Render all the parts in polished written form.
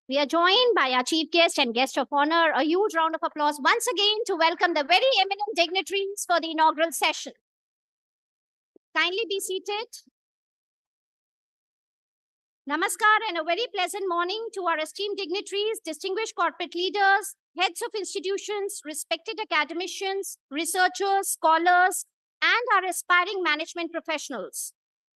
We are joined by our chief guest and guest of honor. A huge round of applause once again to welcome the very eminent dignitaries for the inaugural session. Kindly be seated. Namaskar and a very pleasant morning to our esteemed dignitaries, distinguished corporate leaders, heads of institutions, respected academicians, researchers, scholars, and our aspiring management professionals.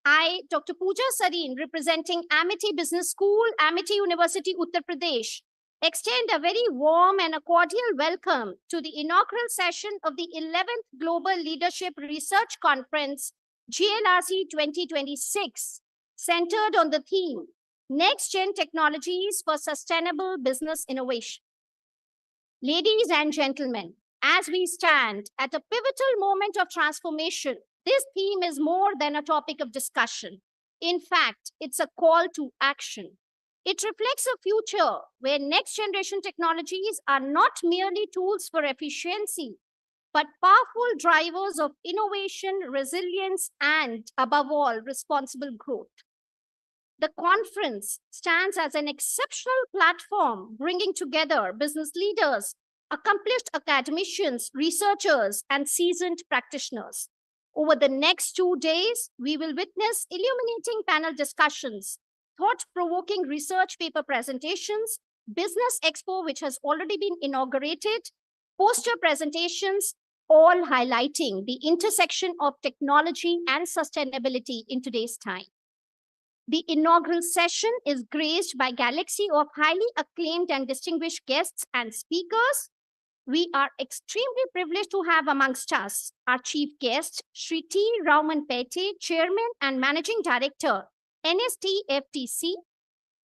I, Dr. Pooja Sareen, representing Amity Business School, Amity University, Uttar Pradesh, extend a very warm and a cordial welcome to the inaugural session of the 11th Global Leadership Research Conference, GLRC 2026, centered on the theme, Next Gen Technologies for Sustainable Business Innovation. Ladies and gentlemen, as we stand at a pivotal moment of transformation, this theme is more than a topic of discussion. In fact, it's a call to action. It reflects a future where next generation technologies are not merely tools for efficiency, but powerful drivers of innovation, resilience, and above all, responsible growth. The conference stands as an exceptional platform bringing together business leaders, accomplished academicians, researchers, and seasoned practitioners. Over the next 2 days, we will witness illuminating panel discussions, thought-provoking research paper presentations, business expo, which has already been inaugurated, poster presentations, all highlighting the intersection of technology and sustainability in today's time. The inaugural session is graced by a galaxy of highly acclaimed and distinguished guests and speakers. We are extremely privileged to have amongst us our chief guest, Shri T. Rauman-Pete, Chairman and Managing Director, NSTFTC.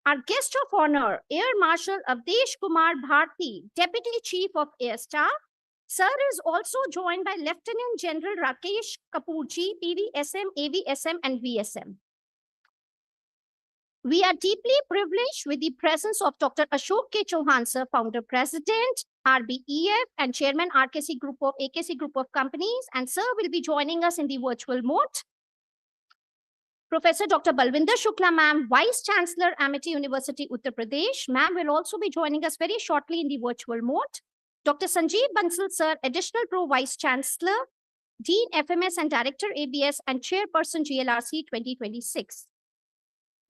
Our guest of honor, Air Marshal Avdesh Kumar Bharti, Deputy Chief of Air Staff. Sir is also joined by Lieutenant General Rakesh Kapoorji, PVSM, AVSM, and VSM. We are deeply privileged with the presence of Dr. Ashok K. Chauhan, Sir, Founder President, RBEF, and Chairman AKC Group of Companies, and Sir will be joining us in the virtual mode. Professor Dr. Balwinder Shukla, Ma'am, Vice Chancellor, Amity University, Uttar Pradesh. Ma'am will also be joining us very shortly in the virtual mode. Dr. Sanjeev Bansal, Sir, Additional Pro Vice Chancellor, Dean FMS and Director ABS, and Chairperson GLRC 2026.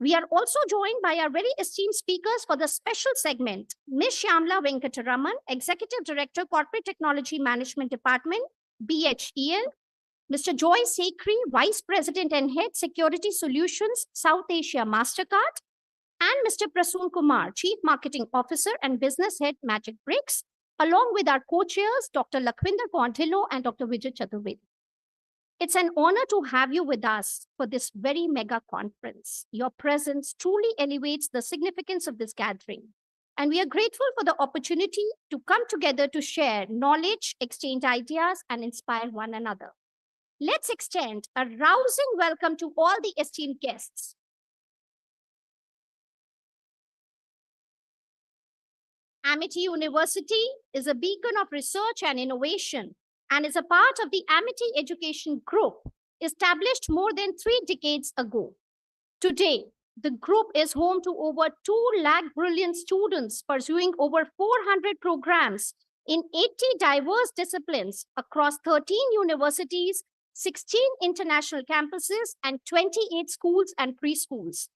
We are also joined by our very esteemed speakers for the special segment, Ms. Shyamla Venkataraman, Executive Director, Corporate Technology Management Department, BHEL, Mr. Joy Sekri, Vice President and Head, Security Solutions, South Asia MasterCard, and Mr. Prasoon Kumar, Chief Marketing Officer and Business Head, Magic Bricks, along with our co-chairs, Dr. Lakhvinder Gondhilo and Dr. Vijay Chaturvedi. It's an honor to have you with us for this very mega conference. Your presence truly elevates the significance of this gathering. And we are grateful for the opportunity to come together to share knowledge, exchange ideas, and inspire one another. Let's extend a rousing welcome to all the esteemed guests. Amity University is a beacon of research and innovation, and is a part of the Amity Education Group, established more than 3 decades ago. Today, the group is home to over 2 lakh brilliant students pursuing over 400 programs in 80 diverse disciplines across 13 universities, 16 international campuses, and 28 schools and preschools.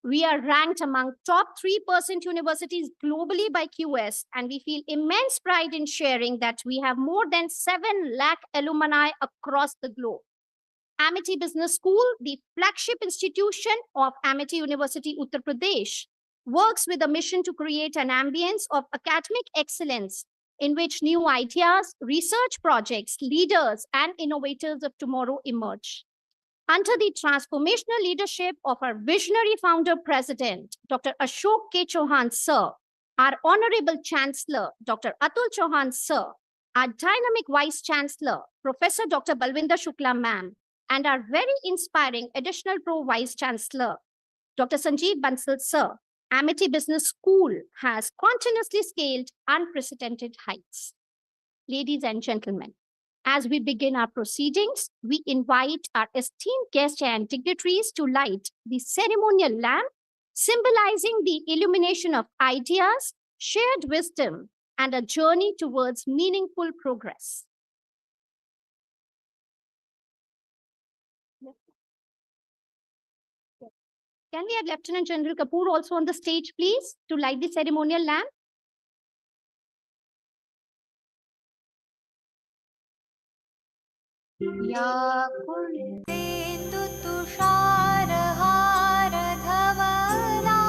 We are ranked among top 3% universities globally by QS, and we feel immense pride in sharing that we have more than 7 lakh alumni across the globe. Amity Business School, the flagship institution of Amity University, Uttar Pradesh, works with a mission to create an ambience of academic excellence in which new ideas, research projects, leaders, and innovators of tomorrow emerge. Under the transformational leadership of our visionary founder president, Dr. Ashok K. Chauhan, Sir, our honorable chancellor, Dr. Atul Chauhan, Sir, our dynamic vice chancellor, Professor Dr. Balwinder Shukla, Ma'am, and our very inspiring additional pro vice chancellor, Dr. Sanjeev Bansal, Sir, Amity Business School has continuously scaled unprecedented heights. Ladies and gentlemen, as we begin our proceedings, we invite our esteemed guests and dignitaries to light the ceremonial lamp symbolizing the illumination of ideas, shared wisdom, and a journey towards meaningful progress. Can we have Lieutenant General Kapoor also on the stage, please, to light the ceremonial lamp? या कुन्ते तुषारहारधवला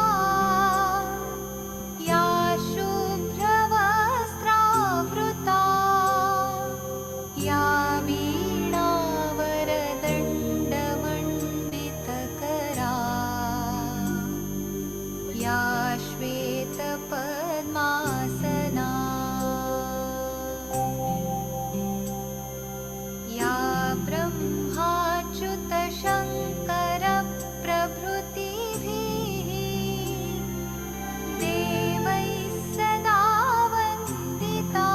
या शुभ्रवस्त्रावृता या वीणावरदण्डमण्डितकरा या श्वेतपद्मासना या ब्रह्माच्युतशङ्करप्रभृतिभिः देवैः सदा वन्दिता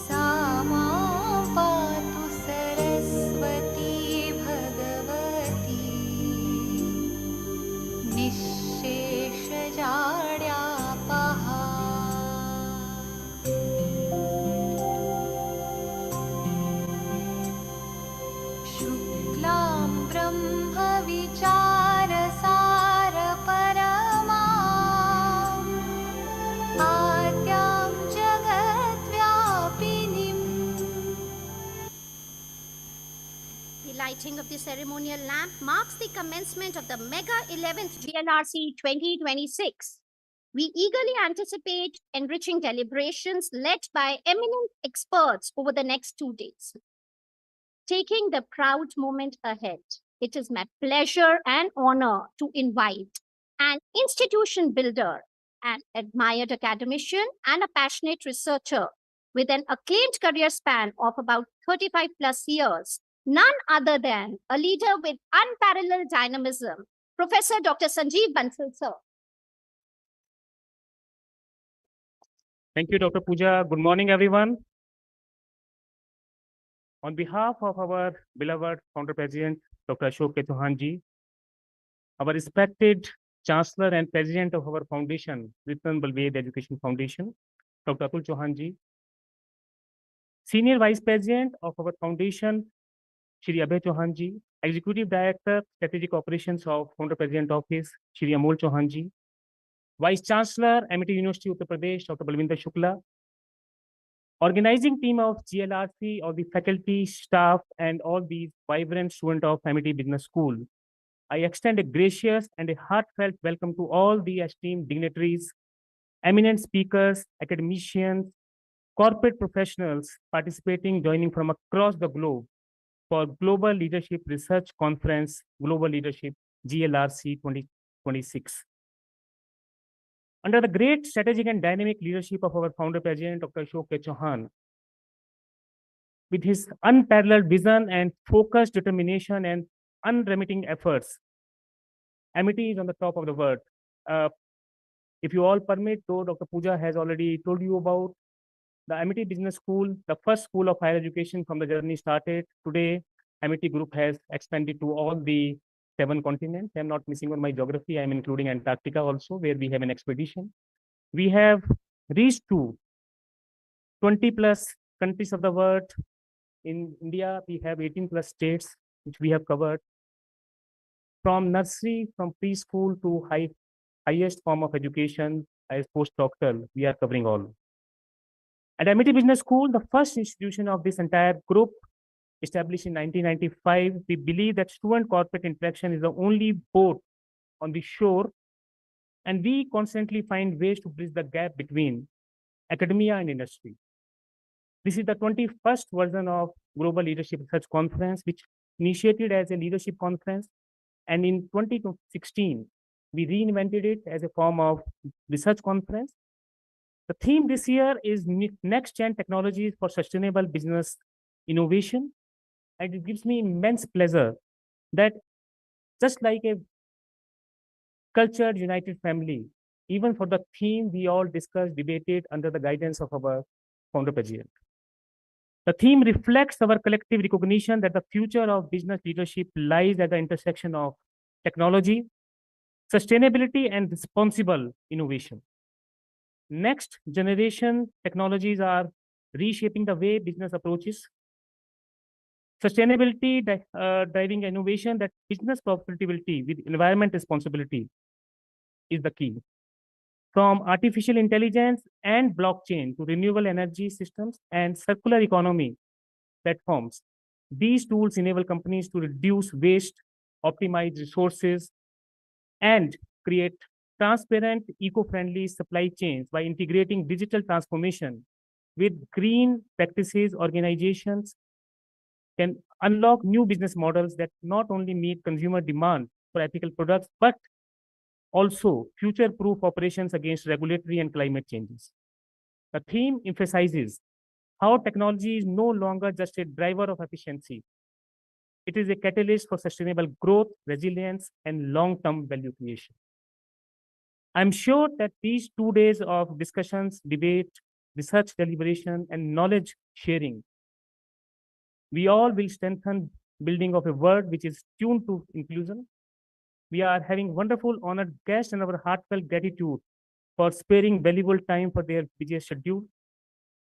सा मां पातु Saraswati Bhagwati निःशेषजाड्यापहा शुक्लां ब्रह्मविचारसारपरमाम् आद्यां जगद्व्यापिनीम्. The lighting of the ceremonial lamp marks the commencement of the Mega 11th GLRC 2026. We eagerly anticipate enriching deliberations led by eminent experts over the next 2 days. Taking the proud moment ahead, it is my pleasure and honor to invite an institution builder, an admired academician, and a passionate researcher with an acclaimed career span of about 35 plus years, none other than a leader with unparalleled dynamism, Professor Dr. Sanjeev Bansal, sir. Thank you, Dr. Pooja. Good morning, everyone. On behalf of our beloved founder president, Dr. Ashok Chauhan ji, our respected chancellor and president of our foundation, Ritan Balved Education Foundation, Dr. Atul Chauhan ji, senior vice president of our foundation, Shri Abhay Chauhan ji, executive director, strategic operations of founder president office, Shri Amol Chauhan ji, vice chancellor, MIT University, Uttar Pradesh, Dr. Balvinder Shukla, organizing team of GLRC, all the faculty, staff, and all these vibrant students of MIT Business School. I extend a gracious and a heartfelt welcome to all the esteemed dignitaries, eminent speakers, academicians, corporate professionals participating, joining from across the globe for Global Leadership Research Conference, Global Leadership GLRC 2026. Under the great strategic and dynamic leadership of our founder president, Dr. Ashok Chauhan, with his unparalleled vision and focused determination and unremitting efforts, MIT is on the top of the world. If you all permit, though Dr. Pooja has already told you about the MIT Business School, the first school of higher education from the journey started. Today, MIT Group has expanded to all the 7 continents. I'm not missing on my geography. I'm including Antarctica also, where we have an expedition. We have reached to 20 plus countries of the world. In India, we have 18 plus states, which we have covered. From nursery, from preschool to highest form of education as postdoctoral, we are covering all. At MIT Business School, the first institution of this entire group, established in 1995, we believe that student-corporate interaction is the only boat on the shore, and we constantly find ways to bridge the gap between academia and industry. This is the 21st version of Global Leadership Research Conference, which initiated as a leadership conference, and in 2016, we reinvented it as a form of research conference. The theme this year is next-gen technologies for sustainable business innovation. And it gives me immense pleasure that just like a cultured, united family, even for the theme, we all discussed, debated under the guidance of our founder president. The theme reflects our collective recognition that the future of business leadership lies at the intersection of technology, sustainability and responsible innovation. Next generation technologies are reshaping the way business approaches. Sustainability driving innovation, that business profitability with environment responsibility is the key. From artificial intelligence and blockchain to renewable energy systems and circular economy platforms, these tools enable companies to reduce waste, optimize resources, and create transparent, eco-friendly supply chains. By integrating digital transformation with green practices, organizations can unlock new business models that not only meet consumer demand for ethical products, but also future-proof operations against regulatory and climate changes. The theme emphasizes how technology is no longer just a driver of efficiency. It is a catalyst for sustainable growth, resilience, and long-term value creation. I'm sure that these 2 days of discussions, debate, research deliberation, and knowledge sharing, we all will strengthen building of a world which is tuned to inclusion. We are having wonderful honored guests and our heartfelt gratitude for sparing valuable time for their busy schedule.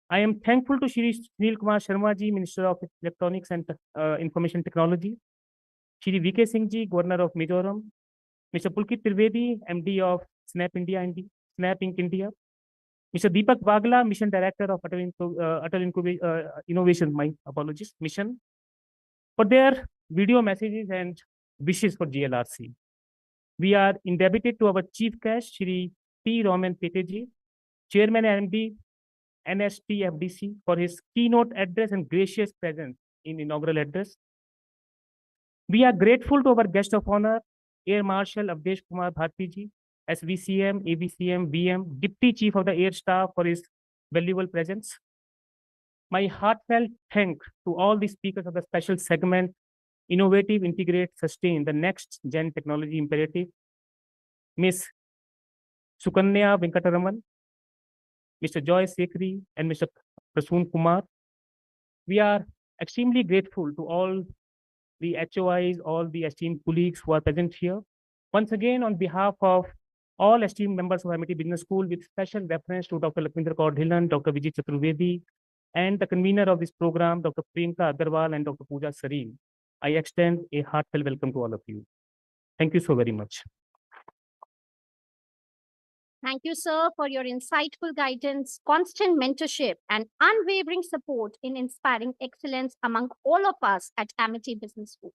I am thankful to Shri Sunil Kumar Sharma ji, Minister of Electronics and Information Technology, Shri VK Singh ji, Governor of Mizoram, Mr. Pulkit Trivedi, MD of Snap India and Snap Inc. India, Mr. Deepak Bagla, Mission Director of Innovation, my apologies, Mission, for their video messages and wishes for GLRC. We are indebted to our Chief Guest, Shri P. Roman Peteji, Chairman and MD, NSTFDC, for his keynote address and gracious presence in inaugural address. We are grateful to our guest of honor, Air Marshal Avdesh Kumar Bharti ji, SVCM, AVCM, BM, Deputy Chief of the Air Staff, for his valuable presence. My heartfelt thanks to all the speakers of the special segment, Innovative, Integrate, Sustain, the Next Gen Technology Imperative, Ms. Sukanya Venkataraman, Mr. Joy Sekhri, and Mr. Prasoon Kumar. We are extremely grateful to all the HOIs, all the esteemed colleagues who are present here. Once again, on behalf of all esteemed members of MIT Business School, with special reference to Dr. Lakwinder Kaur Dhillon, Dr. Vijay Chaturvedi, and the convener of this program, Dr. Priyanka Agarwal and Dr. Pooja Sareen, I extend a heartfelt welcome to all of you. Thank you so very much. Thank you, sir, for your insightful guidance, constant mentorship, and unwavering support in inspiring excellence among all of us at Amity Business School.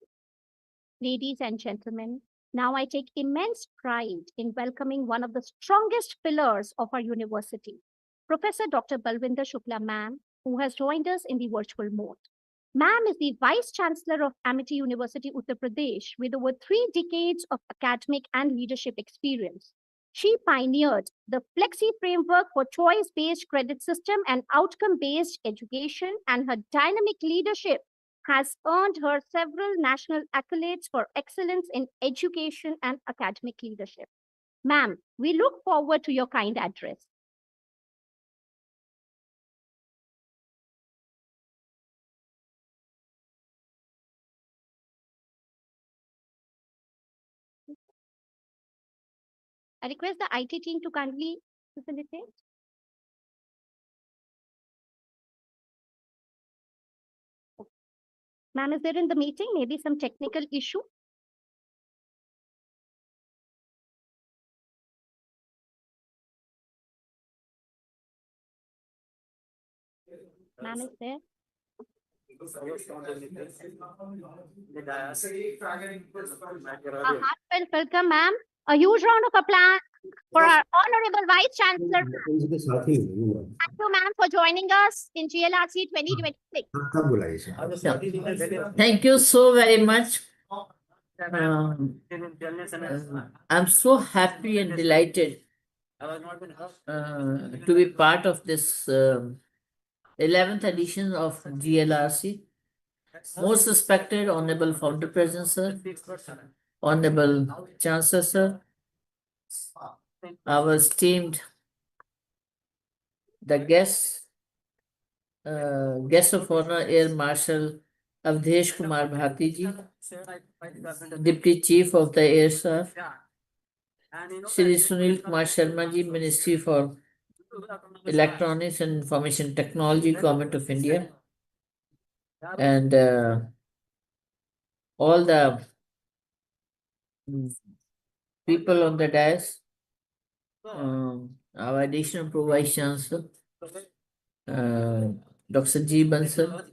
Ladies and gentlemen, now I take immense pride in welcoming one of the strongest pillars of our university, Professor Dr. Balwinder Shukla ma'am, who has joined us in the virtual mode. Ma'am is the Vice Chancellor of Amity University, Uttar Pradesh, with over 3 decades of academic and leadership experience. She pioneered the Flexi framework for choice-based credit system and outcome-based education, and her dynamic leadership has earned her several national accolades for excellence in education and academic leadership. Ma'am, we look forward to your kind address. I request the IT team to kindly facilitate. Ma'am, is there in the meeting maybe some technical issue? Ma'am is there? A heartfelt welcome, ma'am. A huge round of applause for our Honorable Vice Chancellor. Thank you, ma'am, for joining us in GLRC 2026. Thank you so very much. I'm so happy and delighted to be part of this 11th edition of GLRC. Most respected Honorable Founder President, sir, Honorable Chancellor, sir, our esteemed guest of honor, Air Marshal Avdesh Kumar Bharti ji, Deputy Chief of the Air Staff, Shri Sunil Kumar Sharma ji, Ministry for Electronics and Information Technology, Government of India, and all the people on the dais, our additional Pro-Vice Chancellor, Dr. G. Bansal,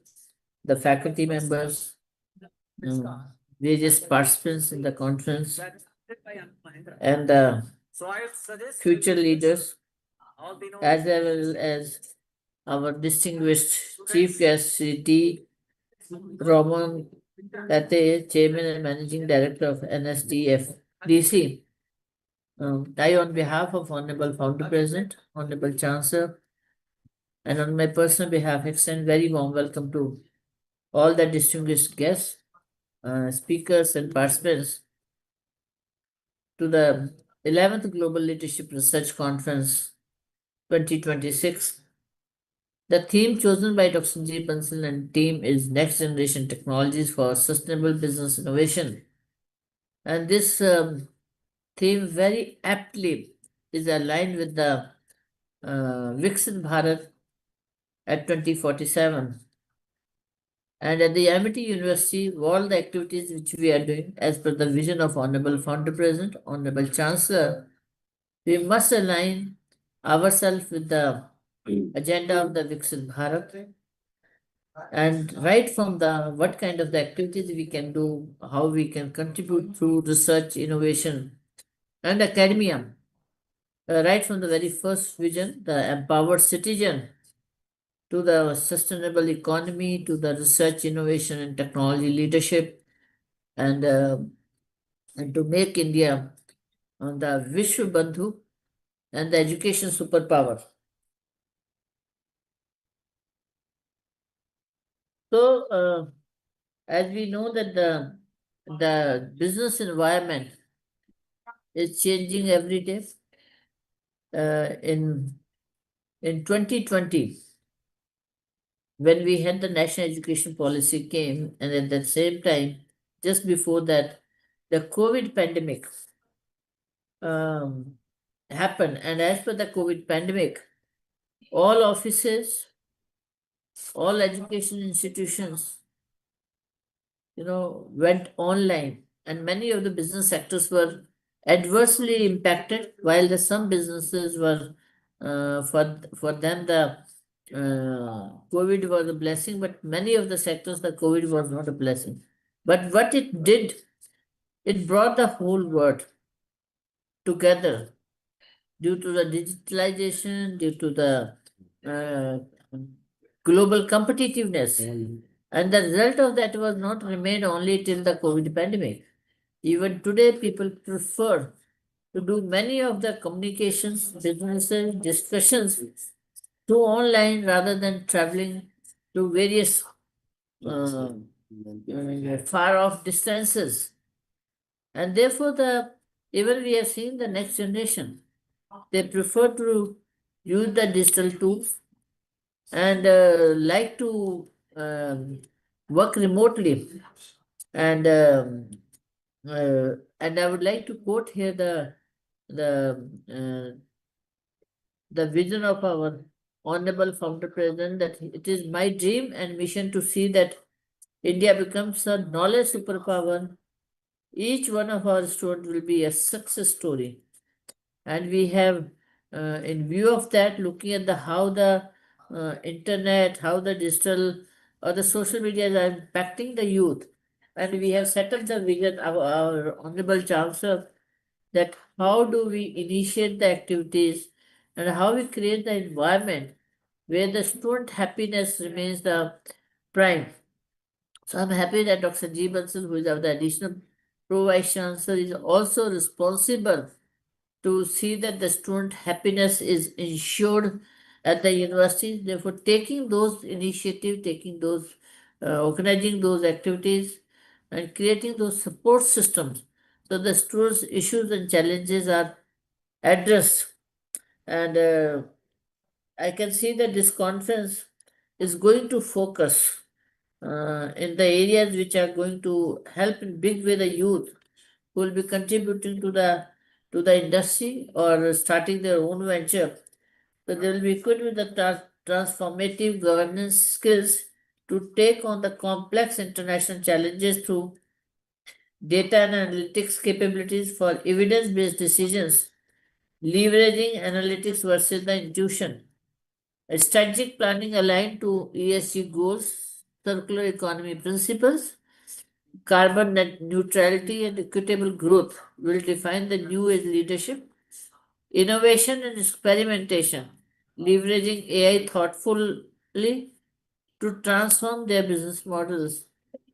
the faculty members, various participants in the conference, and the future leaders, as well as our distinguished chief guest, Sri D. Roman Pate, Chairman and Managing Director of NSDF DC. I, on behalf of Honorable Founder President, Honorable Chancellor, and on my personal behalf, extend very warm welcome to all the distinguished guests, speakers, and participants to the 11th Global Leadership Research Conference 2026. The theme chosen by Dr. G. Bansal and team is Next Generation Technologies for Sustainable Business Innovation. And this theme very aptly is aligned with the Viksit Bharat at 2047. And at the Amity University, all the activities which we are doing as per the vision of Honorable Founder President, Honorable Chancellor, we must align ourselves with the agenda of the Viksit Bharat. And right from the what kind of the activities we can do, how we can contribute through research, innovation, and academia. Right from the very first vision, the empowered citizen, to the sustainable economy, to the research, innovation, and technology leadership, and to make India the Vishwa Bandhu and the education superpower. So, as we know that the business environment is changing every day. In 2020, when we had the national education policy came, and at the same time, just before that, the COVID pandemic happened. And as per the COVID pandemic, all offices, all education institutions, went online, and many of the business sectors were adversely impacted, while some businesses were, for them, the COVID was a blessing, but many of the sectors, the COVID was not a blessing. But what it did, it brought the whole world together due to the digitalization, due to the global competitiveness. And the result of that was not remained only till the COVID pandemic. Even today, people prefer to do many of the communications, businesses, discussions to online rather than traveling to various far off distances. And therefore, even we have seen the next generation, they prefer to use the digital tools and like to work remotely. And and I would like to quote here the vision of our Honorable Founder President, that it is my dream and mission to see that India becomes a knowledge superpower. Each one of our students will be a success story. And we have, in view of that, looking at how the internet, how the digital or the social media are impacting the youth. And we have set up the vision, our Honorable Chancellor, that how do we initiate the activities and how we create the environment where the student happiness remains the prime. So I'm happy that Dr. G. Bansal, who is our additional Pro-Vice Chancellor, is also responsible to see that the student happiness is ensured at the university. Therefore, taking those initiatives, organizing those activities, and creating those support systems so the students' issues and challenges are addressed. And I can see that this conference is going to focus in the areas which are going to help in big way the youth who will be contributing to the to the industry or starting their own venture. So they will be equipped with the transformative governance skills to take on the complex international challenges through data and analytics capabilities for evidence-based decisions, leveraging analytics versus the intuition. A strategic planning aligned to ESG goals, circular economy principles, carbon net neutrality, and equitable growth will define the new age leadership. Innovation and experimentation, leveraging AI thoughtfully to transform their business models.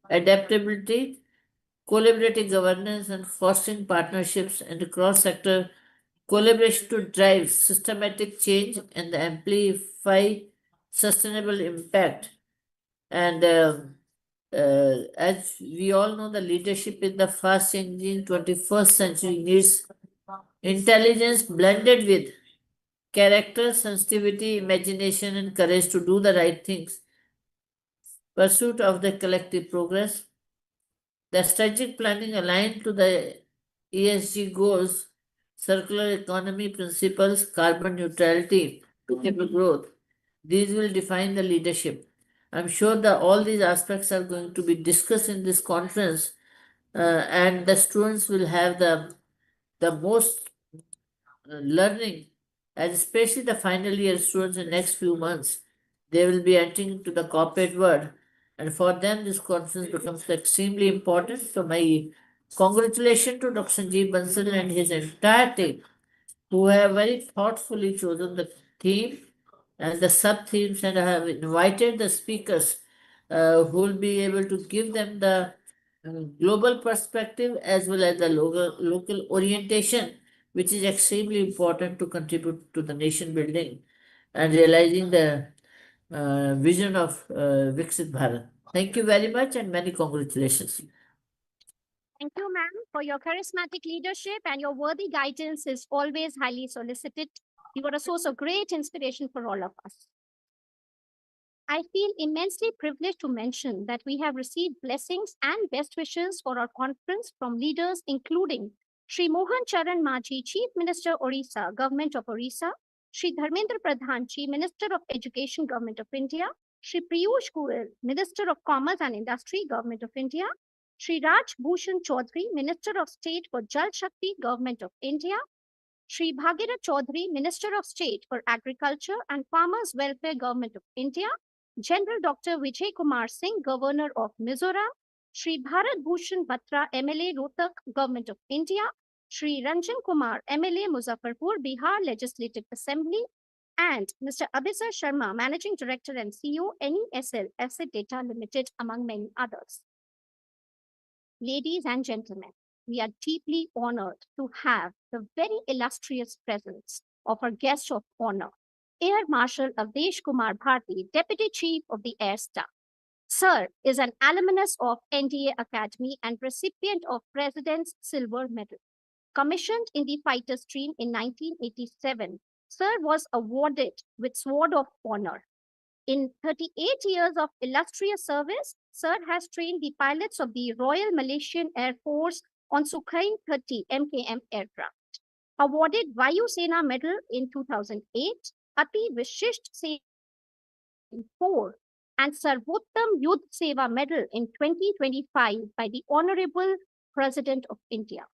Adaptability, collaborative governance, and fostering partnerships and cross sector collaboration to drive systematic change and amplify sustainable impact. And as we all know, the leadership in the fast changing 21st century needs intelligence blended with character, sensitivity, imagination, and courage to do the right things. Pursuit of the collective progress. The strategic planning aligned to the ESG goals, circular economy principles, carbon neutrality, sustainable growth. These will define the leadership. I'm sure that all these aspects are going to be discussed in this conference, and the students will have the most learning, and especially the final year students in next few months. They will be entering into the corporate world, and for them, this conference becomes extremely important. So, my congratulations to Dr. Sanjeev Bansal and his entire team who have very thoughtfully chosen the theme and the sub themes, and have invited the speakers who will be able to give them the global perspective as well as the local orientation, which is extremely important to contribute to the nation building and realizing the vision of Viksit Bharat. Thank you very much and many congratulations. Thank you, ma'am, for your charismatic leadership, and your worthy guidance is always highly solicited. You are a source of great inspiration for all of us. I feel immensely privileged to mention that we have received blessings and best wishes for our conference from leaders including Sri Mohan Charan Majhi, Chief Minister, Orissa, Government of Orissa; Sri Dharmendra Pradhan, Chief Minister of Education, Government of India; Sri Piyush Goyal, Minister of Commerce and Industry, Government of India; Sri Raj Bhushan Chaudhary, Minister of State for Jal Shakti, Government of India; Sri Bhagirath Chaudhary, Minister of State for Agriculture and Farmers Welfare, Government of India; General Dr. Vijay Kumar Singh, Governor of Mizoram; Sri Bharat Bhushan Batra, MLA, Rohtak, Government of India; Sri Ranjan Kumar, MLA, Muzaffarpur, Bihar Legislative Assembly; and Mr. Abhisar Sharma, Managing Director and CEO, NESL Asset Data Limited, among many others. Ladies and gentlemen, we are deeply honored to have the very illustrious presence of our guest of honor, Air Marshal Avdesh Kumar Bharti, Deputy Chief of the Air Staff. Sir is an alumnus of NDA Academy and recipient of President's Silver Medal. Commissioned in the fighter stream in 1987, Sir was awarded with Sword of Honor. In 38 years of illustrious service, Sir has trained the pilots of the Royal Malaysian Air Force on Sukhoi 30 MKM aircraft. Awarded Vayu Sena Medal in 2008, Ati Vishisht Seva in 4, and Sarvottam Yudh Seva Medal in 2025 by the Honorable President of India.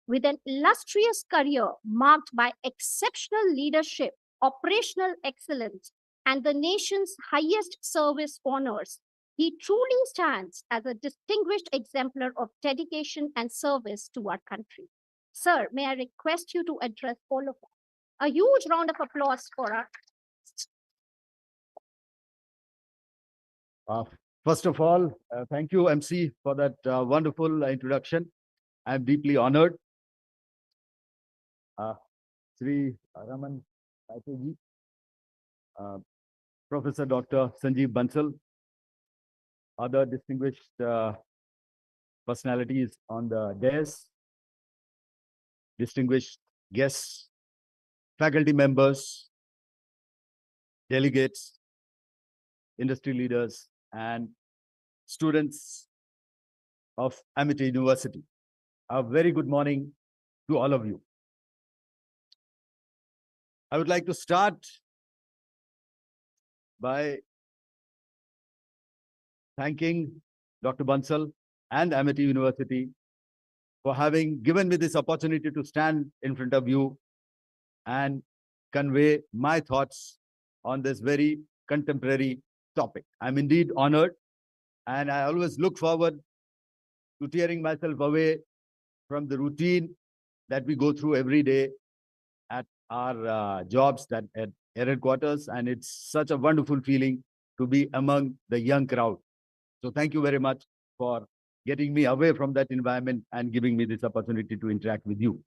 With an illustrious career marked by exceptional leadership, operational excellence, and the nation's highest service honors, he truly stands as a distinguished exemplar of dedication and service to our country. Sir, may I request you to address all of us? A huge round of applause for our. First of all, thank you, MC, for that wonderful introduction. I'm deeply honored. Sri Raman Paitoji, Professor Dr. Sanjeev Bansal, other distinguished personalities on the dais, distinguished guests, faculty members, delegates, industry leaders, and students of Amity University. A very good morning to all of you. I would like to start by thanking Dr. Bansal and Amity University for having given me this opportunity to stand in front of you and convey my thoughts on this very contemporary topic. I'm indeed honored, and I always look forward to tearing myself away from the routine that we go through every day at our jobs that at headquarters, and it's such a wonderful feeling to be among the young crowd. So thank you very much for getting me away from that environment and giving me this opportunity to interact with you.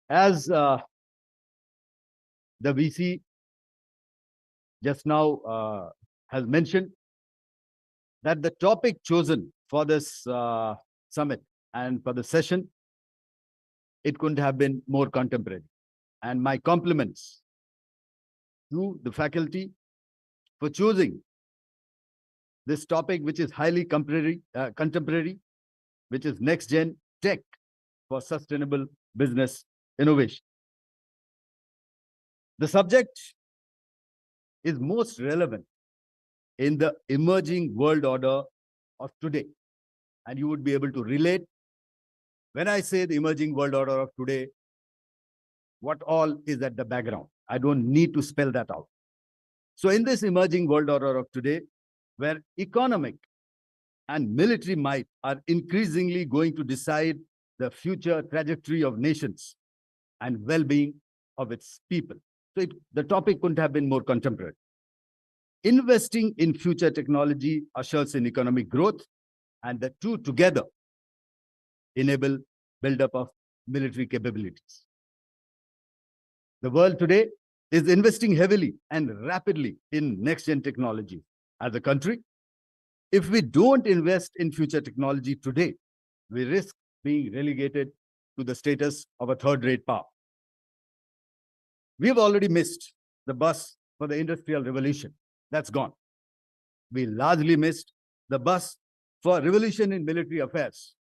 As the VC just now has mentioned, that the topic chosen for this summit and for the session, it couldn't have been more contemporary. And my compliments to the faculty for choosing this topic, which is highly contemporary, which is next-gen tech for sustainable business innovation. The subject is most relevant in the emerging world order of today. And you would be able to relate when I say the emerging world order of today, what all is at the background. I don't need to spell that out. So in this emerging world order of today, where economic and military might are increasingly going to decide the future trajectory of nations and well-being of its people. So the topic couldn't have been more contemporary. Investing in future technology ushers in economic growth, and the two together enable buildup of military capabilities. The world today is investing heavily and rapidly in next-gen technology. As a country, if we don't invest in future technology today, we risk being relegated to the status of a third-rate power. We have already missed the bus for the Industrial Revolution. That's gone. We largely missed the bus for revolution in military affairs.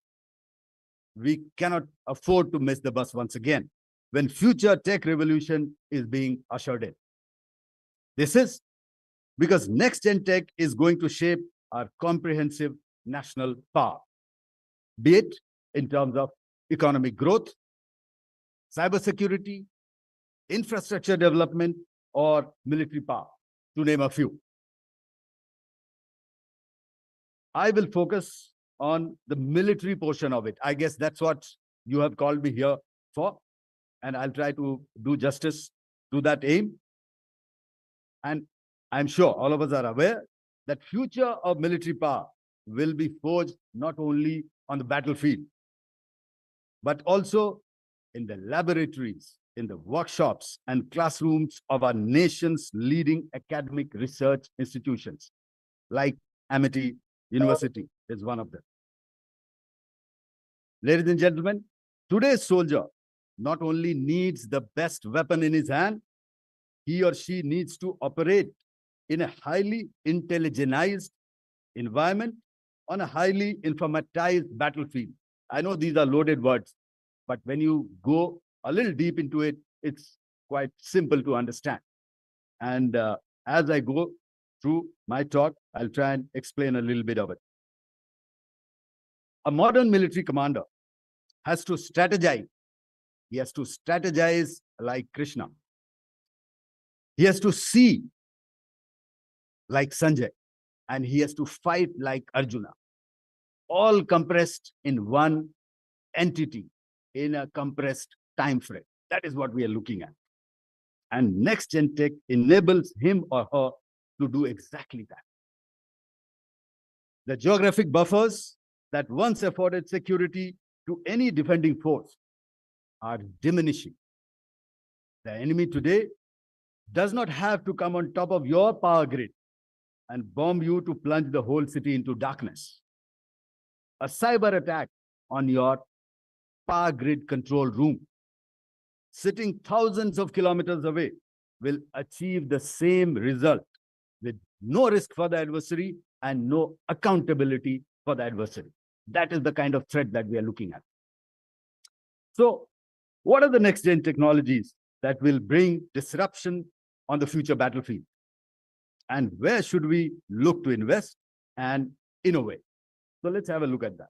We cannot afford to miss the bus once again when future tech revolution is being ushered in. This is because next-gen tech is going to shape our comprehensive national power, be it in terms of economic growth, cybersecurity, infrastructure development, or military power, to name a few. I will focus on the military portion of it. I guess that's what you have called me here for, and I'll try to do justice to that aim. And I'm sure all of us are aware that future of military power will be forged not only on the battlefield, but also in the laboratories, in the workshops and classrooms of our nation's leading academic research institutions, like Amity University is one of them. Ladies and gentlemen, today's soldier not only needs the best weapon in his hand, he or she needs to operate in a highly intelligentized environment on a highly informatized battlefield. I know these are loaded words, but when you go a little deep into it, it's quite simple to understand. And as I go through my talk, I'll try and explain a little bit of it. A modern military commander has to strategize. He has to strategize like Krishna. He has to see like Sanjay, and he has to fight like Arjuna, all compressed in one entity in a compressed time frame. That is what we are looking at. And next-gen tech enables him or her to do exactly that. The geographic buffers that once afforded security to any defending force are diminishing. The enemy today does not have to come on top of your power grid and bomb you to plunge the whole city into darkness. A cyber attack on your power grid control room, sitting thousands of kilometers away, will achieve the same result with no risk for the adversary and no accountability for the adversary. That is the kind of threat that we are looking at. So, what are the next-gen technologies that will bring disruption on the future battlefield? And where should we look to invest and innovate? So let's have a look at that.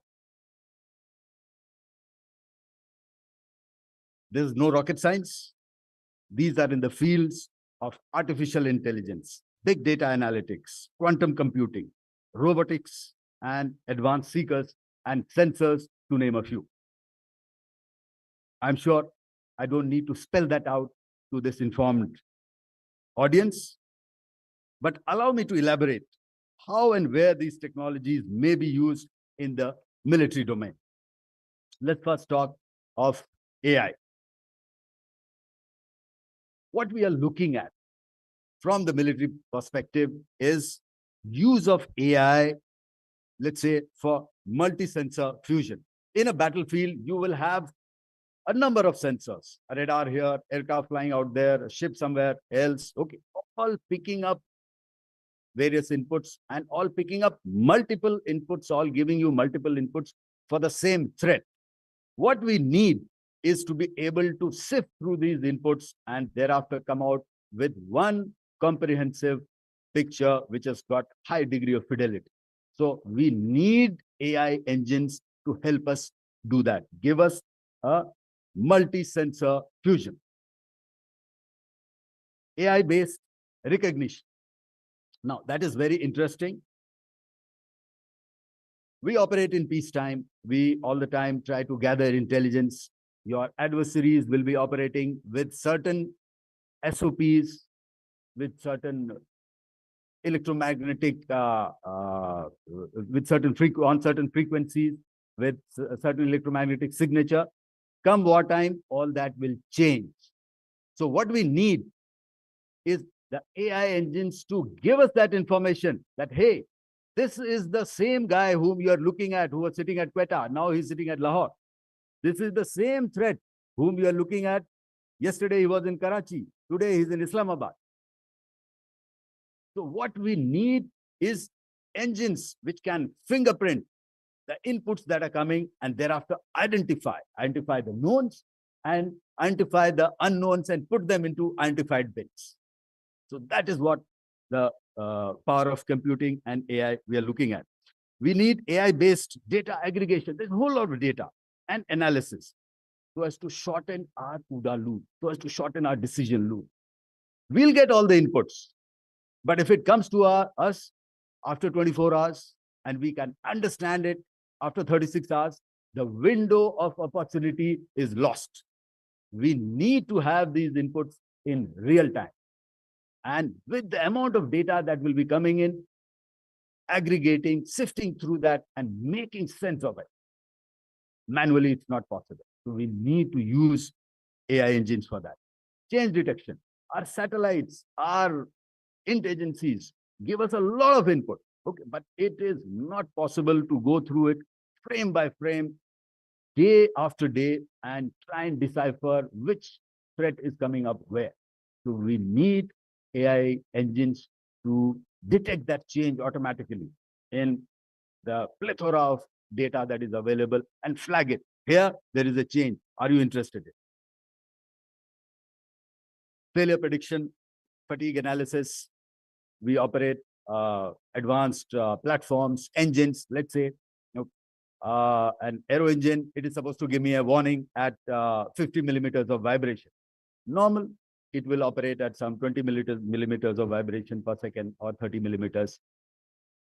There's no rocket science. These are in the fields of artificial intelligence, big data analytics, quantum computing, robotics, and advanced seekers and sensors, to name a few. I'm sure I don't need to spell that out to this informed audience, but allow me to elaborate how and where these technologies may be used in the military domain. Let's first talk of AI. What we are looking at from the military perspective is use of AI, let's say, for multi-sensor fusion. In a battlefield, you will have a number of sensors, a radar here, aircraft flying out there, a ship somewhere else, okay, all picking up various inputs and all picking up multiple inputs, all giving you multiple inputs for the same threat. What we need is to be able to sift through these inputs and thereafter come out with one comprehensive picture which has got high degree of fidelity. So we need AI engines to help us do that. Give us a multi-sensor fusion. AI-based recognition. Now, that is very interesting. We operate in peacetime. We all the time try to gather intelligence. Your adversaries will be operating with certain SOPs, with certain electromagnetic, with certain on certain frequencies, with a certain electromagnetic signature. Come wartime, all that will change. So what we need is the AI engines to give us that information that, hey, this is the same guy whom you are looking at, who was sitting at Quetta. Now he's sitting at Lahore. This is the same threat whom you are looking at. Yesterday he was in Karachi. Today he's in Islamabad. So what we need is engines which can fingerprint the inputs that are coming and thereafter identify the knowns and identify the unknowns and put them into identified bits. So that is what the power of computing and AI we are looking at. We need AI-based data aggregation. There's a whole lot of data and analysis so as to shorten our OODA loop, so as to shorten our decision loop. We'll get all the inputs, but if it comes to us after 24 hours and we can understand it after 36 hours, the window of opportunity is lost. We need to have these inputs in real time. And with the amount of data that will be coming in, aggregating, sifting through that and making sense of it. Manually, it's not possible. So we need to use AI engines for that. Change detection. Our satellites, our int agencies give us a lot of input. Okay, but it is not possible to go through it frame by frame, day after day, and try and decipher which threat is coming up where. So we need AI engines to detect that change automatically in the plethora of data that is available and flag it. Here, there is a change. Are you interested in? Failure prediction, fatigue analysis. We operate advanced platforms, engines, let's say, an aero engine, it is supposed to give me a warning at 50 millimeters of vibration. Normal, it will operate at some 20 millimeters of vibration per second or 30 millimeters.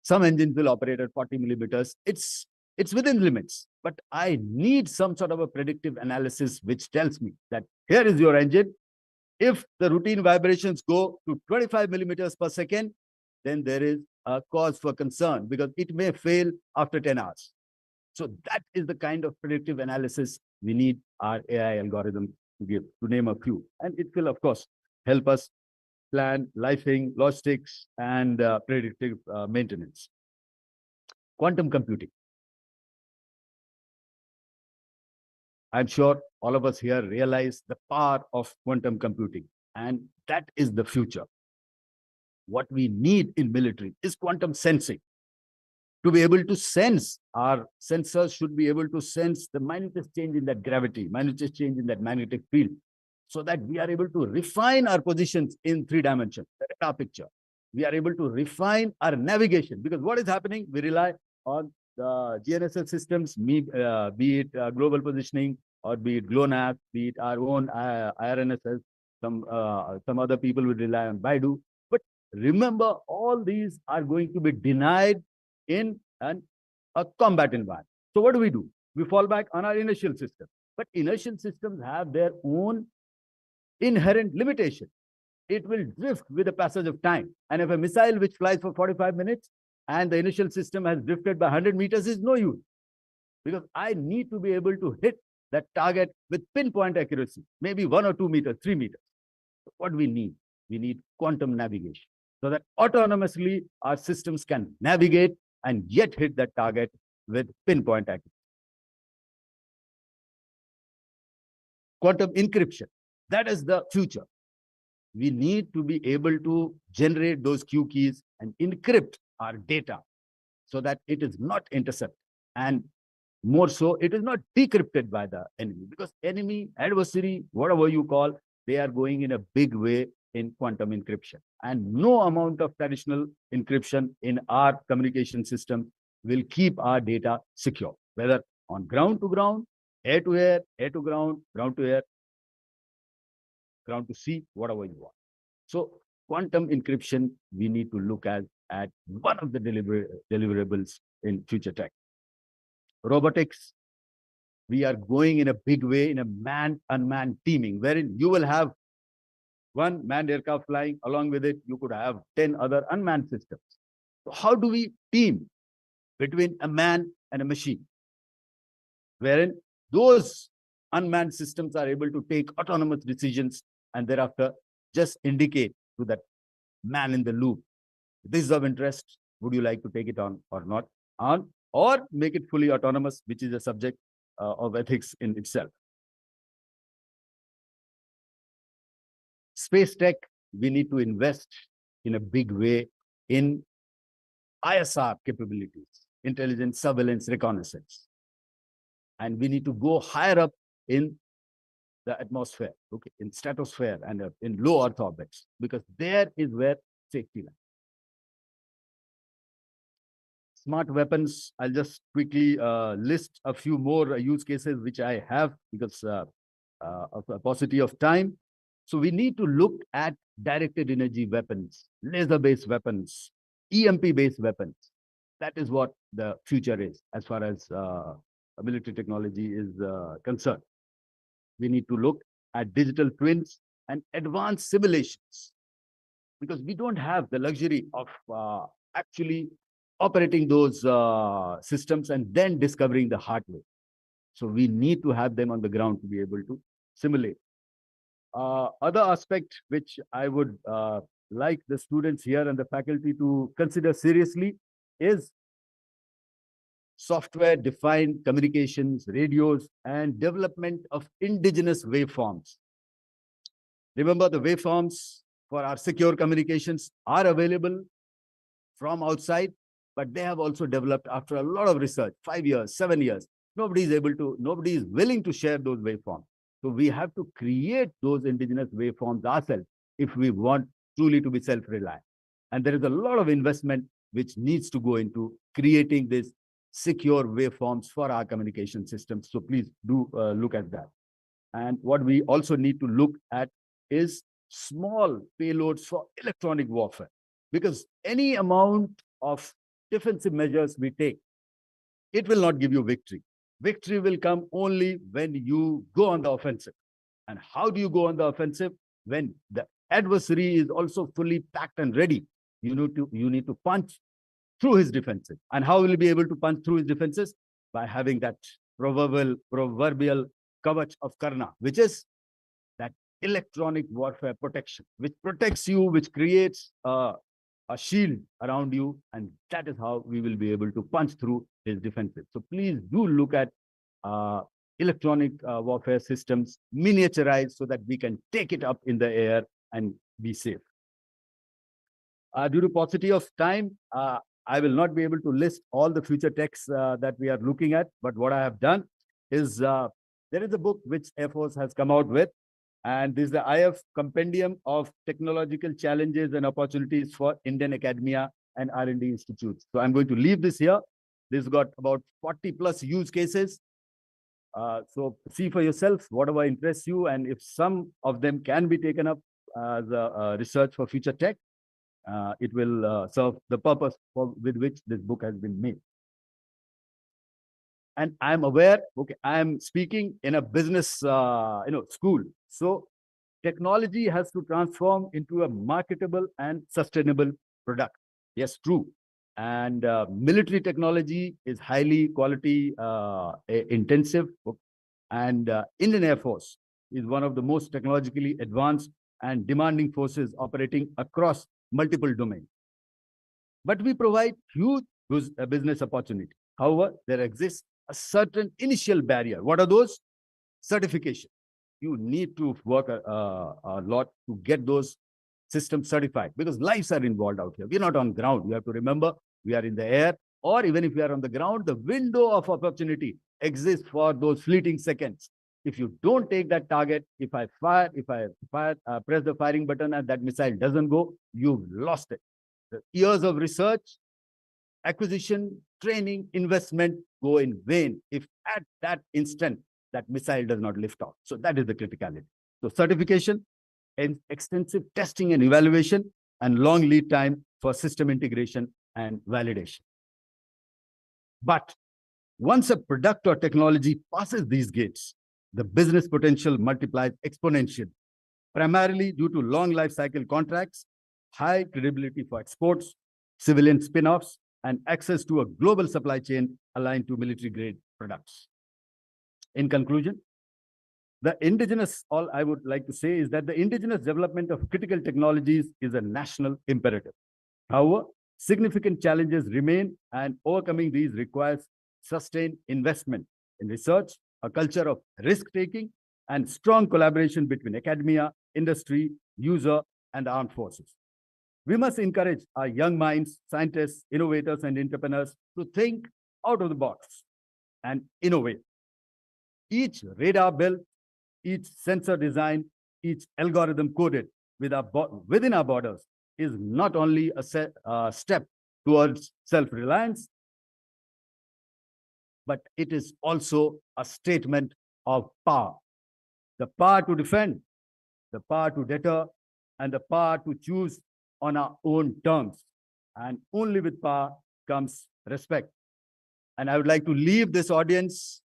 Some engines will operate at 40 millimeters. It's within limits, but I need some sort of a predictive analysis which tells me that here is your engine. If the routine vibrations go to 25 millimeters per second, then there is a cause for concern because it may fail after 10 hours. So that is the kind of predictive analysis we need our AI algorithm to give, to name a few. And it will, of course, help us plan lifing, logistics, and predictive maintenance. Quantum computing. I'm sure all of us here realize the power of quantum computing, and that is the future. What we need in military is quantum sensing. To be able to sense, our sensors should be able to sense the minutest change in that gravity, minutest change in that magnetic field. so that we are able to refine our positions in 3 dimensions, the radar picture. We are able to refine our navigation, because what is happening? We rely on the GNSS systems, be it global positioning, or be it GLONASS, be it our own IRNSS. Some other people will rely on Baidu. But remember, all these are going to be denied in a combat environment. So what do? We fall back on our inertial system. But inertial systems have their own inherent limitation. It will drift with the passage of time. And if a missile which flies for 45 minutes and the inertial system has drifted by 100 meters is no use, because I need to be able to hit that target with pinpoint accuracy, maybe 1 or 2 meters, 3 meters. What we need quantum navigation, so that autonomously our systems can navigate and yet hit that target with pinpoint accuracy. Quantum encryption, that is the future. We need to be able to generate those Q keys and encrypt our data so that it is not intercepted. And more so, it is not decrypted by the enemy, because enemy, adversary, whatever you call, they are going in a big way in quantum encryption. And no amount of traditional encryption in our communication system will keep our data secure, whether on ground to ground, air to air, air to ground, ground to air, ground to sea, whatever you want. So quantum encryption, we need to look at one of the deliverables in future tech. Robotics, we are going in a big way in a manned-unmanned teaming, wherein you will have one manned aircraft flying, along with it, you could have 10 other unmanned systems. So how do we team between a man and a machine, wherein those unmanned systems are able to take autonomous decisions and thereafter just indicate to that man in the loop, this is of interest, would you like to take it on or not on, or make it fully autonomous, which is a subject of ethics in itself. Space tech, we need to invest in a big way in ISR capabilities, intelligence, surveillance, reconnaissance. And we need to go higher up in the atmosphere, okay, in stratosphere and in low Earth orbits, because there is where safety lies. Smart weapons, I'll just quickly list a few more use cases which I have because of a paucity of time. So we need to look at directed energy weapons, laser-based weapons, EMP-based weapons. That is what the future is as far as military technology is concerned. We need to look at digital twins and advanced simulations, because we don't have the luxury of actually operating those systems and then discovering the hardware. So we need to have them on the ground to be able to simulate. Other aspect which I would like the students here and the faculty to consider seriously is software-defined communications, radios, and development of indigenous waveforms. Remember, the waveforms for our secure communications are available from outside, but they have also developed after a lot of research, 5 years, 7 years. Nobody is willing to share those waveforms. So we have to create those indigenous waveforms ourselves if we want truly to be self-reliant. And there is a lot of investment which needs to go into creating these secure waveforms for our communication systems. So please do look at that. And what we also need to look at is small payloads for electronic warfare, because any amount of defensive measures we take, it will not give you victory. Victory will come only when you go on the offensive. And how do you go on the offensive? When the adversary is also fully packed and ready. You need to punch through his defenses. And how will he be able to punch through his defenses? By having that proverbial kavach of Karna, which is that electronic warfare protection, which protects you, which creates a shield around you, and that is how we will be able to punch through his defenses. So please do look at electronic warfare systems miniaturized so that we can take it up in the air and be safe. Due to paucity of time, I will not be able to list all the future techs that we are looking at, but what I have done is there is a book which Air Force has come out with, And this is the IF Compendium of Technological Challenges and Opportunities for Indian Academia and R&D Institutes. So I'm going to leave this here. This got about 40 plus use cases. So see for yourself whatever interests you, and if some of them can be taken up as a research for future tech, it will serve the purpose with which this book has been made. And I'm aware, okay, I'm speaking in a business, school. So technology has to transform into a marketable and sustainable product. Yes, true. And military technology is highly quality intensive. And Indian Air Force is one of the most technologically advanced and demanding forces operating across multiple domains. But we provide huge business opportunity. However, there exists a certain initial barrier. What are those? Certification. You need to work a lot to get those systems certified, because lives are involved out here. We're not on ground. You have to remember, we are in the air, or even if we are on the ground, the window of opportunity exists for those fleeting seconds. If you don't take that target, if I press the firing button and that missile doesn't go, you've lost it. The years of research, acquisition, training, investment go in vain if at that instant that missile does not lift off. So that is the criticality. So certification and extensive testing and evaluation, and long lead time for system integration and validation. But once a product or technology passes these gates, the business potential multiplies exponentially, primarily due to long life cycle contracts, high credibility for exports, civilian spin-offs, and access to a global supply chain aligned to military-grade products. In conclusion, all I would like to say is that the indigenous development of critical technologies is a national imperative. However, significant challenges remain, and overcoming these requires sustained investment in research, a culture of risk-taking, and strong collaboration between academia, industry, user, and armed forces. We must encourage our young minds, scientists, innovators, and entrepreneurs to think out of the box and innovate. Each radar built, each sensor design, each algorithm coded within our borders is not only a step towards self-reliance, but it is also a statement of power. The power to defend, the power to deter, and the power to choose on our own terms. And only with power comes respect. And I would like to leave this audience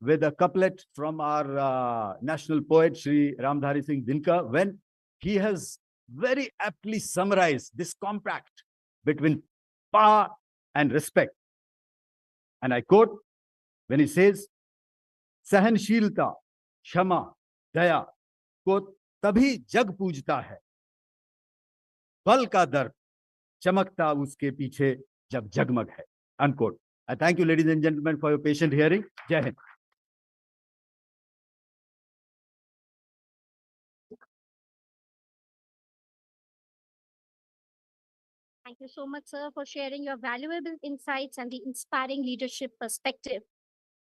with a couplet from our national poet, Shri Ramdhari Singh Dinkar, when he has very aptly summarized this compact between power and respect. And I quote, when he says, सहनशीलता, क्षमा, दया को तभी जग पूजता है, बल का दर्द चमकता उसके पीछे जब जगमग है. Unquote. I thank you, ladies and gentlemen, for your patient hearing. Jai Hind. Thank you so much, sir, for sharing your valuable insights and the inspiring leadership perspective.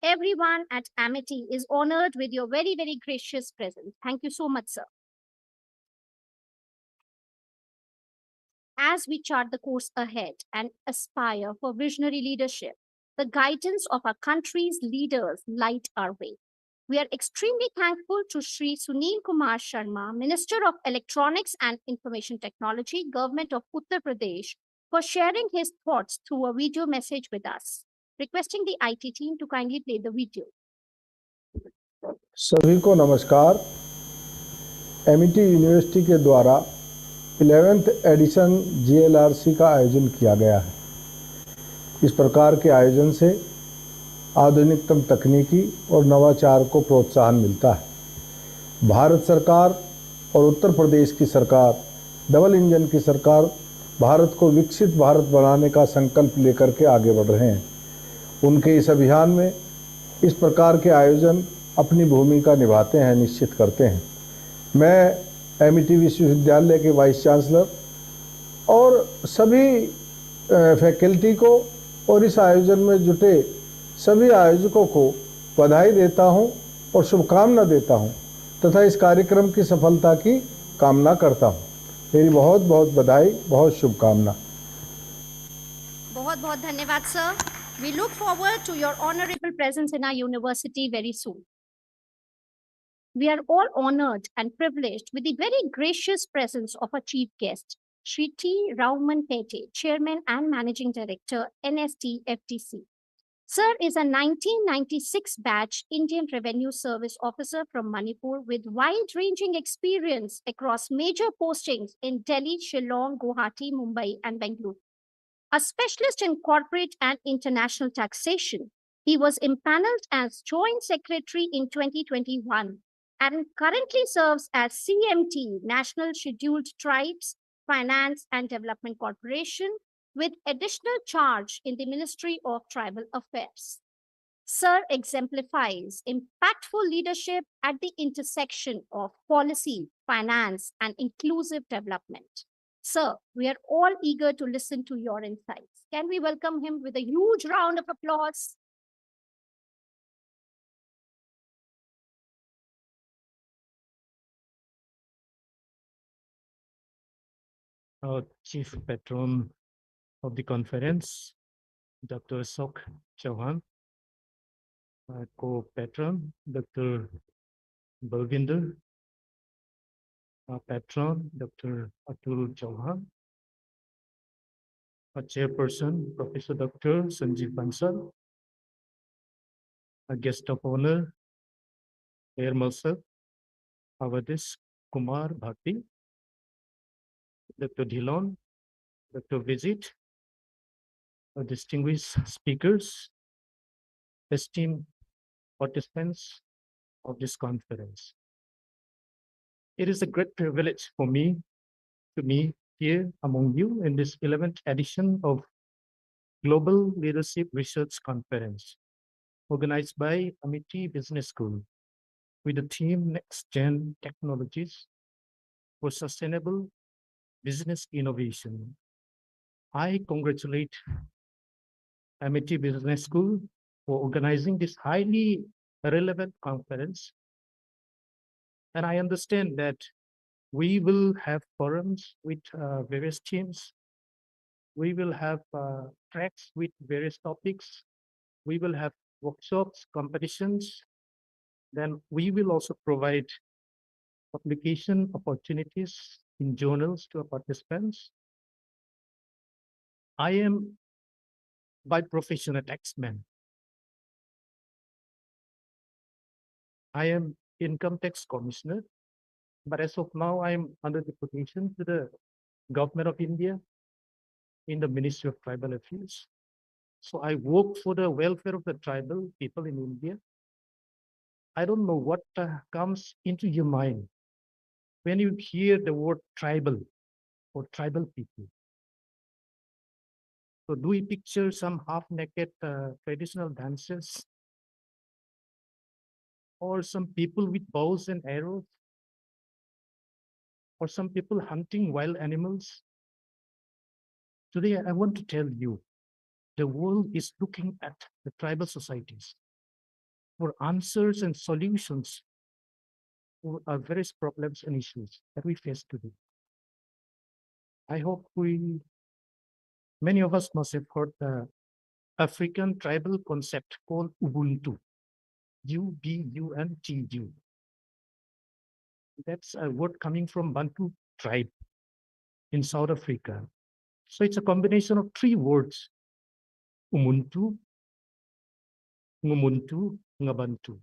Everyone at Amity is honored with your very, very gracious presence. Thank you so much, sir. As we chart the course ahead and aspire for visionary leadership, the guidance of our country's leaders light our way. We are extremely thankful to Shri Sunil Kumar Sharma, Minister of Electronics and Information Technology, Government of Uttar Pradesh, for sharing his thoughts through a video message with us. Requesting the IT team to kindly play the video. सभी को नमस्कार। Amity university के द्वारा 11th addition GLRC का आयोजन किया गया है। इस प्रकार के आयोजन से आधुनिकतम तकनीकी और नवाचार को प्रोत्साहन मिलता है। भारत सरकार और उत्तर प्रदेश की सरकार, डबल इंजन की सरकार, भारत को विकसित भारत बनाने का संकल्प लेकर के आगे बढ़ रहे हैं। उनके इस अभियान में इस प्रकार के आयोजन अपनी भूमिका निभाते हैं, निश्चित करते हैं। मैं एमिटी विश्वविद्यालय के वाइस चांसलर और सभी फैकल्टी को और इस आयोजन में जुटे सभी आयोजकों को बधाई देता हूं और शुभकामना देता हूं तथा इस कार्यक्रम की सफलता की कामना करता हूँ। मेरी बहुत बहुत बधाई, बहुत शुभकामना। बहुत बहुत धन्यवाद sir. We look forward to your honorable presence in our university very soon. We are all honored and privileged with the very gracious presence of our chief guest, Shri T. Rauman Pete, Chairman and Managing Director, NST FTC. Sir is a 1996 batch Indian Revenue Service officer from Manipur with wide-ranging experience across major postings in Delhi, Shillong, Guwahati, Mumbai, and Bengaluru. A specialist in corporate and international taxation, he was impaneled as Joint Secretary in 2021 and currently serves as CMT, National Scheduled Tribes Finance and Development Corporation, with additional charge in the Ministry of Tribal Affairs. Sir exemplifies impactful leadership at the intersection of policy, finance, and inclusive development. Sir, we are all eager to listen to your insights. Can we welcome him with a huge round of applause? Chief Patron of the conference, Dr. Ashok Chauhan, co-patron, Dr. Balvinder, patron, Dr. Atul Chauhan, a chairperson, Professor Dr. Sanjeev Bansal, a guest of honor, Air Marshal Avadis Kumar Bhatti, Dr. Dhillon, Dr. Vijit, distinguished speakers, esteemed participants of this conference. It is a great privilege for me to be here among you in this 11th edition of Global Leadership Research Conference, organized by Amity Business School with the theme Next Gen Technologies for Sustainable Business Innovation. I congratulate Amity Business School for organizing this highly relevant conference. And I understand that we will have forums with various teams. We will have tracks with various topics. We will have workshops, competitions. Then we will also provide publication opportunities in journals to our participants. I am by profession a taxman. I am income tax commissioner, but as of now, I am under deputation to the government of India in the Ministry of Tribal Affairs. So I work for the welfare of the tribal people in India. I don't know what comes into your mind when you hear the word tribal or tribal people. So do we picture some half-naked traditional dances? Or some people with bows and arrows? Or some people hunting wild animals? Today, I want to tell you, the world is looking at the tribal societies for answers and solutions for our various problems and issues that we face today. I hope many of us must have heard the African tribal concept called Ubuntu, U-B-U-N-T-U. That's a word coming from Bantu tribe in South Africa. So it's a combination of three words, Umuntu, Ngumuntu, Ngabantu.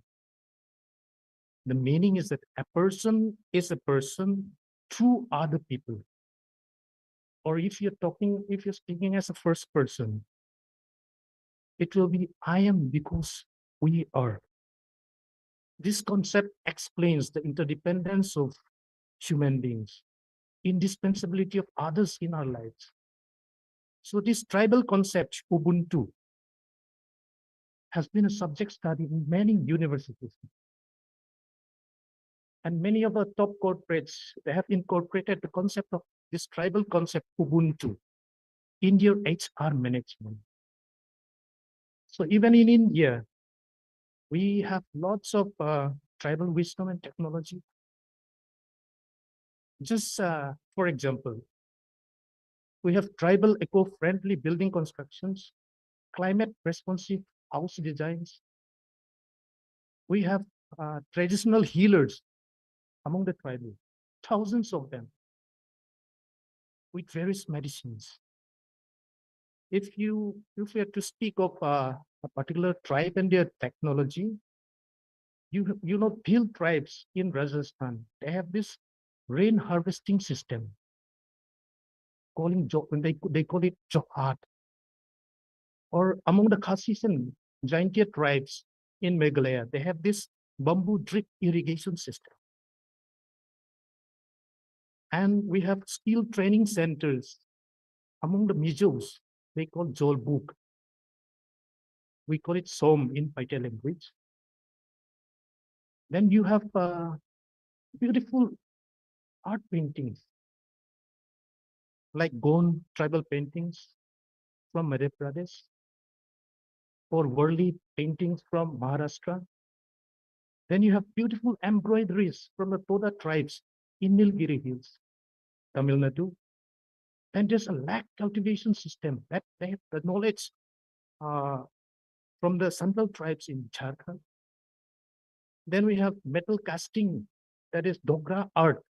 The meaning is that a person is a person through other people. Or if you're speaking as a first person, it will be I am because we are. This concept explains the interdependence of human beings, indispensability of others in our lives. So this tribal concept, Ubuntu, has been a subject study in many universities. And many of our top corporates, they have incorporated the concept of this tribal concept, Ubuntu, in their HR management. So even in India, we have lots of tribal wisdom and technology Just for example, we have tribal eco-friendly building constructions, climate responsive house designs. We have traditional healers among the tribal, thousands of them with various medicines. If you have to speak of a particular tribe and their technology, you know, Bhil tribes in Rajasthan, they have this rain harvesting system they call it Johat. Or among the Khasis and Jaintia tribes in Meghalaya, they have this bamboo drip irrigation system. And we have skill training centers among the Mijos, they call Jolbuk. We call it Som in Paita language. Then you have beautiful art paintings like Gond tribal paintings from Madhya Pradesh or worldly paintings from Maharashtra. Then you have beautiful embroideries from the Toda tribes in Nilgiri Hills, Tamil Nadu. And there's a lac cultivation system that they have the knowledge from the Santal tribes in Jharkhand. Then we have metal casting, that is Dogra art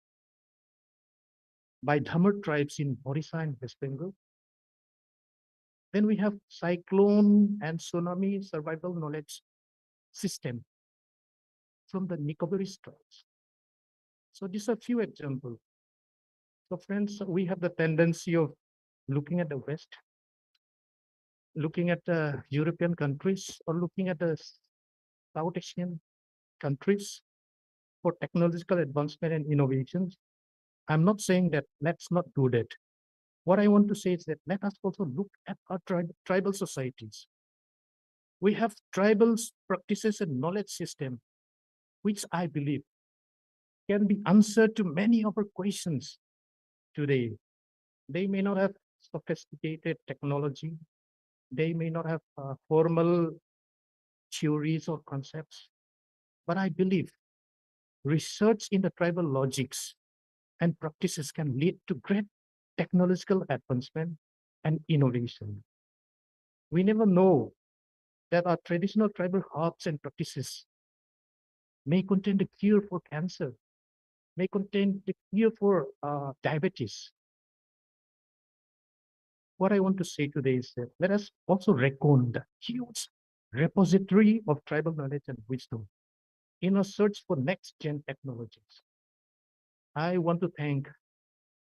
by Dhamar tribes in Orissa and West Bengal. Then we have cyclone and tsunami survival knowledge system from the Nicobarese tribes. So these are few examples. So friends, we have the tendency of looking at the West, looking at the European countries, or looking at the South Asian countries for technological advancement and innovations. I'm not saying that let's not do that. What I want to say is that let us also look at our tribal societies. We have tribal practices and knowledge system, which I believe can be answered to many of our questions today. They may not have sophisticated technology. They may not have formal theories or concepts, but I believe research in the tribal logics and practices can lead to great technological advancement and innovation. We never know that our traditional tribal herbs and practices may contain the cure for cancer, may contain the cure for diabetes. What I want to say today is that let us also reckon the huge repository of tribal knowledge and wisdom in a search for next-gen technologies. I want to thank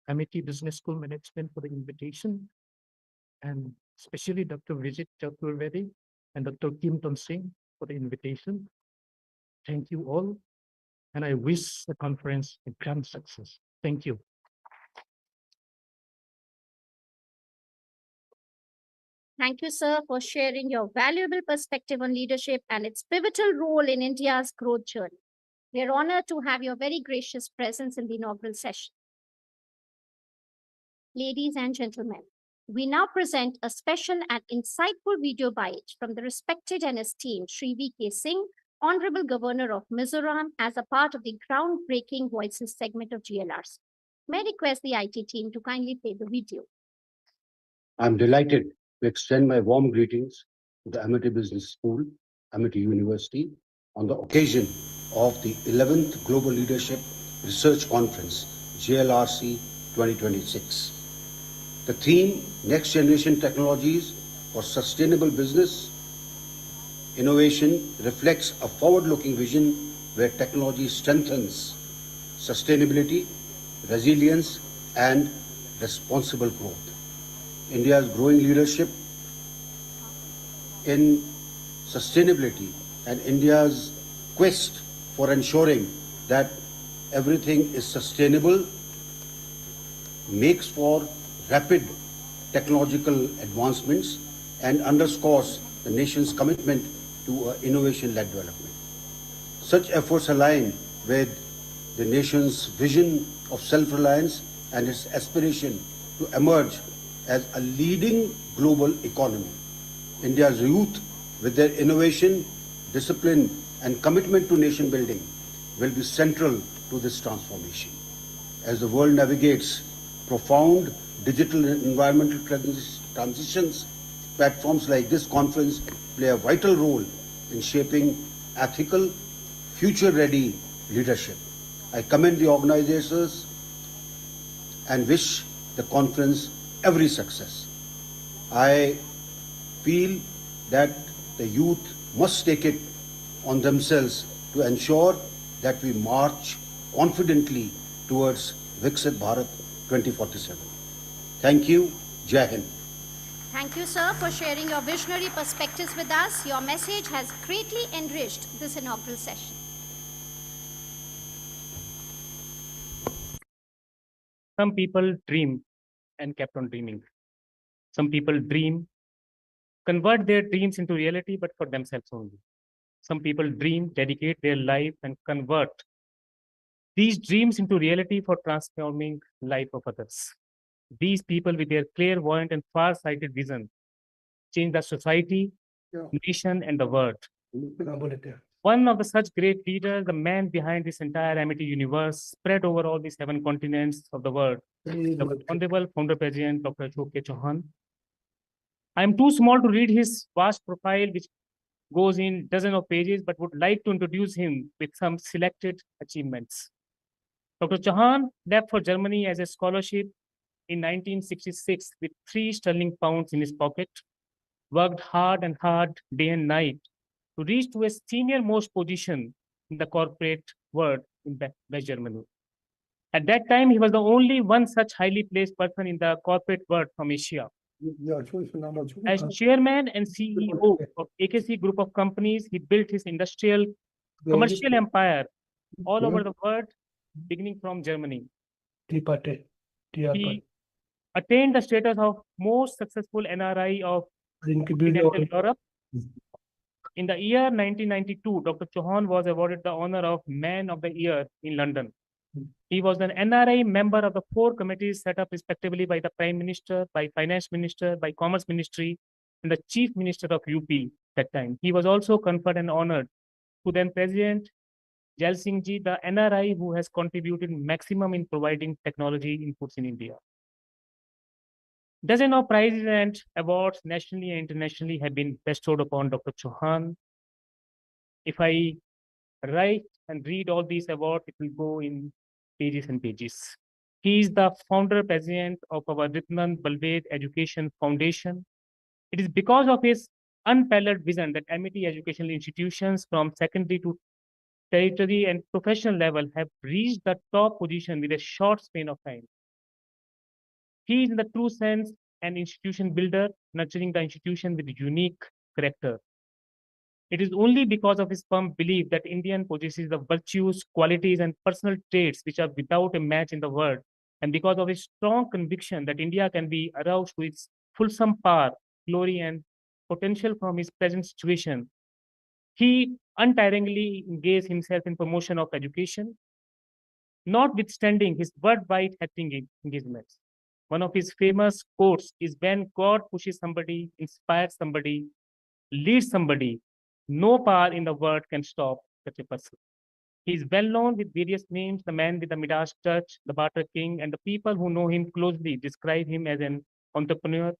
MIT Business School Management for the invitation, and especially Dr. Vijit Chaturvedi and Dr. Kim Ton Singh for the invitation. Thank you all, and I wish the conference a grand success. Thank you. Thank you, sir, for sharing your valuable perspective on leadership and its pivotal role in India's growth journey. We are honored to have your very gracious presence in the inaugural session. Ladies and gentlemen, we now present a special and insightful video bite from the respected and esteemed Sri V.K. Singh, Honorable Governor of Mizoram, as a part of the groundbreaking Voices segment of GLRC. May I request the IT team to kindly play the video. I'm delighted to extend my warm greetings to the Amity Business School, Amity University, on the occasion of the 11th Global Leadership Research Conference, GLRC 2026. The theme, Next Generation Technologies for Sustainable Business Innovation, reflects a forward-looking vision where technology strengthens sustainability, resilience, and responsible growth. India's growing leadership in sustainability and India's quest for ensuring that everything is sustainable makes for rapid technological advancements and underscores the nation's commitment to innovation-led development. Such efforts align with the nation's vision of self-reliance and its aspiration to emerge as a leading global economy. India's youth, with their innovation, discipline, and commitment to nation building, will be central to this transformation. as the world navigates profound digital and environmental transitions, platforms like this conference play a vital role in shaping ethical, future-ready leadership. I commend the organizers and wish the conference every success. I feel that the youth must take it on themselves to ensure that we march confidently towards Viksit Bharat 2047. Thank you. Jai Hind. Thank you, sir, for sharing your visionary perspectives with us. Your message has greatly enriched this inaugural session. Some people dream and kept on dreaming. Some people dream, convert their dreams into reality, but for themselves only. Some people dream, dedicate their life, and convert these dreams into reality for transforming life of others. These people with their clairvoyant and far-sighted vision change the society, nation, and the world. One of the such great leaders, the man behind this entire Amity universe, spread over all the 7 continents of the world, the Honorable Founder President Dr. Ashok K. Chauhan. I am too small to read his vast profile, which goes in dozens of pages, but would like to introduce him with some selected achievements. Dr. Chauhan left for Germany as a scholarship in 1966 with 3 sterling pounds in his pocket, worked hard day and night to reach to a senior most position in the corporate world in West Germany. At that time, he was the only one such highly placed person in the corporate world from Asia. As chairman and CEO of AKC group of companies, he built his industrial commercial empire all over the world, beginning from Germany. He attained the status of most successful NRI of continental Europe. In the year 1992, Dr. Chauhan was awarded the honor of Man of the Year in London. He was an NRI member of the 4 committees set up respectively by the Prime Minister, by Finance Minister, by Commerce Ministry, and the Chief Minister of UP that time. He was also conferred and honored to then President GLRC, the NRI who has contributed maximum in providing technology inputs in India. Dozens of prizes and awards nationally and internationally have been bestowed upon Dr. Chauhan. If I write and read all these awards, it will go in pages and pages. He is the founder president of our Ritnan Balved Education Foundation. It is because of his unparalleled vision that Amity educational institutions from secondary to tertiary and professional level have reached the top position with a short span of time. He is in the true sense an institution builder, nurturing the institution with unique character. It is only because of his firm belief that Indian possesses the virtues, qualities, and personal traits which are without a match in the world, and because of his strong conviction that India can be aroused to its fulsome power, glory, and potential from his present situation, he untiringly engaged himself in promotion of education, notwithstanding his worldwide acting engagements. One of his famous quotes is, when God pushes somebody, inspires somebody, leads somebody, no power in the world can stop such a person. He is well known with various names, the man with the Midas touch, the Barter King, and the people who know him closely describe him as an entrepreneur,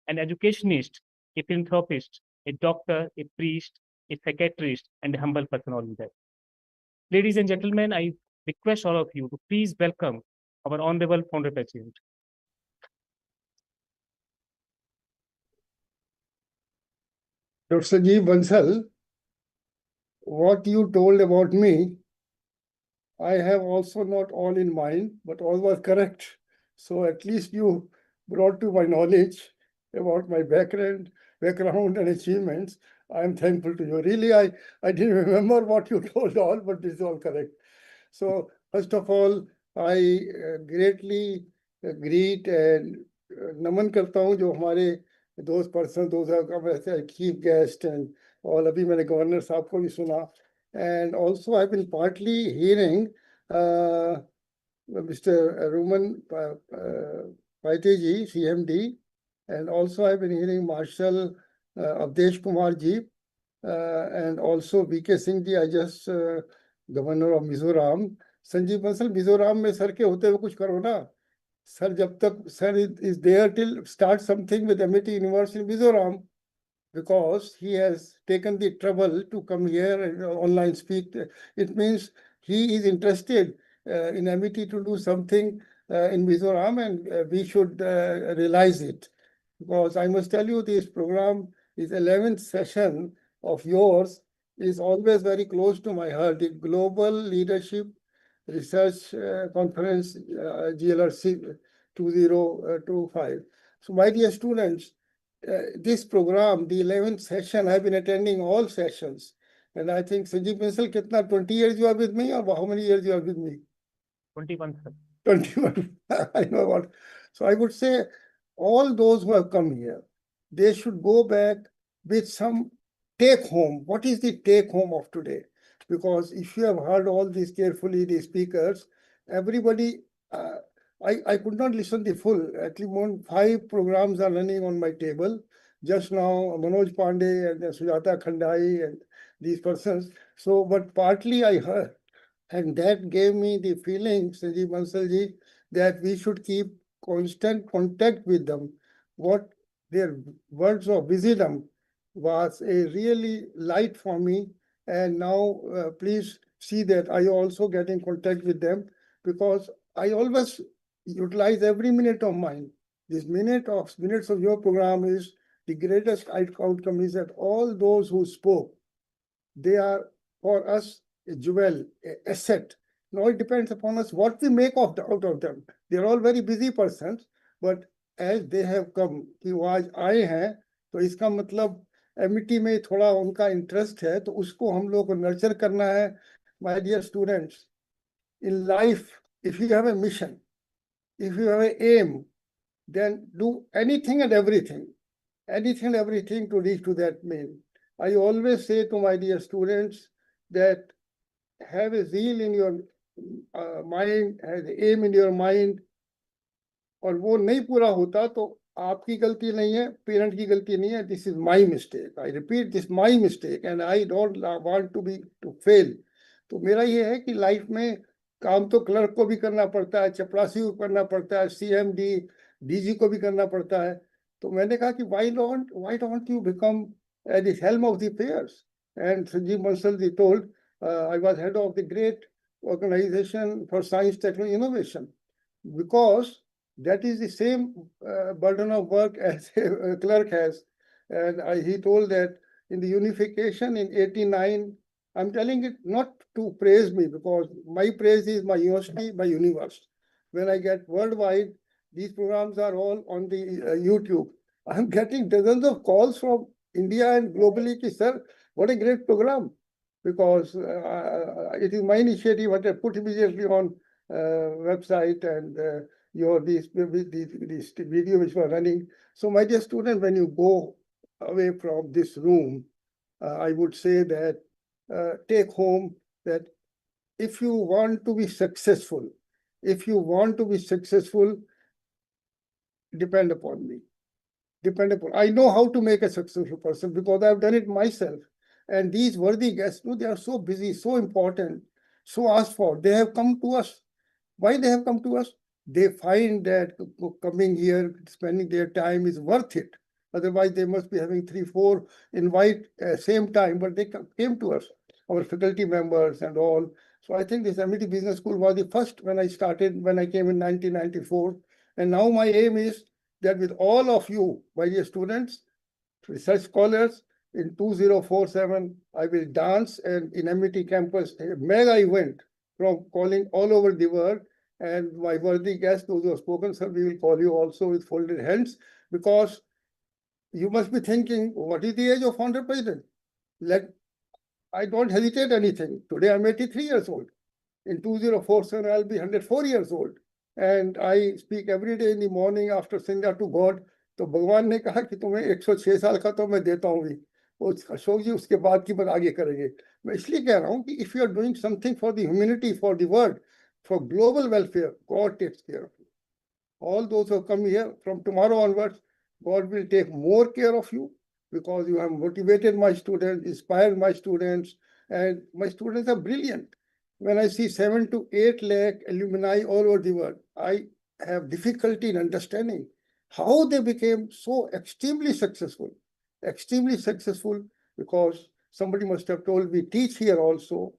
an educationist, a philanthropist, a doctor, a priest, a psychiatrist, and a humble person all in that. Ladies and gentlemen, I request all of you to please welcome our Honorable Founder President. Dr. Sanjeev Bansal, what you told about me, I have also not all in mind, but all was correct. So at least you brought to my knowledge about my background and achievements. I am thankful to you. Really, I didn't remember what you told all, but this is all correct. So first of all, I greatly greet and नमन करता हूँ जो हमारे those persons, those are chief guest and all. अभी मैंने governor साहब को भी सुना. And also I've been partly hearing Mr. Ruman Paiteji, CMD, and also I've been hearing Marshal Avdesh Kumar ji, and also VK Singh ji, I just Governor of Mizoram. Sanjeev Bansal Mizoram में sir के होते हुए कुछ करो ना सर जब तक sir is there till start something with MIT University in Mizoram because he has taken the trouble to come here and online speak. It means he is interested in MIT to do something in Mizoram and we should realize it. Because I must tell you, this program is 11th session of yours is always very close to my heart. The Global Leadership Research Conference, GLRC 2025. So my dear students, this program, the 11th session, I've been attending all sessions. And I think Sanjeev Bansal, kitna 20 years you are with me or how many years you are with me? 21, sir. 21. I know what. So I would say all those who have come here, they should go back with some take home. What is the take home of today? Because if you have heard all these carefully, the speakers, everybody, I could not listen the full. At least 5 programs are running on my table. Just now, Manoj Pandey and Sujata Khandai and these persons. So, but partly I heard, and that gave me the feeling, Sanjeev Bansalji, that we should keep constant contact with them. What their words of wisdom was a really light for me. And now, please see that I also get in contact with them because I always utilize every minute of mine. This minutes of your program is the greatest outcome is that all those who spoke, they are for us a jewel, an asset. Now it depends upon us what we make out of them. They are all very busy persons, but as they have come कि वो आज आए हैं तो इसका मतलब Amity में थोड़ा उनका इंटरेस्ट है तो उसको हम लोग को नर्चर करना है. My dear students, in life, if you have a mission, if you have an aim, then do anything and everything to reach to that main. I always say to my dear students that have a zeal in your mind, have an aim in your mind, और वो नहीं पूरा होता तो आपकी गलती नहीं है, पेरेंट की गलती नहीं है. This is my mistake. I repeat, this my mistake and I don't want to fail. तो मेरा ये है कि लाइफ में काम तो क्लर्क को भी करना पड़ता है, चपरासी को करना पड़ता है, CMD, DG को भी करना पड़ता है. तो मैंने कहा कि why don't you become at the helm of the affairs? And Sanjeev Bansalji told, I was head of the great organization for science, technology, innovation, because that is the same burden of work as a clerk has. And he told that in the unification in 89, I'm telling it not to praise me because my praise is my university, my universe. When I get worldwide, these programs are all on the YouTube. I'm getting dozens of calls from India and globally, sir, what a great program. Because it is my initiative, what I put immediately on website and this video which was running. So my dear student, when you go away from this room, I would say that take home that if you want to be successful, depend upon me. I know how to make a successful person because I've done it myself. And these worthy guests, they are so busy, so important, so asked for. They have come to us. Why they have come to us? They find that coming here, spending their time is worth it. Otherwise, they must be having 3-4 invite same time, but they came to us, our faculty members and all. So I think this MIT Business School was the first when I came in 1994. And now my aim is that with all of you, my dear students, research scholars, in 2047, I will dance and in MIT campus, a mega event from calling all over the world. And my worthy guests, those who have spoken, sir, we will call you also with folded hands because you must be thinking, what is the age of founder president? I don't hesitate anything. Today I'm 83 years old. In 2047, I'll be 104 years old. And I speak every day in the morning after saying that to God. तो भगवान ने कहा कि तुम्हें 106 साल का तो मैं देता हूँ भी. अशोक जी उसके बाद की बात आगे करेंगे. मैं इसलिए कह रहा हूँ कि if you are doing something for the humanity, for the world, for global welfare, God takes care of you. All those who have come here from tomorrow onwards, God will take more care of you because you have motivated my students, inspired my students, and my students are brilliant. when I see 7 to 8 lakh alumni all over the world, I have difficulty in understanding how they became so extremely successful. Extremely successful because somebody must have told me, teach here also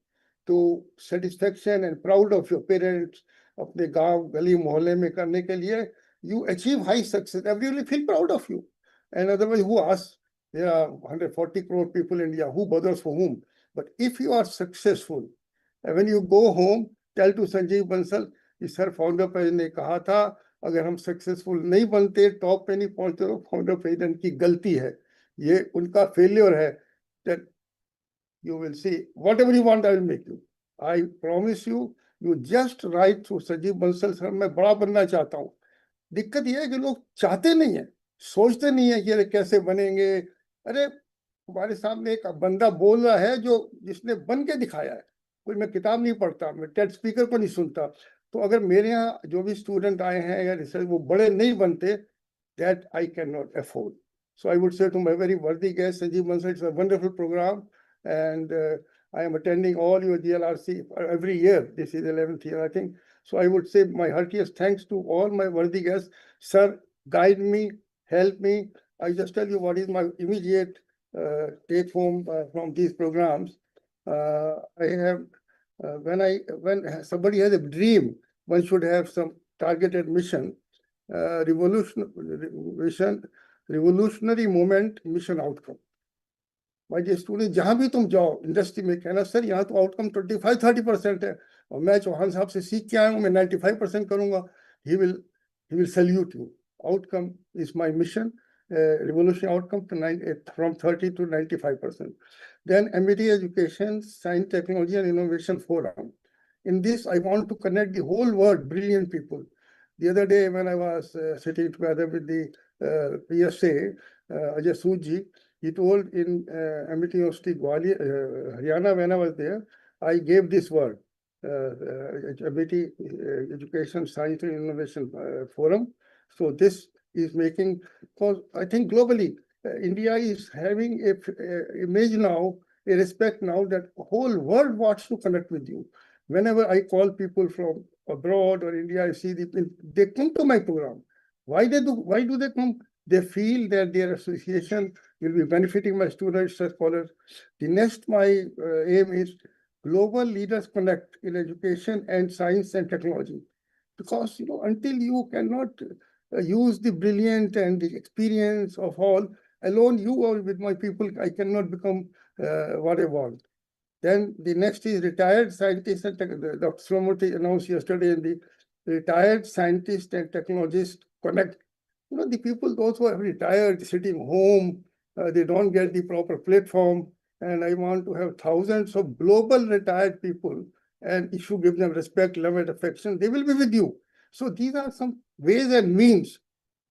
to satisfaction and proud of your parents, अपने गांव गली मोहल्ले में करने के लिए, you achieve high success, everybody feel proud of you. And otherwise, who asks? There are 140 crore people in India, who bothers for whom? But if you are successful, and when you go home, tell to Sanjeev Bansal, sir founder president ने कहा था अगर हम successful नहीं बनते, top पे नहीं पहुंचते, तो फाउंडर प्रेसिडेंट की गलती है, ये उनका फेलियर है. That you will see whatever you want, I will make you. I promise you. You just write to Sanjeev Bansal, sir मैं बड़ा बनना चाहता हूँ. दिक्कत यह है कि लोग चाहते नहीं है, सोचते नहीं है कि अरे कैसे बनेंगे. अरे हमारे सामने एक बंदा बोल रहा है जो जिसने बन के दिखाया है. कोई मैं किताब नहीं पढ़ता, मैं टेड स्पीकर को नहीं सुनता. तो अगर मेरे यहाँ जो भी स्टूडेंट आए हैं या रिसर्च वो बड़े नहीं बनते, that I cannot afford. So I would say to my very worthy guest, Sanjeev Bansal, it's a wonderful program, and I am attending all your GLRC every year. This is 11th year, I think. So I would say my heartiest thanks to all my worthy guests. Sir, guide me, help me. I just tell you what is my immediate take home from these programs. I have, when somebody has a dream, one should have some targeted mission. Revolutionary moment, mission outcome. My dear students, जहां भी तुम जाओ industry में, कहना sir यहाँ तो outcome 25-30% है, और मैं चौहान साहब से सीख के आया हूँ, मैं 95% करूंगा. He will salute you. Outcome is my mission. Revolutionary outcome from 30 to 95%. Then MBT Education, Science, Technology and Innovation Forum. In this, I want to connect the whole world, brilliant people. The other day when I was sitting together with the PSA, Ajay Sood, he told in MIT University, Gwalior, Haryana, when I was there, I gave this word, MIT Education, Science and Innovation Forum. So this is making, because I think globally, India is having a image now, a respect now that whole world wants to connect with you. Whenever I call people from abroad or India, I see they come to my program. Why do they come? They feel that their association will be benefiting my students, scholars. The next, my aim is global leaders connect in education and science and technology. Because, until you cannot use the brilliant and the experience of all, alone you or with my people, I cannot become what I want. Then the next is retired scientists and Dr. Sramurthy announced yesterday in the retired scientists and technologists connect. The people, those who have retired, sitting home, they don't get the proper platform. And I want to have thousands of global retired people. And if you give them respect, love, and affection, they will be with you. So these are some ways and means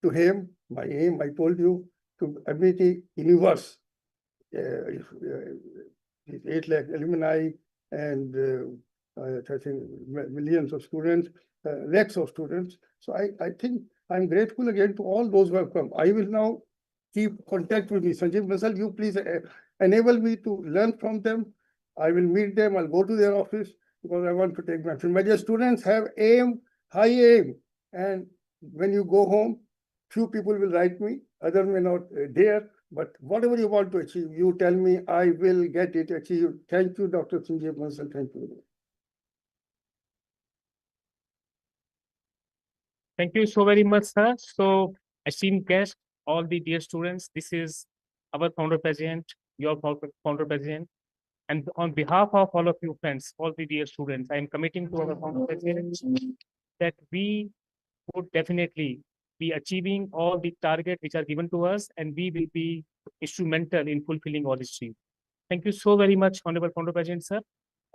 to him. My aim, I told you, to MIT universe. 8 lakh alumni and I think millions of students, lakhs of students. So I think I'm grateful again to all those who have come. I will now keep contact with me. Sanjeev Bansal, you please enable me to learn from them. I will meet them. I'll go to their office because I want to take my film. My dear students, have aim, high aim. And when you go home, few people will write me, others may not dare. But whatever you want to achieve, you tell me, I will get it achieved. Thank you, Dr. Sanjeev Bansal. Thank you. Thank you so very much, sir. So, esteemed guests, all the dear students, this is our founder president, your founder president. And on behalf of all of you friends, all the dear students, I am committing to our founder president that we would definitely be achieving all the targets which are given to us, and we will be instrumental in fulfilling all these dreams. Thank you so very much, Honorable Founder President, sir.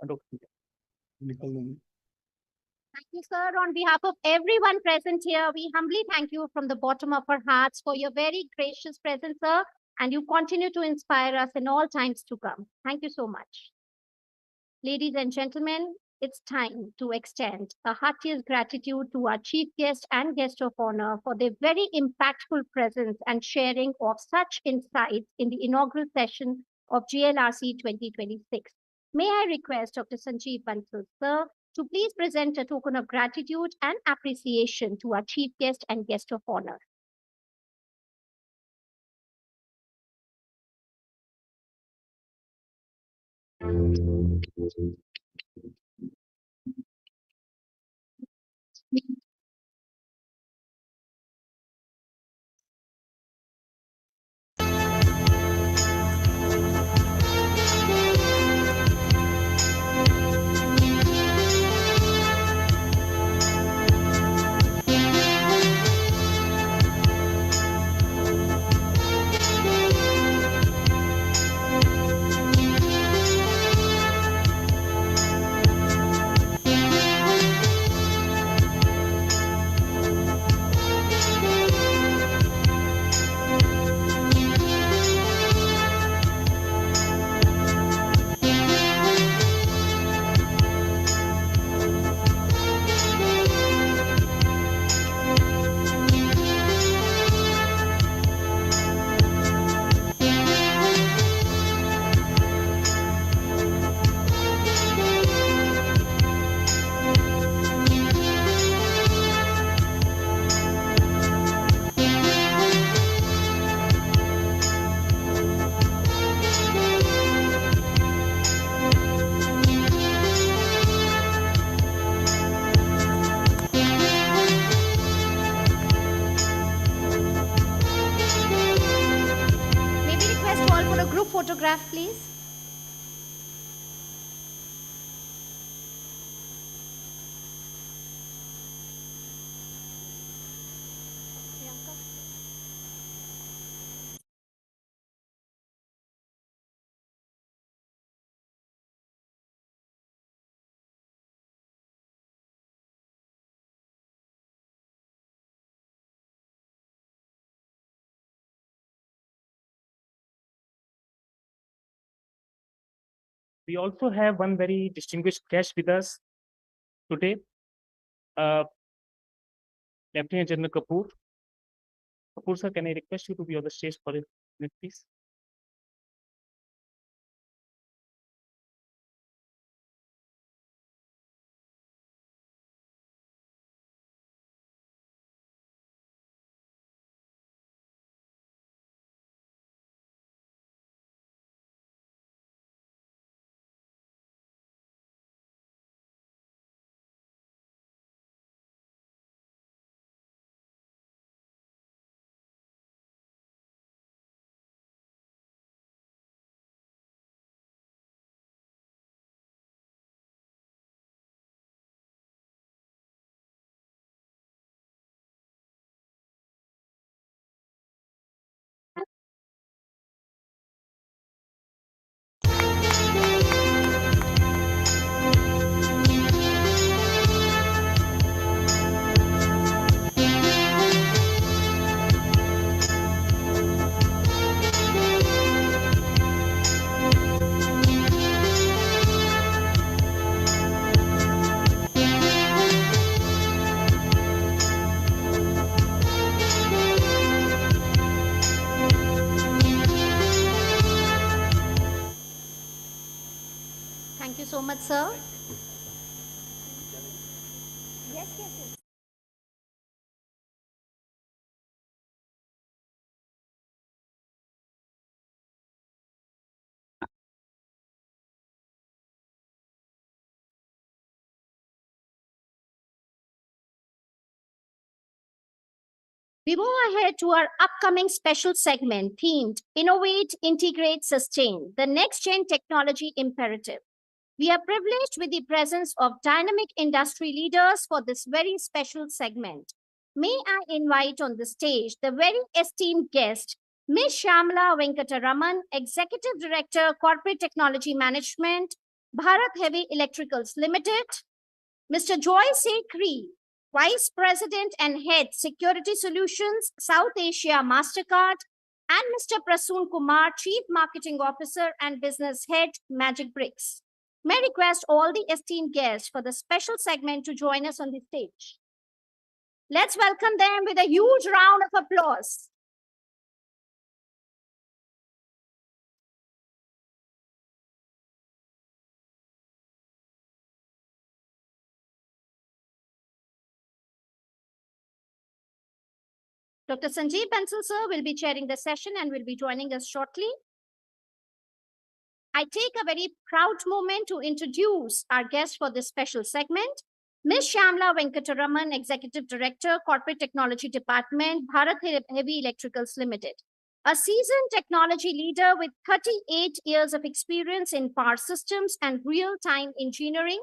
And Thank you, sir. On behalf of everyone present here, we humbly thank you from the bottom of our hearts for your very gracious presence, sir. And you continue to inspire us in all times to come. Thank you so much. Ladies and gentlemen, it's time to extend a heartiest gratitude to our chief guest and guest of honor for their very impactful presence and sharing of such insights in the inaugural session of GLRC 2026. May I request Dr. Sanjeev Bansal, sir, to please present a token of gratitude and appreciation to our chief guest and guest of honor. May we request all for a group photograph, please? We also have one very distinguished guest with us today, Lieutenant General Kapoor. Kapoor sir, can I request you to be on the stage for a minute, please? Thank you so much, sir. Yes, yes, yes. We move ahead to our upcoming special segment themed Innovate, Integrate, Sustain, the Next Gen Technology Imperative. We are privileged with the presence of dynamic industry leaders for this very special segment. May I invite on the stage the very esteemed guest, Ms. Shyamala Venkataraman, Executive Director, Corporate Technology Management, Bharat Heavy Electricals Limited, Mr. Joy Sekri, Vice President and Head Security Solutions, South Asia MasterCard, and Mr. Prasoon Kumar, Chief Marketing Officer and Business Head, Magic Bricks. May I request all the esteemed guests for the special segment to join us on the stage. Let's welcome them with a huge round of applause. Dr. Sanjeev Bansal sir will be chairing the session and will be joining us shortly. I take a very proud moment to introduce our guest for this special segment, Ms. Shyamla Venkataraman, Executive Director, Corporate Technology Department, Bharat Heavy Electricals Limited. A seasoned technology leader with 38 years of experience in power systems and real-time engineering,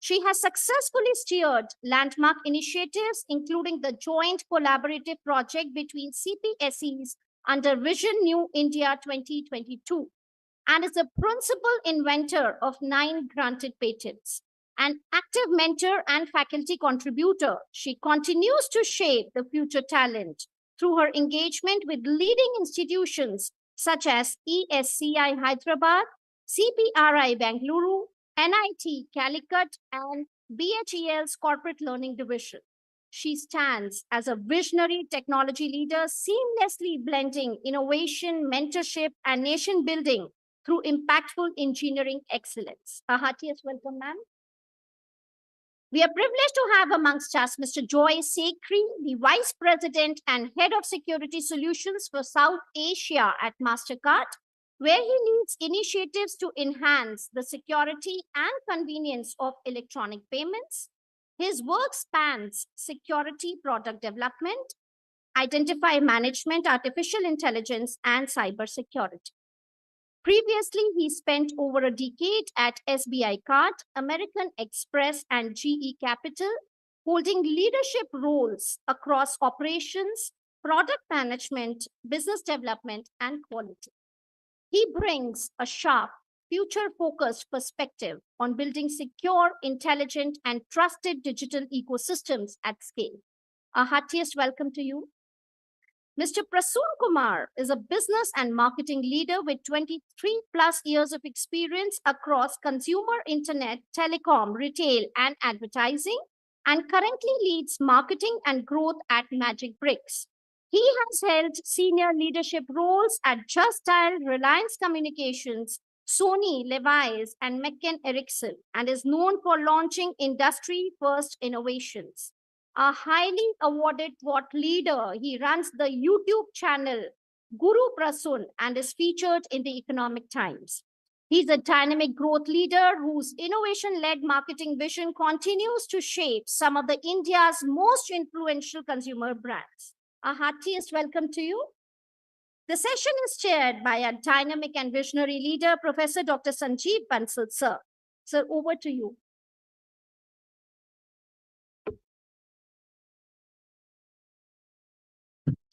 she has successfully steered landmark initiatives, including the joint collaborative project between CPSEs under Vision New India 2022, and is the principal inventor of 9 granted patents. An active mentor and faculty contributor, she continues to shape the future talent through her engagement with leading institutions such as ESCI Hyderabad, CPRI Bengaluru, NIT Calicut, and BHEL's Corporate Learning Division. She stands as a visionary technology leader, seamlessly blending innovation, mentorship, and nation building through impactful engineering excellence. A heartiest welcome, ma'am. We are privileged to have amongst us Mr. Joy Sekri, the Vice President and Head of Security Solutions for South Asia at MasterCard, where he leads initiatives to enhance the security and convenience of electronic payments. His work spans security product development, identify management, artificial intelligence, and cybersecurity. Previously, he spent over a decade at SBI Card, American Express, and GE Capital, holding leadership roles across operations, product management, business development, and quality. He brings a sharp, future-focused perspective on building secure, intelligent, and trusted digital ecosystems at scale. A heartiest welcome to you. Mr. Prasoon Kumar is a business and marketing leader with 23 plus years of experience across consumer internet, telecom, retail, and advertising, and currently leads marketing and growth at Magic Bricks. He has held senior leadership roles at Just Dial, Reliance Communications, Sony, Levi's, and McCann Erickson, and is known for launching industry-first innovations. A highly awarded thought leader, he runs the YouTube channel Guru Prasoon and is featured in the Economic Times. He's a dynamic growth leader whose innovation-led marketing vision continues to shape some of the India's most influential consumer brands. A heartiest welcome to you. The session is chaired by a dynamic and visionary leader, Professor Dr. Sanjeev Bansal, sir. Sir, over to you.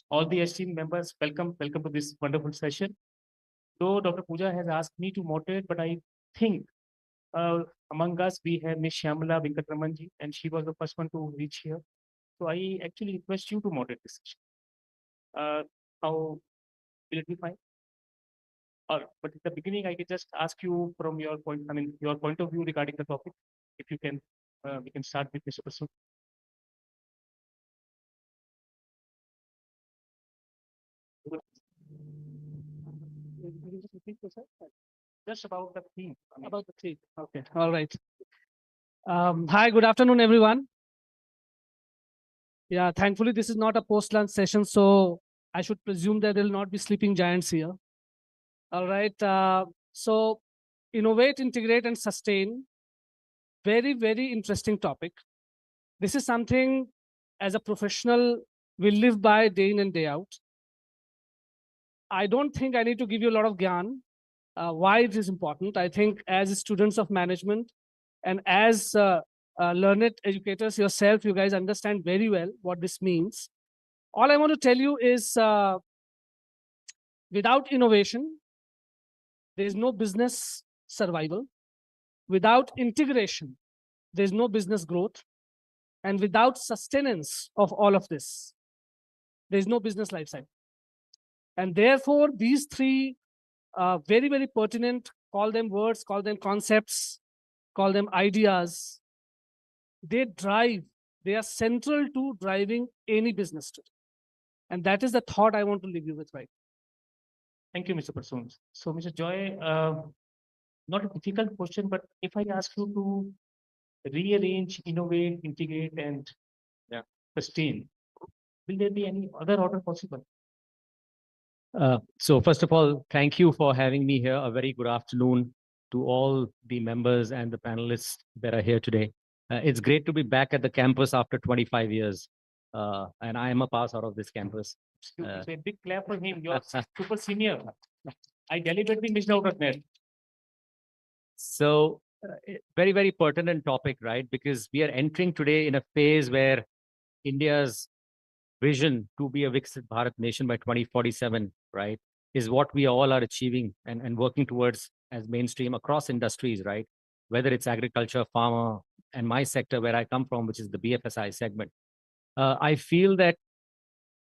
All the esteemed members, welcome to this wonderful session. Though Dr. Pooja has asked me to moderate, but I think among us we have Ms. Shyamla Venkataraman ji, and she was the first one to reach here. So I actually request you to moderate this session. How will it be fine? But at the beginning, I can just ask you from your point, your point of view regarding the topic. If you can, we can start with Mr. Prasoon. Just about the theme. About the theme. Okay. All right. Hi, good afternoon, everyone. Yeah, thankfully, this is not a post-lunch session, so I should presume that there will not be sleeping giants here. All right. So innovate, integrate, and sustain. Very, very interesting topic. This is something as a professional we live by day in and day out. I don't think I need to give you a lot of gyan. Why it is important. I think as students of management and as learned educators yourself, you guys understand very well what this means. All I want to tell you is without innovation, there is no business survival. Without integration, there is no business growth. And without sustenance of all of this, there is no business life cycle. And therefore, these three very, very pertinent, call them words, call them concepts, call them ideas. They are central to driving any business today. And that is the thought I want to leave you with right. Thank you, Mr. Prasoon. So, Mr. Joy, not a difficult question, but if I ask you to rearrange, innovate, integrate, and sustain, Will there be any other order possible? So first of all, thank you for having me here. A very good afternoon to all the members and the panelists that are here today. It's great to be back at the campus after 25 years. And I am a pass out of this campus. It's a big clap for him. You're super senior. I deliberately missed out on that. So very, very pertinent topic, right? Because we are entering today in a phase where India's vision to be a Viksit Bharat nation by 2047, right, is what we all are achieving and working towards as mainstream across industries, right? Whether it's agriculture, farmer, and my sector where I come from, which is the BFSI segment. I feel that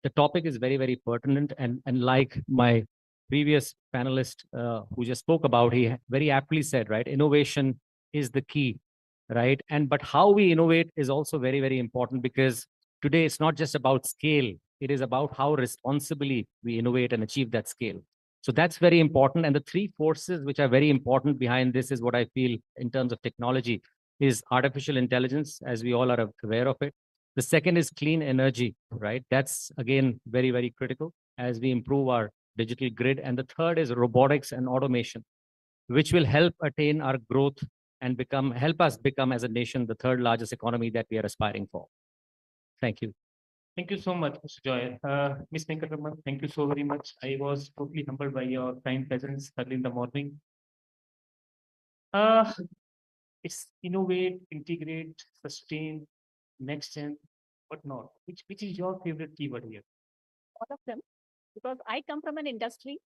the topic is very, very pertinent. And like my previous panelist who just spoke about, he very aptly said, right, innovation is the key, right? But how we innovate is also very, very important, because today it's not just about scale. It is about how responsibly we innovate and achieve that scale. So that's very important. And the three forces which are very important behind this is what I feel in terms of technology is artificial intelligence, as we all are aware of it. The second is clean energy, right? That's again very, very critical as we improve our digital grid. And the third is robotics and automation, which will help attain our growth and help us become as a nation the third largest economy that we are aspiring for. Thank you. Thank you so much, Mr. Joy. Ms. Venkataraman, thank you so very much. I was totally humbled by your kind presence early in the morning. It's innovate, integrate, sustain, next gen, but not. Which is your favorite keyword here? All of them, because I come from an industry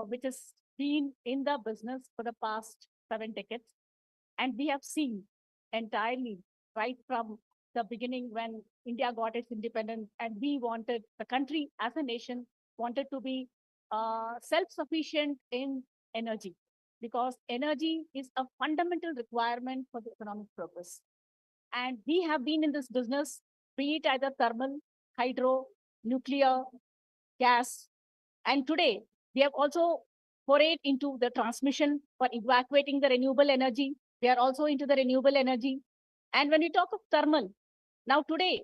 which has been in the business for the past 7 decades. And we have seen entirely right from the beginning when India got its independence and we wanted, the country as a nation wanted to be self-sufficient in energy, because energy is a fundamental requirement for the economic progress. And we have been in this business, be it either thermal, hydro, nuclear, gas. And today, we have also forayed into the transmission for evacuating the renewable energy. We are also into the renewable energy. And when we talk of thermal, now today,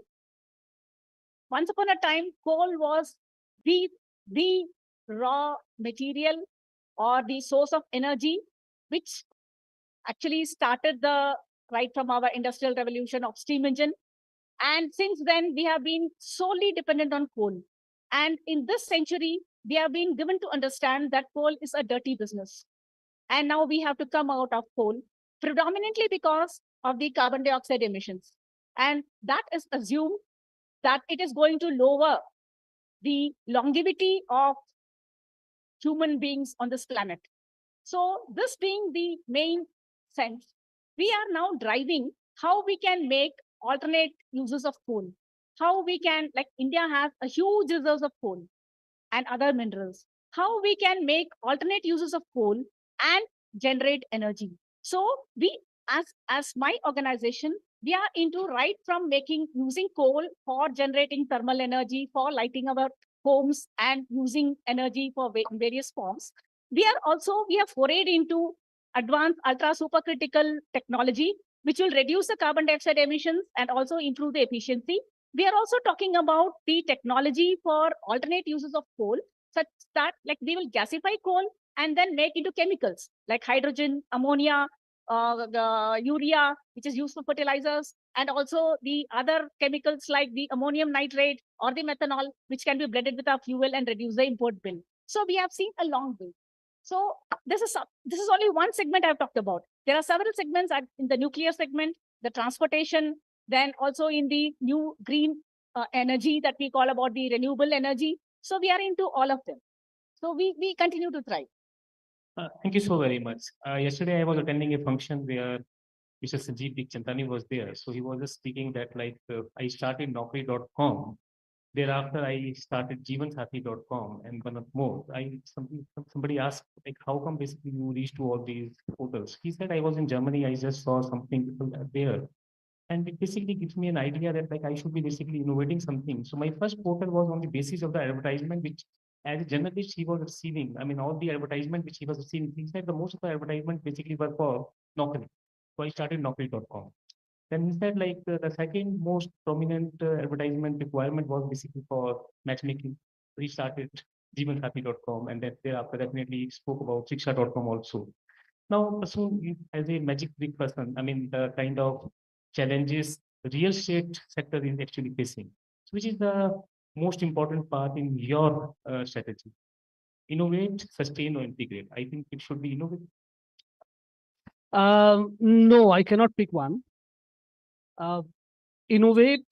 once upon a time, coal was the raw material or the source of energy, which actually started the right from our industrial revolution of steam engine. And since then, we have been solely dependent on coal. And in this century, we have been given to understand that coal is a dirty business. And now we have to come out of coal, predominantly because of the carbon dioxide emissions. And that is assumed that it is going to lower the longevity of human beings on this planet. So this being the main sense, we are now driving how we can make alternate uses of coal. How we can, like India has a huge reserves of coal and other minerals. How we can make alternate uses of coal and generate energy. So we, as my organization, we are into right from using coal for generating thermal energy, for lighting our homes and using energy for various forms. We have forayed into advanced ultra supercritical technology, which will reduce the carbon dioxide emissions and also improve the efficiency. We are also talking about the technology for alternate uses of coal, such that like we will gasify coal and then make into chemicals like hydrogen, ammonia, the urea, which is used for fertilizers, and also the other chemicals like the ammonium nitrate or the methanol, which can be blended with our fuel and reduce the import bill. So we have seen a long way. So this is only one segment I've talked about. There are several segments in the nuclear segment, the transportation, then also in the new green energy that we call about the renewable energy. So we are into all of them. So we continue to thrive. Thank you so very much. Yesterday, I was attending a function where Mr. Sanjeev Chantani was there. So he was just speaking that like I started Naukri.com. Thereafter, I started Jeevansathi.com and one of more. Somebody asked like how come basically you reached to all these portals? He said I was in Germany. I just saw something people there, and it basically gives me an idea that like I should be basically innovating something. So my first portal was on the basis of the advertisement, which as a journalist he was receiving. I mean, all the advertisement which he was receiving, he said the most of the advertisement basically were for Naukri. So I started Naukri.com. Then he said like the second most prominent advertisement requirement was basically for matchmaking. He started jeevansathi.com and then thereafter definitely spoke about shiksha.com also. Now, Prasoon, you as a magic trick person, I mean, the kind of challenges real estate sector is actually facing, which is the most important part in your strategy? Innovate, sustain, or integrate? I think it should be innovate. No, I cannot pick one. Innovate,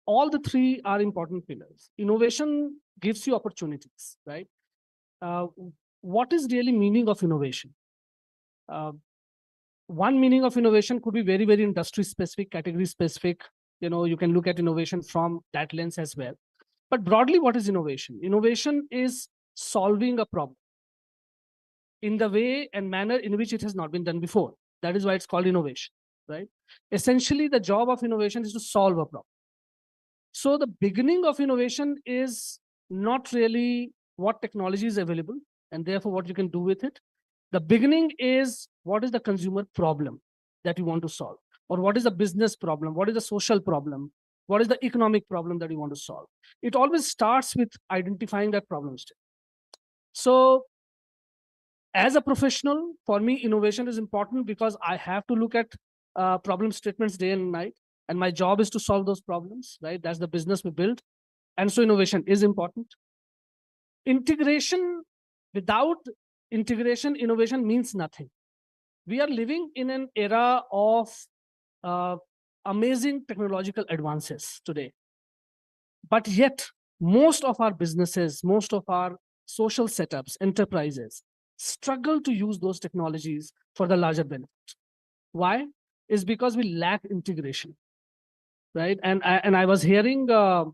all the three are important pillars. Innovation gives you opportunities, right? What is really meaning of innovation? One meaning of innovation could be very, very industry specific, category specific. You can look at innovation from that lens as well. But broadly, what is innovation? Innovation is solving a problem in the way and manner in which it has not been done before. That is why it's called innovation, right? Essentially, the job of innovation is to solve a problem. So the beginning of innovation is not really what technology is available and therefore what you can do with it. The beginning is what is the consumer problem that you want to solve, or what is the business problem, what is the social problem, what is the economic problem that you want to solve. It always starts with identifying that problem state. So as a professional, for me, innovation is important because I have to look at problem statements day and night, and my job is to solve those problems, right? That's the business we build. And so innovation is important. Integration, without integration, innovation means nothing. We are living in an era of amazing technological advances today. But yet, most of our businesses, most of our social setups, enterprises, struggle to use those technologies for the larger benefit. Why? Is because we lack integration, right? And I was hearing our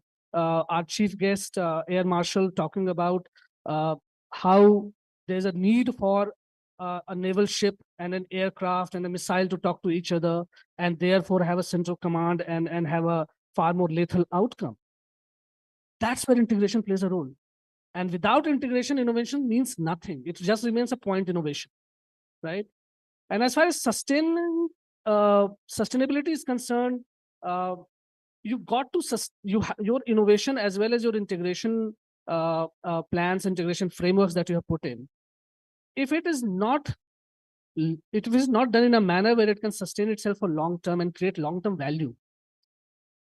chief guest, Air Marshal, talking about how there's a need for a naval ship and an aircraft and a missile to talk to each other and therefore have a central command and have a far more lethal outcome. That's where integration plays a role. And without integration, innovation means nothing. It just remains a point innovation, right? And as far as sustainability is concerned, you got to your innovation as well as your integration plans, integration frameworks that you have put in. If it is not done in a manner where it can sustain itself for long term and create long term value,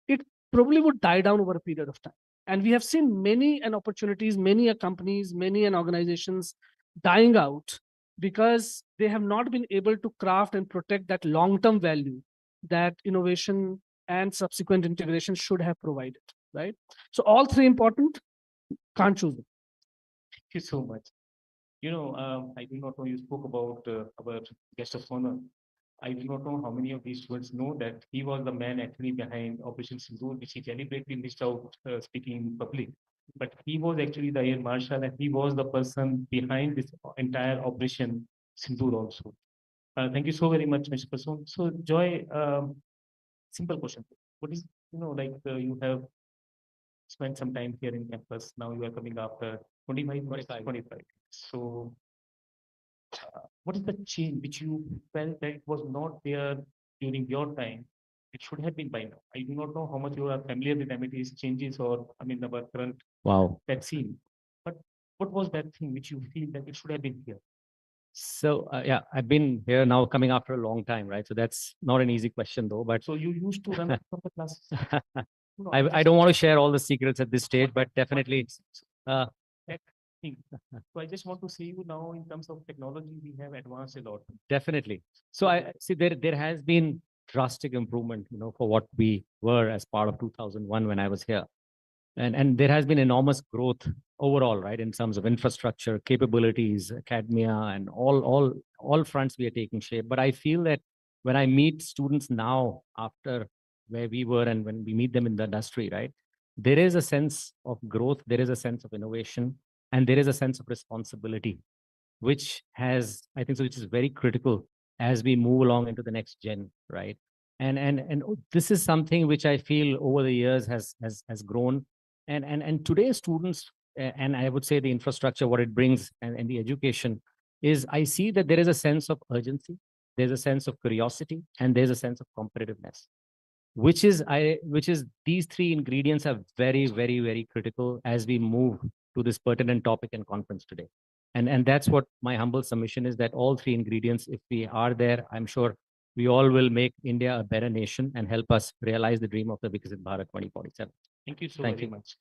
it probably would die down over a period of time. And we have seen many opportunities, many companies, many organizations dying out because they have not been able to craft and protect that long-term value that innovation and subsequent integration should have provided, right? So all three important, can't choose them. Thank you so much. I do not know, you spoke about our guest of honor. I do not know how many of these students know that he was the man actually behind Operation Sindoor, which he deliberately missed out speaking in public. But he was actually the Air Marshal and he was the person behind this entire Operation Sindoor also. Thank you so very much, Mr. Prasoon. So, Joy, simple question. What is, you have spent some time here in campus. Now you are coming after 25. So, what is the change which you felt that it was not there during your time? It should have been by now. I do not know how much you are familiar with MIT's changes or, our current Wow. vaccine. But what was that thing which you feel that it should have been here? So yeah, I've been here now coming after a long time, right? So that's not an easy question though, but So you used to run from the classes? No, I don't want to share all the secrets at this stage, but definitely that thing. So I just want to say you now in terms of technology, we have advanced a lot. definitely. So I see there has been drastic improvement, for what we were as part of 2001 when I was here. And there has been enormous growth overall, right, in terms of infrastructure, capabilities, academia, and all fronts we are taking shape. But I feel that when I meet students now after where we were and when we meet them in the industry, right, there is a sense of growth, there is a sense of innovation, and there is a sense of responsibility, which has, I think, so which is very critical as we move along into the next gen, right? And this is something which I feel over the years has grown. And today's students, and I would say the infrastructure, what it brings and the education is, I see that there is a sense of urgency. there's a sense of curiosity, and there's a sense of competitiveness, which is these three ingredients are very, very, very critical as we move to this pertinent topic and conference today. And that's what my humble submission is, that all three ingredients, if we are there, I'm sure we all will make India a better nation and help us realize the dream of the Viksit Bharat 2047. Thank you so Thank very you. much.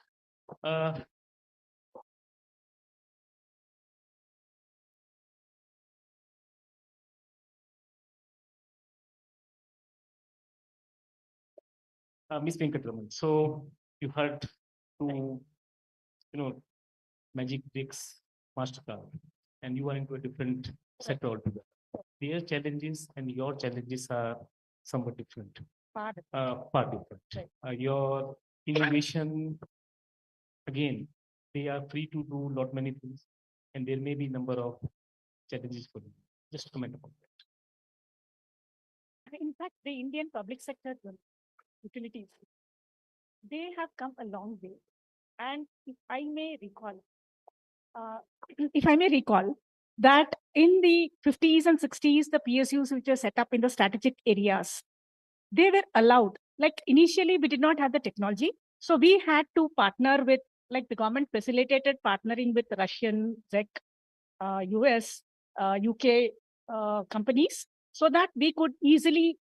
Ms. Venkatraman, so you heard to, Magic Bricks, Mastercard, and you are into a different sector altogether. Their challenges and your challenges are somewhat different. Far different. Your innovation, again, they are free to do lot many things, and there may be number of challenges for you. Just comment about that. In fact, the Indian public sector utilities, they have come a long way. And if I may recall, that in the 50s and 60s, the PSUs which were set up in the strategic areas, they were allowed. Like initially, we did not have the technology. So we had to partner with, like the government facilitated partnering with Russian, Czech, US, UK companies, so that we could easily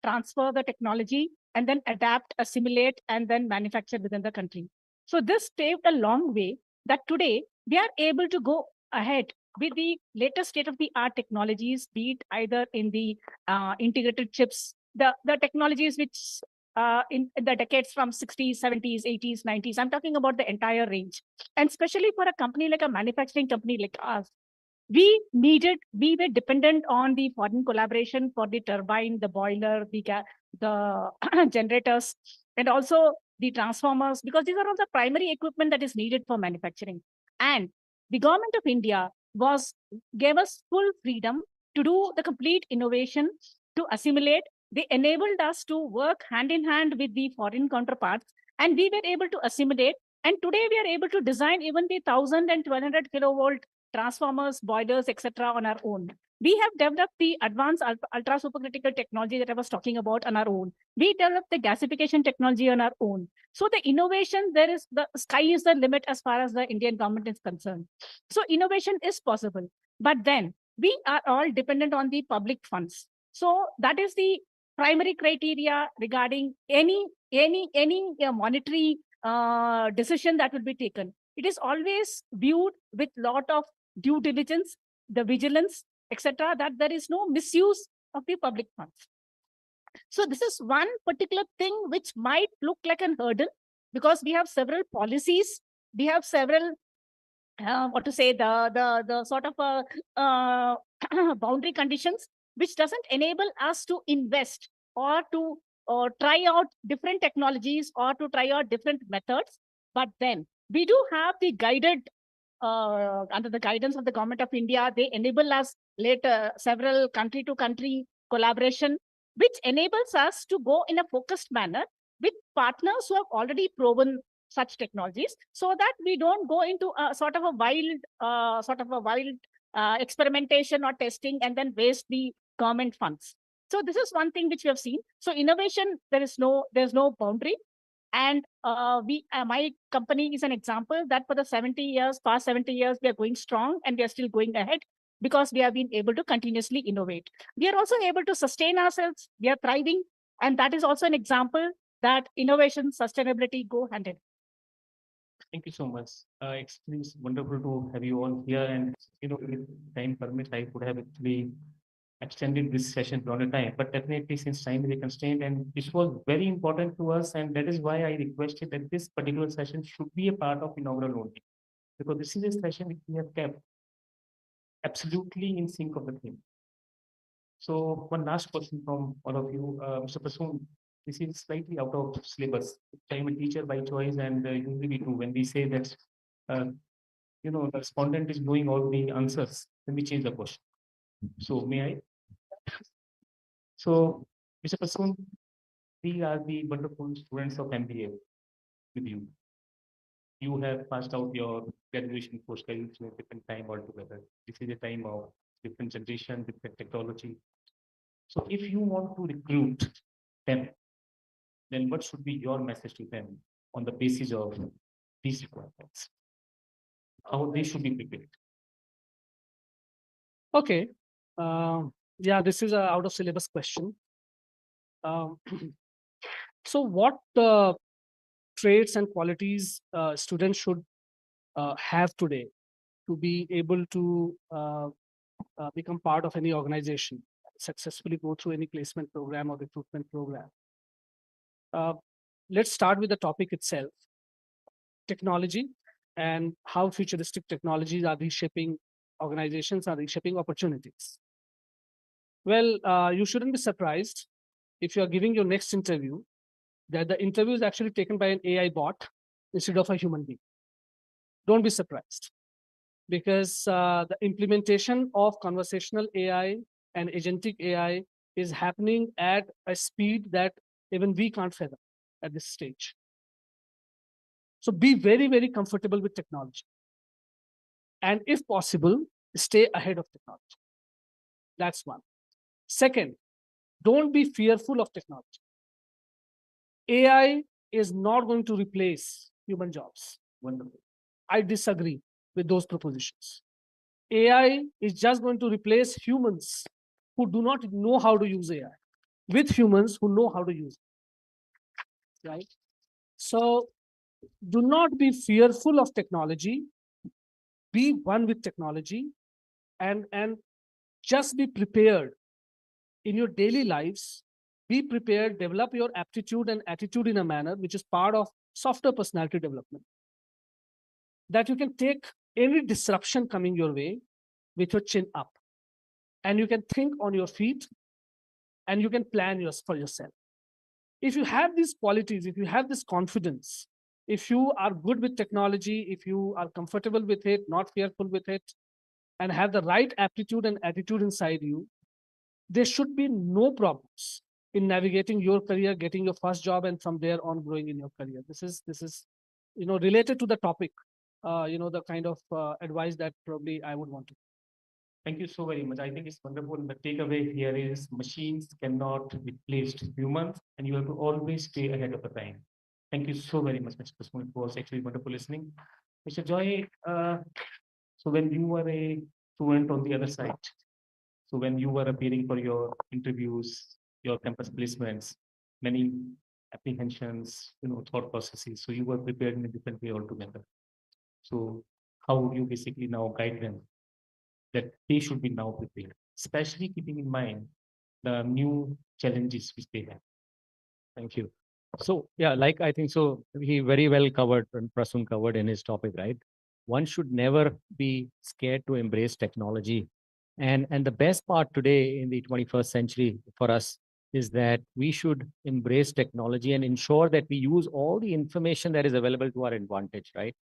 transfer the technology and then adapt, assimilate, and then manufacture within the country. So this paved a long way that today we are able to go ahead with the latest state-of-the-art technologies, be it either in the integrated chips, the technologies which in the decades from 60s, 70s, 80s, 90s, I'm talking about the entire range. And especially for a company like a manufacturing company like us, we were dependent on the foreign collaboration for the turbine, the boiler, the generators, and also the transformers, because these are all the primary equipment that is needed for manufacturing. And the government of India gave us full freedom to do the complete innovation, to assimilate. They enabled us to work hand in hand with the foreign counterparts, and we were able to assimilate. And today we are able to design even the 1000 and 1200 kilovolt transformers, boilers, etc. on our own. We have developed the advanced ultra supercritical technology that I was talking about on our own. We developed the gasification technology on our own. So the innovation, the sky is the limit as far as the Indian government is concerned. So innovation is possible, but then we are all dependent on the public funds. So that is the primary criteria regarding any monetary decision that will be taken. It is always viewed with lot of due diligence, the vigilance, etc., that there is no misuse of the public funds. So this is one particular thing which might look like an hurdle, because we have several policies, we have several the sort of boundary conditions which doesn't enable us to invest or to try out different technologies or to try out different methods. But then we do have the guided under the guidance of the government of India, they enable us later several country to country collaboration, which enables us to go in a focused manner with partners who have already proven such technologies, so that we don't go into a sort of a wild experimentation or testing and then waste the government funds. So this is one thing which we have seen. So innovation, there's no boundary. And my company is an example that for the past 70 years, we are going strong and we are still going ahead because we have been able to continuously innovate. We are also able to sustain ourselves. We are thriving. And that is also an example that innovation, sustainability go hand in hand. Thank you so much. It's wonderful to have you all here. And, if time permits, I could have actually extended this session beyond a time, but definitely since time is a constraint, and this was very important to us, and that is why I requested that this particular session should be a part of inaugural only, because this is a session which we have kept absolutely in sync of the theme. So one last question from all of you, Mr. Prasoon, this is slightly out of syllabus. I'm a teacher by choice, and usually we do when we say that, the respondent is knowing all the answers, then we change the question. So may I? So, Mr. Prasoon, we are the wonderful students of MBA with you. You have passed out your graduation, post-graduation at different time altogether. This is a time of different generation, different technology. So if you want to recruit them, then what should be your message to them on the basis of these requirements? How they should be prepared? Okay. Yeah, this is a out of syllabus question. So what traits and qualities students should have today to be able to become part of any organization, successfully go through any placement program or recruitment program? Let's start with the topic itself, technology, and how futuristic technologies are reshaping organizations, are reshaping opportunities. Well, you shouldn't be surprised if you are giving your next interview that the interview is actually taken by an AI bot instead of a human being. Don't be surprised, because the implementation of conversational AI and agentic AI is happening at a speed that even we can't fathom at this stage. So be very, very comfortable with technology. And if possible, stay ahead of technology. That's one. Second, don't be fearful of technology. AI is not going to replace human jobs. Wonderful. I disagree with those propositions. AI is just going to replace humans who do not know how to use AI with humans who know how to use it. Right? So do not be fearful of technology. Be one with technology, and just be prepared in your daily lives. Be prepared, develop your aptitude and attitude in a manner which is part of softer personality development, that you can take any disruption coming your way with your chin up, and you can think on your feet, and you can plan for yourself. If you have these qualities, if you have this confidence, if you are good with technology, if you are comfortable with it, not fearful with it, and have the right aptitude and attitude inside you, there should be no problems in navigating your career, getting your first job, and from there on growing in your career. This is related to the topic, the kind of advice that probably I would want to. Thank you so very much. I think it's wonderful. The takeaway here is machines cannot replace humans, and you have to always stay ahead of the time. Thank you so very much, Mr. Kusum. It was actually wonderful listening. Mr. Joy, so when you were a student on the other side, so when you were appearing for your interviews, your campus placements, many apprehensions, thought processes, so you were prepared in a different way altogether. So how would you basically now guide them that they should be now prepared, especially keeping in mind the new challenges which they have? Thank you. So yeah, like I think so, he very well covered and Prasun covered in his topic, right? One should never be scared to embrace technology. And the best part today in the 21st century for us is that we should embrace technology and ensure that we use all the information that is available to our advantage, right?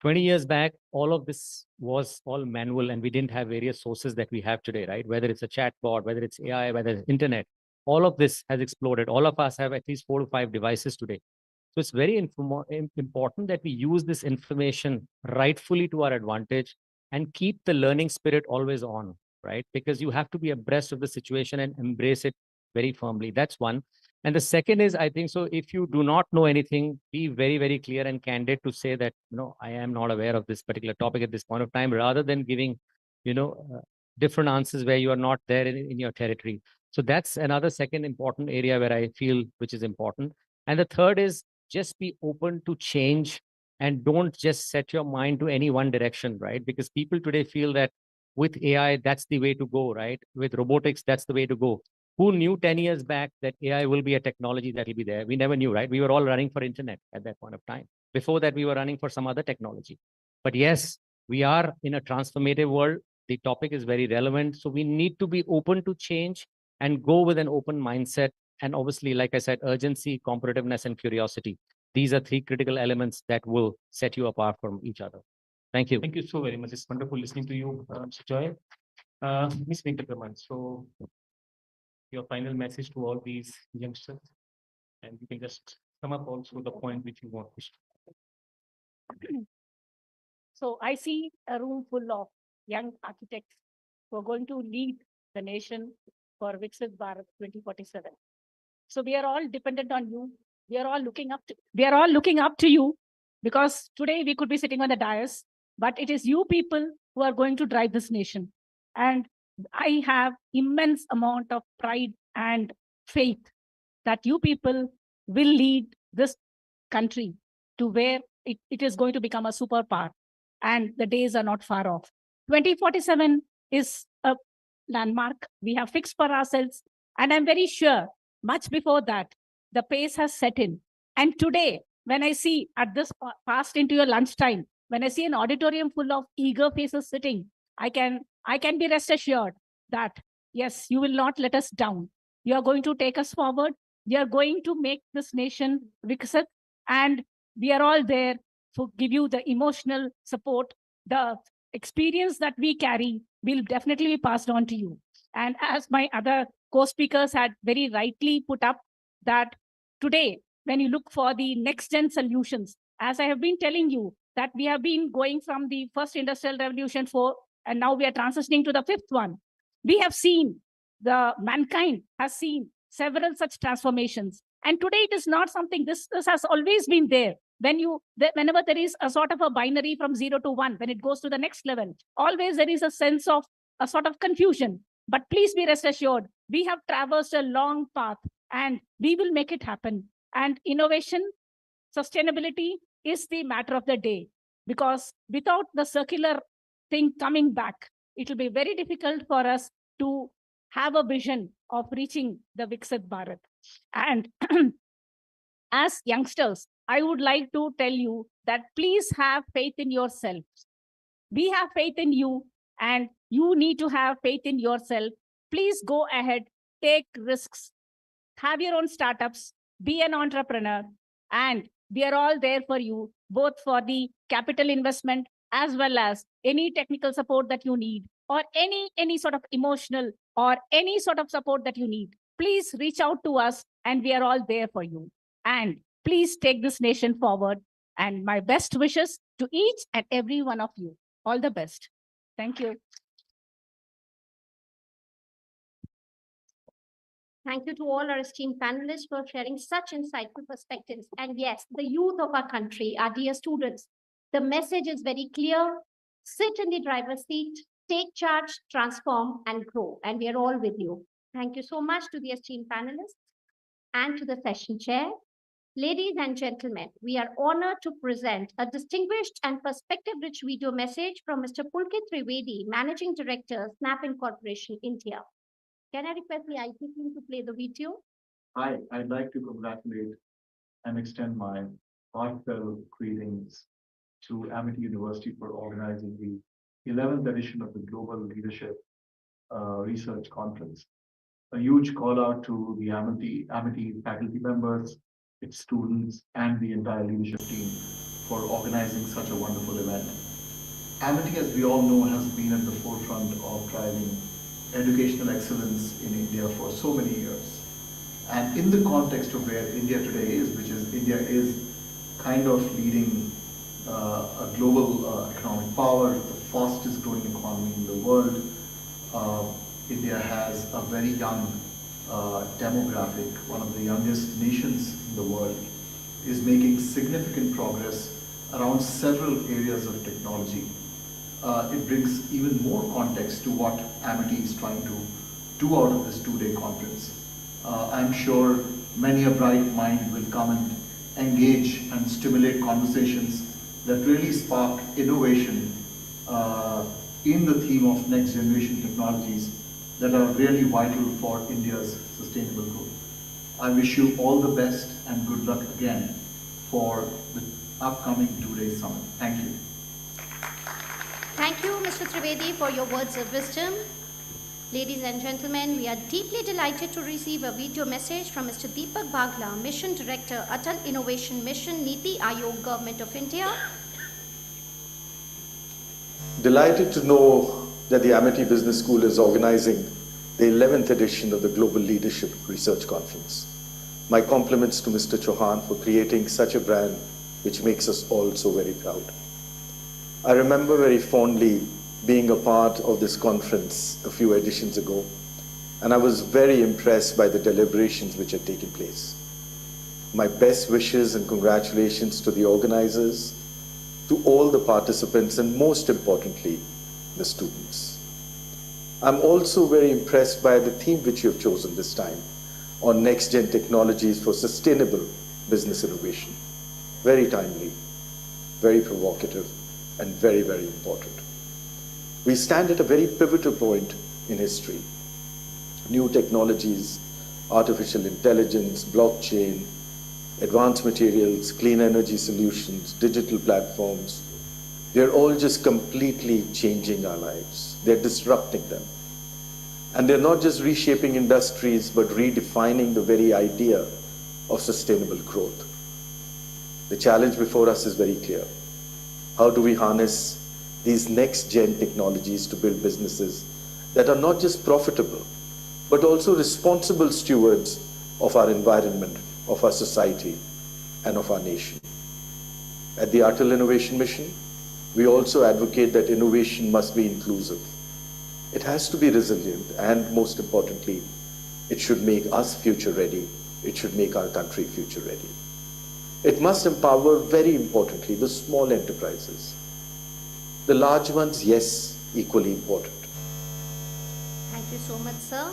20 years back, all of this was all manual and we didn't have various sources that we have today, right? Whether it's a chat bot, whether it's AI, whether it's internet, all of this has exploded. All of us have at least 4 to 5 devices today. So it's very important that we use this information rightfully to our advantage and keep the learning spirit always on, right? Because you have to be abreast of the situation and embrace it very firmly. That's one. And the second is, I think so, if you do not know anything, be very, very clear and candid to say that, I am not aware of this particular topic at this point of time, rather than giving, different answers where you are not there in your territory. So that's another second important area where I feel which is important. And the third is just be open to change and don't just set your mind to any one direction, right? Because people today feel that with AI, that's the way to go, right? With robotics, that's the way to go. Who knew 10 years back that AI will be a technology that will be there? We never knew, right? We were all running for internet at that point of time. Before that, we were running for some other technology. But yes, we are in a transformative world. The topic is very relevant. So we need to be open to change and go with an open mindset. And obviously, like I said, urgency, competitiveness, and curiosity. These are 3 critical elements that will set you apart from each other. Thank you. Thank you so very much. It's wonderful listening to you, Mr. Joy. Ms. Venkatraman, so your final message to all these youngsters, and you can just sum up also the point which you want to share. So I see a room full of young architects who are going to lead the nation for Viksit Bharat 2047. So we are all dependent on you. We are all looking up to you, because today we could be sitting on the dais, but it is you people who are going to drive this nation. And I have immense amount of pride and faith that you people will lead this country to where it is going to become a superpower, and the days are not far off. 2047 is a landmark we have fixed for ourselves, and I'm very sure much before that, the pace has set in. And today, when I see at this past into your lunchtime, when I see an auditorium full of eager faces sitting, I can be rest assured that yes, you will not let us down. You are going to take us forward. You are going to make this nation Viksit, and we are all there to give you the emotional support. The experience that we carry will definitely be passed on to you. And as my other co-speakers had very rightly put up, that today, when you look for the next gen solutions, as I have been telling you, that we have been going from the first industrial revolution 4, and now we are transitioning to the 5th one. We have seen, the mankind has seen several such transformations. And today it is not something, this has always been there. Whenever there is a sort of a binary from 0 to 1, when it goes to the next level, always there is a sense of a sort of confusion. But please be rest assured, we have traversed a long path and we will make it happen. And innovation, sustainability is the matter of the day, because without the circular thing coming back, it will be very difficult for us to have a vision of reaching the Viksit Bharat. And as youngsters, I would like to tell you that please have faith in yourselves. We have faith in you, and you need to have faith in yourself. Please go ahead, take risks, have your own startups, be an entrepreneur, and we are all there for you, both for the capital investment as well as any technical support that you need, or any sort of emotional or any sort of support that you need. Please reach out to us, and we are all there for you. And please take this nation forward. And my best wishes to each and every one of you. All the best. Thank you. Thank you to all our esteemed panelists for sharing such insightful perspectives. And yes, the youth of our country, our dear students, the message is very clear. Sit in the driver's seat, take charge, transform, and grow. And we are all with you. Thank you so much to the esteemed panelists and to the session chair. Ladies and gentlemen, we are honored to present a distinguished and perspective-rich video message from Mr. Pulkit Trivedi, Managing Director, Snap Incorporation, India. Can I request the IT team to play the video? Hi, I'd like to congratulate and extend my heartfelt greetings to Amity University for organizing the 11th edition of the Global Leadership Research Conference. A huge call out to the Amity faculty members, its students, and the entire leadership team for organizing such a wonderful event. Amity, as we all know, has been at the forefront of driving educational excellence in India for so many years. And in the context of where India today is, which is India is kind of leading a global economic power, the fastest growing economy in the world. India has a very young demographic, one of the youngest nations in the world, is making significant progress around several areas of technology. It brings even more context to what Amity is trying to do out of this two-day conference. I'm sure many a bright mind will come and engage and stimulate conversations that really spark innovation in the theme of next generation technologies that are really vital for India's sustainable growth. I wish you all the best and good luck again for the upcoming two-day summit. Thank you. Thank you, Mr. Trivedi, for your words of wisdom. Ladies and gentlemen, we are deeply delighted to receive a video message from Mr. Deepak Bagla, Mission Director, Atal Innovation Mission, Niti Aayog, Government of India. Delighted to know that the Amity Business School is organizing the 11th edition of the Global Leadership Research Conference. My compliments to Mr. Chauhan for creating such a brand which makes us all so very proud. I remember very fondly being a part of this conference a few editions ago, and I was very impressed by the deliberations which had taken place. My best wishes and congratulations to the organizers, to all the participants, and most importantly, the students. I'm also very impressed by the theme which you have chosen this time on next-gen technologies for sustainable business innovation. Very timely, very provocative, and very, very important. We stand at a very pivotal point in history. New technologies, artificial intelligence, blockchain, advanced materials, clean energy solutions, digital platforms, they're all just completely changing our lives. They're disrupting them. And they're not just reshaping industries, but redefining the very idea of sustainable growth. The challenge before us is very clear. How do we harness these next-gen technologies to build businesses that are not just profitable, but also responsible stewards of our environment, of our society, and of our nation? At the Atal Innovation Mission, we also advocate that innovation must be inclusive. It has to be resilient, and most importantly, it should make us future ready. It should make our country future ready. It must empower, very importantly, the small enterprises. The large ones, yes, equally important. Thank you so much, sir.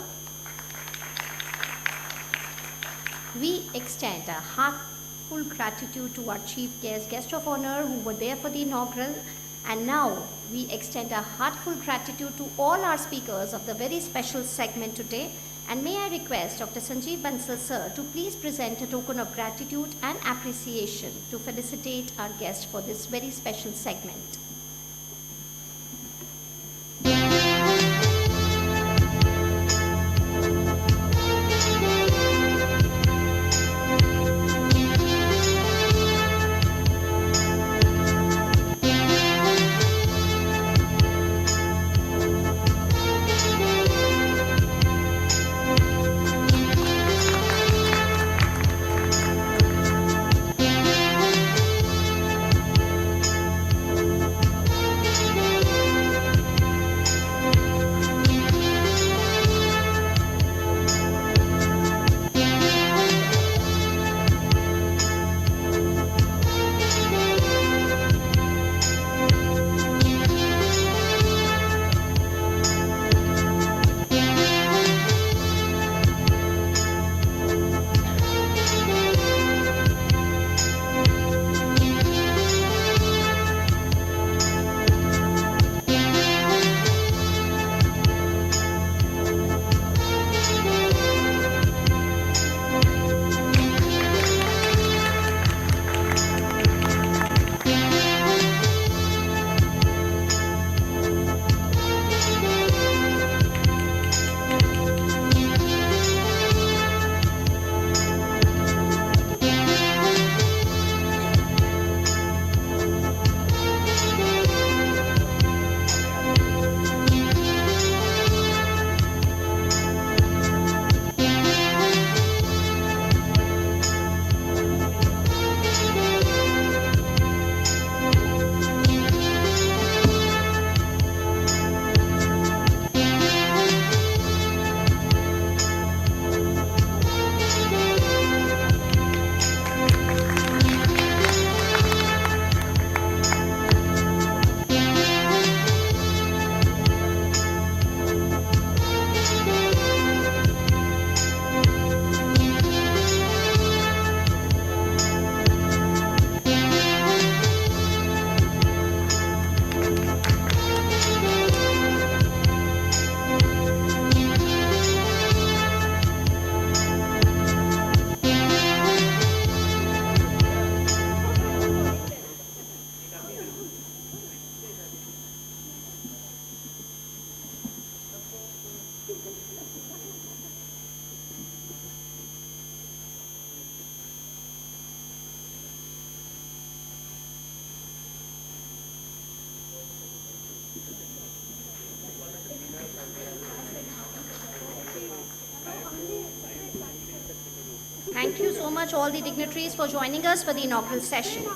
We extend a heartful gratitude to our chief guest of honor who were there for the inaugural. And now we extend a heartful gratitude to all our speakers of the very special segment today. And may I request Dr. Sanjeev Bansal sir to please present a token of gratitude and appreciation to felicitate our guest for this very special segment. Thank you so much all the dignitaries for joining us for the inaugural session.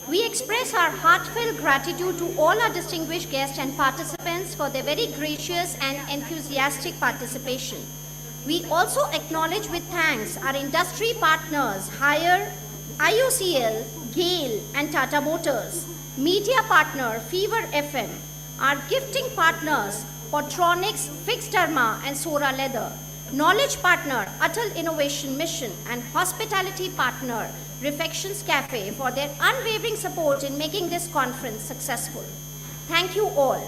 We express our heartfelt gratitude to all our distinguished guests and participants for their very gracious and enthusiastic participation. We also acknowledge with thanks our industry partners, Haier, IOCL, GAIL, and Tata Motors, media partner, Fever FM, our gifting partners, Potronics, Fixed Dharma, and Sora Leather, knowledge partner, Atal Innovation Mission, and hospitality partner, Reflections Cafe, for their unwavering support in making this conference successful. Thank you all.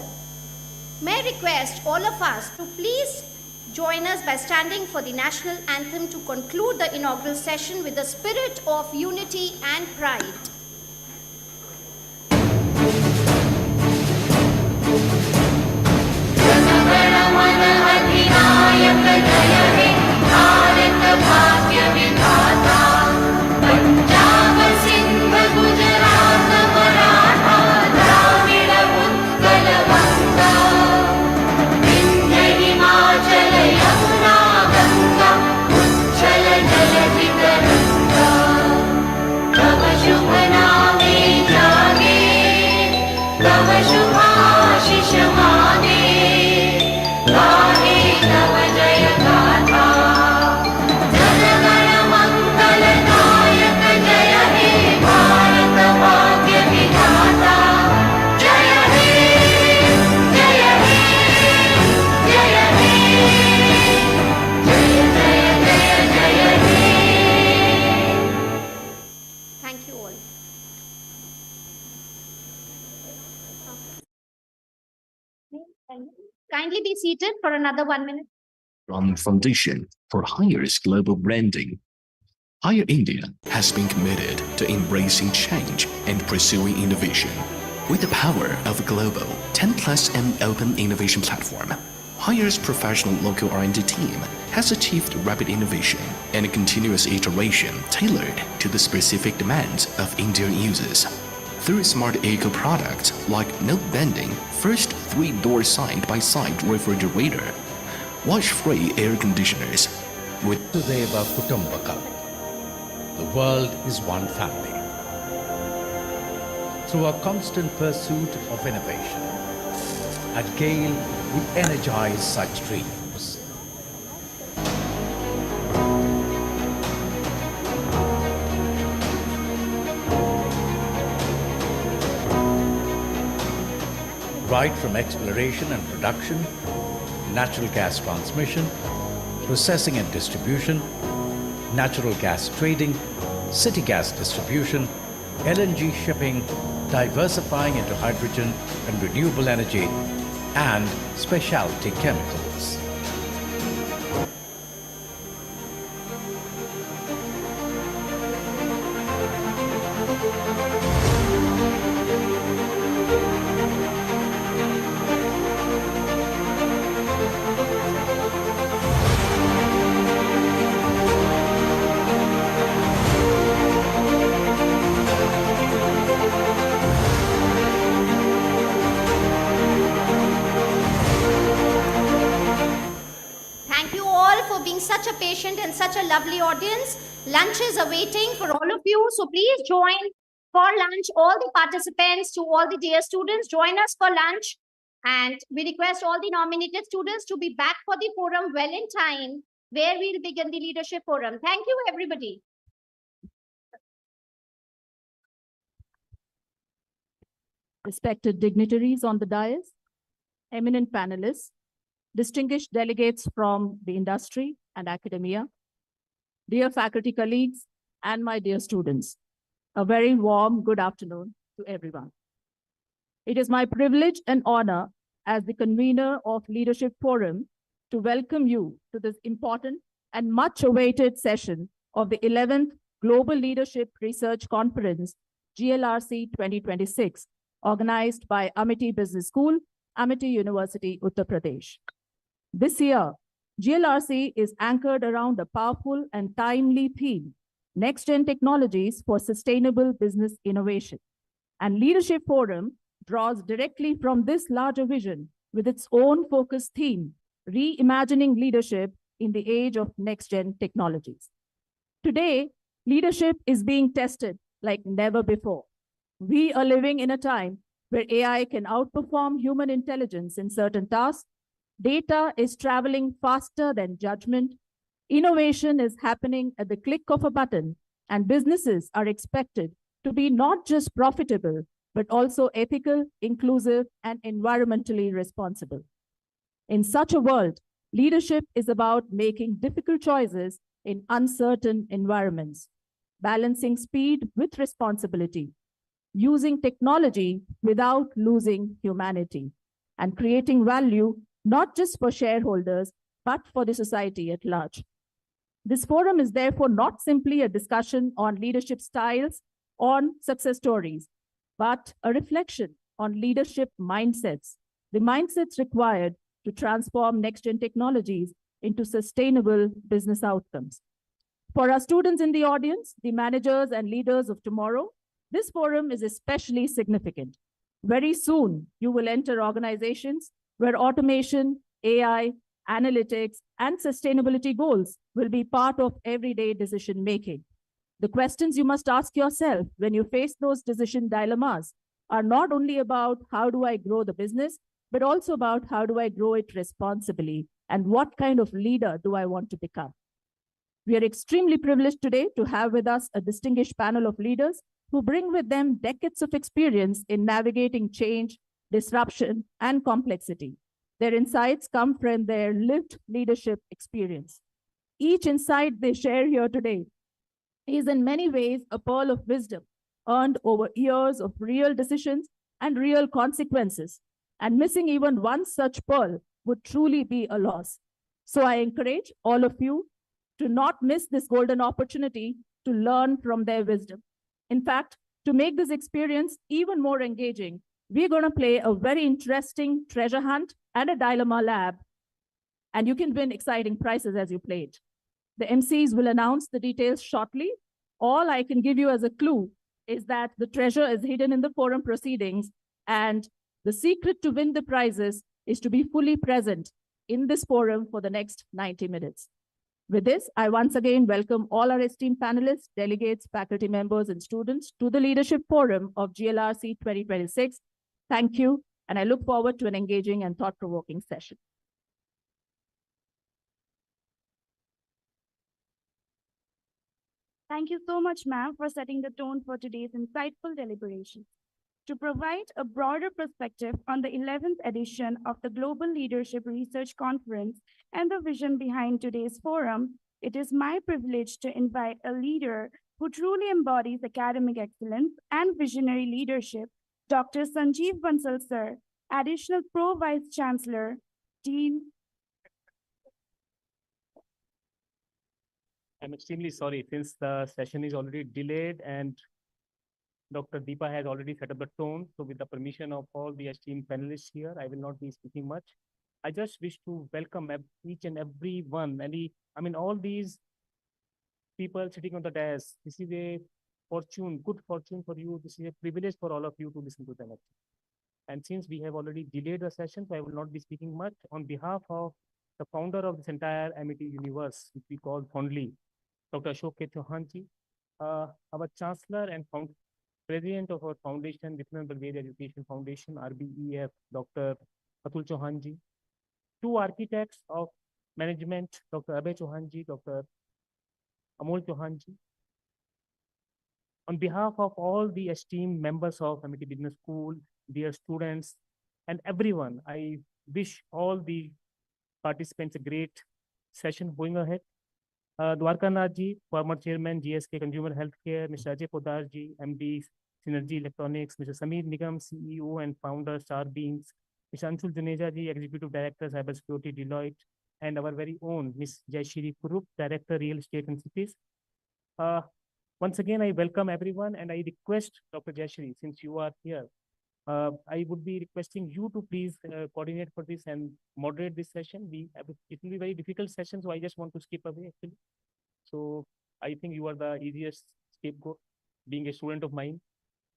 May I request all of us to please join us by standing for the national anthem to conclude the inaugural session with the spirit of unity and pride. Thank you all. Kindly be seated for another 1 minute. From Foundation for Haier's global branding, Haier India has been committed to embracing change and pursuing innovation. With the power of a global 10+M open innovation platform, Haier's professional local R&D team has achieved rapid innovation and continuous iteration tailored to the specific demands of Indian users. Through smart eco products like note bending, first 3-door side-by-side refrigerator, wash-free air conditioners, with Sudeva Kutumbakam. The world is one family. Through a constant pursuit of innovation, at GAIL, we energize such dreams. Right from exploration and production, natural gas transmission, processing and distribution, natural gas trading, city gas distribution, LNG shipping, diversifying into hydrogen and renewable energy, and specialty chemicals. Thank you all for being such a patient and such a lovely audience. Lunch is awaiting for all of you. So please join for lunch. All the participants, to all the dear students, join us for lunch. And we request all the nominated students to be back for the forum well in time, where we'll begin the leadership forum. Thank you, everybody. Respected dignitaries on the dais, eminent panelists, distinguished delegates from the industry and academia, dear faculty colleagues, and my dear students, a very warm good afternoon to everyone. It is my privilege and honor as the convener of Leadership Forum to welcome you to this important and much awaited session of the 11th Global Leadership Research Conference, GLRC 2026, organized by Amity Business School, Amity University, Uttar Pradesh. This year, GLRC is anchored around a powerful and timely theme, next-gen technologies for sustainable business innovation. And Leadership Forum draws directly from this larger vision with its own focus theme, reimagining leadership in the age of next-gen technologies. Today, leadership is being tested like never before. We are living in a time where AI can outperform human intelligence in certain tasks. Data is traveling faster than judgment. Innovation is happening at the click of a button, and businesses are expected to be not just profitable, but also ethical, inclusive, and environmentally responsible. In such a world, leadership is about making difficult choices in uncertain environments, balancing speed with responsibility, using technology without losing humanity, and creating value not just for shareholders, but for the society at large. This forum is therefore not simply a discussion on leadership styles, on success stories, but a reflection on leadership mindsets, the mindsets required to transform next-gen technologies into sustainable business outcomes. For our students in the audience, the managers and leaders of tomorrow, this forum is especially significant. Very soon, you will enter organizations where automation, AI, analytics, and sustainability goals will be part of everyday decision-making. The questions you must ask yourself when you face those decision dilemmas are not only about how do I grow the business, but also about how do I grow it responsibly and what kind of leader do I want to become. We are extremely privileged today to have with us a distinguished panel of leaders who bring with them decades of experience in navigating change, disruption, and complexity. Their insights come from their lived leadership experience. Each insight they share here today is in many ways a pearl of wisdom earned over years of real decisions and real consequences. And missing even one such pearl would truly be a loss. So I encourage all of you to not miss this golden opportunity to learn from their wisdom. In fact, to make this experience even more engaging, we're going to play a very interesting treasure hunt and a dilemma lab, and you can win exciting prizes as you play it. The MCs will announce the details shortly. All I can give you as a clue is that the treasure is hidden in the forum proceedings, and the secret to win the prizes is to be fully present in this forum for the next 90 minutes. With this, I once again welcome all our esteemed panelists, delegates, faculty members, and students to the Leadership Forum of GLRC 2026. Thank you, and I look forward to an engaging and thought-provoking session. Thank you so much, ma'am, for setting the tone for today's insightful deliberations. To provide a broader perspective on the 11th edition of the Global Leadership Research Conference and the vision behind today's forum, it is my privilege to invite a leader who truly embodies academic excellence and visionary leadership, Dr. Sanjeev Bansal, sir, Additional Pro Vice Chancellor, Dean. I'm extremely sorry since the session is already delayed and Dr. Deepa has already set up the tone. So with the permission of all the esteemed panelists here, I will not be speaking much. I just wish to welcome each and every one. All these people sitting on the dais. This is a fortune, good fortune for you. This is a privilege for all of you to listen to the lecture. And since we have already delayed the session, so I will not be speaking much. On behalf of the founder of this entire MET universe, which we call fondly, Dr. Ashok Chauhan ji, our Chancellor and President of our foundation, Vikram Balved Education Foundation, RBEF, Dr. Atul Chauhan ji, two architects of management, Dr. Abhay Chauhan ji, Dr. Amol Chauhan ji. On behalf of all the esteemed members of MET Business School, dear students, and everyone, I wish all the participants a great session going ahead. Dwarka Nath ji, former chairman, GSK Consumer Healthcare, Mr. Ajay Podar ji, MD, Synergy Electronics, Mr. Sameer Nigam, CEO and founder, Starbeams, Mr. Anshul Juneja ji, Executive Director, Cybersecurity, Deloitte, and our very own Ms. Jayashri Kurup, Director, Real Estate and Cities. Once again, I welcome everyone and I request Dr. Jayashri, since you are here, I would be requesting you to please coordinate for this and moderate this session. It will be a very difficult session, so I just want to skip away actually. So I think you are the easiest scapegoat, being a student of mine.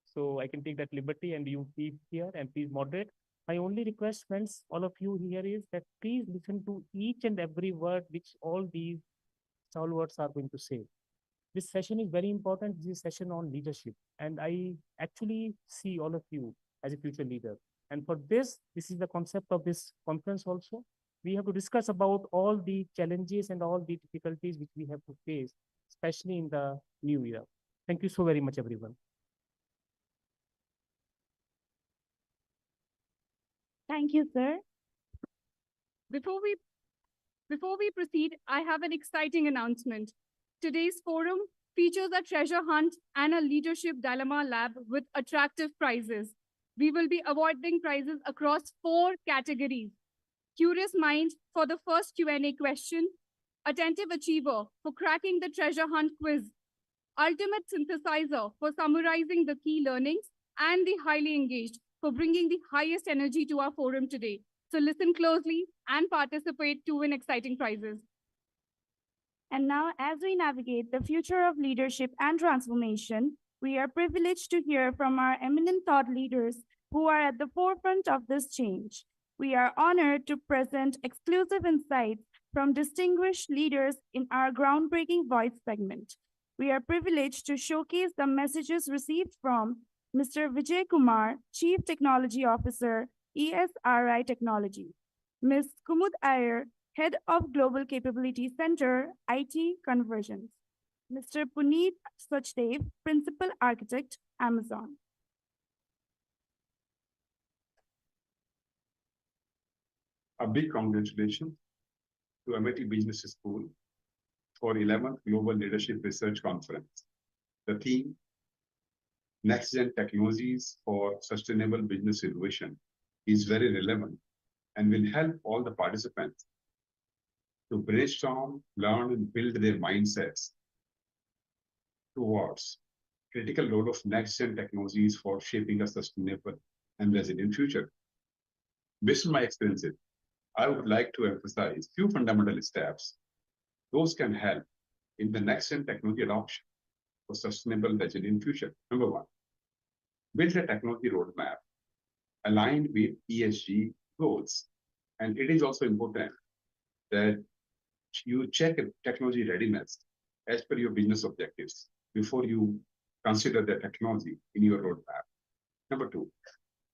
So I can take that liberty and you be here and please moderate. My only request, friends, all of you here is that please listen to each and every word which all these stalwarts are going to say. This session is very important. This is a session on leadership. And I actually see all of you as a future leader. And for this is the concept of this conference also. We have to discuss about all the challenges and all the difficulties which we have to face, especially in the new era. Thank you so very much, everyone. Thank you, sir. Before we proceed, I have an exciting announcement. Today's forum features a treasure hunt and a leadership dilemma lab with attractive prizes. We will be awarding prizes across 4 categories. Curious mind for the first Q&A question, attentive achiever for cracking the treasure hunt quiz, ultimate synthesizer for summarizing the key learnings, and the highly engaged for bringing the highest energy to our forum today. So listen closely and participate to win exciting prizes. And now, as we navigate the future of leadership and transformation, we are privileged to hear from our eminent thought leaders who are at the forefront of this change. We are honored to present exclusive insights from distinguished leaders in our groundbreaking voice segment. We are privileged to showcase the messages received from Mr. Vijay Kumar, Chief Technology Officer, ESRI Technology, Ms. Kumud Iyer, Head of Global Capability Center, IT Conversions, Mr. Puneet Sachdev, Principal Architect, Amazon. A big congratulations to MIT Business School for 11th Global Leadership Research Conference. The theme, Next Gen Technologies for Sustainable Business Innovation, is very relevant and will help all the participants to brainstorm, learn, and build their mindsets towards critical role of next-gen technologies for shaping a sustainable and resilient future. Based on my experiences, I would like to emphasize few fundamental steps. Those can help in the next-gen technology adoption for sustainable resilient future. Number 1, build a technology roadmap aligned with ESG goals. And it is also important that you check technology readiness as per your business objectives before you consider the technology in your roadmap. Number 2,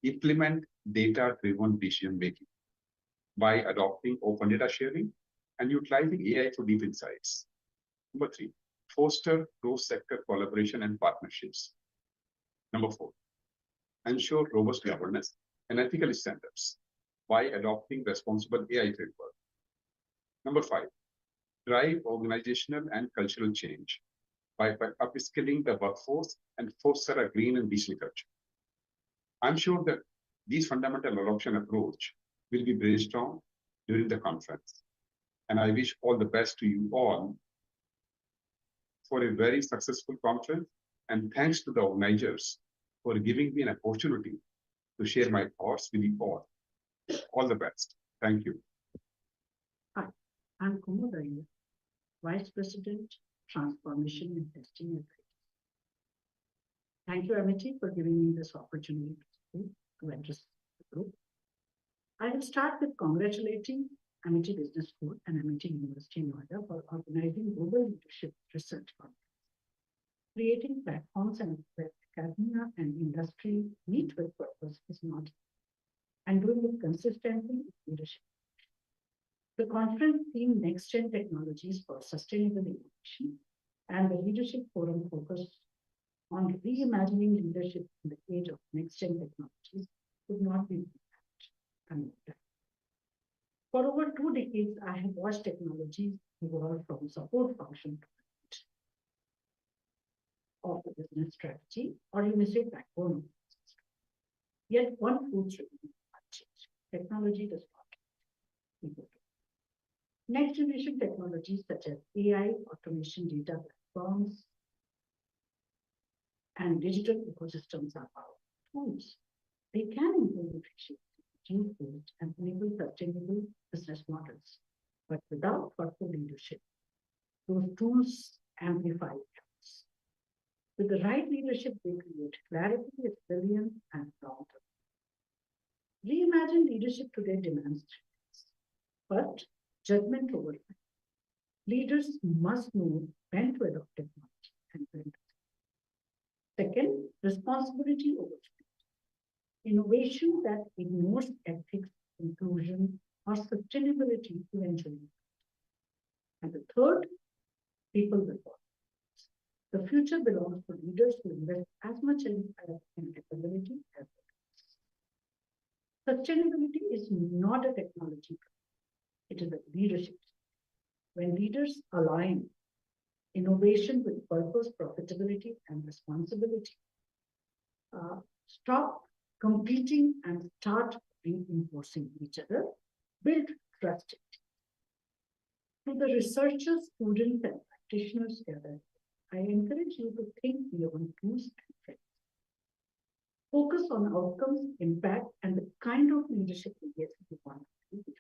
implement data-driven decision-making by adopting open data sharing and utilizing AI for deep insights. Number 3, foster cross-sector collaboration and partnerships. Number 4, ensure robust governance and ethical standards by adopting responsible AI framework. Number 5, drive organizational and cultural change by upskilling the workforce and foster a green and digital culture. I'm sure that these fundamental adoption approach will be brainstormed during the conference. And I wish all the best to you all for a very successful conference. And thanks to the organizers for giving me an opportunity to share my thoughts with you all. All the best. Thank you. Hi, I'm Kumud Iyer, Vice President, Transformation and Testing at IIT. Thank you, MIT, for giving me this opportunity to address the group. I will start with congratulating MIT Business School and MIT University Noida for organizing global leadership research conference. Creating platforms and where academia and industry meet with purpose is not, and doing it consistently with leadership. The conference theme Next Gen Technologies for Sustainable Innovation and the Leadership Forum focused on reimagining leadership in the age of next gen technologies could not be more. For over 2 decades, I have watched technologies evolve from support function of the business strategy, or you may say backbone of the business strategy. Yet one truth remains unchanged. Technology does not equal. Next generation technologies such as AI, automation, data platforms, and digital ecosystems are powerful tools. They can improve efficiency, reduce waste, and enable sustainable business models. But without thoughtful leadership, those tools amplify chaos. With the right leadership, they create clarity, resilience, and long-term. Reimagined leadership today demands 3 things. First, judgment over time. Leaders must know when to adopt technology and blend. Second, responsibility over speed. Innovation that ignores ethics, inclusion, or sustainability eventually. And the third, people before. The future belongs to leaders who invest as much in capability as sustainability is not a technology, it is a leadership. When leaders align innovation with purpose, profitability, and responsibility, stop competing and start reinforcing each other, build trust. To the researchers, students, and practitioners gathered, I encourage you to think beyond tools and trends. Focus on outcomes, impact, and the kind of leadership you want to be.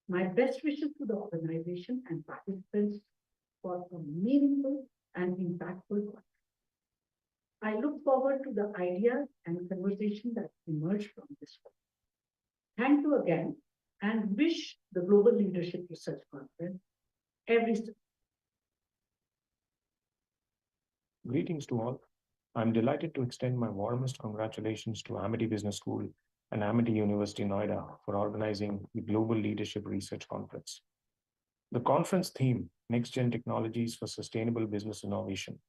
My best wishes to the organization and participants for a meaningful and impactful conference. I look forward to the ideas and conversation that emerge from this one. Thank you again and wish the Global Leadership Research Conference every success. Greetings to all. I'm delighted to extend my warmest congratulations to Amity Business School and Amity University Noida for organizing the Global Leadership Research Conference. The conference theme, Next Gen Technologies for Sustainable Business Innovation,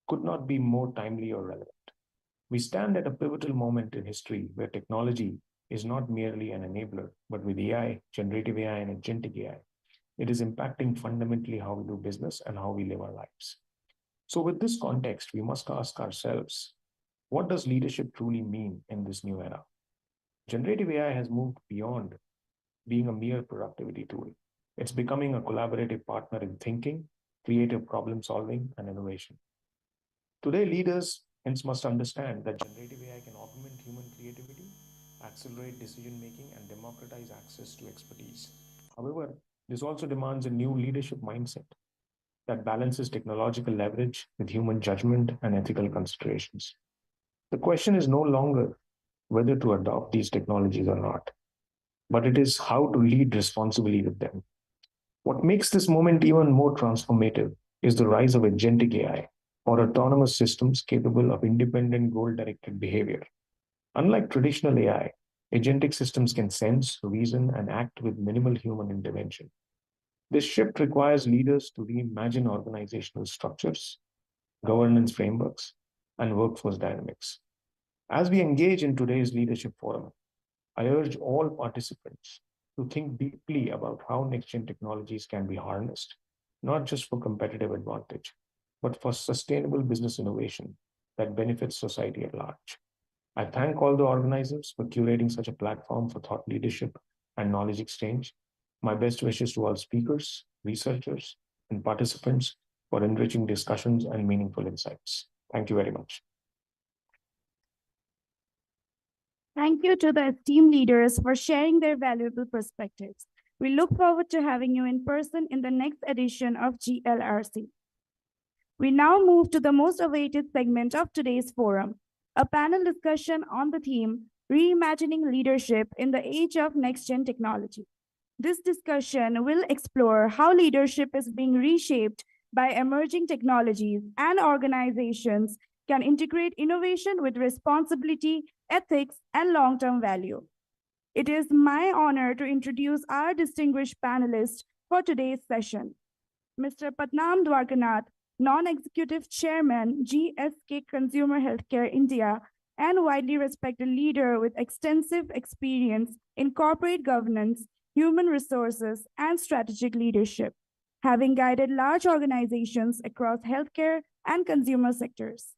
could not be more timely or relevant. We stand at a pivotal moment in history where technology is not merely an enabler, but with AI, generative AI, and agentic AI, it is impacting fundamentally how we do business and how we live our lives. So with this context, we must ask ourselves, what does leadership truly mean in this new era? Generative AI has moved beyond being a mere productivity tool. It's becoming a collaborative partner in thinking, creative problem solving, and innovation. Today, leaders hence must understand that generative AI can augment human creativity, accelerate decision-making, and democratize access to expertise. However, this also demands a new leadership mindset that balances technological leverage with human judgment and ethical considerations. The question is no longer whether to adopt these technologies or not, but it is how to lead responsibly with them. What makes this moment even more transformative is the rise of agentic AI, or autonomous systems capable of independent goal-directed behavior. Unlike traditional AI, agentic systems can sense, reason, and act with minimal human intervention. This shift requires leaders to reimagine organizational structures, governance frameworks, and workforce dynamics. As we engage in today's leadership forum, I urge all participants to think deeply about how next-gen technologies can be harnessed, not just for competitive advantage, but for sustainable business innovation that benefits society at large. I thank all the organizers for curating such a platform for thought leadership and knowledge exchange. My best wishes to all speakers, researchers, and participants for enriching discussions and meaningful insights. Thank you very much. Thank you to the esteemed leaders for sharing their valuable perspectives. We look forward to having you in person in the next edition of GLRC. We now move to the most awaited segment of today's forum, a panel discussion on the theme, Reimagining Leadership in the Age of Next-Gen Technology. This discussion will explore how leadership is being reshaped by emerging technologies and organizations can integrate innovation with responsibility, ethics, and long-term value. It is my honor to introduce our distinguished panelists for today's session. Mr. Patnam Dwarkanath, Non-Executive Chairman, GSK Consumer Healthcare India, and widely respected leader with extensive experience in corporate governance, human resources, and strategic leadership, having guided large organizations across healthcare and consumer sectors.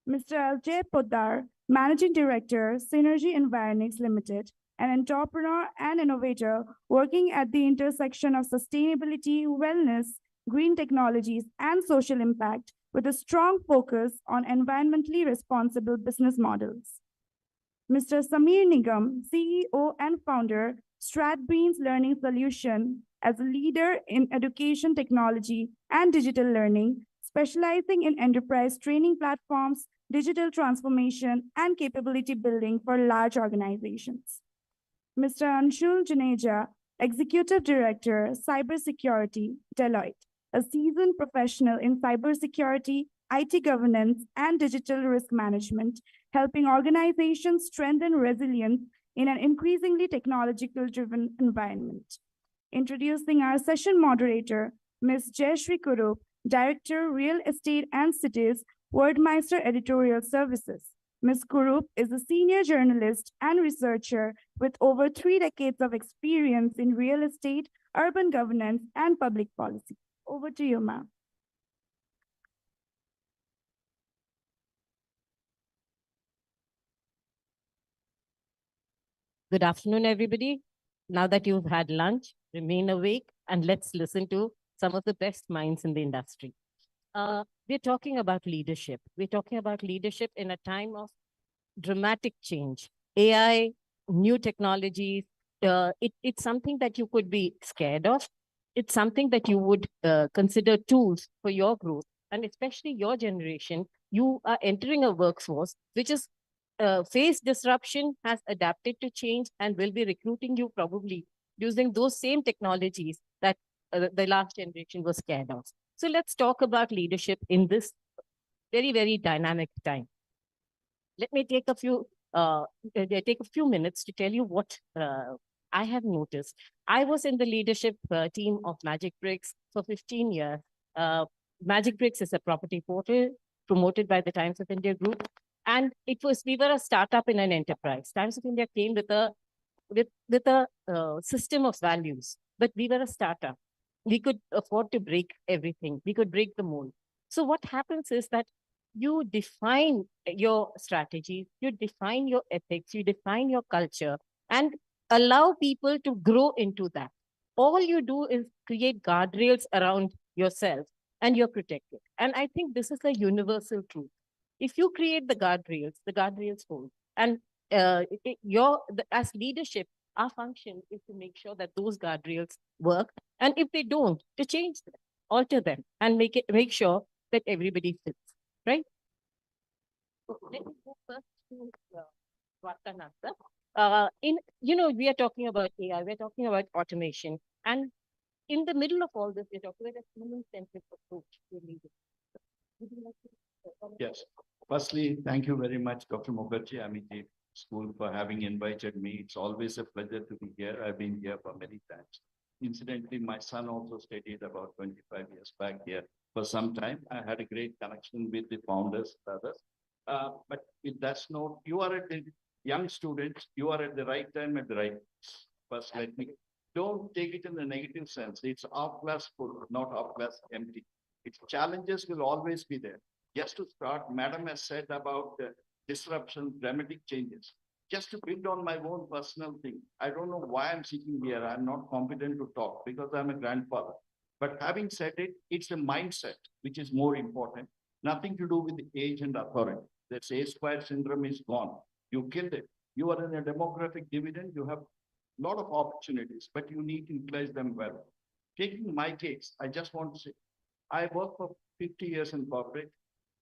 Mr. Ajay Poddar, Managing Director, Synergy Environics Limited, an entrepreneur and innovator working at the intersection of sustainability, wellness, green technologies, and social impact with a strong focus on environmentally responsible business models. Mr. Samir Nigam, CEO and founder, StratBeans Learning Solution, as a leader in education technology and digital learning, specializing in enterprise training platforms, digital transformation, and capability building for large organizations. Mr. Anshul Juneja, Executive Director, Cybersecurity, Deloitte, a seasoned professional in cybersecurity, IT governance, and digital risk management, helping organizations strengthen resilience in an increasingly technological-driven environment. Introducing our session moderator, Ms. Jayashree Kurup, Director, Real Estate and Cities, Wordmeister Editorial Services. Ms. Kurup is a senior journalist and researcher with over 3 decades of experience in real estate, urban governance, and public policy. Over to you, ma'am. Good afternoon, everybody. Now that you've had lunch, remain awake and let's listen to some of the best minds in the industry. We're talking about leadership. We're talking about leadership in a time of dramatic change. AI, new technologies, it's something that you could be scared of. It's something that you would consider tools for your growth. And especially your generation, you are entering a workforce which is faced disruption, has adapted to change, and will be recruiting you probably using those same technologies that the last generation was scared of. So let's talk about leadership in this very, very dynamic time. Let me take a few minutes to tell you what I have noticed. I was in the leadership team of Magic Bricks for 15 years. Magic Bricks is a property portal promoted by the Times of India Group. And we were a startup in an enterprise. Times of India came with a system of values, but we were a startup. We could afford to break everything. We could break the mold. So what happens is that you define your strategy, you define your ethics, you define your culture, and allow people to grow into that. All you do is create guardrails around yourself and you're protected. And I think this is a universal truth. If you create the guardrails hold. And as leadership, our function is to make sure that those guardrails work. And if they don't, to change them, alter them, and make sure that everybody fits, right? So let me go first to Vartananta. We are talking about AI, we're talking about automation. And in the middle of all this, we're talking about a human-centric approach to leadership. Would you like to? Yes. Firstly, thank you very much, Dr. Mukherjee, Amity School, for having invited me. It's always a pleasure to be here. I've been here for many times. Incidentally, my son also studied about 25 years back here for some time. I had a great connection with the founders, brothers. But with that note, you are at the young students, you are at the right time at the right place. First, don't take it in the negative sense. It's off glass full, not off glass empty. Its challenges will always be there. Just to start, Madam has said about disruption, dramatic changes. Just to build on my own personal thing, I don't know why I'm sitting here. I'm not competent to talk because I'm a grandfather. But having said it, it's the mindset which is more important. Nothing to do with the age and authority. That A-squared syndrome is gone. You killed it. You are in a demographic dividend. You have a lot of opportunities, but you need to utilize them well. Taking my case, I just want to say, I worked for 50 years in corporate,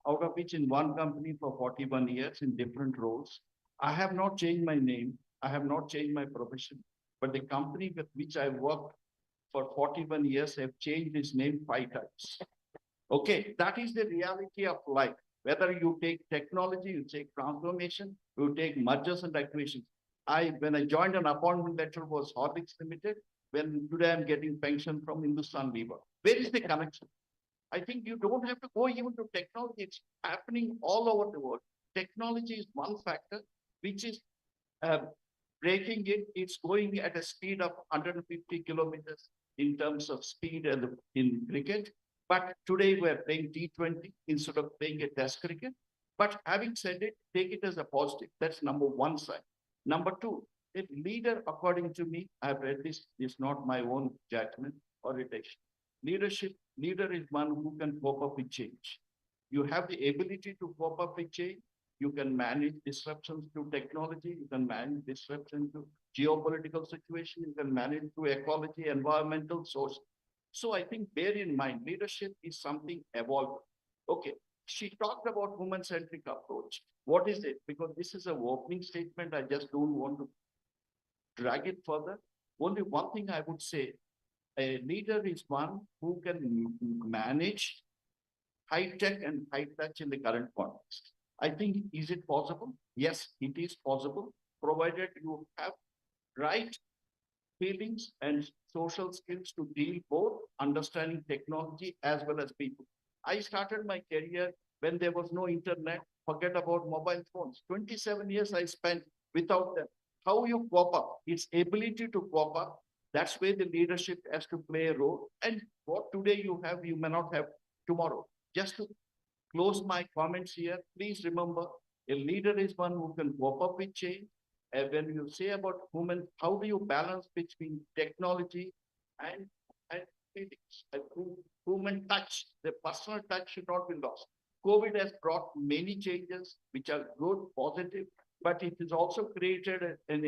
out of which in one company for 41 years in different roles. I have not changed my name. I have not changed my profession, but the company with which I worked for 41 years have changed its name 5 times. Okay, that is the reality of life. Whether you take technology, you take transformation, you take mergers and acquisitions. When I joined, an appointment letter was Horlicks Limited. When today I'm getting pension from Hindustan Lever. Where is the connection? I think you don't have to go even to technology. It's happening all over the world. Technology is one factor, which is breaking it. It's going at a speed of 150 kilometers in terms of speed in cricket. But today we're playing T20 instead of playing a test cricket. But having said it, take it as a positive. That's number one side. Number two, a leader, according to me, I've read this, is not my own judgment or irritation. Leader is one who can cope up with change. You have the ability to cope up with change. You can manage disruptions through technology. You can manage disruption to geopolitical situation. You can manage through ecology, environmental source. So I think bear in mind, leadership is something evolving. Okay, she talked about woman-centric approach. What is it? Because this is an opening statement. I just don't want to drag it further. Only one thing I would say, A leader is one who can manage high tech and high touch in the current context. I think, is it possible? Yes, it is possible, provided you have right feelings and social skills to deal both understanding technology as well as people. I started my career when there was no internet, forget about mobile phones. 27 years I spent without them. How you cope up, its ability to cope up, that's where the leadership has to play a role. And what today you have, you may not have tomorrow. Just to close my comments here, please remember, a leader is one who can cope up with change. And when you say about human, how do you balance between technology and feelings? And human touch, the personal touch should not be lost. COVID has brought many changes, which are good, positive, but it has also created a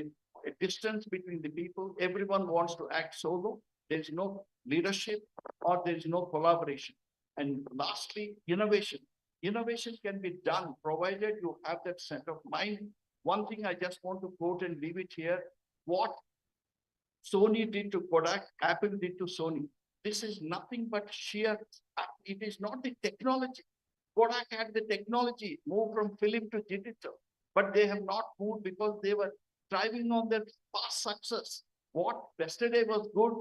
distance between the people. Everyone wants to act solo. There's no leadership or there's no collaboration. And lastly, innovation. Innovation can be done provided you have that set of mind. One thing I just want to quote and leave it here, what Sony did to Kodak, Apple did to Sony. This is nothing but sheer, it is not the technology. Kodak had the technology, moved from film to digital, but they have not moved because they were thriving on their past success. What yesterday was good,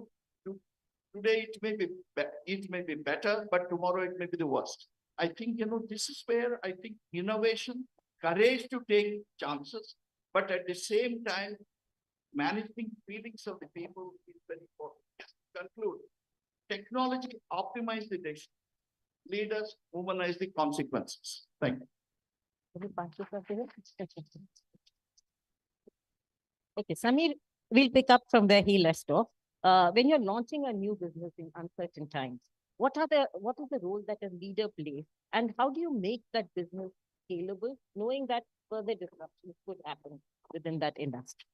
today it may be better, but tomorrow it may be the worst. I think, this is where I think innovation, courage to take chances, but at the same time, managing feelings of the people is very important. Just to conclude, technology optimize the decision. Leaders humanize the consequences. Thank you. Okay, Samir, we'll pick up from where he left off. When you're launching a new business in uncertain times, what is the role that a leader plays, and how do you make that business scalable, knowing that further disruptions could happen within that industry?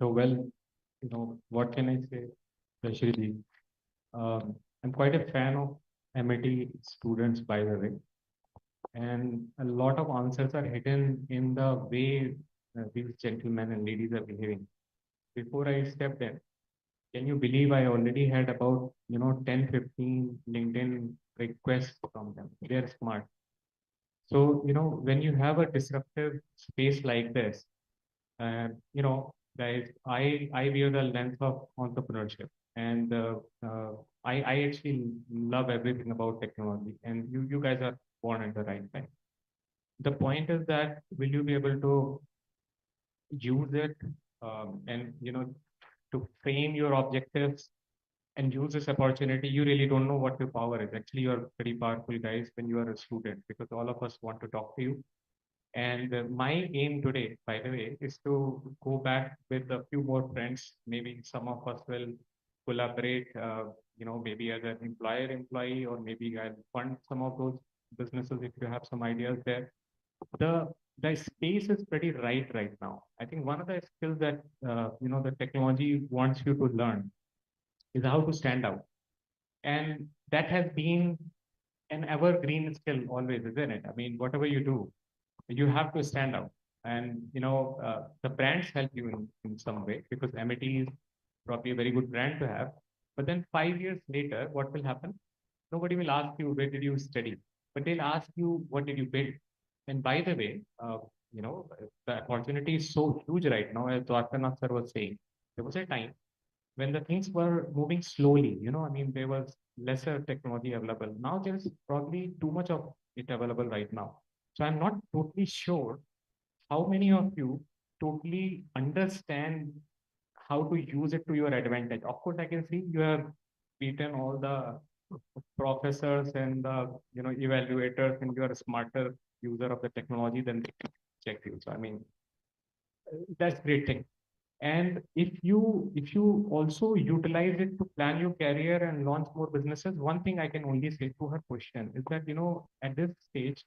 So, well, what can I say, Rashidi? I'm quite a fan of MIT students, by the way. And a lot of answers are hidden in the way these gentlemen and ladies are behaving. Before I stepped in, can you believe I already had about 10, 15 LinkedIn requests from them? They're smart. So, when you have a disruptive space like this, guys, I wear the lens of entrepreneurship, and I actually love everything about technology, and you guys are born at the right time. The point is that will you be able to use it and to frame your objectives and use this opportunity? You really don't know what your power is. Actually, you're pretty powerful, guys, when you are a student, because all of us want to talk to you. And my aim today, by the way, is to go back with a few more friends. Maybe some of us will collaborate, maybe as an employee, or maybe I'll fund some of those businesses if you have some ideas there. The space is pretty right now. I think one of the skills that the technology wants you to learn is how to stand out, and that has been an evergreen skill always, isn't it? I mean, whatever you do, you have to stand out, and the brands help you in some way, because MIT is probably a very good brand to have. But then 5 years later, what will happen? Nobody will ask you where did you study, but they'll ask you what did you build. And by the way, the opportunity is so huge right now, as Dwarkanath sir was saying. There was a time when the things were moving slowly, I mean, there was lesser technology available. Now there's probably too much of it available right now. So I'm not totally sure how many of you totally understand how to use it to your advantage. Of course, I can see you have beaten all the professors and the evaluators, and you are a smarter user of the technology than they check you. So I mean, that's great thing. And if you also utilize it to plan your career and launch more businesses, one thing I can only say to her question is that at this stage,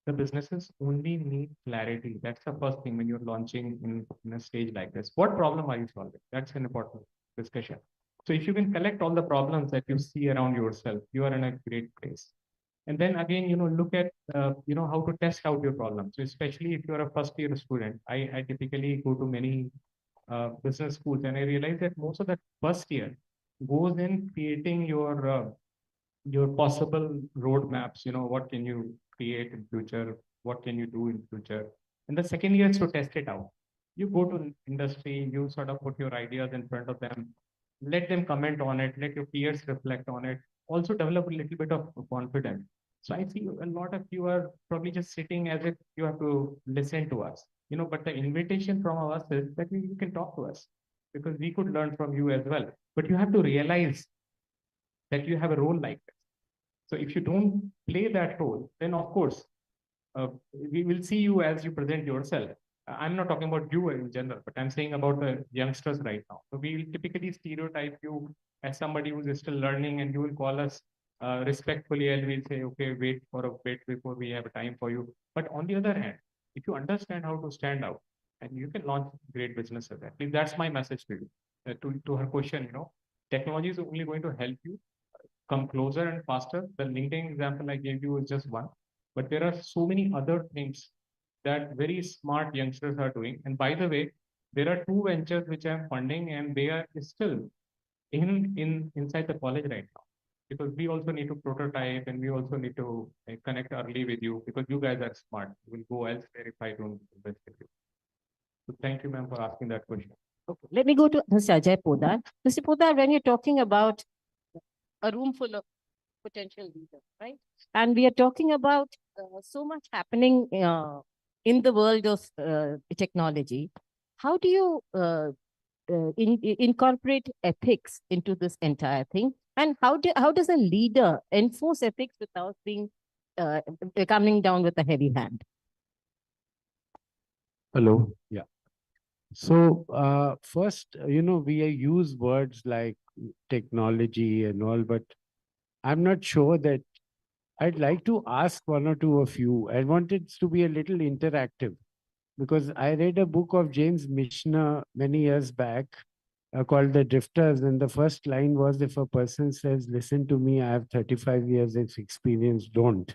the businesses only need clarity. That's the first thing when you're launching in a stage like this. What problem are you solving? That's an important discussion. So if you can collect all the problems that you see around yourself, you are in a great place. And then again, look at how to test out your problems. So especially if you're a first year student, I typically go to many business schools, and I realize that most of the first year, goes in creating your possible roadmaps. What can you create in future? What can you do in future? And the second year is to test it out. You go to industry, you sort of put your ideas in front of them, let them comment on it, let your peers reflect on it, also develop a little bit of confidence. So I see a lot of you are probably just sitting as if you have to listen to us, but the invitation from us is that you can talk to us because we could learn from you as well. But you have to realize that you have a role like this. So if you don't play that role, then of course, we will see you as you present yourself. I'm not talking about you in general, but I'm saying about the youngsters right now. So we will typically stereotype you as somebody who's still learning, and you will call us respectfully, and we'll say, okay, wait for a bit before we have time for you. But on the other hand, if you understand how to stand out, and you can launch great businesses, at least that's my message to you. To her question, technology is only going to help you come closer and faster. The LinkedIn example I gave you is just one, but there are so many other things that very smart youngsters are doing. And by the way, there are two ventures which I'm funding, and they are still inside the college right now, because we also need to prototype, and we also need to connect early with you, because you guys are smart. You will go elsewhere if I don't invest with you. So thank you, ma'am, for asking that question. Okay, let me go to Mr. Ajay Podar. Mr. Podar, when you're talking about a room full of potential leaders, right? And we are talking about so much happening in the world of technology. How do you incorporate ethics into this entire thing? And how does a leader enforce ethics without being coming down with a heavy hand? Hello. Yeah. So first, we use words like technology and all, but I'm not sure that I'd like to ask one or two of you. I want it to be a little interactive, because I read a book of James Michener many years back called The Drifters. And the first line was, if a person says, listen to me, I have 35 years of experience, don't.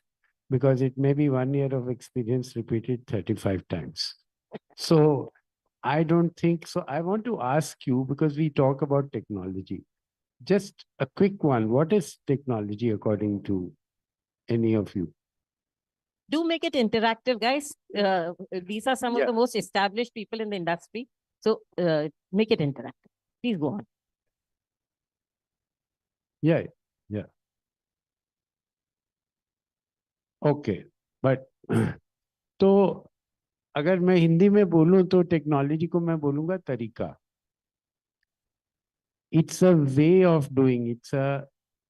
Because it may be 1 year of experience repeated 35 times. So I don't think so. I want to ask you, because we talk about technology, just a quick one. What is technology according to any of you? Do make it interactive, guys. These are some of the most established people in the industry. So make it interactive. Please go on. Yeah. Okay. But तो अगर मैं हिंदी में बोलूं तो technology को मैं बोलूंगा तरीका. It's a way of doing.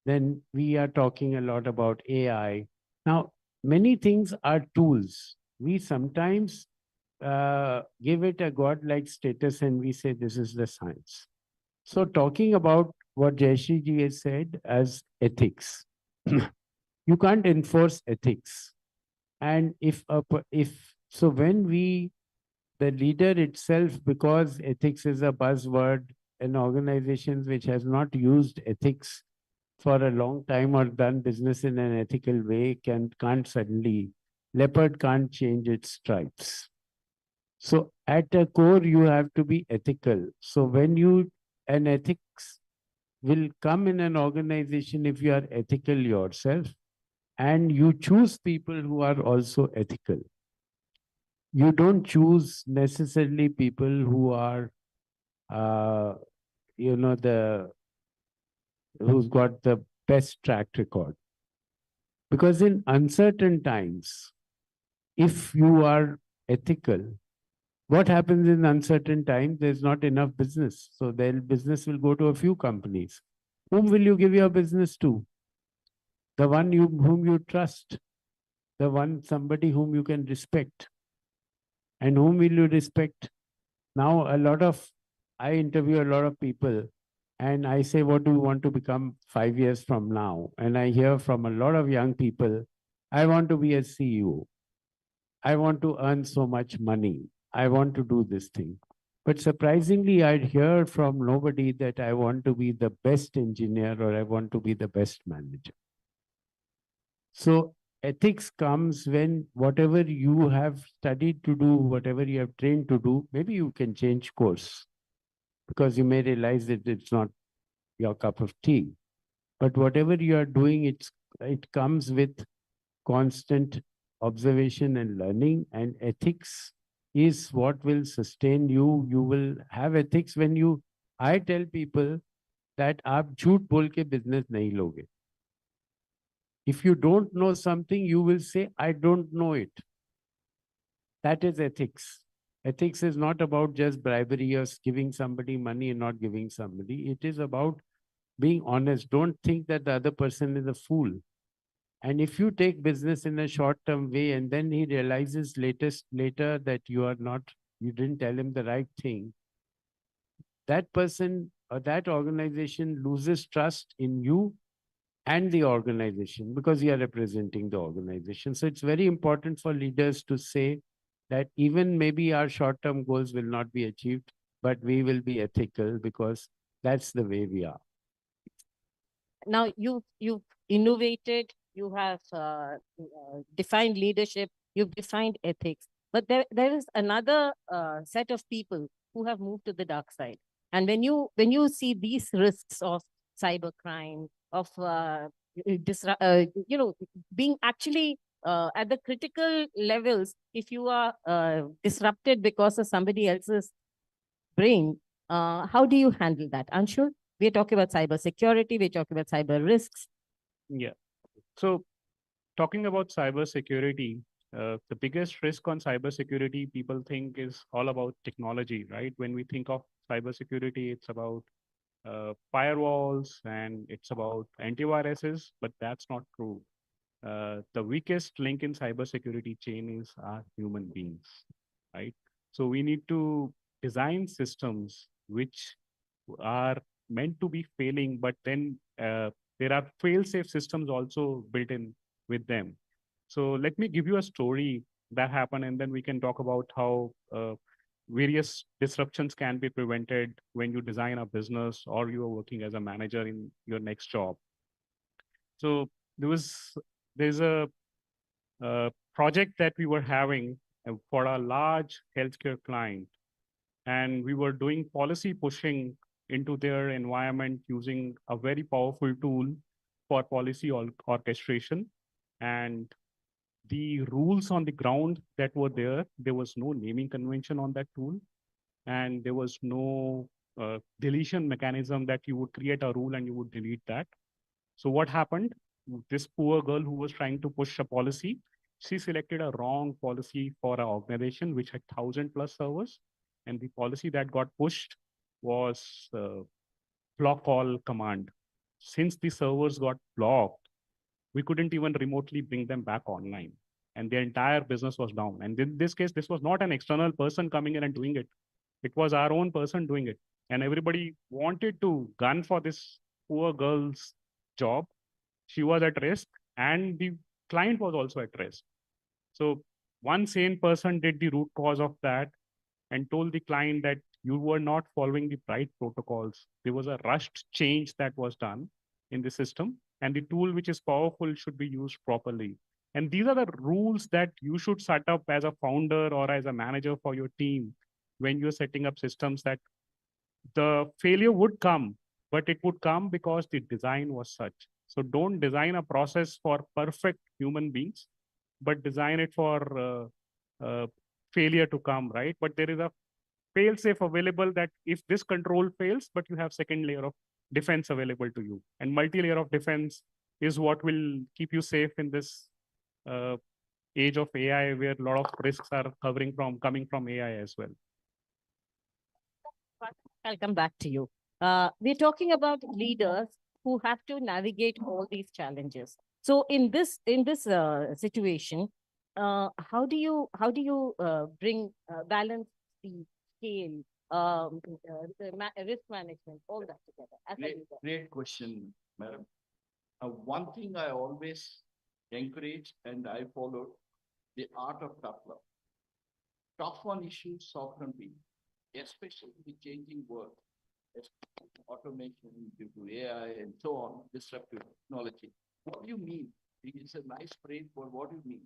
Then we are talking a lot about AI. Now, many things are tools. We sometimes give it a godlike status and we say this is the science. So talking about what Jayashree ji has said as ethics, you can't enforce ethics. And so when the leader itself, because ethics is a buzzword, and organizations which has not used ethics for a long time or done business in an ethical way can't suddenly, leopard can't change its stripes. So at a core, you have to be ethical. So an ethics will come in an organization if you are ethical yourself, and you choose people who are also ethical. You don't choose necessarily people who are, who's got the best track record. Because in uncertain times, if you are ethical, what happens in uncertain times? There's not enough business. So then business will go to a few companies. Whom will you give your business to? The one whom you trust, somebody whom you can respect. And whom will you respect? Now, I interview a lot of people, and I say, what do you want to become 5 years from now? And I hear from a lot of young people, I want to be a CEO. I want to earn so much money. I want to do this thing. But surprisingly, I'd hear from nobody that I want to be the best engineer or I want to be the best manager. So ethics comes when whatever you have studied to do, whatever you have trained to do, maybe you can change course, because you may realize that it's not your cup of tea. But whatever you are doing, it comes with constant observation and learning, and ethics is what will sustain you. You will have ethics when you, I tell people that आप झूठ बोल के business नहीं लोगे. If you don't know something, you will say, I don't know it. That is ethics. Ethics is not about just bribery or giving somebody money and not giving somebody. It is about being honest. Don't think that the other person is a fool. And if you take business in a short-term way and then he realizes later that you didn't tell him the right thing, that person or that organization loses trust in you and the organization because you are representing the organization. So it's very important for leaders to say that even maybe our short-term goals will not be achieved, but we will be ethical because that's the way we are. Now you've innovated, you have defined leadership, you've defined ethics, but there is another set of people who have moved to the dark side. And when you see these risks of cybercrime, of being actually at the critical levels, if you are disrupted because of somebody else's brain, how do you handle that? Anshul, we're talking about cyber security, we're talking about cyber risks. Yeah. So talking about cyber security, the biggest risk on cyber security people think is all about technology, right? When we think of cyber security, it's about firewalls and it's about antiviruses, but that's not true. The weakest link in cybersecurity chain is our human beings, right? So we need to design systems which are meant to be failing, but then there are fail-safe systems also built in with them. So let me give you a story that happened, and then we can talk about how various disruptions can be prevented when you design a business or you are working as a manager in your next job. So there's a project that we were having for a large healthcare client, and we were doing policy pushing into their environment using a very powerful tool for policy orchestration. And the rules on the ground that were there was no naming convention on that tool, and there was no deletion mechanism that you would create a rule and you would delete that. So what happened? This poor girl who was trying to push a policy, she selected a wrong policy for an organization which had 1,000+ servers. And the policy that got pushed was block all command. Since the servers got blocked, we couldn't even remotely bring them back online. And their entire business was down. And in this case, this was not an external person coming in and doing it. It was our own person doing it. And everybody wanted to gun for this poor girl's job. She was at risk and the client was also at risk. So one sane person did the root cause of that and told the client that you were not following the right protocols. There was a rushed change that was done in the system, and the tool which is powerful should be used properly. And these are the rules that you should set up as a founder or as a manager for your team when you're setting up systems, that the failure would come, but it would come because the design was such. So don't design a process for perfect human beings, but design it for failure to come, right? But there is a fail-safe available that if this control fails, but you have second layer of defense available to you. And multi-layer of defense is what will keep you safe in this age of AI, where a lot of risks are coming from AI as well. I'll come back to you. We're talking about leaders who have to navigate all these challenges. So in this situation, how do you bring balance the scale, risk management, all that together? As a leader? Great question, madam. One thing I always encourage and I follow, the art of tough love. Tough on issues, soft on people, especially the changing world, automation due to AI and so on, disruptive technology. What do you mean? It's a nice phrase for what you mean.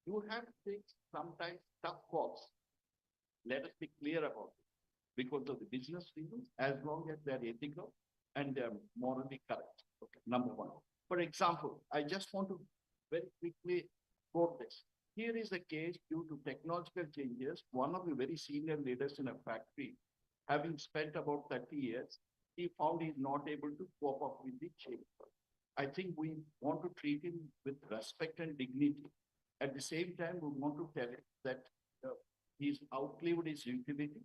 You have to take sometimes tough calls. Let us be clear about it. Because of the business reasons, as long as they're ethical, and morally correct. Okay, number one. For example, I just want to very quickly quote this. Here is a case due to technological changes. One of the very senior leaders in a factory, having spent about 30 years, he found he's not able to cope up with the change. I think we want to treat him with respect and dignity. At the same time, we want to tell him that he's outlived his utility,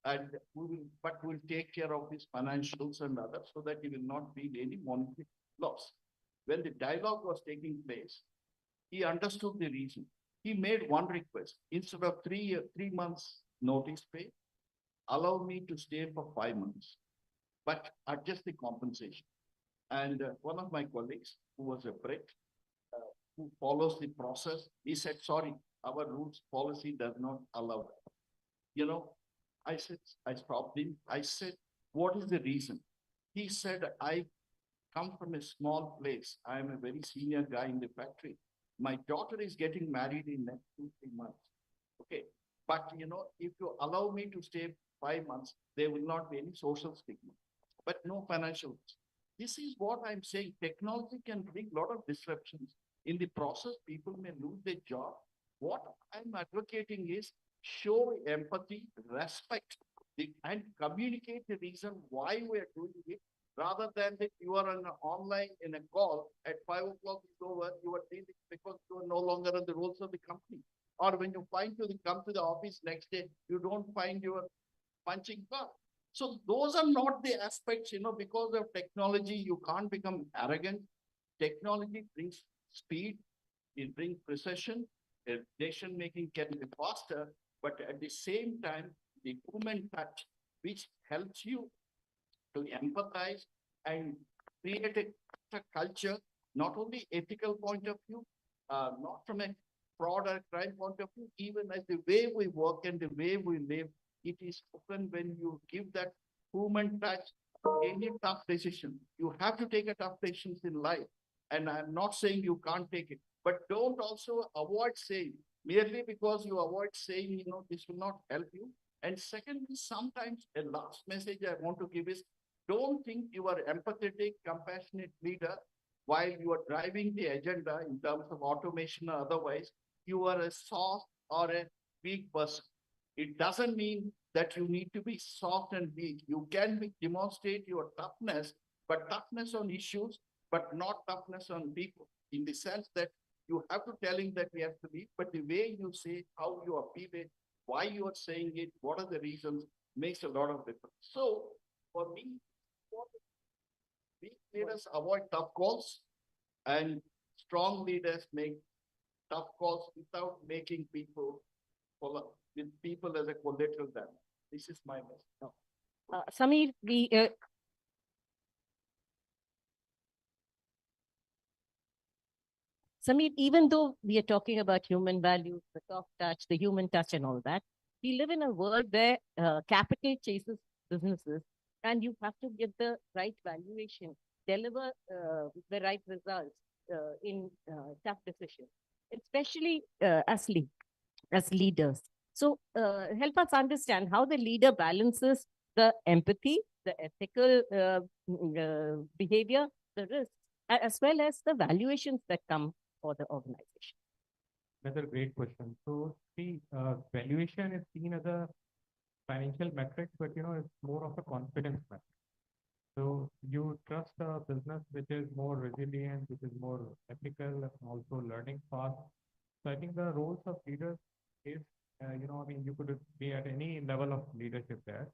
and we'll take care of his financials and others so that he will not feel any monetary loss. When the dialogue was taking place, he understood the reason. He made one request. Instead of 3 months notice pay, allow me to stay for 5 months, but adjust the compensation. And one of my colleagues, who was a Brit, who follows the process, he said, sorry, our rules policy does not allow that. You know, I stopped him. I said, what is the reason? He said, I come from a small place. I am a very senior guy in the factory. My daughter is getting married in next 2-3 months. Okay. But you know, if you allow me to stay 5 months, there will not be any social stigma, but no financial. This is what I'm saying. Technology can bring a lot of disruptions. In the process, people may lose their job. What I'm advocating is show empathy, respect, and communicate the reason why we are doing it, rather than that you are online in a call at 5 o'clock is over, you are dealing because you are no longer on the roles of the company. Or when you come to the office next day, you don't find your punching card. So those are not the aspects, you know, because of technology, you can't become arrogant. Technology brings speed, it brings precision, decision-making can be faster, but at the same time, the human touch, which helps you to empathize and create a culture, not only ethical point of view, not from a fraud or crime point of view, even as the way we work and the way we live, it is open when you give that human touch to any tough decision. You have to take a tough decisions in life. And I'm not saying you can't take it, but don't also avoid saying, merely because you avoid saying, you know, this will not help you. And secondly, sometimes a last message I want to give is, don't think you are empathetic, compassionate leader while you are driving the agenda in terms of automation or otherwise. You are a soft or a weak person. It doesn't mean that you need to be soft and weak. You can demonstrate your toughness, but toughness on issues, but not toughness on people, in the sense that you have to tell him that we have to leave, but the way you say, how you appeal it, why you are saying it, what are the reasons, makes a lot of difference. So for me, weak leaders avoid tough calls, and strong leaders make tough calls without making people follow, with people as a collateral damage. This is my message. Sameer, Sameer, even though we are talking about human values, the soft touch, the human touch and all that, we live in a world where capital chases businesses, and you have to get the right valuation, deliver the right results in tough decisions, especially as leaders. So help us understand how the leader balances the empathy, the ethical behavior, the risks, as well as the valuations that come for the organization. Another great question. So see, valuation is seen as a financial metric, but you know, it's more of a confidence metric. So you trust a business which is more resilient, which is more ethical, and also learning fast. So I think the roles of leaders is, you know, I mean, you could be at any level of leadership there,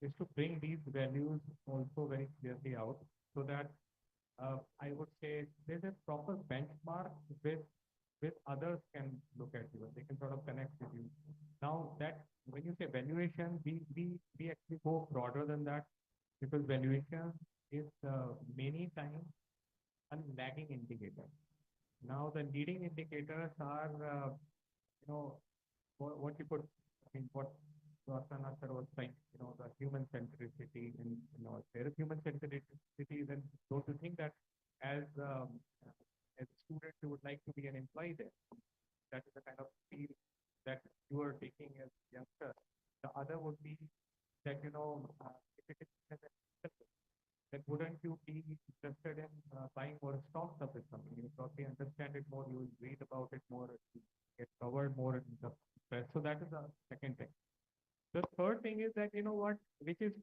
is to bring these values also very clearly out, so that I would say there's a proper benchmark with others can look at you and they can sort of connect with you. Now that when you say valuation, we actually go broader than that, because valuation is many times a lagging indicator. Now the leading indicators are, you know, what you could, I mean, what Rosana sir was saying, you know, the human centricity, and you know, if there is human centricity, then don't you think that as a student you would like to be an employee there? That is the kind of feel that you are taking as a youngster. The other would be that, you know, if it is then wouldn't you be interested in buying more stocks of this company? You probably understand it more, you will read about it more, you get covered more in the press. So that is the second thing. The third thing is that, you know what, which is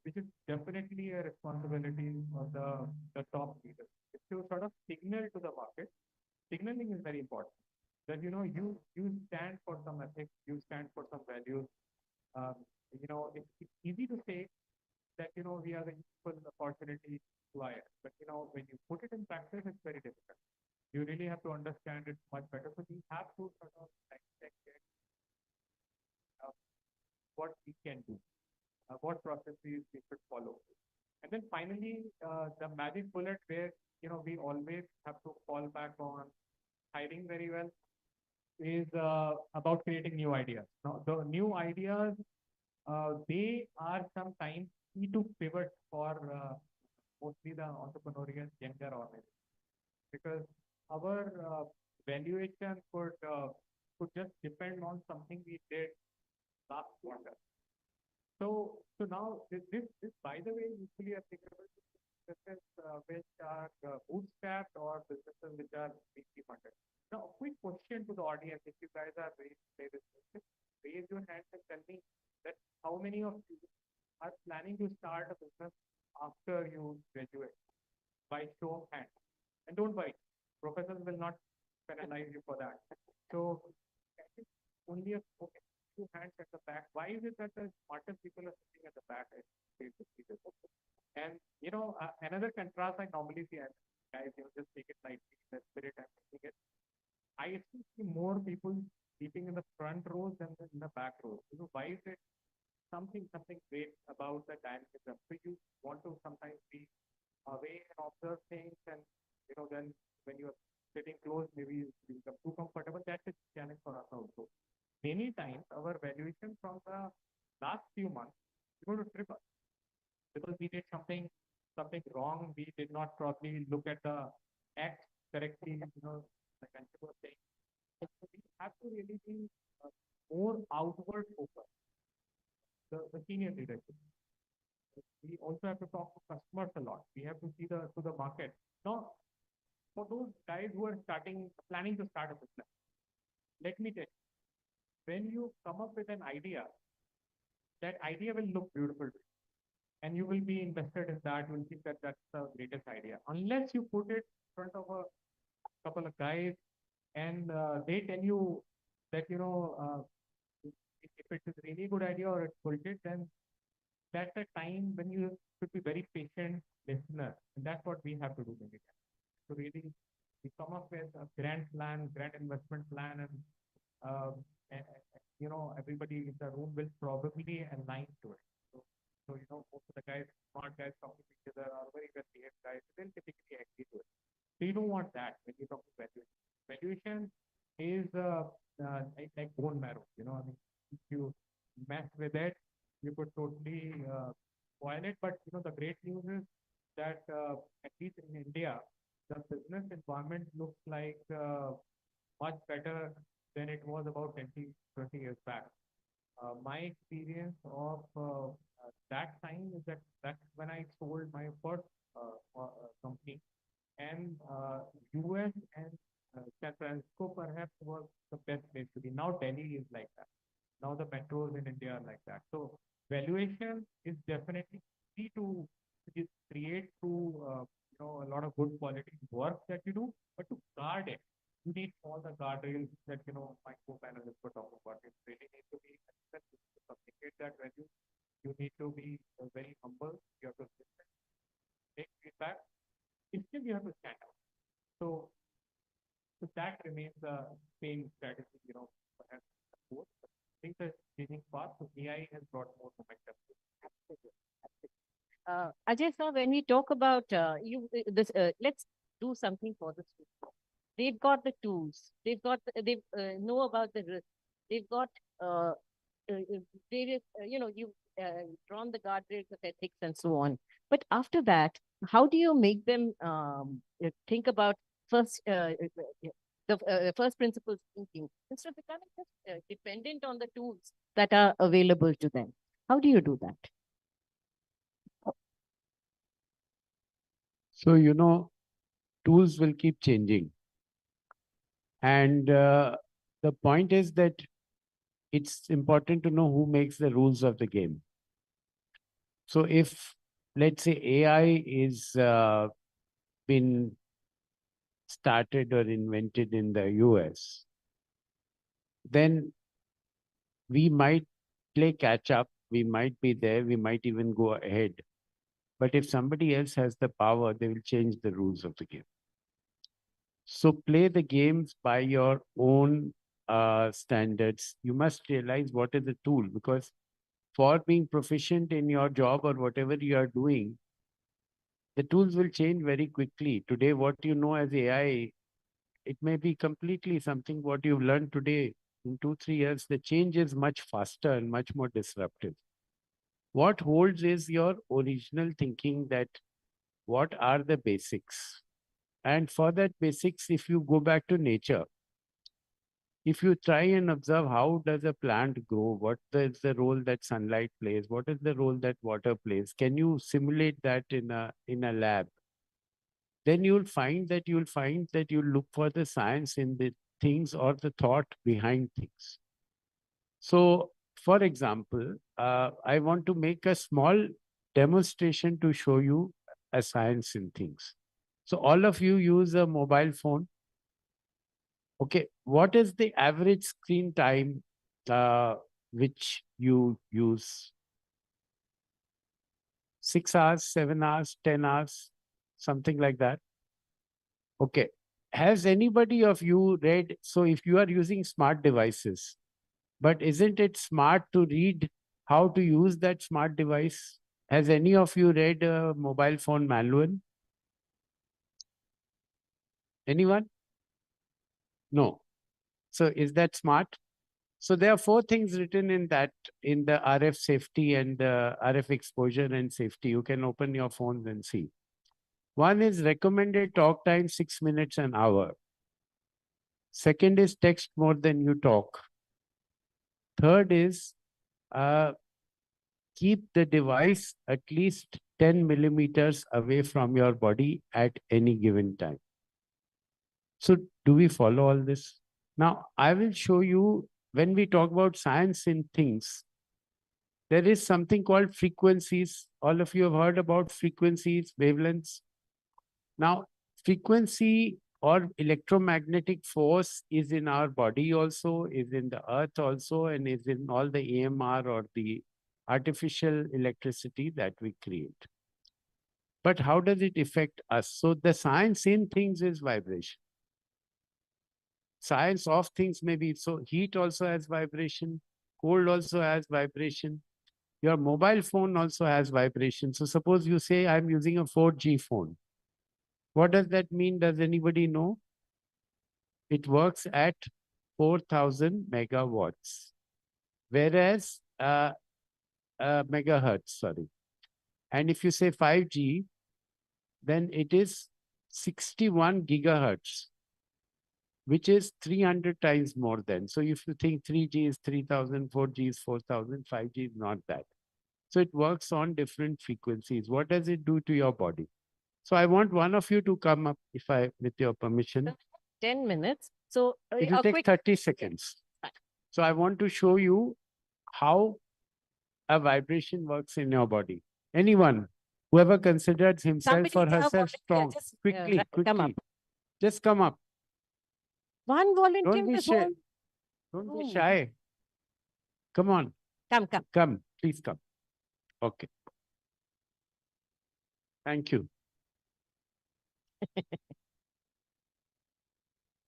definitely a responsibility of the top leaders. Is to sort of signal to the market. Signaling is very important. That, you know, you stand for some ethics, you stand for some values. You know, it's easy to say that, you know, we are the equal opportunity employer, but, you know, when you put it in practice, it's very difficult. You really have to understand it much better. So we have to sort of dissect it, what we can do, what processes we should follow. And then finally, the magic bullet where, you know, we always have to fall back on hiring very well is about creating new ideas. Now, the new ideas, they are sometimes key to pivot for mostly the entrepreneurial younger organization, because our valuation could just depend on something we did last quarter. So now this by the way usually applicable to businesses which are bootstrapped or businesses which are VC funded. Now, a quick question to the audience: if you guys are ready to play this question, raise your hands and tell me that how many of you are planning to start a business after you graduate, by show of hands. And don't worry, professors will not penalize you for that. So only a few hands at the back. Why is it that the smartest people are sitting at the back? And you know, another contrast I normally see, guys, you know, just take it lightly, the spirit I'm taking it. I actually see more people sleeping in the front rows than in the back rows. You know, why is it? Something great about the dynamism. So you want to sometimes be away and observe things, and you know, then when you're sitting close, maybe you become too comfortable. That's a challenge for us also. Many times our valuation from the last few months is going to trip us because we did something wrong. We did not probably look at the act correctly. You know, like I was saying. So we have to really be more outward focused. The senior leadership. We also have to talk to customers a lot. We have to see to the market. Now, for those guys who are planning to start a business, let me tell you, when you come up with an idea, that idea will look beautiful, and you will be invested in that. You will think that that's the greatest idea. Unless you put it in front of a couple of guys, and they tell you that, you know, if it's a really good idea or it's bullshit, then that's a time when you should be very patient listener. And that's what we have to do many times. So really, we come up with a grand plan, grand investment plan, and you know, everybody in the room will probably align to it. So you know, most of the guys, smart guys talking to each other, are very well behaved guys, they'll typically agree to it. So you don't want that when you talk about valuation. Valuation is like bone marrow. You know, I mean, if you mess with it, you could totally spoil it. But you know, the great news is that at least in India, the business environment looks like much better than it was about 20 years back. My experience of that time is that that's when I sold my first company, and US and San Francisco perhaps was the best place to be. Now Delhi is like that. Now the metros in India are like that. So valuation is definitely key to create through you know, a lot of good quality work that you do, but to guard it, you need all the guardrails that, you know, my co-panelists were talking about. It really needs to be to communicate that value. You need to be very humble. You have to listen, take feedback. Still, you have to stand out. So that remains the same strategy, you know, perhaps both. Things are changing fast, so AI has brought more momentum. Ajay sir, when we talk about let's do something for the students. They've got the tools. They know about the risk. They've got various, you know, you've drawn the guardrails of ethics and so on. But after that, how do you make them think about first the first principles thinking instead of becoming just dependent on the tools that are available to them? How do you do that? So, you know, tools will keep changing. And the point is that it's important to know who makes the rules of the game. So if, let's say, AI is been started or invented in the US, then we might play catch up. We might be there. We might even go ahead. But if somebody else has the power, they will change the rules of the game. So play the games by your own standards. You must realize what is the tool, because for being proficient in your job or whatever you are doing, the tools will change very quickly. Today, what you know as AI, it may be completely something what you've learned today. In 2-3 years, the change is much faster and much more disruptive. What holds is your original thinking that what are the basics? And for that basics, if you go back to nature, if you try and observe how does a plant grow, what is the role that sunlight plays, what is the role that water plays, can you simulate that in a lab? Then you'll find that you look for the science in the things or the thought behind things. So, for example, I want to make a small demonstration to show you a science in things. So all of you use a mobile phone. Okay, what is the average screen time which you use? 6 hours, 7 hours, 10 hours, something like that. Okay. Has anybody of you read? So if you are using smart devices, but isn't it smart to read how to use that smart device? Has any of you read a mobile phone manual? Anyone? No. So is that smart? So there are 4 things written in that, in the RF safety and RF exposure and safety. You can open your phones and see. One is recommended talk time 6 minutes an hour. Second is text more than you talk. Third is keep the device at least 10 millimeters away from your body at any given time. So do we follow all this? Now, I will show you, when we talk about science in things, there is something called frequencies. All of you have heard about frequencies, wavelengths. Now, frequency or electromagnetic force is in our body also, is in the earth also, and is in all the AMR or the artificial electricity that we create. But how does it affect us? So the science in things is vibration. Science of things may be, so heat also has vibration, cold also has vibration. Your mobile phone also has vibration. So suppose you say, I'm using a 4G phone. What does that mean? Does anybody know? It works at 4,000 megawatts, whereas megahertz, sorry. And if you say 5G, then it is 61 gigahertz, which is 300 times more than. So if you think 3G is 3,000, 4G is 4,000, 5G is not that. So it works on different frequencies. What does it do to your body? So I want one of you to come up, if I, with your permission. 10 minutes. So It will take 30 seconds. So I want to show you how a vibration works in your body. Anyone, whoever considers himself or herself strong, quickly, quickly, just come up. One volunteer. Don't be shy. Don't be shy. Come on. Come. Come, please come. Okay. Thank you.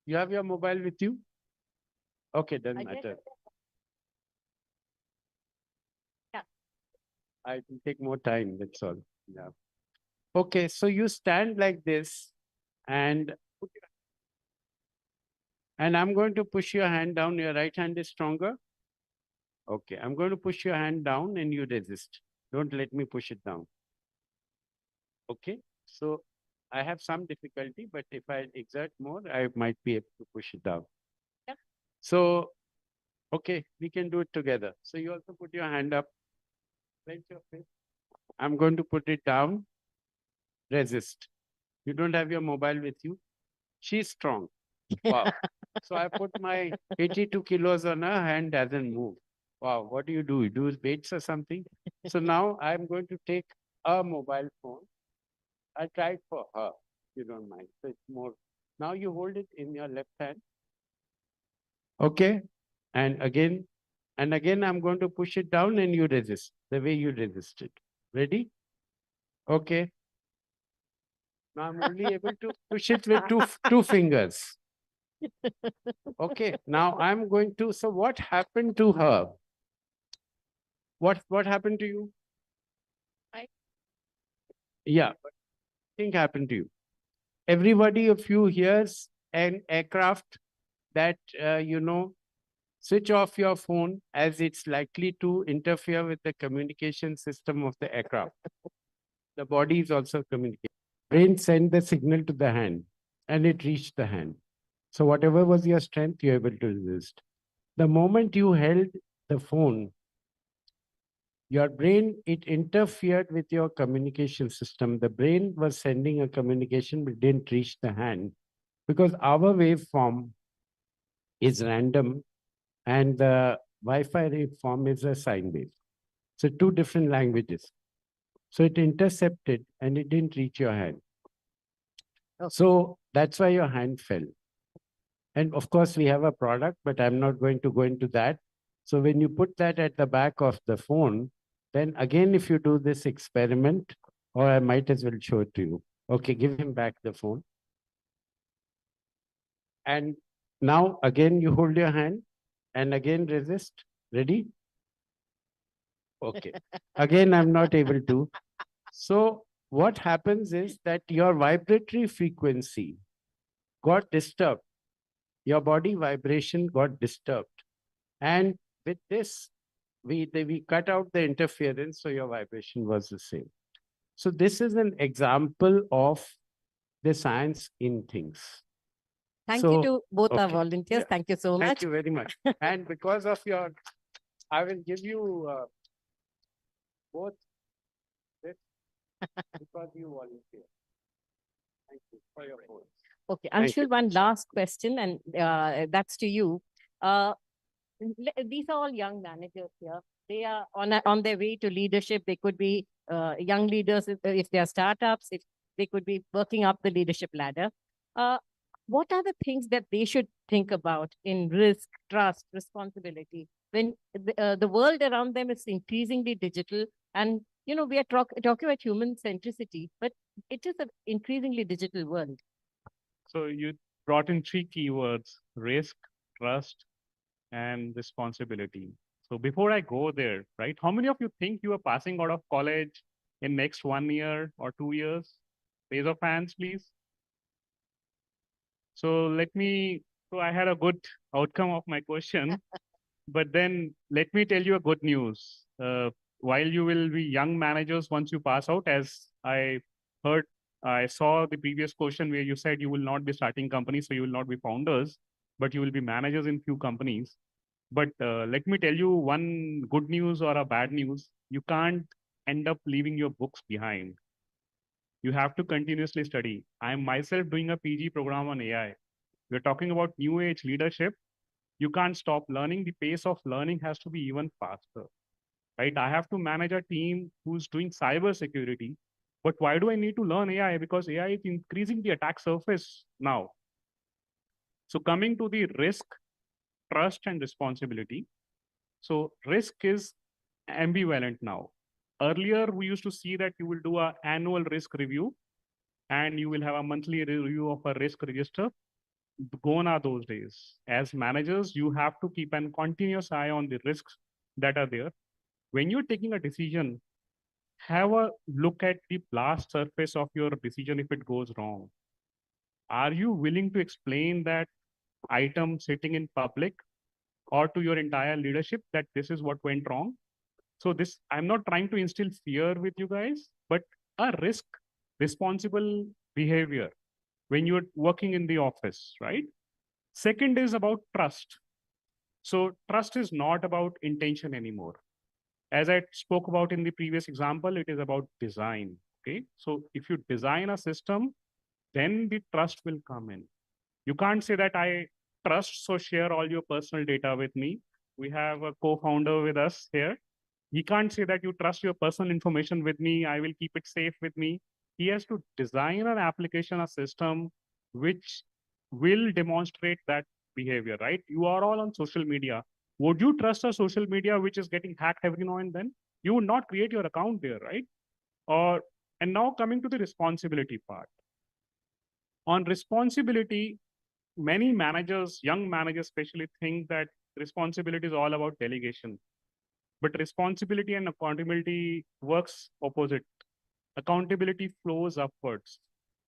You have your mobile with you? Okay, doesn't matter. I will take more time, that's all. Yeah. Okay, so you stand like this and I'm going to push your hand down. Your right hand is stronger. Okay, I'm going to push your hand down and you resist. Don't let me push it down. Okay, so I have some difficulty, but if I exert more, I might be able to push it down. Yeah. So, okay, we can do it together. So you also put your hand up. Clench your fist. I'm going to put it down. Resist. You don't have your mobile with you? She's strong. Wow. So I put my 82 kilos on her hand, doesn't move. Wow, what do? You do weights or something? So now I'm going to take a mobile phone. I tried for her, you don't mind. So it's more. Now you hold it in your left hand. Okay. And again, I'm going to push it down and you resist the way you resisted. Ready? Okay. Now I'm only able to push it with two fingers. Okay. Now I'm going to, so what happened to her? What happened to you? Yeah, what thing happened to you? Everybody of you hears an aircraft that, switch off your phone as it's likely to interfere with the communication system of the aircraft. The body is also communicating. Brain sent the signal to the hand and it reached the hand. So whatever was your strength, you're able to resist. The moment you held the phone, your brain, it interfered with your communication system. The brain was sending a communication but didn't reach the hand because our waveform is random and the Wi-Fi waveform is a sine wave. So two different languages. So it intercepted and it didn't reach your hand. So that's why your hand fell. And of course, we have a product, but I'm not going to go into that. So when you put that at the back of the phone, then again, if you do this experiment, or I might as well show it to you. Okay, give him back the phone. And now again, you hold your hand and again resist. Ready? Okay. Again, I'm not able to. So what happens is that your vibratory frequency got disturbed. Your body vibration got disturbed. And with this, we cut out the interference, so your vibration was the same. So this is an example of the science in things. Thank you to both our okay. volunteers. Yeah. Thank you so much. Thank you very much. And because of your, I will give you both this because you volunteer. Thank you for your vote. Okay, Thank you. Anshul, one last question, and that's to you. These are all young managers here. They are on their way to leadership. They could be young leaders if they are startups, if they could be working up the leadership ladder. What are the things that they should think about in risk, trust, responsibility when the world around them is increasingly digital? And we are talking about human centricity, but it is an increasingly digital world. So you brought in three keywords: risk, trust, and responsibility. So before I go there, right, how many of you think you are passing out of college in next 1 year or 2 years? Raise of hands, please. So so I had a good outcome of my question, but then let me tell you a good news. While you will be young managers once you pass out, as I saw the previous question where you said you will not be starting companies, so you will not be founders, but you will be managers in few companies. But let me tell you one good news or a bad news. You can't end up leaving your books behind. You have to continuously study. I am myself doing a PG program on AI. We're talking about new age leadership. You can't stop learning. The pace of learning has to be even faster, right? I have to manage a team who's doing cyber security. But why do I need to learn AI? Because AI is increasing the attack surface now. So coming to the risk, trust, and responsibility. So risk is ambivalent now. Earlier, we used to see that you will do an annual risk review and you will have a monthly review of a risk register. Gone are those days. As managers, you have to keep a continuous eye on the risks that are there. When you're taking a decision, have a look at the blast surface of your decision if it goes wrong. Are you willing to explain that item sitting in public or to your entire leadership that this is what went wrong? So this, I'm not trying to instill fear with you guys, but a risk, responsible behavior when you're working in the office, right? Second is about trust. So trust is not about intention anymore. As I spoke about in the previous example, it is about design, okay? So if you design a system, then the trust will come in. You can't say that I trust, so share all your personal data with me. We have a co-founder with us here. He can't say that you trust your personal information with me, I will keep it safe with me. He has to design an application, a system which will demonstrate that behavior, right? You are all on social media. Would you trust a social media which is getting hacked every now and then? You would not create your account there, right? And now coming to the responsibility part. On responsibility, many managers, young managers especially, think that responsibility is all about delegation. But responsibility and accountability works opposite. Accountability flows upwards.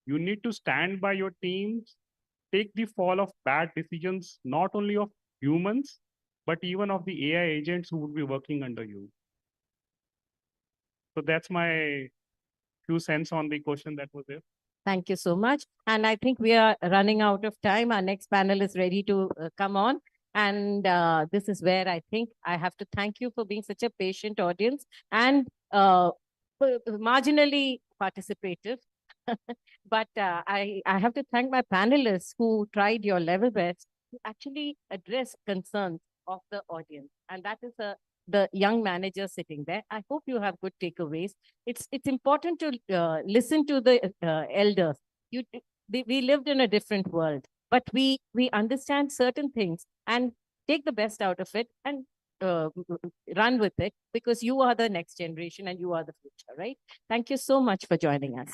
You need to stand by your teams, take the fall of bad decisions, not only of humans, but even of the AI agents who would be working under you. So that's my few cents on the question that was there. Thank you so much. And I think we are running out of time. Our next panel is ready to come on. And this is where I think I have to thank you for being such a patient audience and marginally participative. But I have to thank my panelists who tried your level best to actually address concerns of the audience. And that is the young manager sitting there. I hope you have good takeaways. It's important to listen to the elders. We lived in a different world, but we understand certain things and take the best out of it and run with it, because you are the next generation and you are the future, right? Thank you so much for joining us.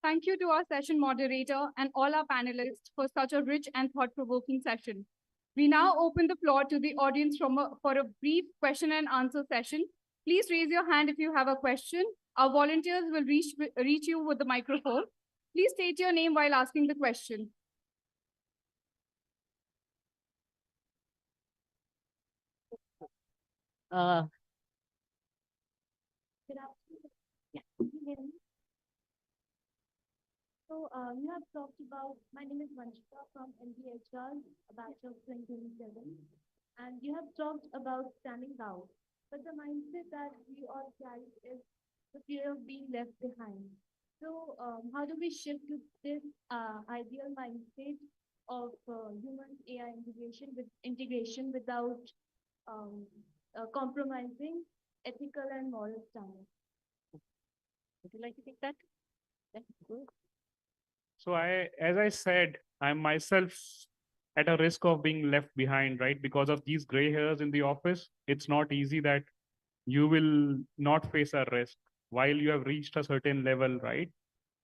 Thank you to our session moderator and all our panelists for such a rich and thought-provoking session. We now open the floor to the audience for a brief question and answer session. Please raise your hand if you have a question. Our volunteers will reach you with the microphone. Please state your name while asking the question. Good afternoon. Yeah. Can you hear me? So you have talked about, my name is Vanshika from NBHR, a batch of 2027, and you have talked about standing out, but the mindset that we all carry is the fear of being left behind. So how do we shift to this ideal mindset of human AI integration without compromising ethical and moral standards? Would you like to take that? Yeah, good. So as I said, I'm myself at a risk of being left behind, right? Because of these gray hairs in the office, it's not easy that you will not face a risk while you have reached a certain level, right?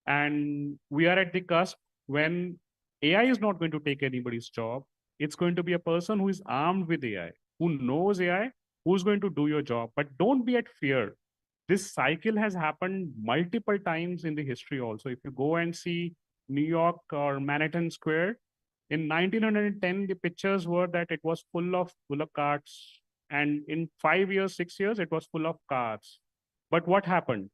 And we are at the cusp when AI is not going to take anybody's job. It's going to be a person who is armed with AI, who knows AI, who's going to do your job. But don't be at fear. This cycle has happened multiple times in the history also. If you go and see New York or Manhattan Square, in 1910, the pictures were that it was full of bullock carts. And in 5 years, 6 years, it was full of cars. But what happened?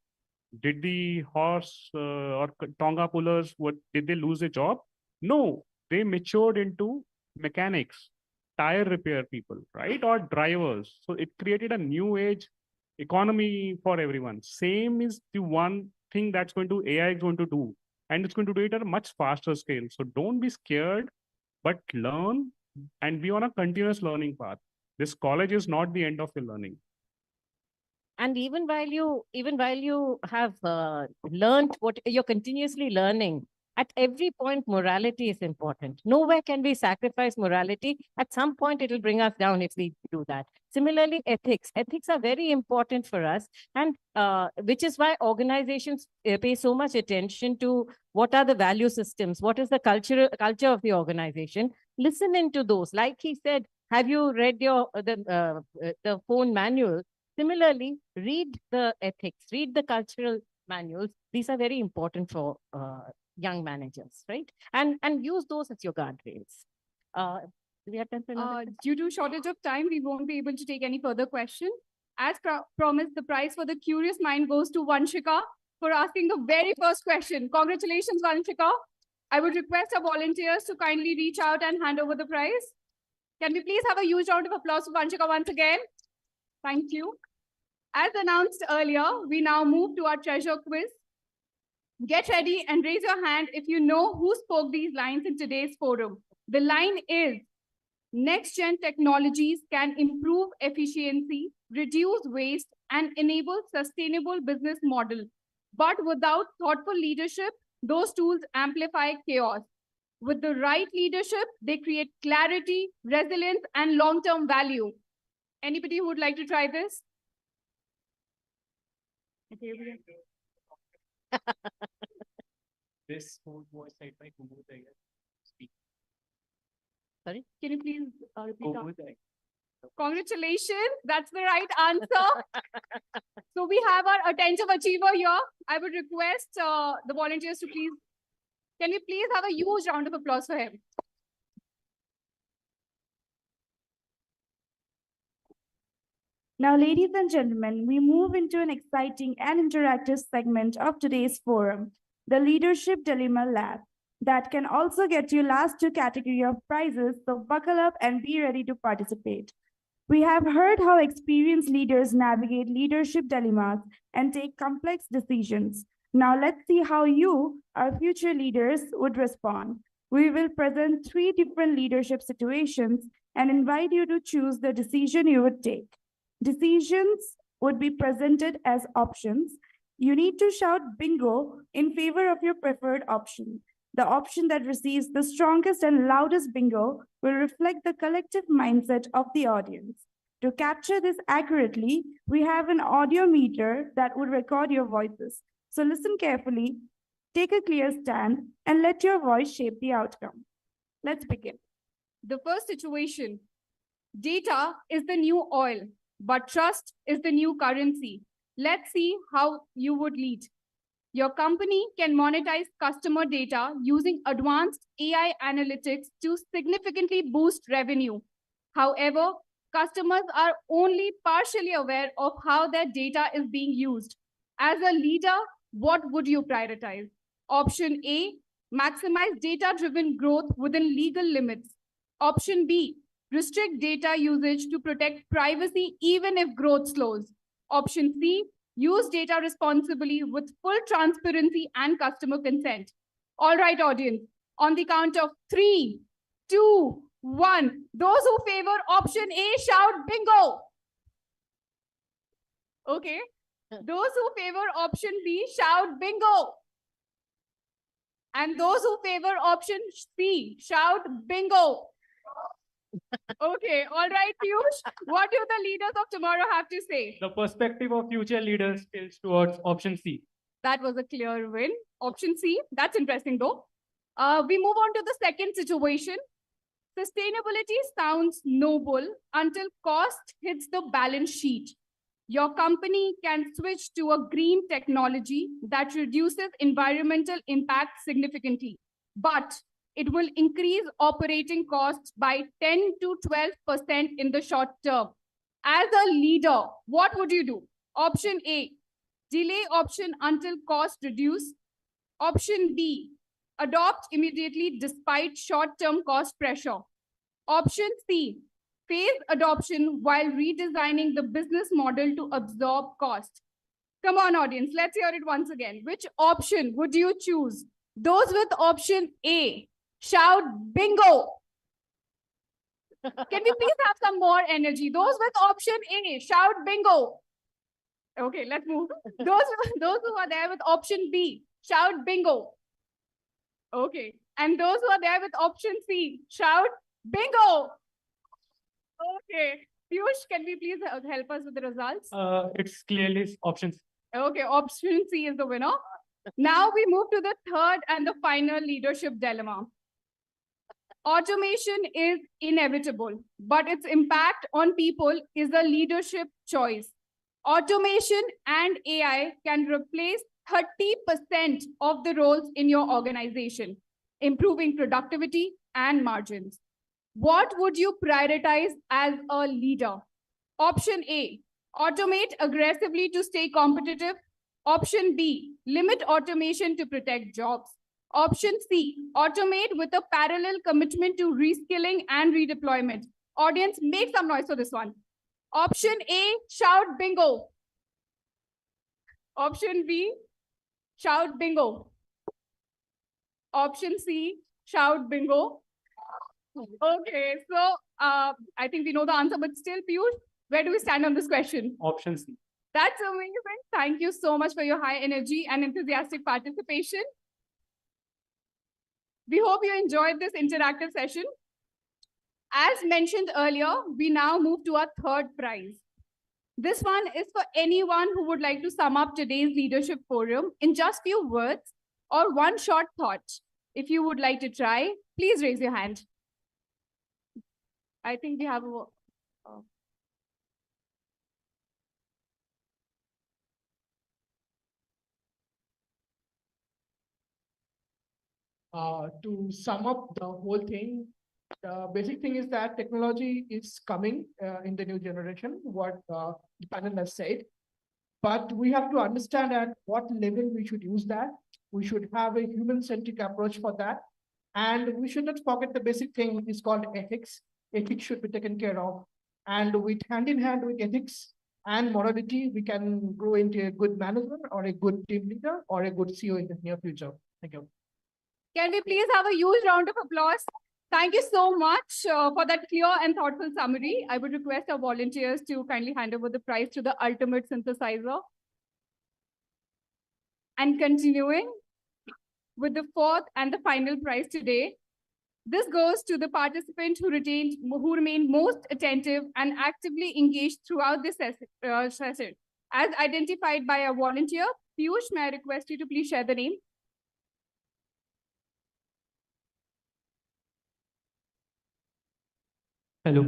Did the horse or Tonga pullers, did they lose a job? No, they matured into mechanics, tire repair people, right? Or drivers. So it created a new age economy for everyone. Same is the one thing that's AI is going to do. And it's going to do it at a much faster scale. So don't be scared, but learn and be on a continuous learning path. This college is not the end of your learning. And even while you have learned what you're continuously learning, at every point, morality is important. Nowhere can we sacrifice morality. At some point, it will bring us down if we do that. Similarly, ethics. Ethics are very important for us, and which is why organizations pay so much attention to what are the value systems, what is the culture of the organization. Listen into those. Like he said, have you read the phone manual? Similarly, read the ethics, read the cultural manuals. These are very important for young managers, right? And use those as your guardrails. Do we have time for another? Due to shortage of time, we won't be able to take any further question. As promised, the prize for the curious mind goes to Vanshika for asking the very first question. Congratulations, Vanshika. I would request our volunteers to kindly reach out and hand over the prize. Can we please have a huge round of applause for Vanshika once again? Thank you. As announced earlier, we now move to our treasure quiz. Get ready and raise your hand if you know who spoke these lines in today's forum. The line is, next-gen technologies can improve efficiency, reduce waste, and enable sustainable business model. But without thoughtful leadership, those tools amplify chaos. With the right leadership, they create clarity, resilience, and long-term value. Anybody who would like to try this? This whole voice side by speak. Sorry? Can you please repeat that? Kubudai. Congratulations, that's the right answer. So we have our attentive achiever here. I would request the volunteers to please, can we please have a huge round of applause for him? Now, ladies and gentlemen, we move into an exciting and interactive segment of today's forum, the Leadership Dilemma Lab, that can also get you last two category of prizes, so buckle up and be ready to participate. We have heard how experienced leaders navigate leadership dilemmas and take complex decisions. Now let's see how you, our future leaders, would respond. We will present 3 different leadership situations and invite you to choose the decision you would take. Decisions would be presented as options. You need to shout bingo in favor of your preferred option. The option that receives the strongest and loudest bingo will reflect the collective mindset of the audience. To capture this accurately, we have an audio meter that would record your voices. So listen carefully, take a clear stand, and let your voice shape the outcome. Let's begin. The first situation, data is the new oil, but trust is the new currency. Let's see how you would lead. Your company can monetize customer data using advanced AI analytics to significantly boost revenue. However, customers are only partially aware of how their data is being used. As a leader, what would you prioritize? Option A, maximize data-driven growth within legal limits. Option B, restrict data usage to protect privacy even if growth slows. Option C, use data responsibly with full transparency and customer consent. All right, audience, on the count of 3, 2, 1. Those who favor option A, shout bingo. Okay. Those who favor option B, shout bingo. And those who favor option C, shout bingo. Okay, all right, Piyush. What do the leaders of tomorrow have to say? The perspective of future leaders tilts towards option C. That was a clear win. Option C, that's interesting though. We move on to the second situation. Sustainability sounds noble until cost hits the balance sheet. Your company can switch to a green technology that reduces environmental impact significantly, but it will increase operating costs by 10 to 12% in the short term. As a leader, what would you do? Option A, delay option until cost reduce. Option B, adopt immediately despite short-term cost pressure. Option C, phase adoption while redesigning the business model to absorb cost. Come on, audience, let's hear it once again. Which option would you choose? Those with option A, shout bingo. Can we please have some more energy? Those with option A, shout bingo. Okay, let's move. Those who are there with option B, shout bingo. Okay, and those who are there with option C, shout bingo. Okay, Piyush, can we please help us with the results? It's clearly option C. Okay, option C is the winner. Now we move to the third and the final leadership dilemma. Automation is inevitable, but its impact on people is a leadership choice. Automation and AI can replace 30% of the roles in your organization, improving productivity and margins. What would you prioritize as a leader? Option A, automate aggressively to stay competitive. Option B, limit automation to protect jobs. Option C, automate with a parallel commitment to reskilling and redeployment. Audience, make some noise for this one. Option A, shout bingo. Option B, shout bingo. Option C, shout bingo. Okay, so I think we know the answer, but still, Piyush, where do we stand on this question? Option C. That's amazing. Thank you so much for your high energy and enthusiastic participation. We hope you enjoyed this interactive session. As mentioned earlier, we now move to our third prize. This one is for anyone who would like to sum up today's leadership forum in just few words or one short thought. If you would like to try, please raise your hand. I think we have a to sum up the whole thing, the basic thing is that technology is coming in the new generation, what the panel has said. But we have to understand at what level we should use that. We should have a human-centric approach for that. And we should not forget the basic thing is called ethics. Ethics should be taken care of. And with hand in hand with ethics and morality, we can grow into a good manager or a good team leader or a good CEO in the near future. Thank you. Can we please have a huge round of applause? Thank you so much for that clear and thoughtful summary. I would request our volunteers to kindly hand over the prize to the ultimate synthesizer. And continuing with the fourth and the final prize today, this goes to the participant who remained most attentive and actively engaged throughout this session. As identified by a volunteer, Piyush, may I request you to please share the name? Hello.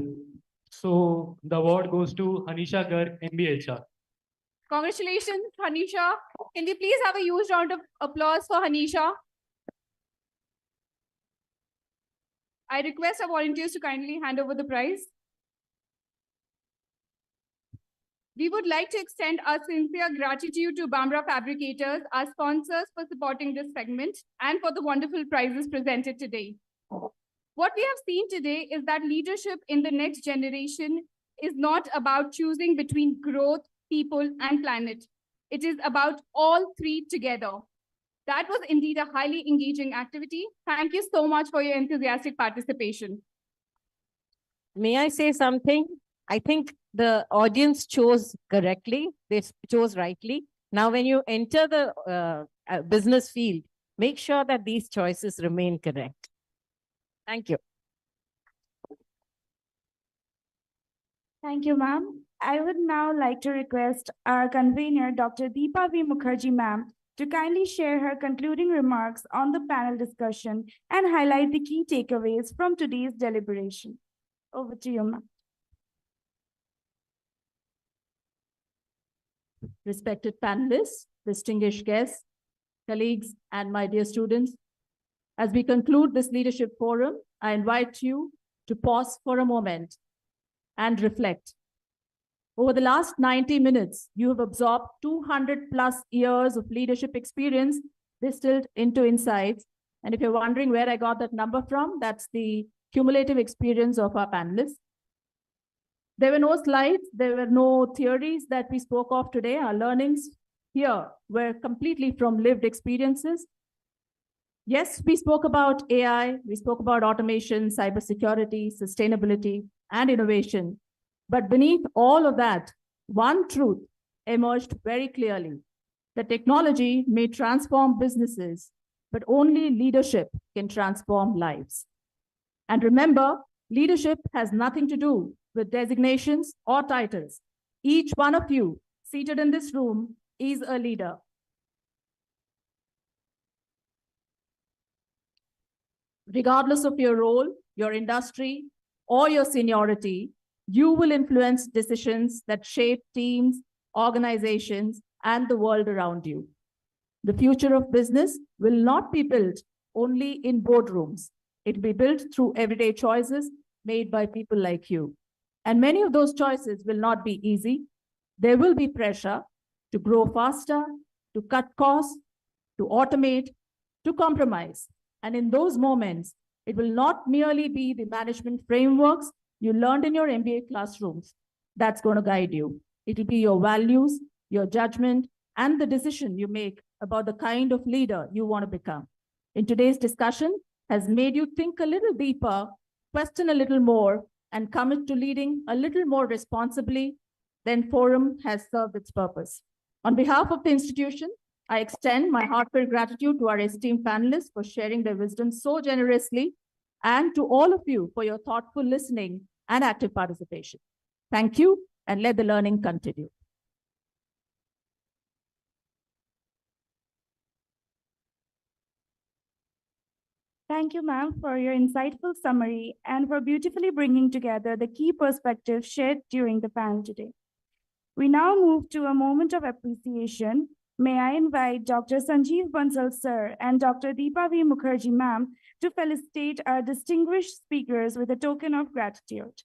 So the award goes to Hanisha Garg, MBHR. Congratulations, Hanisha. Can we please have a huge round of applause for Hanisha? I request our volunteers to kindly hand over the prize. We would like to extend our sincere gratitude to Bambra Fabricators, our sponsors, for supporting this segment and for the wonderful prizes presented today. What we have seen today is that leadership in the next generation is not about choosing between growth, people, and planet. It is about all three together. That was indeed a highly engaging activity. Thank you so much for your enthusiastic participation. May I say something? I think the audience chose correctly. They chose rightly. Now, when you enter the business field, make sure that these choices remain correct. Thank you. Thank you, ma'am. I would now like to request our convener, Dr. Deepa V. Mukherjee, ma'am, to kindly share her concluding remarks on the panel discussion and highlight the key takeaways from today's deliberation. Over to you, ma'am. Respected panelists, distinguished guests, colleagues, and my dear students, as we conclude this leadership forum, I invite you to pause for a moment and reflect. Over the last 90 minutes, you have absorbed 200 plus years of leadership experience distilled into insights. And if you're wondering where I got that number from, that's the cumulative experience of our panelists. There were no slides, there were no theories that we spoke of today. Our learnings here were completely from lived experiences. Yes, we spoke about AI, we spoke about automation, cybersecurity, sustainability, and innovation. But beneath all of that, one truth emerged very clearly. The technology may transform businesses, but only leadership can transform lives. And remember, leadership has nothing to do with designations or titles. Each one of you seated in this room is a leader. Regardless of your role, your industry, or your seniority, you will influence decisions that shape teams, organizations, and the world around you. The future of business will not be built only in boardrooms. It will be built through everyday choices made by people like you. And many of those choices will not be easy. There will be pressure to grow faster, to cut costs, to automate, to compromise. And in those moments, it will not merely be the management frameworks you learned in your MBA classrooms that's going to guide you. It will be your values, your judgment, and the decision you make about the kind of leader you want to become. In today's discussion has made you think a little deeper, question a little more, and commit to leading a little more responsibly, then forum has served its purpose. On behalf of the institution, I extend my heartfelt gratitude to our esteemed panelists for sharing their wisdom so generously, and to all of you for your thoughtful listening and active participation. Thank you, and let the learning continue. Thank you, ma'am, for your insightful summary and for beautifully bringing together the key perspectives shared during the panel today. We now move to a moment of appreciation. May I invite Dr. Sanjeev Bansal, sir, and Dr. Deepa V. Mukherjee, ma'am, to felicitate our distinguished speakers with a token of gratitude.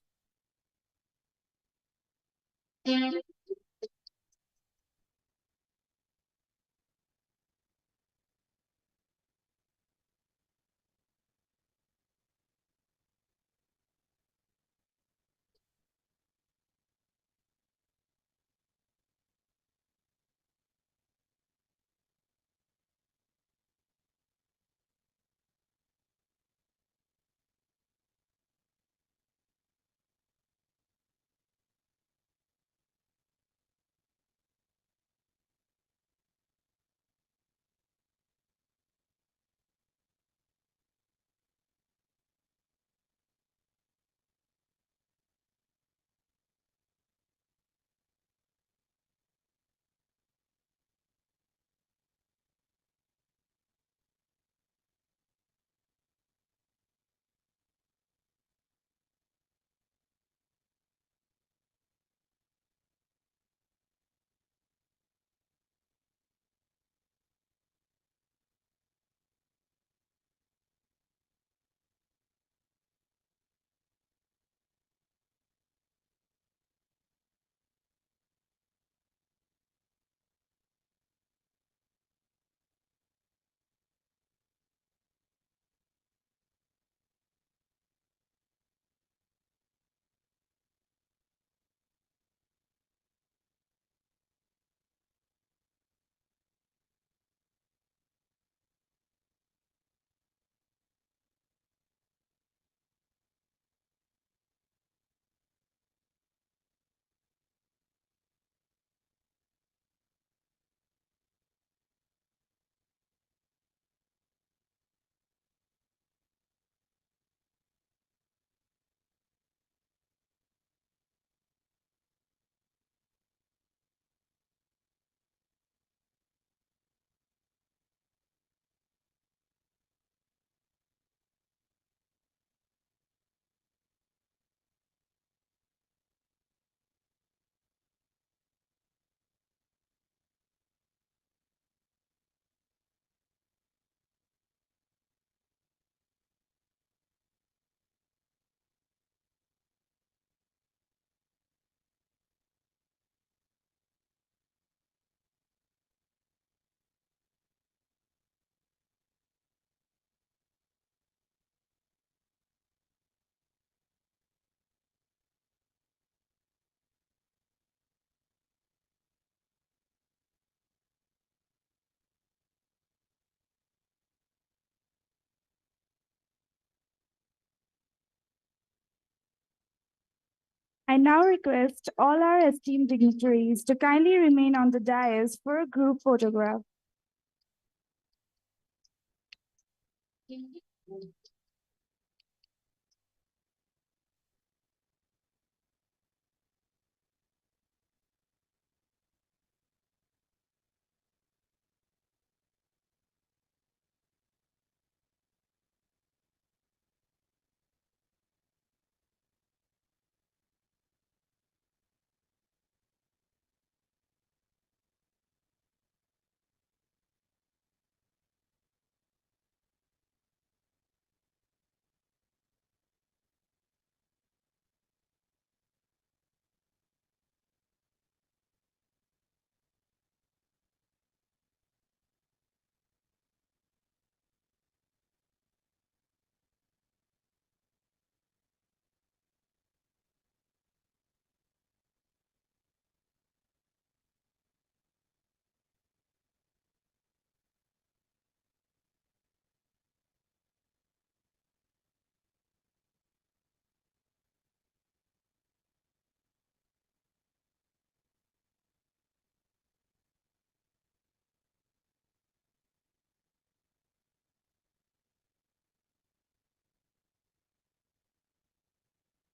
I now request all our esteemed dignitaries to kindly remain on the dais for a group photograph.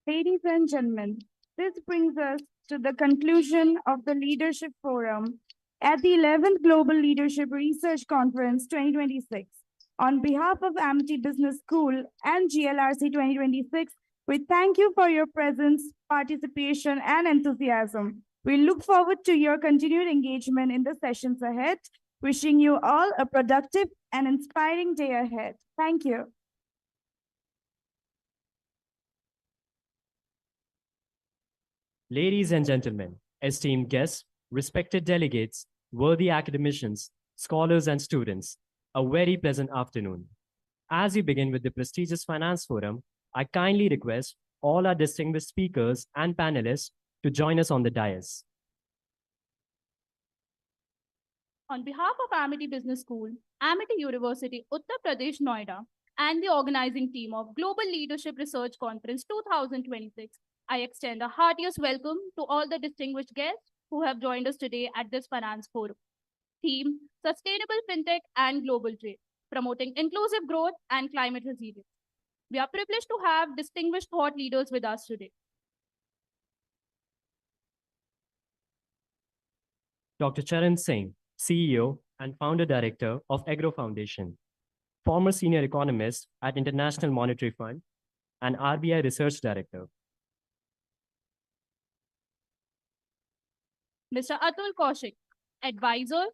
Ladies and gentlemen, this brings us to the conclusion of the Leadership Forum at the 11th Global Leadership Research Conference 2026. On behalf of Amity Business School and GLRC 2026, we thank you for your presence, participation, and enthusiasm. We look forward to your continued engagement in the sessions ahead. Wishing you all a productive and inspiring day ahead. Thank you. Ladies and gentlemen, esteemed guests, respected delegates, worthy academicians, scholars, and students, a very pleasant afternoon. As we begin with the prestigious Finance Forum, I kindly request all our distinguished speakers and panelists to join us on the dais. On behalf of Amity Business School, Amity University, Uttar Pradesh, Noida, and the organizing team of Global Leadership Research Conference 2026, I extend a heartiest welcome to all the distinguished guests who have joined us today at this Finance Forum. Theme, Sustainable FinTech and Global Trade, promoting inclusive growth and climate resilience. We are privileged to have distinguished thought leaders with us today. Dr. Charan Singh, CEO and founder director of Agro Foundation, former senior economist at International Monetary Fund and RBI research director. Mr. Atul Kaushik, advisor.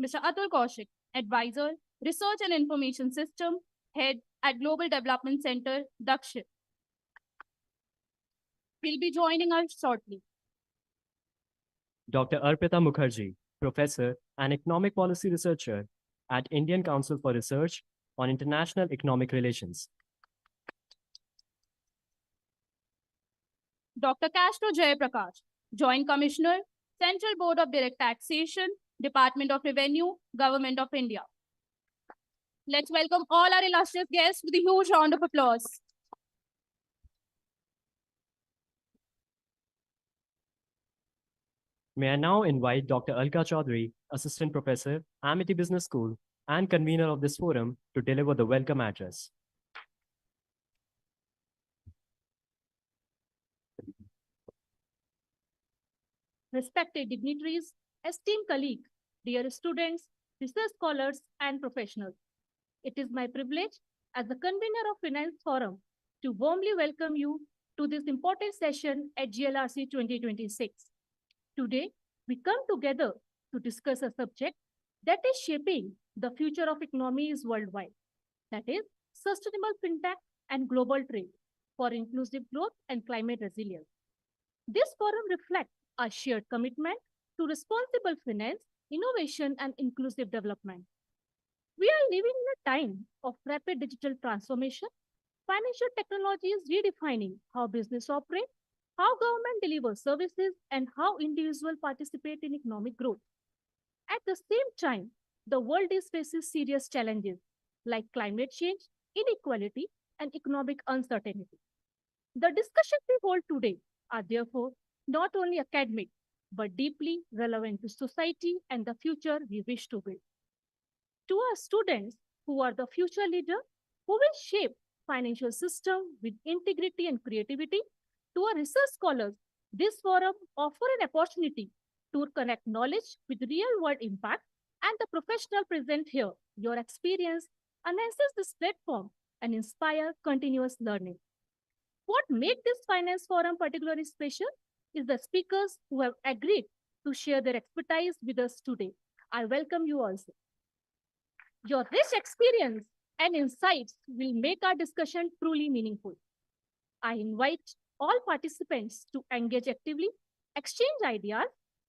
Mr. Atul Kaushik, advisor, research and information system, head at Global Development Center, Dakshit. He'll be joining us shortly. Dr. Arpita Mukherjee, professor and economic policy researcher at Indian Council for Research on International Economic Relations. Dr. Castro Jayaprakash, Joint Commissioner, Central Board of Direct Taxation, Department of Revenue, Government of India. Let's welcome all our illustrious guests with a huge round of applause. May I now invite Dr. Alka Chaudhary, Assistant Professor, Amity Business School, and convener of this forum to deliver the welcome address. Respected dignitaries, esteemed colleagues, dear students, research scholars, and professionals. It is my privilege as the convener of Finance Forum to warmly welcome you to this important session at GLRC 2026. Today, we come together to discuss a subject that is shaping the future of economies worldwide. That is sustainable fintech and global trade for inclusive growth and climate resilience. This forum reflects a shared commitment to responsible finance, innovation, and inclusive development. We are living in a time of rapid digital transformation. Financial technology is redefining how business operates, how government delivers services, and how individuals participate in economic growth. At the same time, the world is facing serious challenges like climate change, inequality, and economic uncertainty. The discussions we hold today are therefore not only academic, but deeply relevant to society and the future we wish to build. To our students who are the future leaders who will shape financial system with integrity and creativity, to our research scholars, this forum offers an opportunity to connect knowledge with real-world impact, and the professional present here, your experience enhances this platform and inspire continuous learning. What makes this finance forum particularly special is the speakers who have agreed to share their expertise with us today. I welcome you also. Your rich experience and insights will make our discussion truly meaningful. I invite all participants to engage actively, exchange ideas,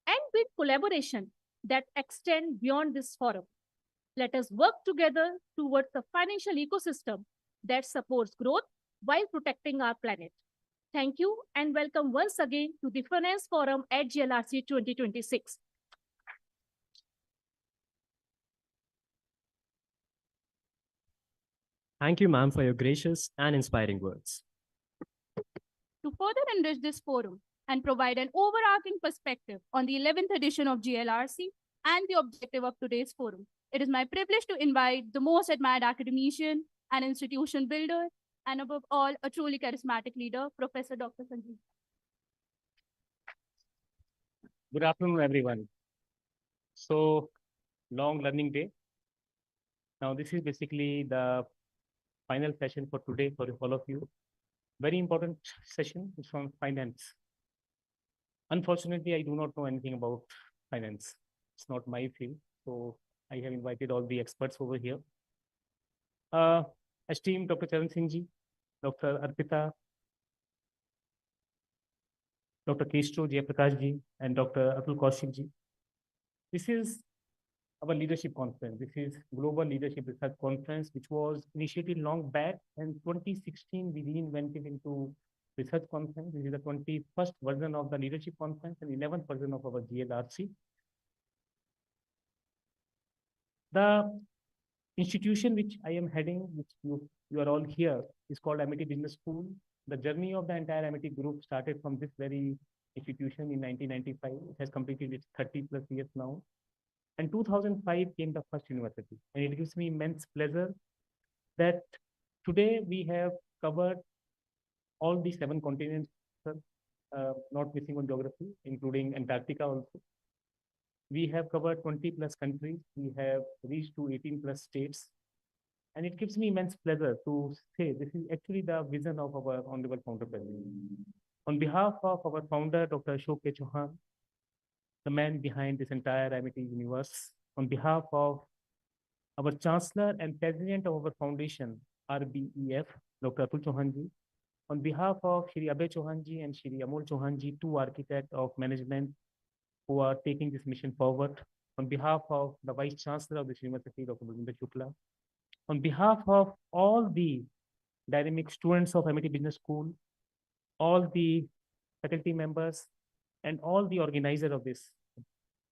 and build collaboration that extend beyond this forum. Let us work together towards a financial ecosystem that supports growth while protecting our planet. Thank you and welcome once again to the Finance Forum at GLRC 2026. Thank you, ma'am, for your gracious and inspiring words. To further enrich this forum and provide an overarching perspective on the 11th edition of GLRC and the objective of today's forum, it is my privilege to invite the most admired academician an institution builder, and above all, a truly charismatic leader, Professor Dr. Sanjeev. Good afternoon, everyone. So, long learning day. Now, this is basically the final session for today for all of you. Very important session. It's on finance. Unfortunately, I do not know anything about finance. It's not my field. So, I have invited all the experts over here. Esteemed Dr. Charan Singh ji, Dr. Arpita, Dr. Keshto Jayaprakash ji, and Dr. Atul Kaushik ji. This is our leadership conference. This is Global Leadership Research Conference, which was initiated long back. And 2016, we reinvented into research conference. This is the 21st version of the leadership conference and 11th version of our GLRC. The institution which I am heading, which you are all here, is called Amity Business School. The journey of the entire Amity group started from this very institution in 1995. It has completed its 30+ years now. And 2005 came the first university. And it gives me immense pleasure that today we have covered all the 7 continents, not missing on geography, including Antarctica also. We have covered 20+ countries. We have reached to 18+ states. And it gives me immense pleasure to say this is actually the vision of our Honorable Founder President. On behalf of our founder, Dr. Ashok K. Chauhan, the man behind this entire Amity universe, on behalf of our Chancellor and President of our foundation, RBEF, Dr. Atul Chauhan ji, on behalf of Shri Abhay Chauhan ji and Shri Amol Chauhan ji, 2 architects of management who are taking this mission forward, on behalf of the Vice Chancellor of this university, Dr. Balwinder Shukla, on behalf of all the dynamic students of Amity Business School, all the faculty members, and all the organizers of this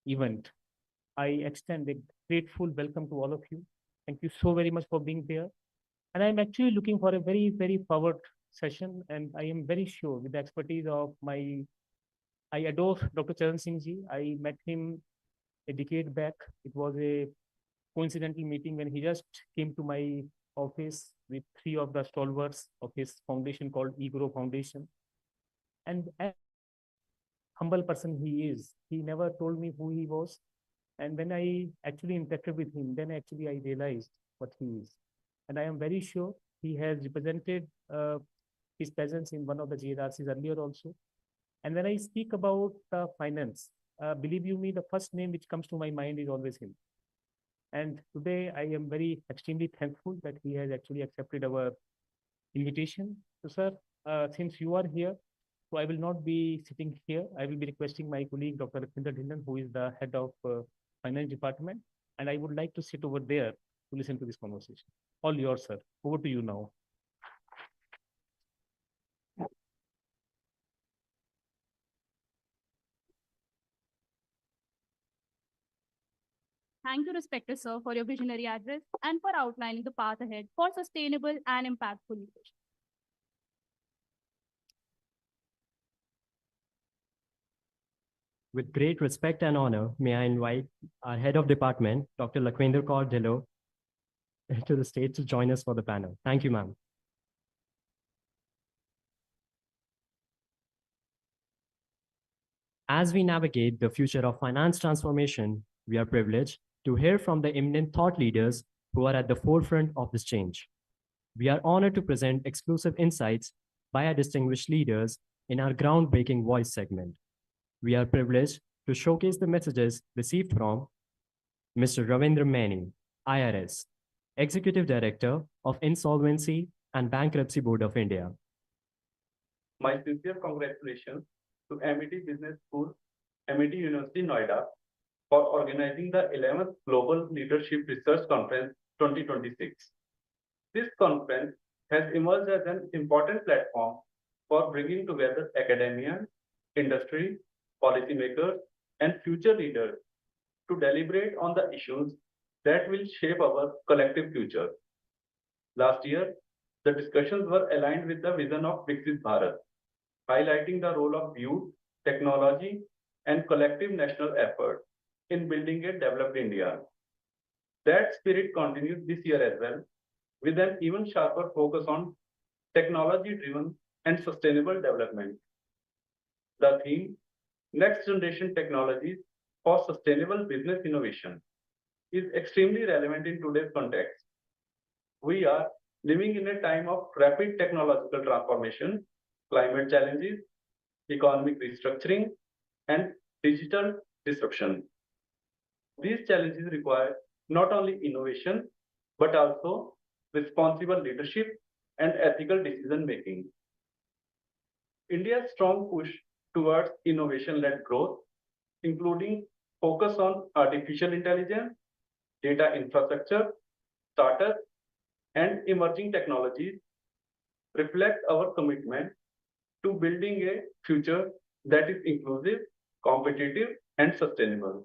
event, I extend a grateful welcome to all of you. Thank you so very much for being there. And I'm actually looking for a very, very forward session. And I am very sure with the expertise of I adore Dr. Charan Singh ji. I met him a decade back. It was a coincidental meeting when he just came to my office with 3 of the stalwarts of his foundation called eGrow Foundation. And as humble person he is, he never told me who he was. And when I actually interacted with him, then actually I realized what he is. And I am very sure he has represented his presence in one of the GLRCs earlier also. And when I speak about finance, believe you me, the first name which comes to my mind is always him. And today I am extremely thankful that he has actually accepted our invitation. So sir, since you are here, so I will not be sitting here. I will be requesting my colleague, Dr. Ravinder Dhillon, who is the head of finance department. And I would like to sit over there to listen to this conversation. All yours, sir. Over to you now. Thank you, respected sir, for your visionary address and for outlining the path ahead for sustainable and impactful leadership. With great respect and honor, may I invite our head of department, Dr. Lakhwinder Kaur Dhillon, to the stage to join us for the panel. Thank you, ma'am. As we navigate the future of finance transformation, we are privileged to hear from the eminent thought leaders who are at the forefront of this change. We are honored to present exclusive insights by our distinguished leaders in our groundbreaking voice segment. We are privileged to showcase the messages received from Mr. Ravindra Mani, IRS, Executive Director of Insolvency and Bankruptcy Board of India. My sincere congratulations to Amity Business School, Amity University, Noida, for organizing the 11th Global Leadership Research Conference 2026. This conference has emerged as an important platform for bringing together academia, industry, policymakers, and future leaders to deliberate on the issues that will shape our collective future. Last year, the discussions were aligned with the vision of Viksit Bharat, highlighting the role of youth, technology, and collective national effort in building a developed India. That spirit continues this year as well, with an even sharper focus on technology-driven and sustainable development. The theme, Next Generation Technologies for Sustainable Business Innovation, is extremely relevant in today's context. We are living in a time of rapid technological transformation, climate challenges, economic restructuring, and digital disruption. These challenges require not only innovation, but also responsible leadership and ethical decision making. India's strong push towards innovation-led growth, including focus on artificial intelligence, data infrastructure, startups, and emerging technologies, reflect our commitment to building a future that is inclusive, competitive, and sustainable.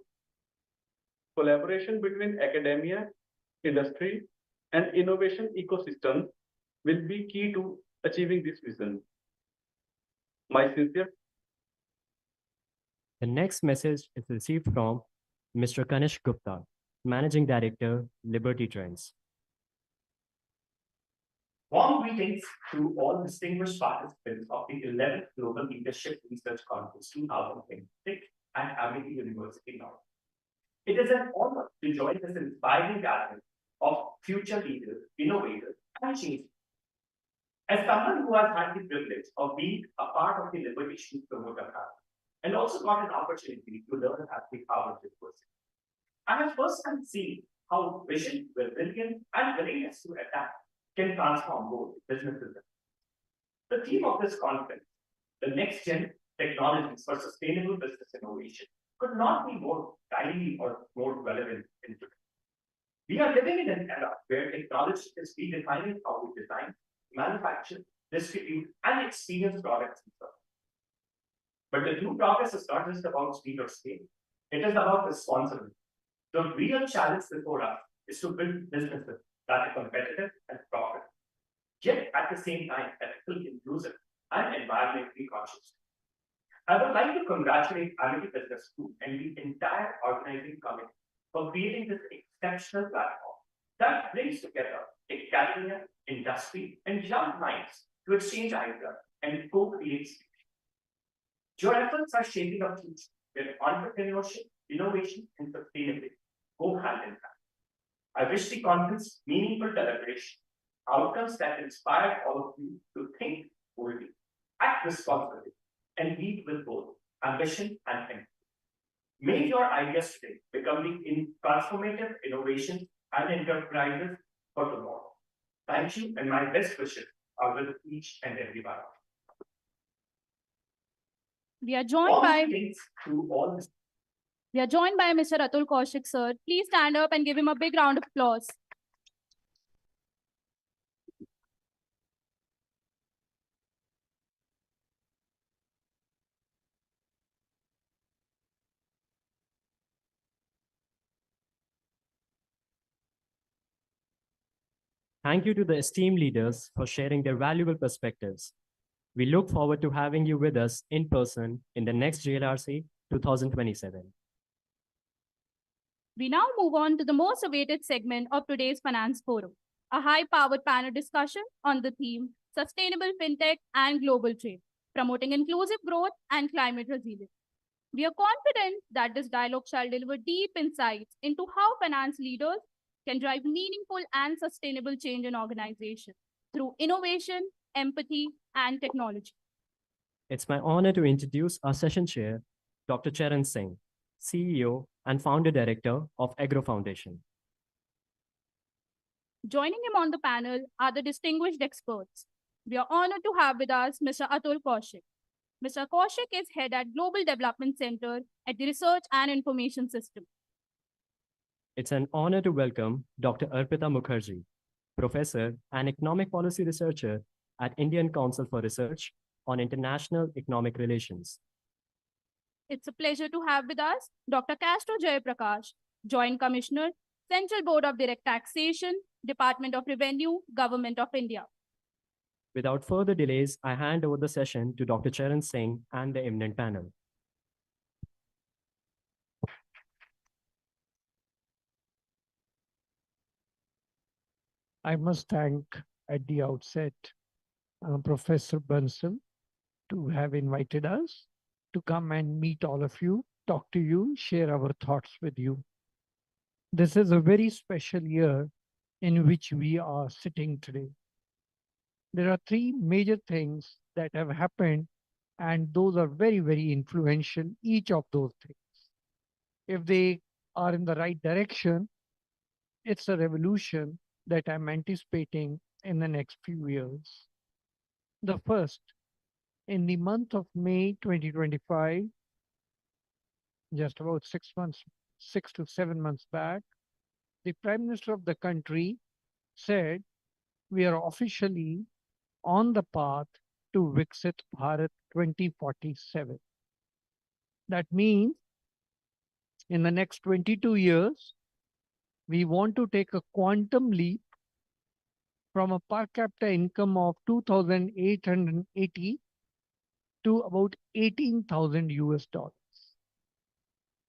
Collaboration between academia, industry, and innovation ecosystems will be key to achieving this vision. My sincere. The next message is received from Mr. Kanish Gupta, Managing Director, Liberty Trends. Warm greetings to all distinguished participants of the 11th Global Leadership Research Conference 2026 at Amity University North. It is an honor to join this inspiring gathering of future leaders, innovators, and change. As someone who has had the privilege of being a part of the Liberation Promoter Club and also got an opportunity to learn at the Harvard University, I have firsthand seen how vision, resilience, and willingness to adapt can transform both businesses. The theme of this conference, the next gen technologies for sustainable business innovation, could not be more timely or more relevant in today. We are living in an era where technology is redefining how we design, manufacture, distribute, and experience products and services. But the true progress is not just about speed or scale. It is about responsibility. The real challenge before us is to build businesses that are competitive and profitable, yet at the same time ethically inclusive and environmentally conscious. I would like to congratulate Amity Business School and the entire organizing committee for creating this exceptional platform that brings together academia, industry, and young minds to exchange ideas and co-create solutions. Your efforts are shaping a future where entrepreneurship, innovation, and sustainability go hand in hand. I wish the conference meaningful deliberation, outcomes that inspire all of you to think boldly, act responsibly, and lead with both ambition and empathy. May your ideas today become the transformative innovations and enterprises for tomorrow. Thank you, and my best wishes are with each and every one of you. We are joined by Mr. Atul Kaushik, sir. Please stand up and give him a big round of applause. Thank you to the esteemed leaders for sharing their valuable perspectives. We look forward to having you with us in person in the next GLRC 2027. We now move on to the most awaited segment of today's Finance Forum, a high-powered panel discussion on the theme Sustainable FinTech and Global Trade, promoting inclusive growth and climate resilience. We are confident that this dialogue shall deliver deep insights into how finance leaders can drive meaningful and sustainable change in organizations through innovation, empathy, and technology. It's my honor to introduce our session chair, Dr. Charan Singh, CEO and founder director of Agro Foundation. Joining him on the panel are the distinguished experts. We are honored to have with us Mr. Atul Kaushik. Mr. Kaushik is head at Global Development Center at the Research and Information System. It's an honor to welcome Dr. Arpita Mukherjee, professor and economic policy researcher at Indian Council for Research on International Economic Relations. It's a pleasure to have with us Dr. Castro Jayaprakash, Joint Commissioner, Central Board of Direct Taxation, Department of Revenue, Government of India. Without further delays, I hand over the session to Dr. Charan Singh and the eminent panel. I must thank at the outset Professor Bansal to have invited us to come and meet all of you, talk to you, share our thoughts with you. This is a very special year in which we are sitting today. There are three major things that have happened, and those are very, very influential, each of those things. If they are in the right direction, it's a revolution that I'm anticipating in the next few years. The first, in the month of May 2025, just about 6 months, 6 to 7 months back, the Prime Minister of the country said, we are officially on the path to Viksit Bharat 2047. That means in the next 22 years, we want to take a quantum leap from a per capita income of 2,880 to about 18,000 US dollars.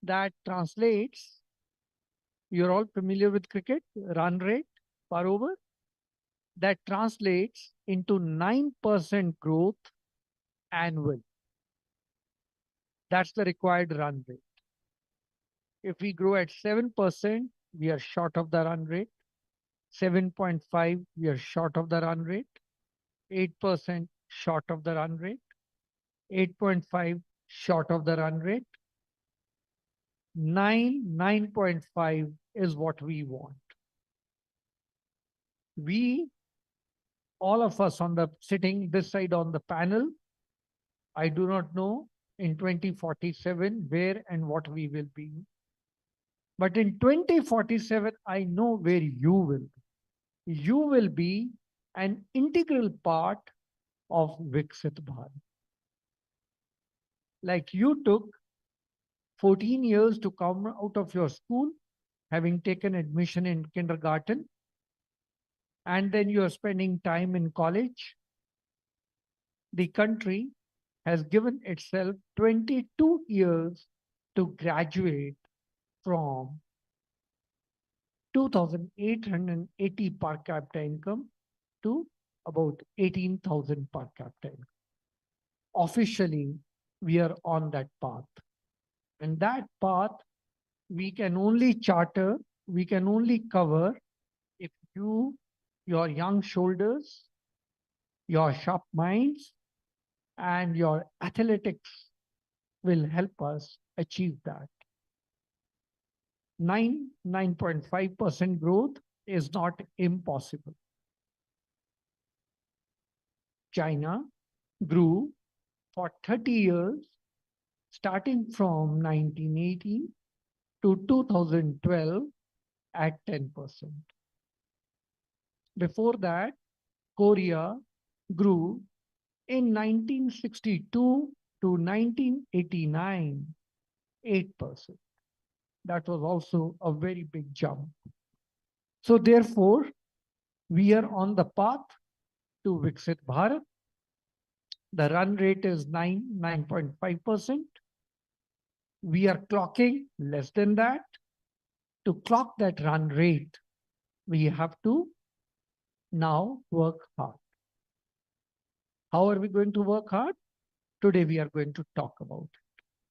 That translates, you're all familiar with cricket, run rate per over. That translates into 9% growth annual. That's the required run rate. If we grow at 7%, we are short of the run rate. 7.5, we are short of the run rate. 8% short of the run rate. 8.5 short of the run rate. 9.5 is what we want. We, all of us on the sitting this side on the panel, I do not know in 2047 where and what we will be. But in 2047, I know where you will be. You will be an integral part of Viksit Bharat. Like you took 14 years to come out of your school, having taken admission in kindergarten, and then you are spending time in college. The country has given itself 22 years to graduate from 2,880 per capita income to about 18,000 per capita income. Officially, we are on that path. And that path, we can only charter, we can only cover if you, your young shoulders, your sharp minds, and your athletics will help us achieve that. 9.5% growth is not impossible. China grew for 30 years, starting from 1980 to 2012 at 10%. Before that, Korea grew in 1962 to 1989, 8%. That was also a very big jump. So therefore, we are on the path to Viksit Bharat. The run rate is 9.5%. We are clocking less than that. To clock that run rate, we have to now work hard. How are we going to work hard? Today we are going to talk about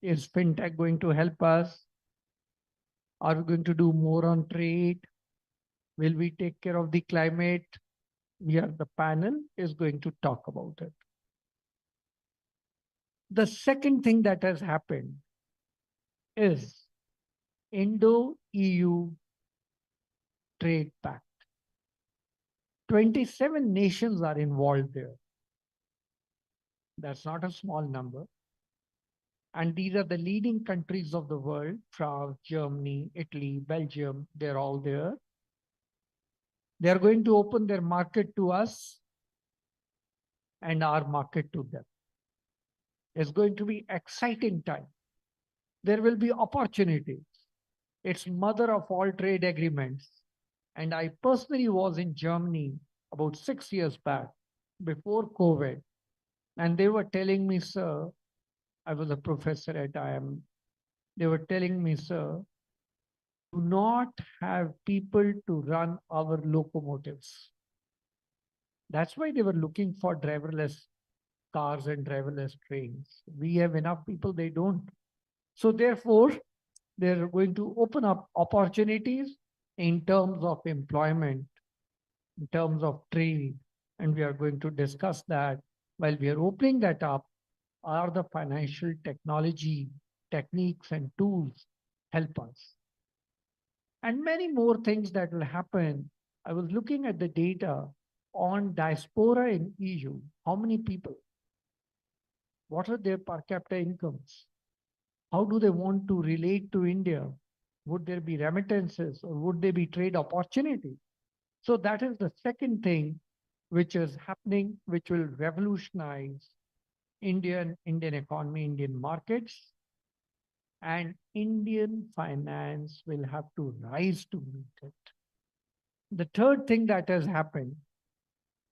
it. Is fintech going to help us? Are we going to do more on trade? Will we take care of the climate? The panel is going to talk about it. The second thing that has happened is Indo-EU Trade Pact. 27 nations are involved there. That's not a small number. And these are the leading countries of the world: France, Germany, Italy, Belgium, they're all there. They're going to open their market to us and our market to them. It's going to be exciting time. There will be opportunities. It's mother of all trade agreements. And I personally was in Germany about 6 years back, before COVID. And they were telling me, sir, I was a professor at IIM. They were telling me, sir, do not have people to run our locomotives. That's why they were looking for driverless cars and driverless trains. We have enough people, they don't. So therefore, they're going to open up opportunities in terms of employment, in terms of trade, and we are going to discuss that. While we are opening that up, are the financial technology, techniques and tools help us. And many more things that will happen. I was looking at the data on diaspora in EU. How many people? What are their per capita incomes? How do they want to relate to India? Would there be remittances or would there be trade opportunity? So that is the second thing which is happening, which will revolutionize Indian economy, Indian markets, and Indian finance will have to rise to meet it. The third thing that has happened,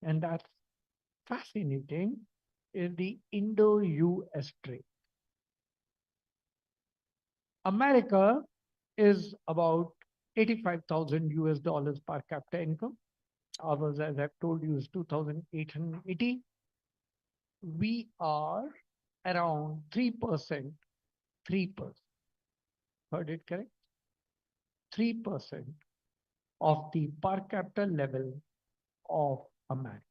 and that's fascinating, is the Indo-US trade. America is about 85,000 US dollars per capita income. Ours, as I've told you, is 2,880. We are around 3%, 3%. Heard it correct? 3% of the per capita level of America.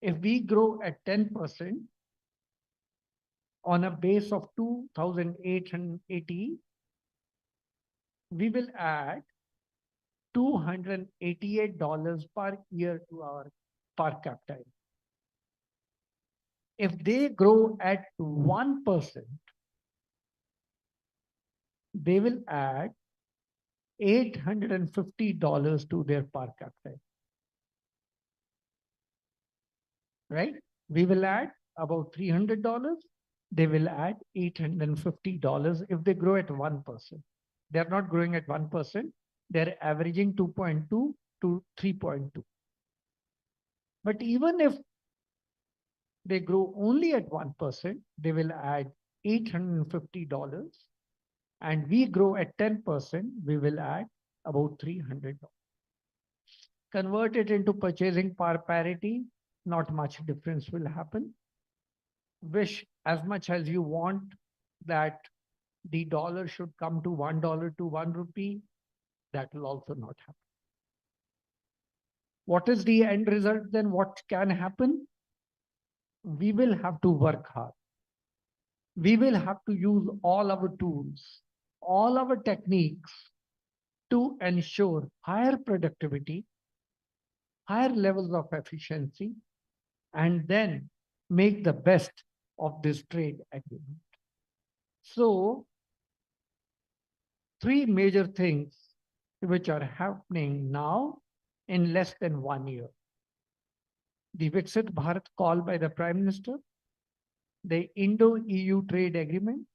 If we grow at 10% on a base of 2,880, we will add $288 per year to our per capita. If they grow at 1%, they will add $850 to their per capita. Right? We will add about $300. They will add $850 if they grow at 1%. They're not growing at 1%. They're averaging 2.2 to 3.2. But even if they grow only at 1%, they will add $850. And we grow at 10%, we will add about $300. Convert it into purchasing power parity, not much difference will happen. Wish as much as you want that the dollar should come to $1 to 1 rupee, that will also not happen. What is the end result then? What can happen? We will have to work hard. We will have to use all our tools, all our techniques to ensure higher productivity, higher levels of efficiency, and then make the best of this trade agreement. So, three major things which are happening now in less than 1 year. The Viksit Bharat call by the Prime Minister, the Indo-EU trade agreement,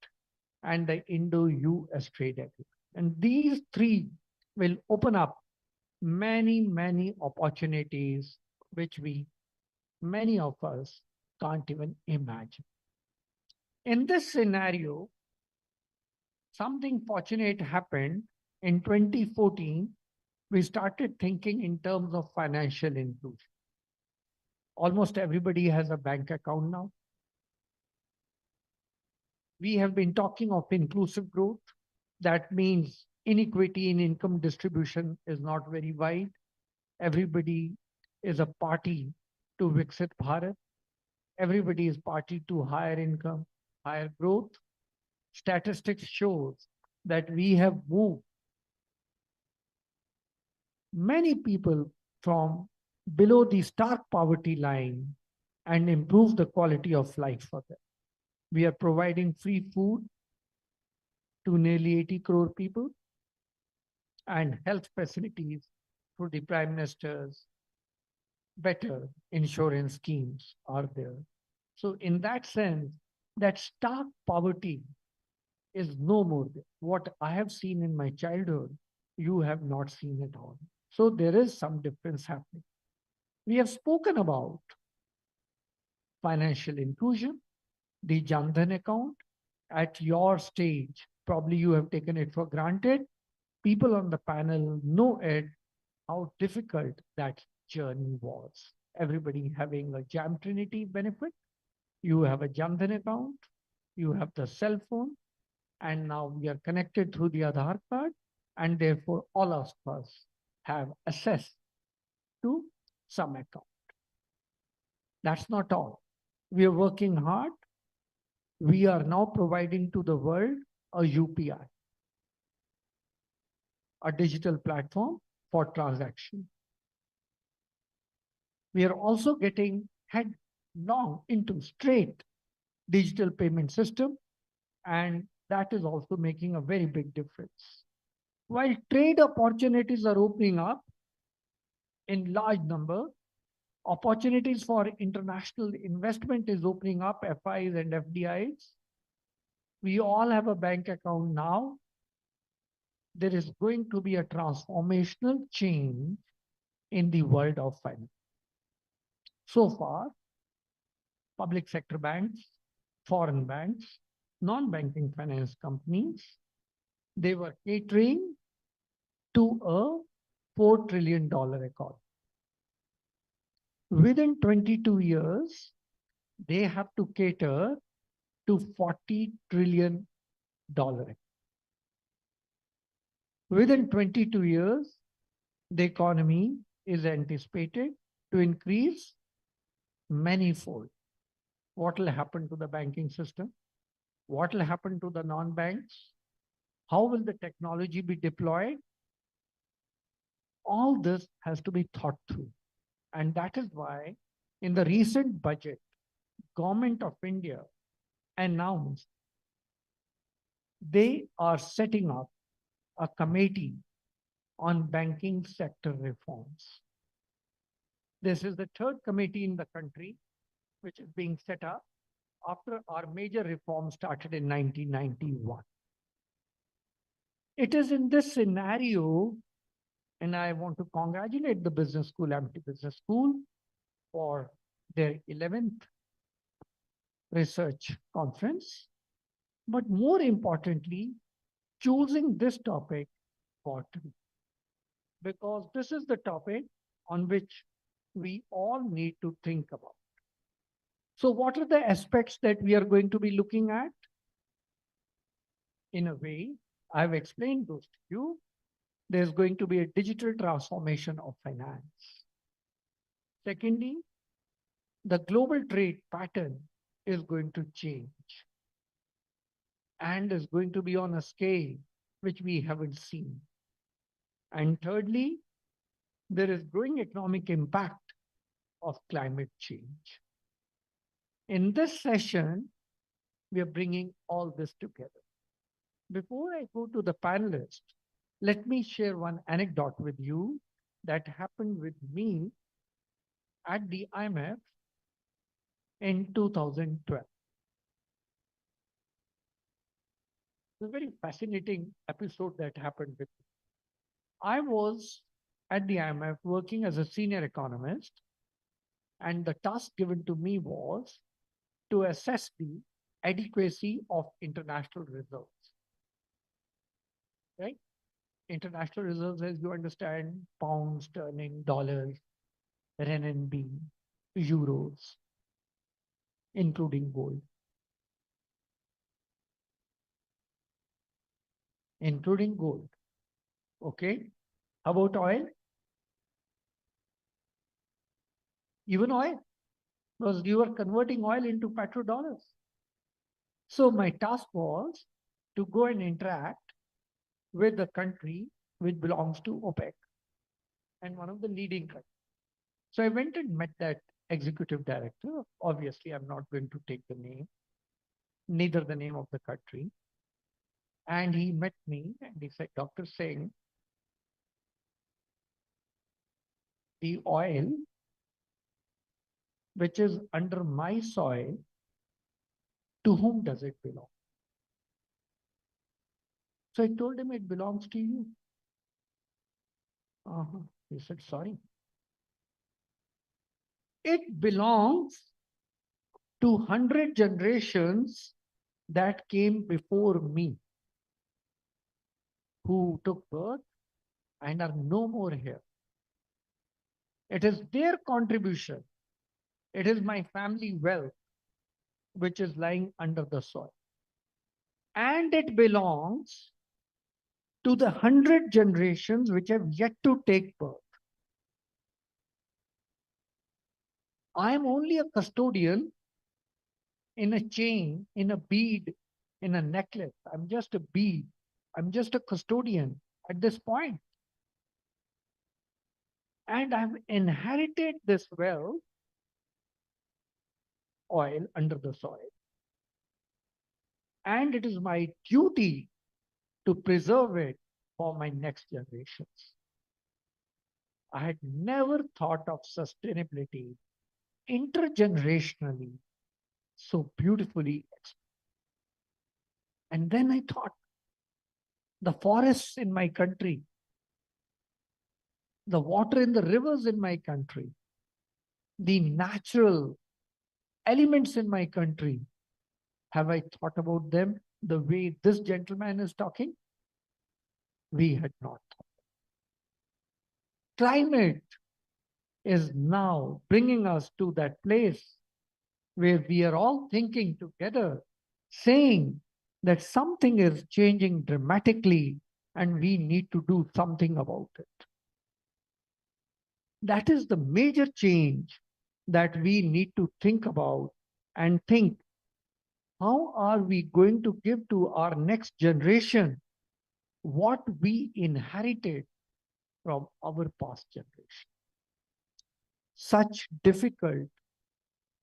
and the Indo-US trade agreement. And these three will open up many, many opportunities which many of us can't even imagine. In this scenario, something fortunate happened in 2014. We started thinking in terms of financial inclusion. Almost everybody has a bank account now. We have been talking of inclusive growth. That means inequity in income distribution is not very wide. Everybody is a party to Viksit Bharat. Everybody is party to higher income, higher growth. Statistics shows that we have moved many people from below the stark poverty line and improve the quality of life for them. We are providing free food to nearly 80 crore people and health facilities through the Prime Minister's better insurance schemes are there. So in that sense, that stark poverty is no more there. What I have seen in my childhood, you have not seen at all. So there is some difference happening. We have spoken about financial inclusion, the Jan Dhan account. At your stage, probably you have taken it for granted. People on the panel know it, how difficult that journey was. Everybody having a Jam Trinity benefit. You have a Jamdhan account, you have the cell phone, and now we are connected through the Aadhaar card, and therefore all of us have access to some account. That's not all. We are working hard. We are now providing to the world a UPI, a digital platform for transaction. We are also getting headlong into straight digital payment system, and that is also making a very big difference. While trade opportunities are opening up in large number, opportunities for international investment is opening up, FIs and FDIs. We all have a bank account now. There is going to be a transformational change in the world of finance. So far, public sector banks, foreign banks, non-banking finance companies, they were catering to a $4 trillion economy. Within 22 years, they have to cater to $40 trillion. Within 22 years, the economy is anticipated to increase manifold. What will happen to the banking system? What will happen to the non-banks? How will the technology be deployed? All this has to be thought through. And that is why in the recent budget, Government of India announced they are setting up a committee on banking sector reforms. This is the third committee in the country which is being set up after our major reform started in 1991. It is in this scenario, and I want to congratulate the business school, Amity Business School, for their 11th research conference. But more importantly, choosing this topic for today, because this is the topic on which we all need to think about. So what are the aspects that we are going to be looking at? In a way, I've explained those to you. There's going to be a digital transformation of finance. Secondly, the global trade pattern is going to change and is going to be on a scale which we haven't seen. And thirdly, there is growing economic impact of climate change. In this session, we are bringing all this together. Before I go to the panelists, let me share one anecdote with you that happened with me at the IMF in 2012. It's a very fascinating episode that happened with me. I was at the IMF working as a senior economist, and the task given to me was to assess the adequacy of international reserves. Right? International reserves, as you understand, pounds, sterling, dollars, renminbi, euros, including gold. Including gold. Okay. How about oil? Even oil, because you are converting oil into petrodollars. So my task was to go and interact with the country which belongs to OPEC and one of the leading countries. So I went and met that executive director. Obviously, I'm not going to take the name, neither the name of the country. And he met me and he said, Dr. Singh, the oil which is under my soil, to whom does it belong? So I told him it belongs to you. He said, sorry. It belongs to 100 generations that came before me, who took birth and are no more here. It is their contribution. It is my family wealth which is lying under the soil. And it belongs to the 100 generations which have yet to take birth. I am only a custodian in a chain, in a bead, in a necklace. I'm just a bead. I'm just a custodian at this point. And I've inherited this wealth, oil under the soil. And it is my duty to preserve it for my next generations. I had never thought of sustainability intergenerationally so beautifully. And then I thought, the forests in my country, the water in the rivers in my country, the natural elements in my country, have I thought about them the way this gentleman is talking? We had not thought. Climate is now bringing us to that place where we are all thinking together, saying that something is changing dramatically and we need to do something about it. That is the major change that we need to think about and think, how are we going to give to our next generation what we inherited from our past generation? Such difficult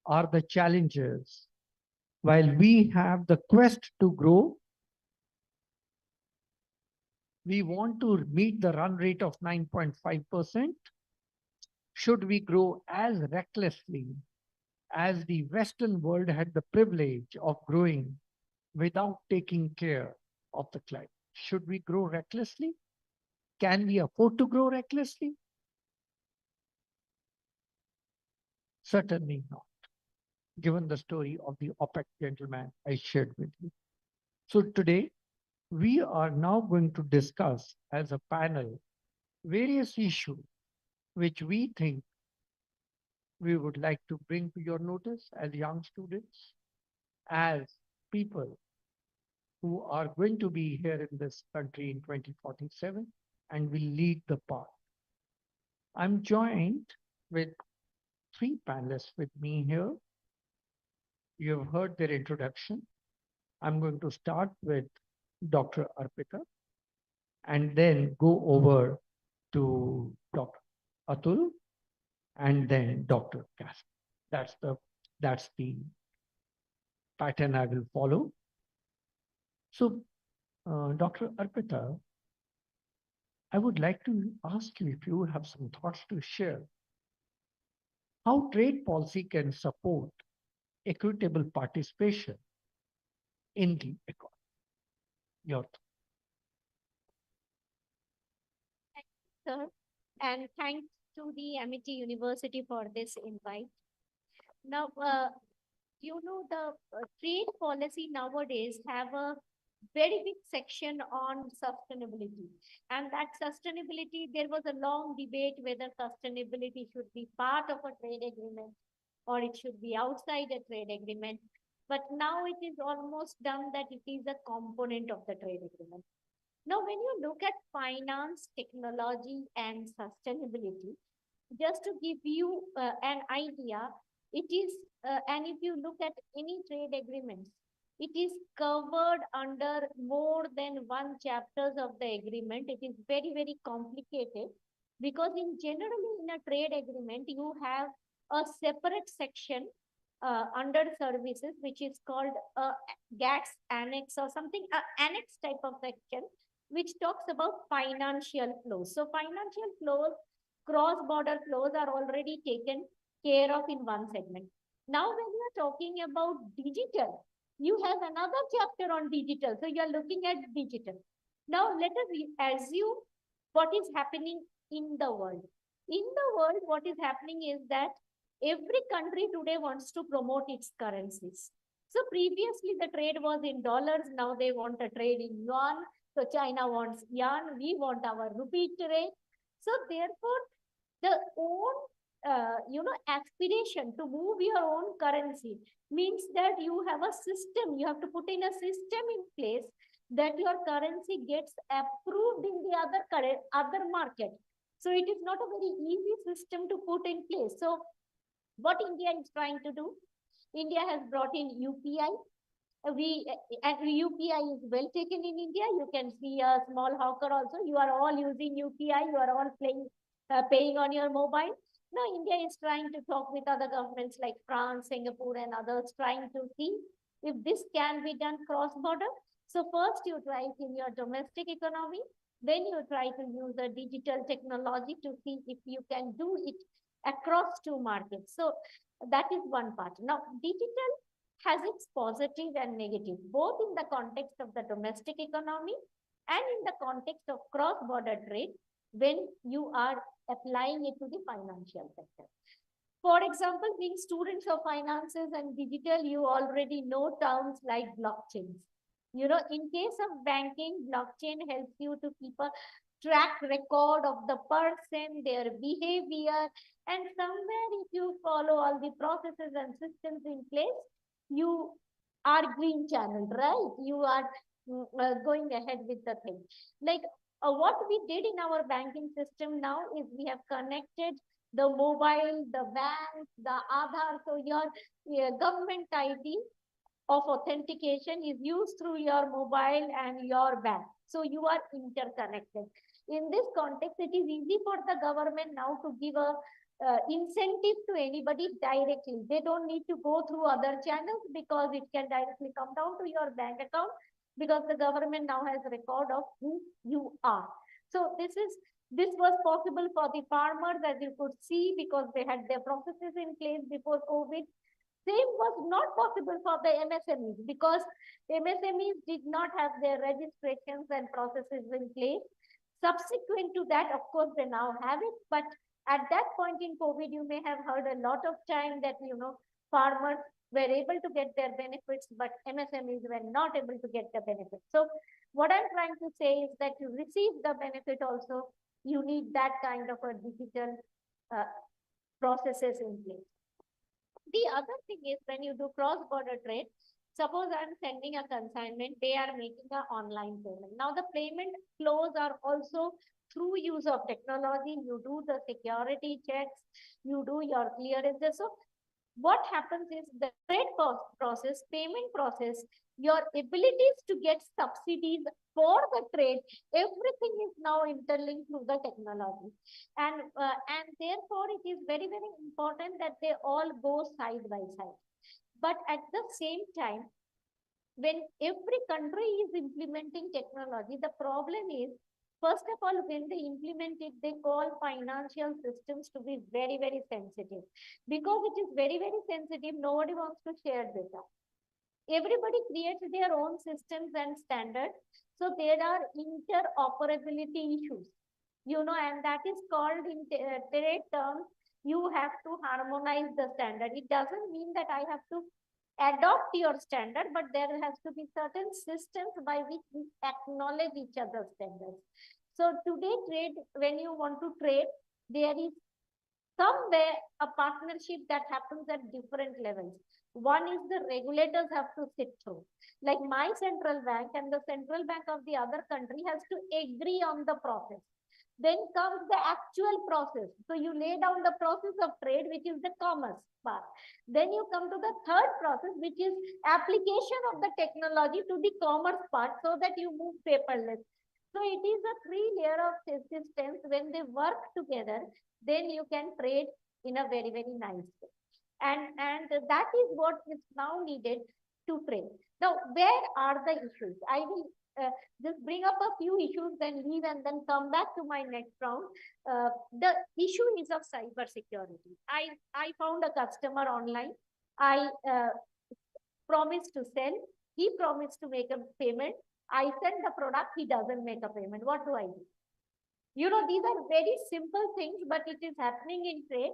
are the challenges. While we have the quest to grow, we want to meet the run rate of 9.5%. Should we grow as recklessly as the Western world had the privilege of growing without taking care of the climate? Should we grow recklessly? Can we afford to grow recklessly? Certainly not, given the story of the OPEC gentleman I shared with you. So today, we are now going to discuss as a panel various issues which we think we would like to bring to your notice as young students, as people who are going to be here in this country in 2047 and will lead the path. I'm joined with 3 panelists with me here. You have heard their introduction. I'm going to start with Dr. Arpita and then go over to Dr. Atul and then Dr. Kass. That's the pattern I will follow. So, Dr. Arpita, I would like to ask you if you have some thoughts to share. How trade policy can support equitable participation in the economy? Your thoughts. Sir, and thanks to the Amity University for this invite. Now, the trade policy nowadays have a very big section on sustainability. And that sustainability, there was a long debate whether sustainability should be part of a trade agreement or it should be outside a trade agreement. But now it is almost done that it is a component of the trade agreement. Now, when you look at finance, technology, and sustainability, just to give you an idea, it is, and if you look at any trade agreements, it is covered under more than one chapters of the agreement. It is very, very complicated because generally in a trade agreement, you have a separate section under services, which is called GATS annex or something, annex type of section, which talks about financial flows. So financial flows, cross-border flows are already taken care of in one segment. Now, when you are talking about digital, you have another chapter on digital. So you are looking at digital. Now, let us assume what is happening in the world. In the world, what is happening is that every country today wants to promote its currencies. So previously the trade was in dollars. Now they want a trade in yuan. So China wants yuan. We want our rupee trade. So therefore, the own aspiration to move your own currency means that you have a system. You have to put in a system in place that your currency gets approved in the other market. So it is not a very easy system to put in place. So what India is trying to do, India has brought in UPI. UPI is well taken in India. You can see a small hawker also. You are all using UPI. You are all paying on your mobile. Now India is trying to talk with other governments like France, Singapore, and others, trying to see if this can be done cross-border. So first you try it in your domestic economy, then you try to use a digital technology to see if you can do it across two markets. So that is one part. Now digital has its positive and negative, both in the context of the domestic economy and in the context of cross-border trade when you are applying it to the financial sector. For example, being students of finances and digital, you already know terms like blockchains. In case of banking, blockchain helps you to keep a track record of the person, their behavior, and somewhere if you follow all the processes and systems in place, you are green channel, right? You are going ahead with the thing. Like what we did in our banking system now is we have connected the mobile, the bank, the Aadhaar. So your government ID of authentication is used through your mobile and your bank. So you are interconnected. In this context, it is easy for the government now to give a incentive to anybody directly. They don't need to go through other channels because it can directly come down to your bank account because the government now has a record of who you are. So this was possible for the farmers, as you could see, because they had their processes in place before COVID. Same was not possible for the MSMEs because MSMEs did not have their registrations and processes in place. Subsequent to that, of course, they now have it. But at that point in COVID, you may have heard a lot of time that, farmers were able to get their benefits, but MSMEs were not able to get the benefits. So what I'm trying to say is that to receive the benefit also, you need that kind of a digital processes in place. The other thing is when you do cross-border trade, suppose I'm sending a consignment, they are making an online payment. Now the payment flows are also through use of technology. You do the security checks, you do your clearances. So what happens is the trade process, payment process, your abilities to get subsidies for the trade, everything is now interlinked through the technology. And therefore, it is very, very important that they all go side by side. But at the same time, when every country is implementing technology, the problem is, first of all, when they implement it, they call financial systems to be very, very sensitive. Because it is very, very sensitive, nobody wants to share data. Everybody creates their own systems and standards. So there are interoperability issues, and that is called in trade terms, you have to harmonize the standard. It doesn't mean that I have to adopt your standard, but there has to be certain systems by which we acknowledge each other's standards. So today trade, when you want to trade, there is somewhere a partnership that happens at different levels. One is the regulators have to sit through. Like my central bank and the central bank of the other country has to agree on the process. Then comes the actual process. So you lay down the process of trade, which is the commerce part. Then you come to the third process, which is application of the technology to the commerce part so that you move paperless. So it is a three-layer of systems. When they work together, then you can trade in a very, very nice way. And that is what is now needed to trade. Now, where are the issues? I will just bring up a few issues, then leave and then come back to my next round. The issue is of cyber security. I found a customer online. I promised to sell. He promised to make a payment. I send the product. He doesn't make a payment. What do I do? These are very simple things, but it is happening in trade.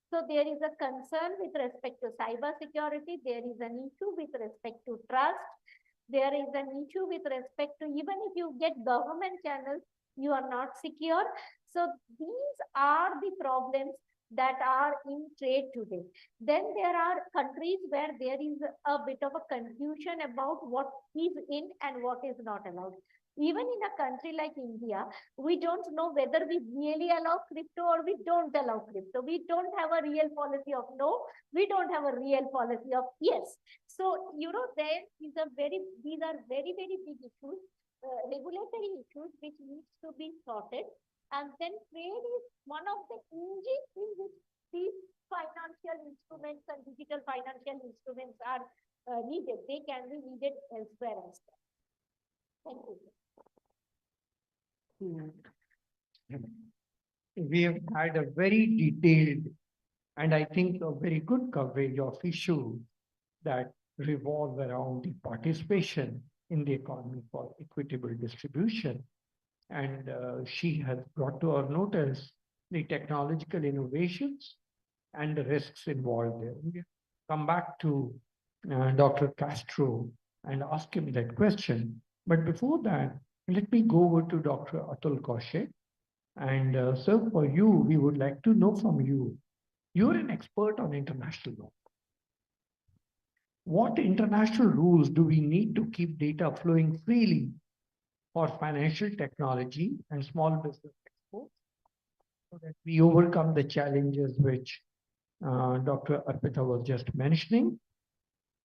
So there is a concern with respect to cyber security. There is an issue with respect to trust. There is an issue with respect to even if you get government channels, you are not secure. So these are the problems that are in trade today. Then there are countries where there is a bit of a confusion about what is in and what is not allowed. Even in a country like India, we don't know whether we really allow crypto or we don't allow crypto. We don't have a real policy of no, we don't have a real policy of yes. So, there is these are very, very big issues, regulatory issues which needs to be sorted. And then trade is one of the engines in which these financial instruments and digital financial instruments are needed. They can be needed elsewhere as well. Thank you. We have had a very detailed and I think a very good coverage of issues that revolve around the participation in the economy for equitable distribution. And she has brought to our notice the technological innovations and the risks involved there. We'll come back to Dr. Castro and ask him that question. But before that, let me go over to Dr. Atul Kaushik. And sir, for you, we would like to know from you, you're an expert on international law. What international rules do we need to keep data flowing freely for financial technology and small business exports so that we overcome the challenges which Dr. Arpita was just mentioning,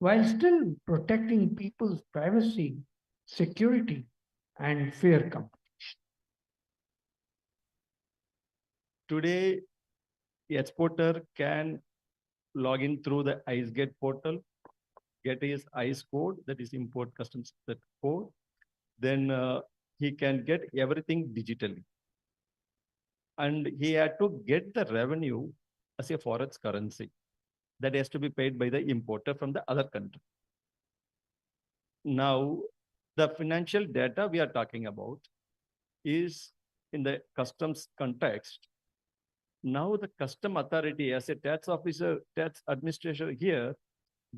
while still protecting people's privacy, security, and fair competition? Today, the exporter can log in through the IceGate portal, get his ICE code, that is import customs code. Then he can get everything digitally. And he had to get the revenue as a forex currency that has to be paid by the importer from the other country. Now, the financial data we are talking about is in the customs context. Now the custom authority as a tax officer, tax administrator here,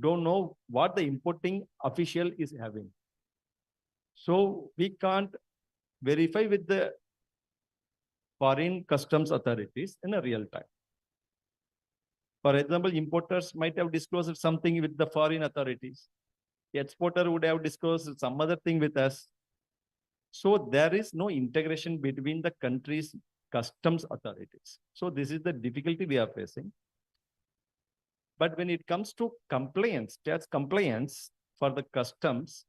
don't know what the importing official is having. So we can't verify with the foreign customs authorities in a real time. For example, importers might have disclosed something with the foreign authorities. The exporter would have disclosed some other thing with us. So there is no integration between the countries' customs authorities. So this is the difficulty we are facing. But when it comes to compliance, tax compliance for the customs,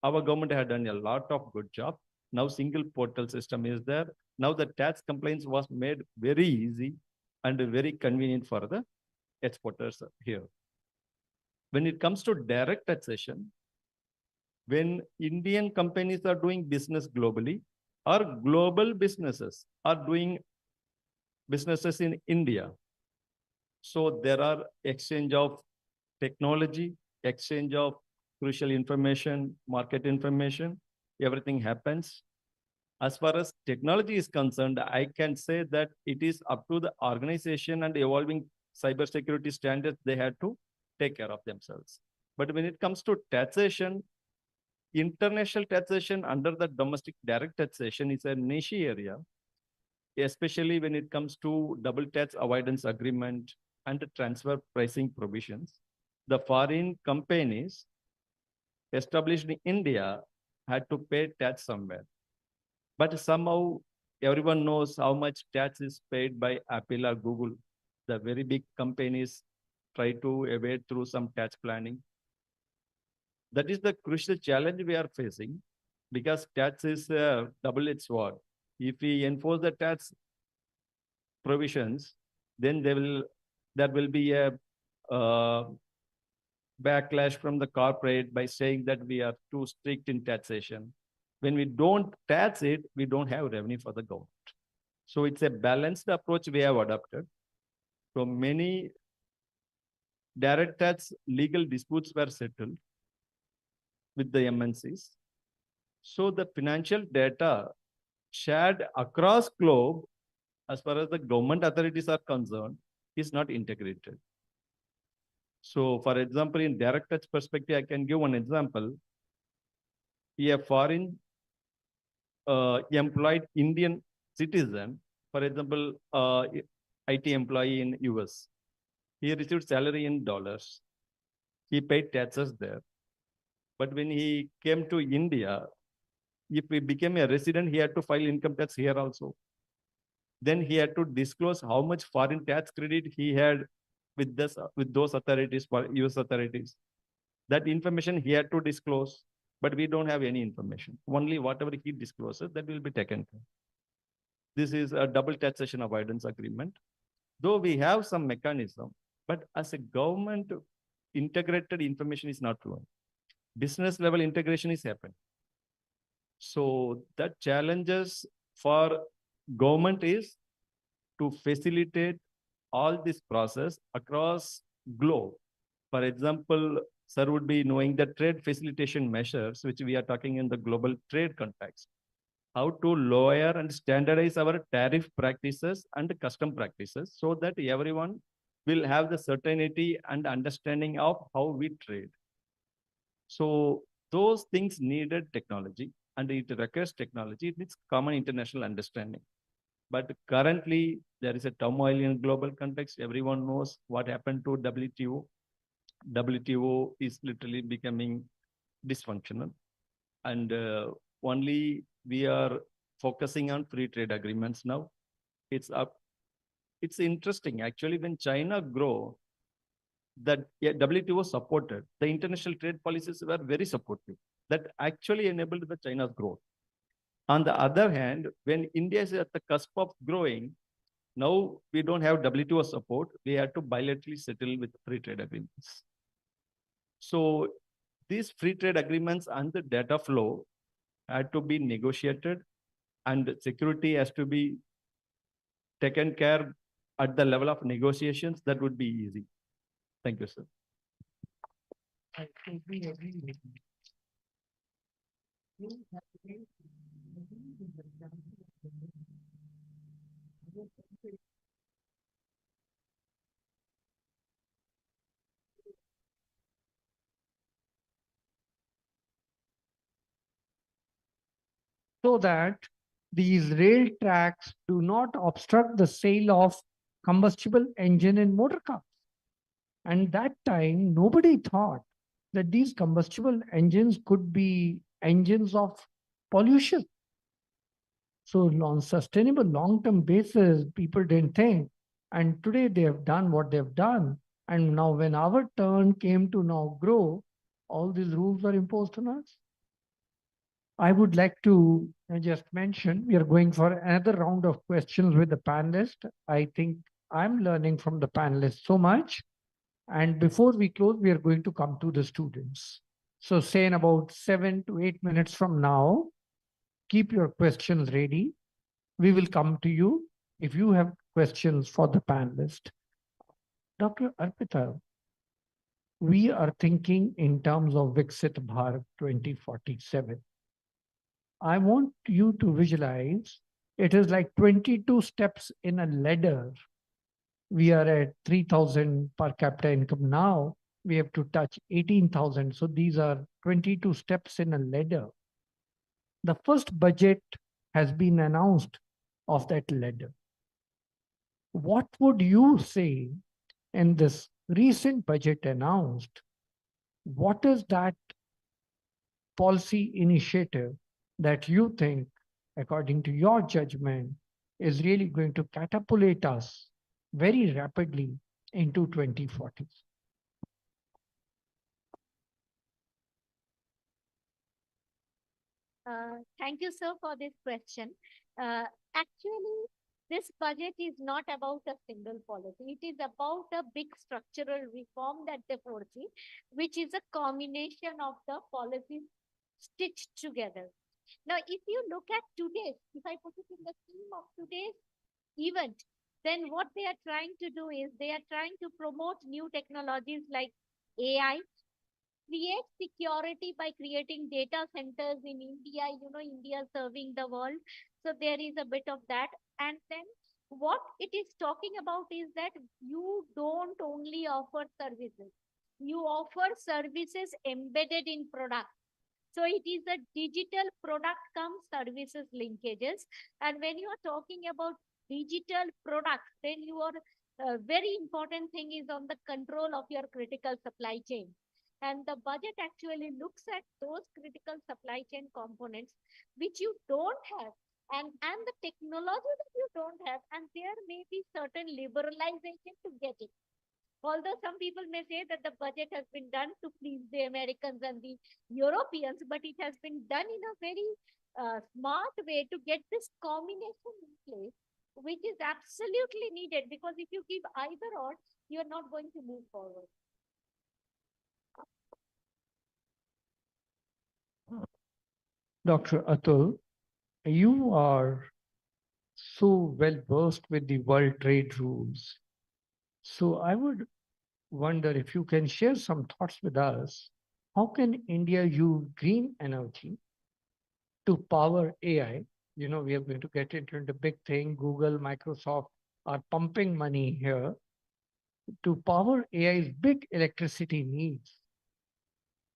our government had done a lot of good job. Now single portal system is there. Now the tax compliance was made very easy and very convenient for the exporters here. When it comes to direct taxation, when Indian companies are doing business globally, or global businesses are doing businesses in India, so there are exchange of technology, exchange of crucial information, market information, everything happens. As far as technology is concerned, I can say that it is up to the organization and evolving cybersecurity standards, they had to take care of themselves. But when it comes to taxation, international taxation under the domestic direct taxation is a niche area, especially when it comes to double tax avoidance agreement and the transfer pricing provisions. The foreign companies established in India had to pay tax somewhere. But somehow everyone knows how much tax is paid by Apple or Google. The very big companies try to evade through some tax planning. That is the crucial challenge we are facing, because tax is a double-edged sword. If we enforce the tax provisions, then there will be a backlash from the corporate by saying that we are too strict in taxation. When we don't tax it, we don't have revenue for the government. So it's a balanced approach we have adopted. So many direct tax legal disputes were settled with the MNCs. So the financial data shared across globe, as far as the government authorities are concerned, is not integrated. So for example, in direct tax perspective, I can give one example. A foreign employed Indian citizen, for example, IT employee in US. He received salary in dollars. He paid taxes there. But when he came to India, if he became a resident, he had to file income tax here also. Then he had to disclose how much foreign tax credit he had with those authorities, for US authorities. That information he had to disclose, but we don't have any information. Only whatever he discloses, that will be taken care. This is a double taxation avoidance agreement. Though we have some mechanism, but as a government, integrated information is not flowing. Business level integration is happening. So that challenges for government is to facilitate all this process across globe. For example, sir would be knowing the trade facilitation measures, which we are talking in the global trade context. How to lower and standardize our tariff practices and custom practices so that everyone will have the certainty and understanding of how we trade. So those things needed technology, and it requires technology. It needs common international understanding. But currently, there is a turmoil in global context. Everyone knows what happened to WTO. WTO is literally becoming dysfunctional. And only we are focusing on free trade agreements now. It's interesting. Actually, when China grew, that WTO supported. The international trade policies were very supportive. That actually enabled the China's growth. On the other hand, when India is at the cusp of growing, now we don't have WTO support. We have to bilaterally settle with free trade agreements. So these free trade agreements and the data flow had to be negotiated, and security has to be taken care at the level of negotiations. That would be easy. Thank you, sir. I totally agree with you. So that these rail tracks do not obstruct the sale of combustible engine in motor cars. And that time, nobody thought that these combustible engines could be engines of pollution. So on sustainable long-term basis, people didn't think. And today they have done what they've done. And now when our turn came to now grow, all these rules are imposed on us. I would like to just mention, we are going for another round of questions with the panelists. I think I'm learning from the panelists so much. And before we close, we are going to come to the students. So say in about 7 to 8 minutes from now, keep your questions ready. We will come to you if you have questions for the panelist. Dr. Arpita, we are thinking in terms of Viksit Bharat 2047. I want you to visualize it is like 22 steps in a ladder. We are at 3,000 per capita income now. We have to touch 18,000. So these are 22 steps in a ladder. The first budget has been announced of that ladder. What would you say in this recent budget announced? What is that policy initiative that you think, according to your judgment, is really going to catapult us very rapidly into 2040s? Thank you, sir, for this question. Actually, this budget is not about a single policy. It is about a big structural reform that they foresee, which is a combination of the policies stitched together. Now, if you look at today, if I put it in the theme of today's event, then what they are trying to do is they are trying to promote new technologies like AI, create security by creating data centers in India. You know, India serving the world. So there is a bit of that. And then what it is talking about is that you don't only offer services, you offer services embedded in products. So it is a digital product come services linkages. And when you are talking about digital products, then your very important thing is on the control of your critical supply chain. And the budget actually looks at those critical supply chain components which you don't have, and the technology that you don't have, and there may be certain liberalization to get it. Although some people may say that the budget has been done to please the Americans and the Europeans, but it has been done in a very smart way to get this combination in place, which is absolutely needed, because if you give either or, you are not going to move forward. Dr. Atul, you are so well versed with the world trade rules. So I would wonder if you can share some thoughts with us. How can India use green energy to power AI? You know, we are going to get into the big thing. Google, Microsoft are pumping money here to power AI's big electricity needs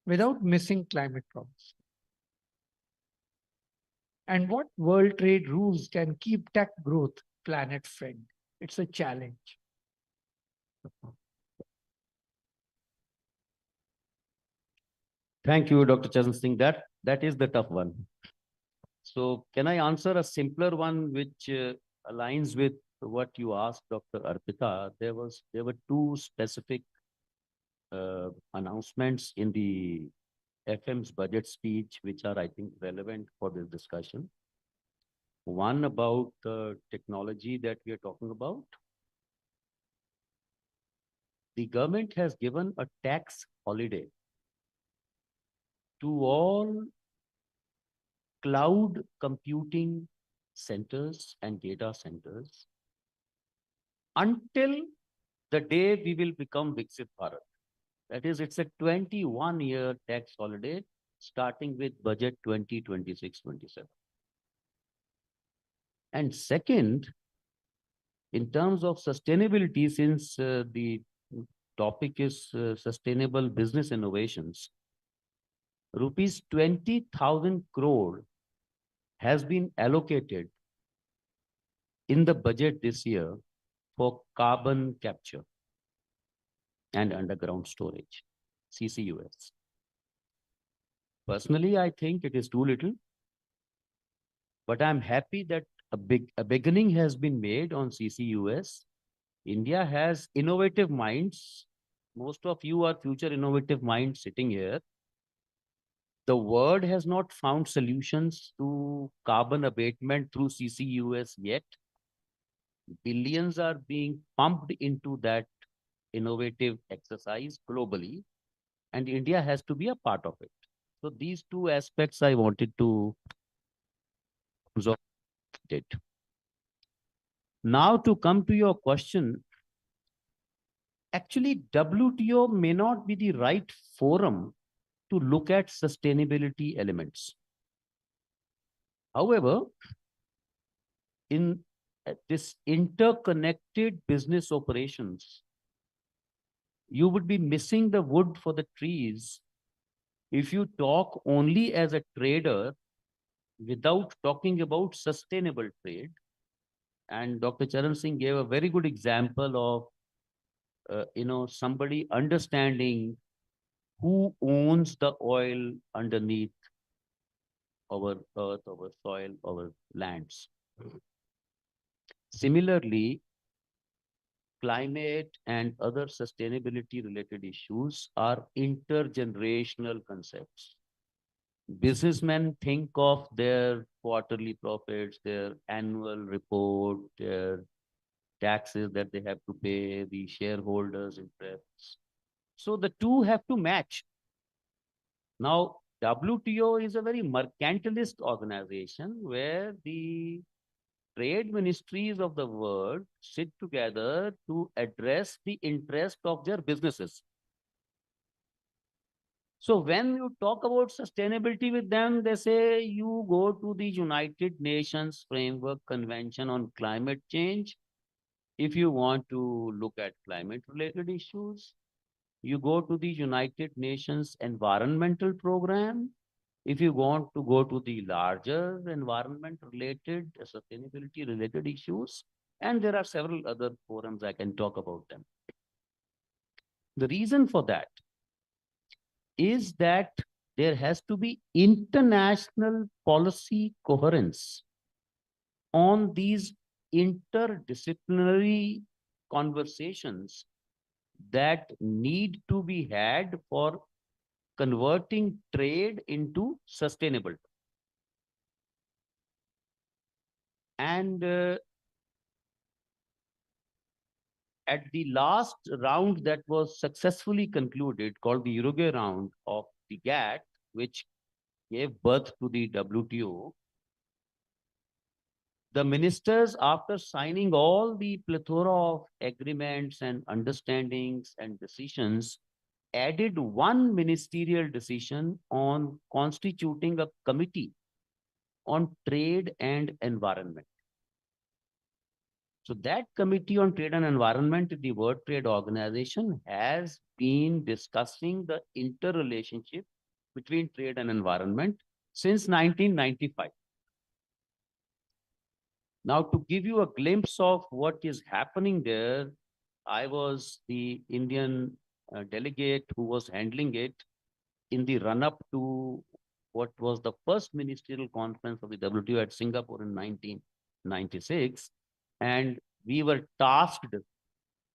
without missing climate problems. And what world trade rules can keep tech growth planet friendly? It's a challenge. Thank you, Dr. Charan Singh. That is the tough one. So can I answer a simpler one which aligns with what you asked, Dr. Arpita? There were two specific announcements in the FM's budget speech, which are, I think, relevant for this discussion. One about the technology that we are talking about. The government has given a tax holiday to all cloud computing centers and data centers until the day we will become Viksit Bharat. That is, it's a 21-year tax holiday starting with budget 2026-27. And second, in terms of sustainability, since the topic is sustainable business innovations, rupees 20,000 crore has been allocated in the budget this year for carbon capture and underground storage, CCUS. Personally, I think it is too little, but I'm happy that a beginning has been made on CCUS. India has innovative minds. Most of you are future innovative minds sitting here. The world has not found solutions to carbon abatement through CCUS yet. Billions are being pumped into that innovative exercise globally, and India has to be a part of it. So these two aspects I wanted to observe it. Now to come to your question, actually WTO may not be the right forum to look at sustainability elements. However, in this interconnected business operations, you would be missing the wood for the trees if you talk only as a trader without talking about sustainable trade. And Dr. Charan Singh gave a very good example of somebody understanding who owns the oil underneath our earth, our soil, our lands. Similarly, climate and other sustainability related issues are intergenerational concepts. Businessmen think of their quarterly profits, their annual report, their taxes that they have to pay, the shareholders' interests. So the two have to match. Now, WTO is a very mercantilist organization where the trade ministries of the world sit together to address the interest of their businesses. So when you talk about sustainability with them, they say you go to the United Nations Framework Convention on Climate Change. If you want to look at climate related issues, you go to the United Nations Environmental Program. If you want to go to the larger environment related, sustainability related issues, And there are several other forums I can talk about them. The reason for that is that there has to be international policy coherence on these interdisciplinary conversations that need to be had for converting trade into sustainable. And at the last round that was successfully concluded, called the Uruguay round of the GATT, which gave birth to the WTO, the ministers, after signing all the plethora of agreements and understandings and decisions, added one ministerial decision on constituting a committee on trade and environment. So that Committee on Trade and Environment, the World Trade Organization, has been discussing the interrelationship between trade and environment since 1995. Now, to give you a glimpse of what is happening there, I was the Indian delegate who was handling it in the run-up to what was the first ministerial conference of the WTO at Singapore in 1996. And we were tasked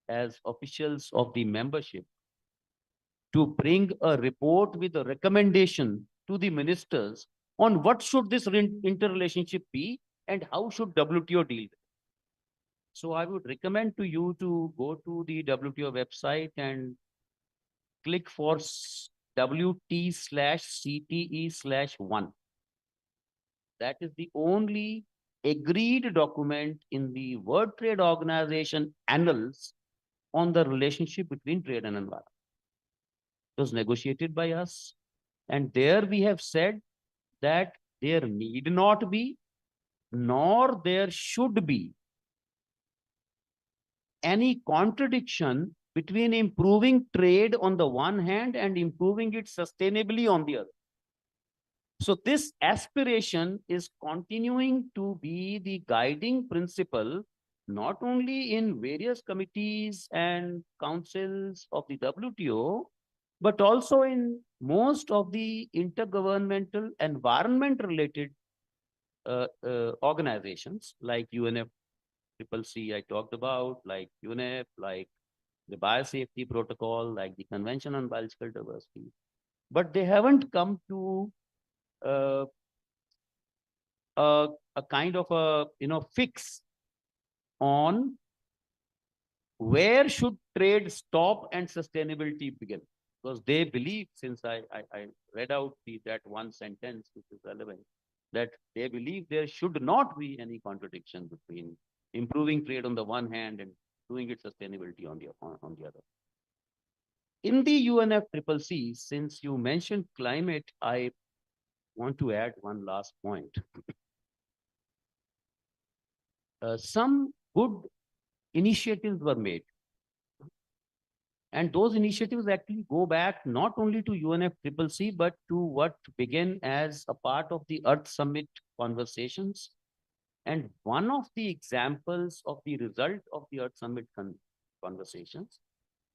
as officials of the membership to bring a report with a recommendation to the ministers on what should this interrelationship be and how should WTO deal with it. So I would recommend to you to go to the WTO website and click for WT/CTE/1. That is the only agreed document in the World Trade Organization annals on the relationship between trade and environment. It was negotiated by us. And there we have said that there need not be, nor there should be any contradiction between improving trade on the one hand and improving it sustainably on the other. So this aspiration is continuing to be the guiding principle, not only in various committees and councils of the WTO, but also in most of the intergovernmental environment-related organizations like UNFCCC I talked about, like UNEP, like the Biosafety Protocol, like the Convention on Biological Diversity. But they haven't come to a kind of a fix on where should trade stop and sustainability begin. Because they believe, since I read out that one sentence which is relevant, that they believe there should not be any contradiction between improving trade on the one hand and doing its sustainability on the other. In the UNFCCC, since you mentioned climate, I want to add one last point. Some good initiatives were made. And those initiatives actually go back not only to UNFCCC, but to what began as a part of the Earth Summit conversations. And one of the examples of the result of the Earth Summit conversations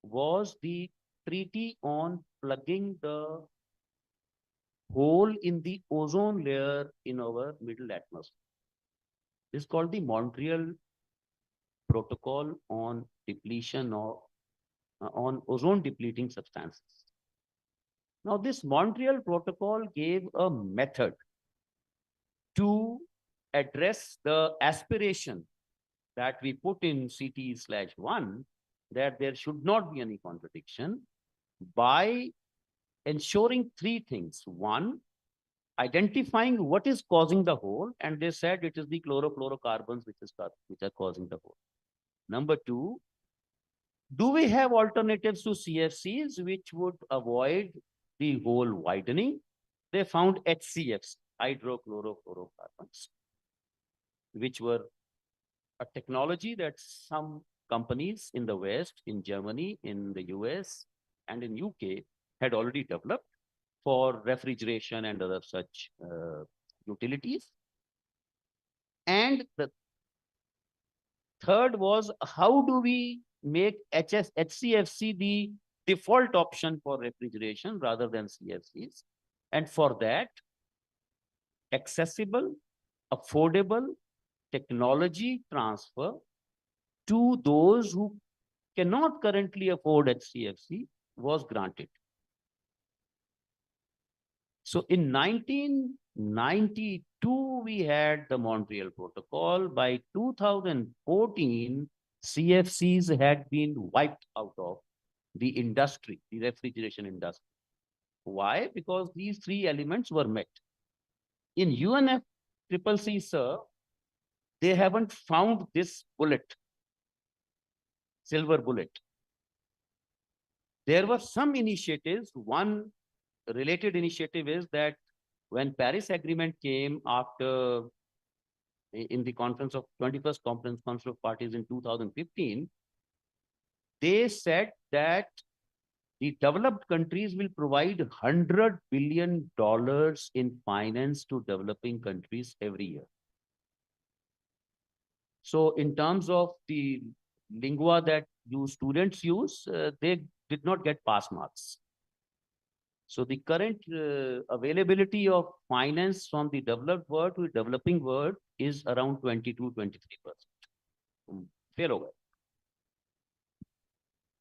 was the treaty on plugging the hole in the ozone layer in our middle atmosphere. This is called the Montreal Protocol on depletion of on ozone depleting substances. Now, this Montreal Protocol gave a method to address the aspiration that we put in CTE/1, that there should not be any contradiction, by ensuring three things. One, identifying what is causing the hole, and they said it is the chlorofluorocarbons which are causing the hole. Number two, do we have alternatives to CFCs which would avoid the hole widening? They found HCFs, hydrochlorofluorocarbons, which were a technology that some companies in the West, in Germany, in the US, and in UK had already developed for refrigeration and other such utilities. And the third was how do we make HCFC the default option for refrigeration rather than CFCs? And for that, accessible, affordable technology transfer to those who cannot currently afford HCFC was granted. So in 1992, we had the Montreal Protocol. By 2014, CFCs had been wiped out of the industry, the refrigeration industry. Why? Because these three elements were met. In UNFCCC, sir, they haven't found this bullet, silver bullet. There were some initiatives. One related initiative is that when Paris Agreement came after in the conference of 21st Conference of Parties in 2015, they said that the developed countries will provide $100 billion in finance to developing countries every year. So in terms of the lingua that you students use, they did not get pass marks. So the current availability of finance from the developed world to the developing world is around 22-23%. Fair over.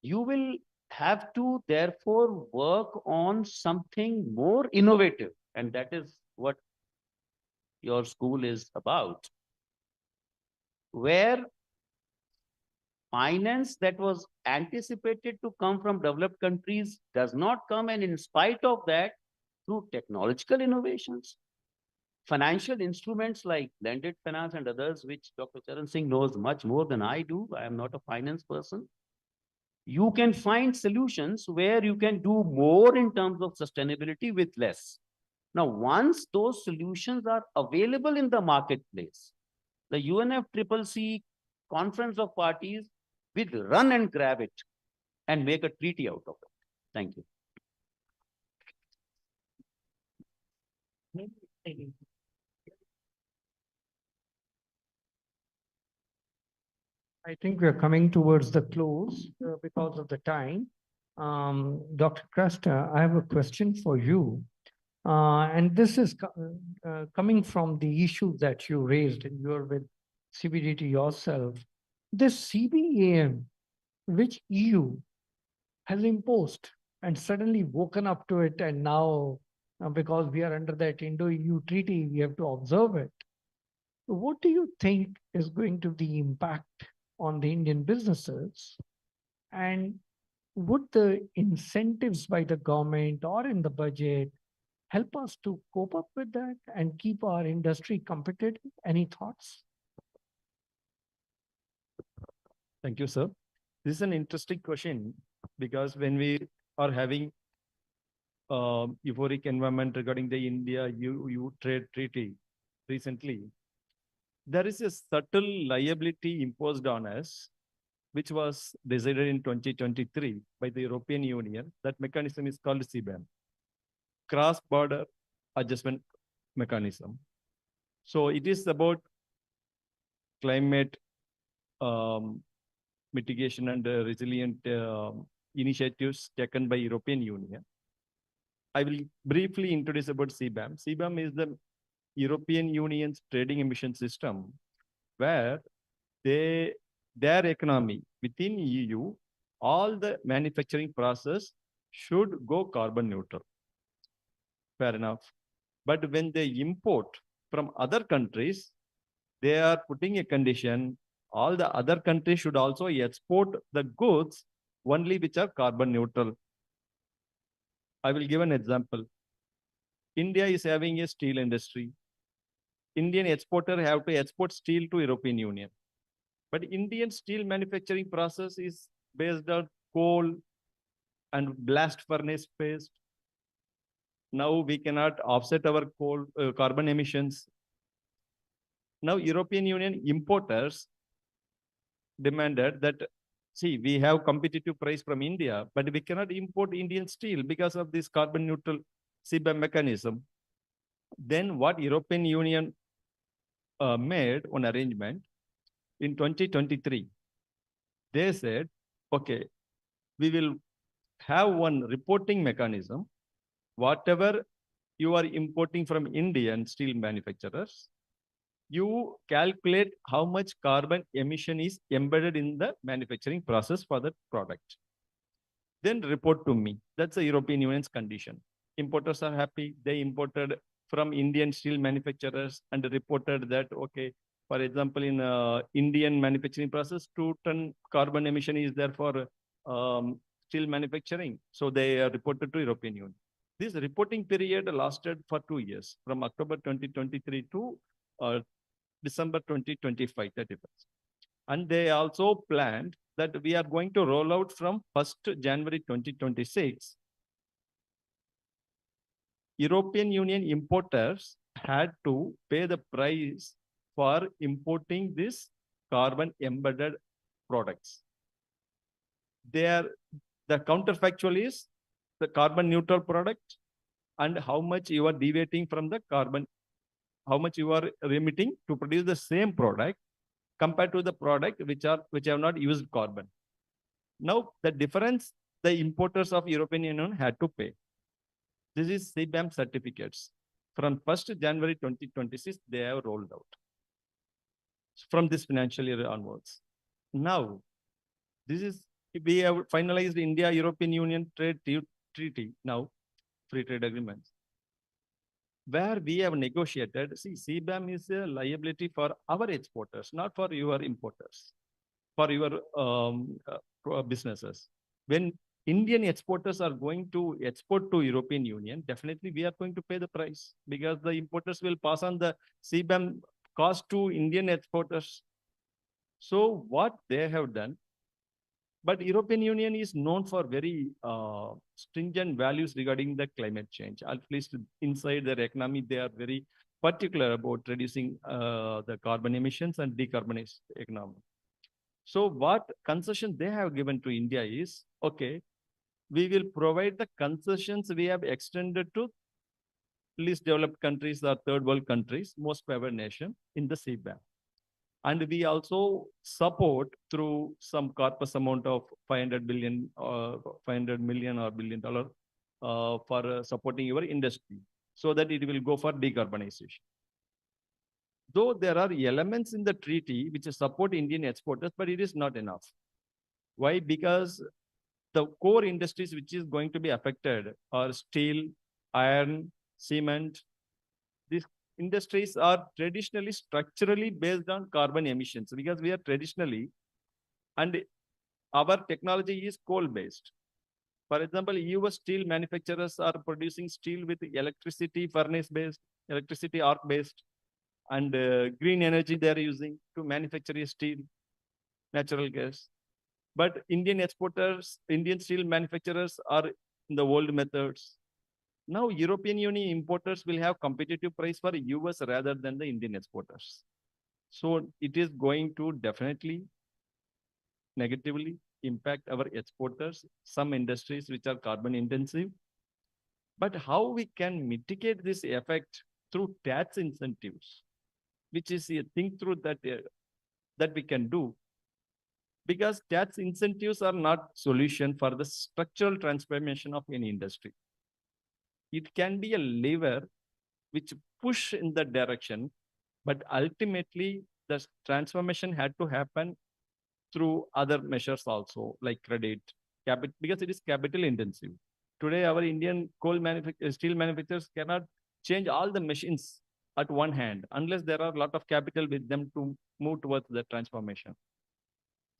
You will have to therefore work on something more innovative, and that is what your school is about, where finance that was anticipated to come from developed countries does not come, and in spite of that, through technological innovations, financial instruments like blended finance and others, which Dr. Charan Singh knows much more than I do. I am not a finance person. You can find solutions where you can do more in terms of sustainability with less. Now, once those solutions are available in the marketplace, the UNFCCC Conference of Parties will run and grab it and make a treaty out of it. Thank you. I think we're coming towards the close because of the time. Dr. Krasta, I have a question for you. And this is coming from the issue that you raised, and you're with CBDT yourself. This CBAM, which EU has imposed and suddenly woken up to it, and now because we are under that Indo-EU treaty, we have to observe it. What do you think is going to be the impact on the Indian businesses? And would the incentives by the government or in the budget help us to cope up with that and keep our industry competitive? Any thoughts? Thank you, sir. This is an interesting question because when we are having euphoric environment regarding the India-EU trade treaty recently, there is a subtle liability imposed on us, which was decided in 2023 by the European Union. That mechanism is called CBAM, Cross-Border Adjustment Mechanism. So it is about climate mitigation and resilient initiatives taken by European Union. I will briefly introduce about CBAM. CBAM is the European Union's trading emission system, where their economy within EU, all the manufacturing process should go carbon neutral. Fair enough. But when they import from other countries, they are putting a condition, all the other countries should also export the goods only which are carbon neutral. I will give an example. India is having a steel industry. Indian exporter have to export steel to European Union. But Indian steel manufacturing process is based on coal and blast furnace based. Now we cannot offset our coal carbon emissions. Now European Union importers demanded that, see, we have competitive price from India, but we cannot import Indian steel because of this carbon neutral CBAM mechanism. Then what European Union made an arrangement, in 2023, they said, okay, we will have one reporting mechanism. Whatever you are importing from Indian steel manufacturers, you calculate how much carbon emission is embedded in the manufacturing process for that product. Then report to me. That's the European Union's condition. Importers are happy. They imported from Indian steel manufacturers and reported that, okay, for example, in Indian manufacturing process, 2-ton carbon emission is there for steel manufacturing. So they reported to European Union. This reporting period lasted for 2 years, from October 2023 to December 2025, 31st. And they also planned that we are going to roll out from 1st January 2026. European Union importers had to pay the price for importing this carbon embedded products. The counterfactual is the carbon neutral product and how much you are deviating from the carbon, how much you are remitting to produce the same product compared to the product which have not used carbon. Now, the difference the importers of European Union had to pay. This is CBAM certificates. From 1st January 2026, they have rolled out. From this financial year onwards. Now, we have finalized India-European Union trade treaty now, free trade agreements, where we have negotiated. See, CBAM is a liability for our exporters, not for your importers, for your businesses. When Indian exporters are going to export to European Union, definitely we are going to pay the price because the importers will pass on the CBAM cost to Indian exporters. So what they have done, but European Union is known for very stringent values regarding the climate change. At least inside their economy, they are very particular about reducing the carbon emissions and decarbonized economy. So what concession they have given to India is, okay, we will provide the concessions we have extended to least developed countries or third world countries, most favored nation in the CBAM. And we also support through some corpus amount of 500 million or $1 billion for supporting your industry so that it will go for decarbonization. Though there are elements in the treaty which support Indian exporters, but it is not enough. Why? Because the core industries which is going to be affected are steel, iron, cement. These industries are traditionally structurally based on carbon emissions because we are traditionally, and our technology is coal-based. For example, US steel manufacturers are producing steel with electricity furnace-based, electricity arc-based, and green energy they are using to manufacture steel, natural gas. But Indian exporters, Indian steel manufacturers are in the old methods. Now, European Union importers will have competitive price for US rather than the Indian exporters. So it is going to definitely negatively impact our exporters, some industries which are carbon intensive. But how we can mitigate this effect through tax incentives, which is a thing through that we can do. Because tax incentives are not solution for the structural transformation of any industry. It can be a lever which push in that direction, but ultimately the transformation had to happen through other measures also, like credit, capital, because it is capital intensive. Today, our Indian steel manufacturers cannot change all the machines at one hand unless there are a lot of capital with them to move towards the transformation.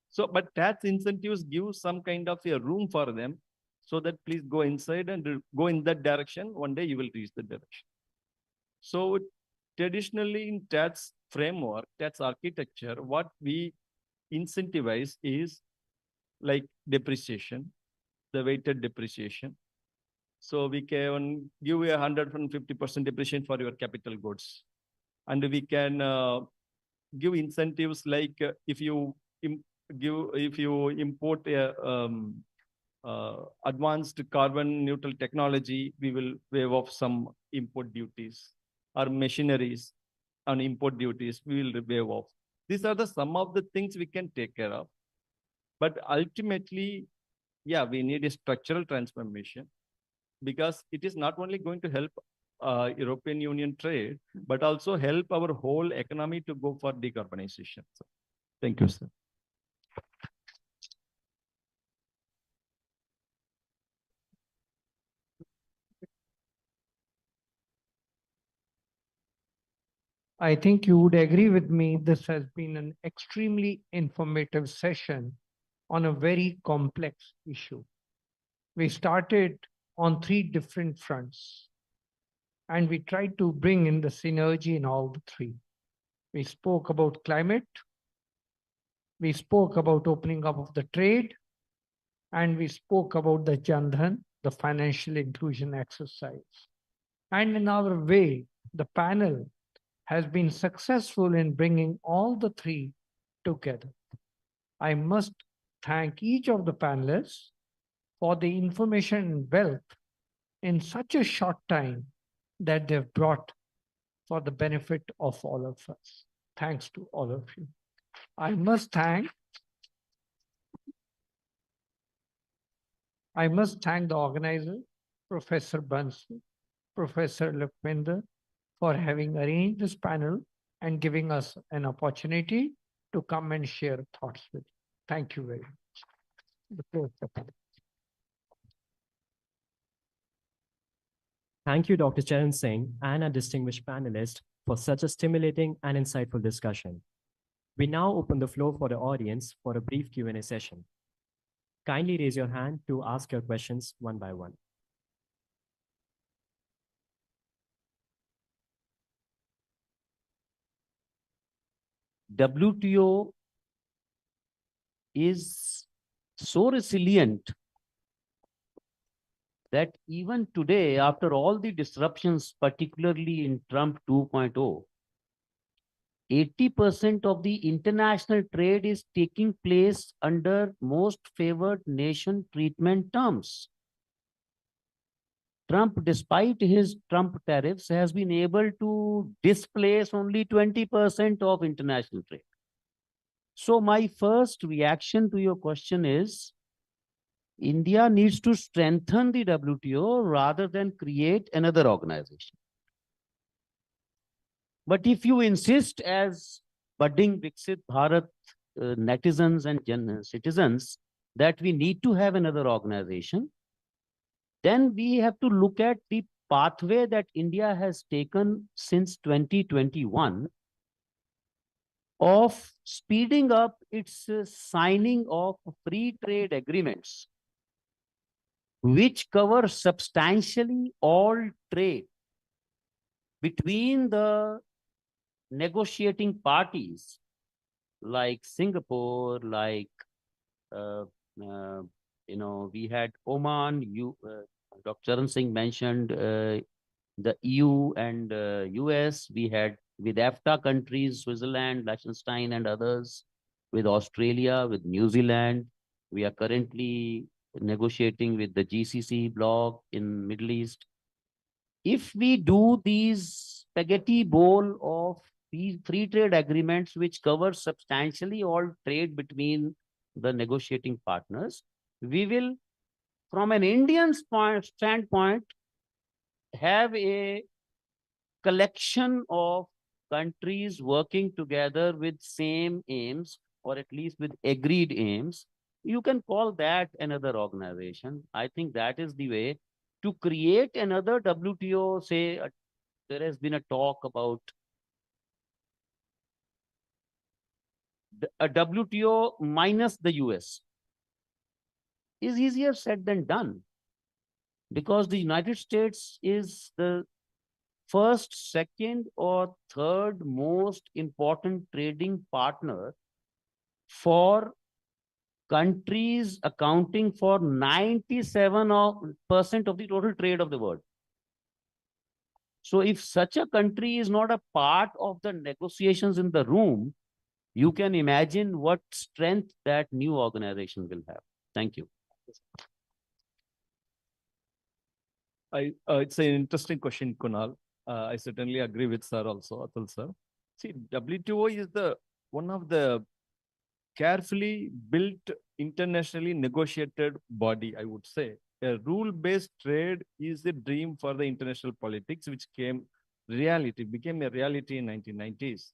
So, but tax incentives give some kind of a room for them so that please go inside and go in that direction. One day you will reach the direction. So traditionally in tax framework, tax architecture, what we incentivize is like depreciation, the weighted depreciation. So we can give you 150% depreciation for your capital goods. And we can give incentives like if you import advanced carbon neutral technology, we will waive off some import duties, or machineries on import duties, we will waive off. These are the some of the things we can take care of. But ultimately, yeah, we need a structural transformation because it is not only going to help European Union trade, but also help our whole economy to go for decarbonization. So, thank you, sir. I think you would agree with me, this has been an extremely informative session on a very complex issue. We started on 3 different fronts, and we tried to bring in the synergy in all the 3. We spoke about climate, we spoke about opening up of the trade, and we spoke about the Jan Dhan, the financial inclusion exercise. And in our way, the panel has been successful in bringing all the 3 together. I must thank each of the panelists for the information and wealth in such a short time that they've brought for the benefit of all of us. Thanks to all of you. I must thank the organizer, Professor Bansal, Professor Lakwinder, for having arranged this panel and giving us an opportunity to come and share thoughts with you. Thank you very much. The floor is open. Thank you, Dr. Charan Singh and our distinguished panelists for such a stimulating and insightful discussion. We now open the floor for the audience for a brief Q&A session. Kindly raise your hand to ask your questions one by one. WTO is so resilient that even today, after all the disruptions, particularly in Trump 2.0, 80% of the international trade is taking place under most favored nation treatment terms. Trump, despite his Trump tariffs, has been able to displace only 20% of international trade. So my first reaction to your question is, India needs to strengthen the WTO rather than create another organization. But if you insist, as budding Viksit Bharat netizens and citizens, that we need to have another organization, then we have to look at the pathway that India has taken since 2021 of speeding up its signing of free trade agreements, which cover substantially all trade between the negotiating parties like Singapore, like, we had Oman, Dr. Charan Singh mentioned the EU and US, we had with EFTA countries, Switzerland, Liechtenstein and others, with Australia, with New Zealand. We are currently negotiating with the GCC bloc in Middle East. If we do these spaghetti bowl of these free trade agreements, which cover substantially all trade between the negotiating partners, we will, from an Indian standpoint, have a collection of countries working together with same aims, or at least with agreed aims. You can call that another organization. I think that is the way to create another WTO. Say, there has been a talk about a WTO minus the US. Is easier said than done, because the United States is the first, second, or third most important trading partner for countries accounting for 97% of the total trade of the world. So if such a country is not a part of the negotiations in the room, you can imagine what strength that new organization will have. Thank you. It's an interesting question, Kunal. I certainly agree with sir also, Atul sir. See, WTO is the one of the carefully built, internationally negotiated body, I would say. A rule-based trade is a dream for the international politics, which became a reality in 1990s.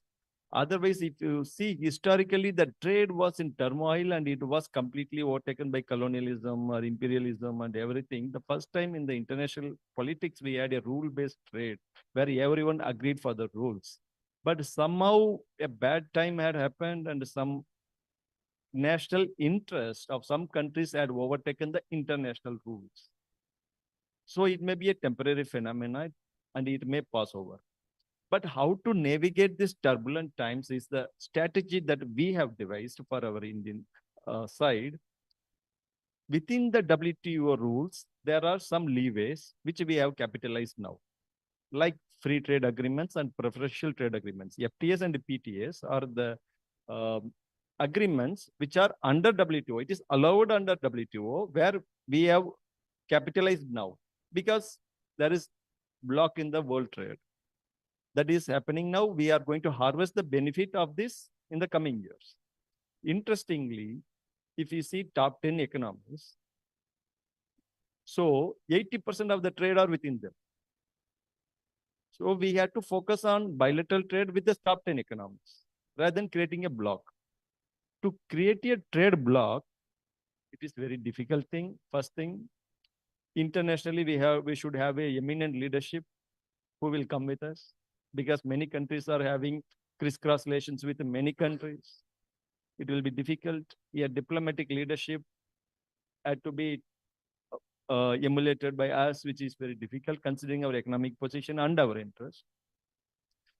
Otherwise, if you see historically, the trade was in turmoil and it was completely overtaken by colonialism or imperialism and everything. The first time in the international politics, we had a rule-based trade where everyone agreed for the rules. But somehow a bad time had happened and some national interest of some countries had overtaken the international rules. So it may be a temporary phenomenon and it may pass over. But how to navigate these turbulent times is the strategy that we have devised for our Indian side. Within the WTO rules, there are some leeways which we have capitalized now, like free trade agreements and preferential trade agreements. FTAs and PTAs are the agreements which are under WTO. It is allowed under WTO where we have capitalized now because there is block in the world trade. That is happening now. We are going to harvest the benefit of this in the coming years. Interestingly, if you see top 10 economies, so 80% of the trade are within them. So we had to focus on bilateral trade with the top 10 economies rather than creating a block. To create a trade block, it is very difficult thing. First thing, internationally, we should have a eminent leadership who will come with us because many countries are having crisscross relations with many countries. It will be difficult. A diplomatic leadership had to be emulated by us, which is very difficult considering our economic position and our interest.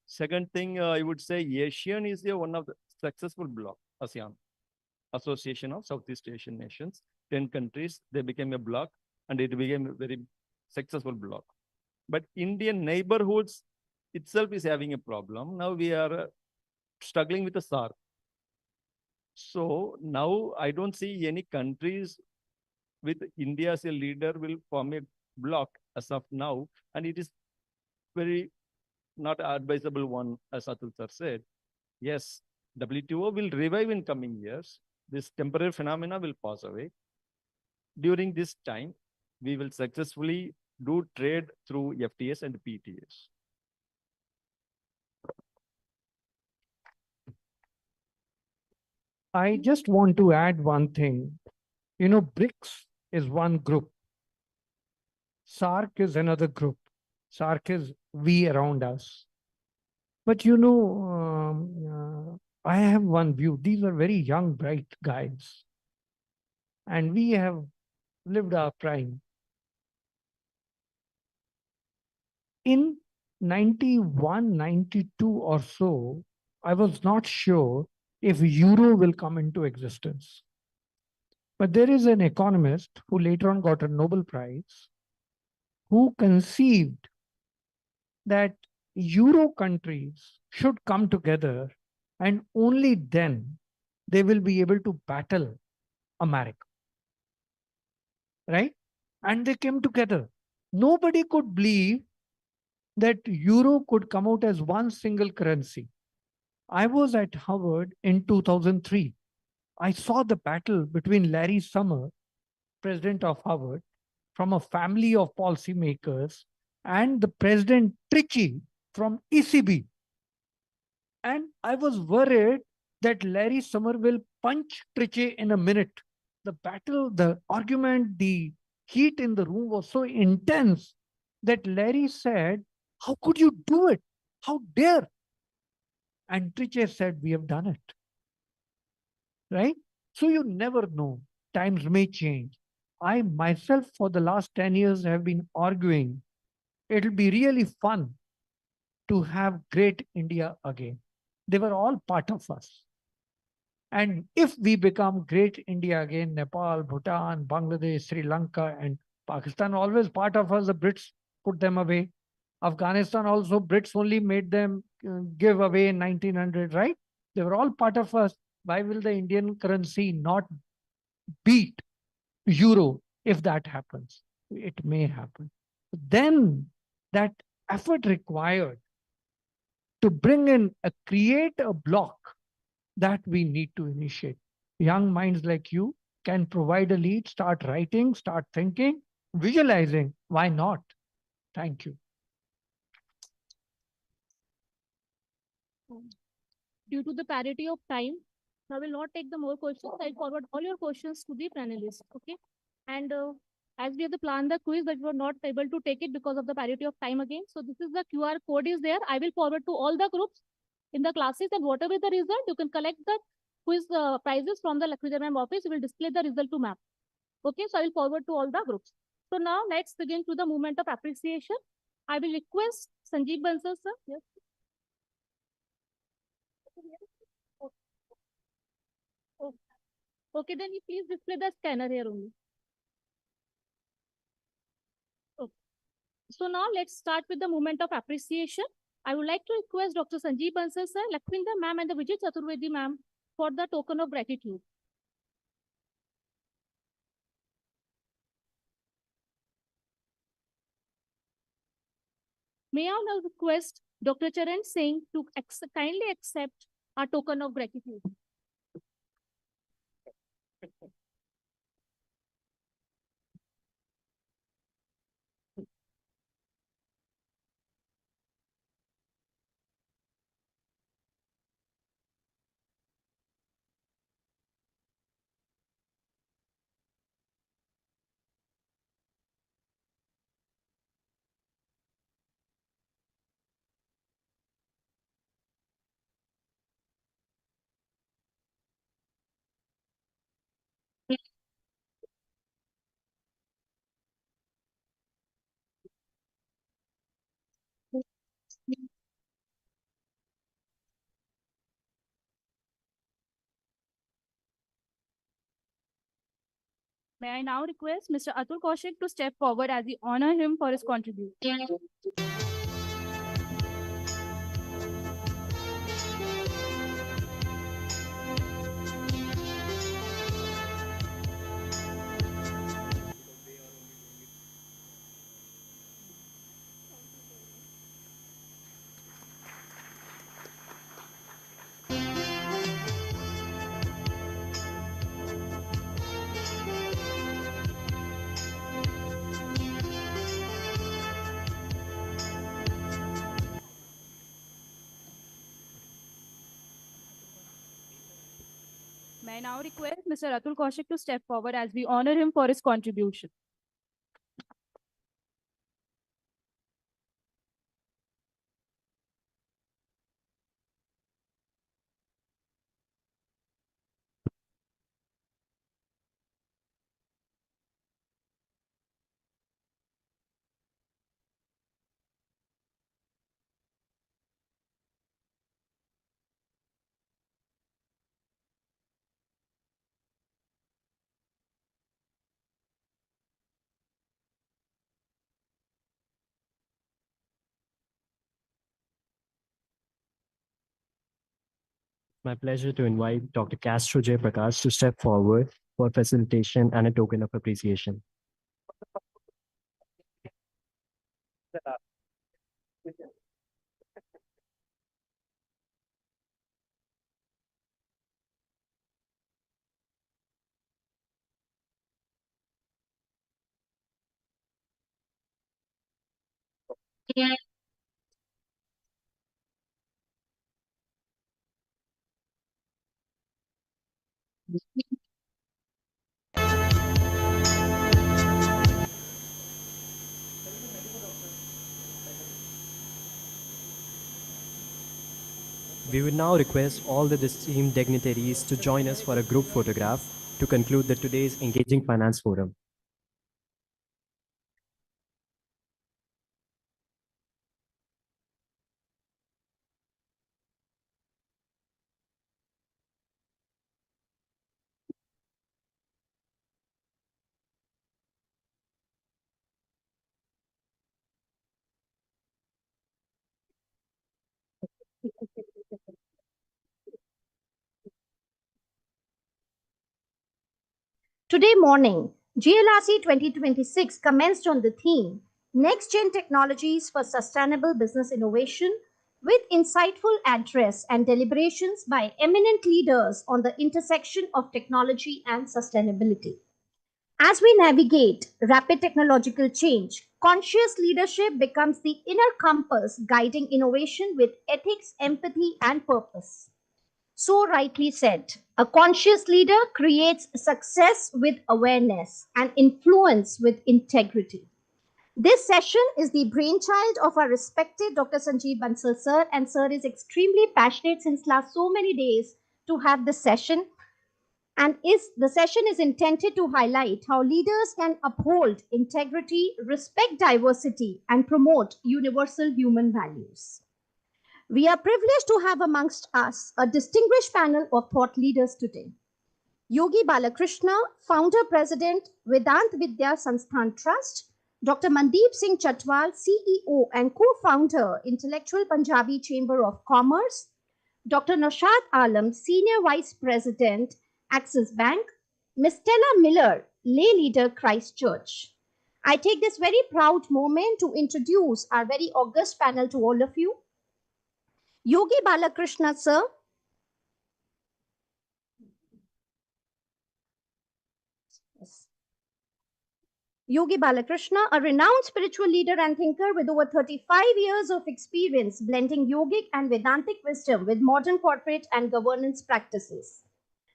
Second thing, I would say ASEAN is one of the successful bloc, ASEAN, Association of Southeast Asian Nations. 10 countries, they became a bloc and it became a very successful bloc. But Indian neighborhoods itself is having a problem. Now we are struggling with the SARC. So now I don't see any countries with India as a leader will form a bloc as of now. And it is very not advisable one, as Atul sir said. Yes, WTO will revive in coming years. This temporary phenomena will pass away. During this time, we will successfully do trade through FTAs and PTAs. I just want to add one thing. You know, BRICS is one group. SARC is another group. SARC is we around us. But you know, I have one view. These are very young, bright guys. And we have lived our prime. In 91, 92 or so, I was not sure if euro will come into existence. But there is an economist who later on got a Nobel Prize who conceived that euro countries should come together and only then they will be able to battle America. Right? And they came together. Nobody could believe that euro could come out as one single currency. I was at Harvard in 2003. I saw the battle between Larry Summers, president of Harvard, from a family of policymakers, and the president Trichy from ECB. And I was worried that Larry Summers will punch Trichy in a minute. The battle, the argument, the heat in the room was so intense that Larry said, "How could you do it? How dare?" And Trichy said, "We have done it." Right? So you never know. Times may change. I myself, for the last 10 years, have been arguing it'll be really fun to have great India again. They were all part of us. And if we become great India again, Nepal, Bhutan, Bangladesh, Sri Lanka, and Pakistan, always part of us, the Brits put them away. Afghanistan also, Brits only made them give away in 1900, right? They were all part of us. Why will the Indian currency not beat euro if that happens? It may happen. Then that effort required to bring in, create a block That we need to initiate. Young minds like you can provide a lead, start writing, start thinking, visualizing. Why not? Thank you. Due to the parity of time, I will not take the more questions. I'll forward all your questions to the panelists. Okay. And as we have to plan the quiz, but we were not able to take it because of the parity of time again. So this is the QR code is there. I will forward to all the groups in the classes, and whatever the result, you can collect the quiz prizes from the Lakshmi ma'am office. We will display the result to map. Okay. So I will forward to all the groups. So now let's begin to the moment of appreciation. I will request Sanjeev Bansal, sir. Yes. Oh, okay, then you please display the scanner here only. Okay. So now let's start with the moment of appreciation. I would like to request Dr. Sanjeev Bansal, sir, Lakshminda ma'am, and the Vijay Chaturvedi ma'am for the token of gratitude. May I now request Dr. Charan Singh to kindly accept our token of gratitude. May I now request Mr. Atul Kaushik to step forward as we honor him for his contribution. May I now request Mr. Atul Kaushik to step forward as we honor him for his contribution. My pleasure to invite Dr. Castro J. Prakash to step forward for facilitation and a token of appreciation. We would now request all the esteemed dignitaries to join us for a group photograph to conclude today's engaging finance forum. Today morning, GLRC 2026 commenced on the theme Next Gen Technologies for Sustainable Business Innovation, with insightful address and deliberations by eminent leaders on the intersection of technology and sustainability. As we navigate rapid technological change, conscious leadership becomes the inner compass guiding innovation with ethics, empathy, and purpose. So rightly said, a conscious leader creates success with awareness and influence with integrity. This session is the brainchild of our respected Dr. Sanjeev Bansal sir, and sir is extremely passionate since last so many days to have this session. And the session is intended to highlight how leaders can uphold integrity, respect diversity, and promote universal human values. We are privileged to have amongst us a distinguished panel of thought leaders today. Yogi Balakrishna, founder president, Vedant Vidya Sansthan Trust; Dr. Mandeep Singh Chatwal, CEO and co-founder, Intellectual Punjabi Chamber of Commerce; Dr. Naushad Alam, senior vice president, Axis Bank; Ms. Stella Miller, lay leader, Christchurch. I take this very proud moment to introduce our very august panel to all of you. Yogi Balakrishna, sir. Yogi Balakrishna, a renowned spiritual leader and thinker with over 35 years of experience blending yogic and Vedantic wisdom with modern corporate and governance practices.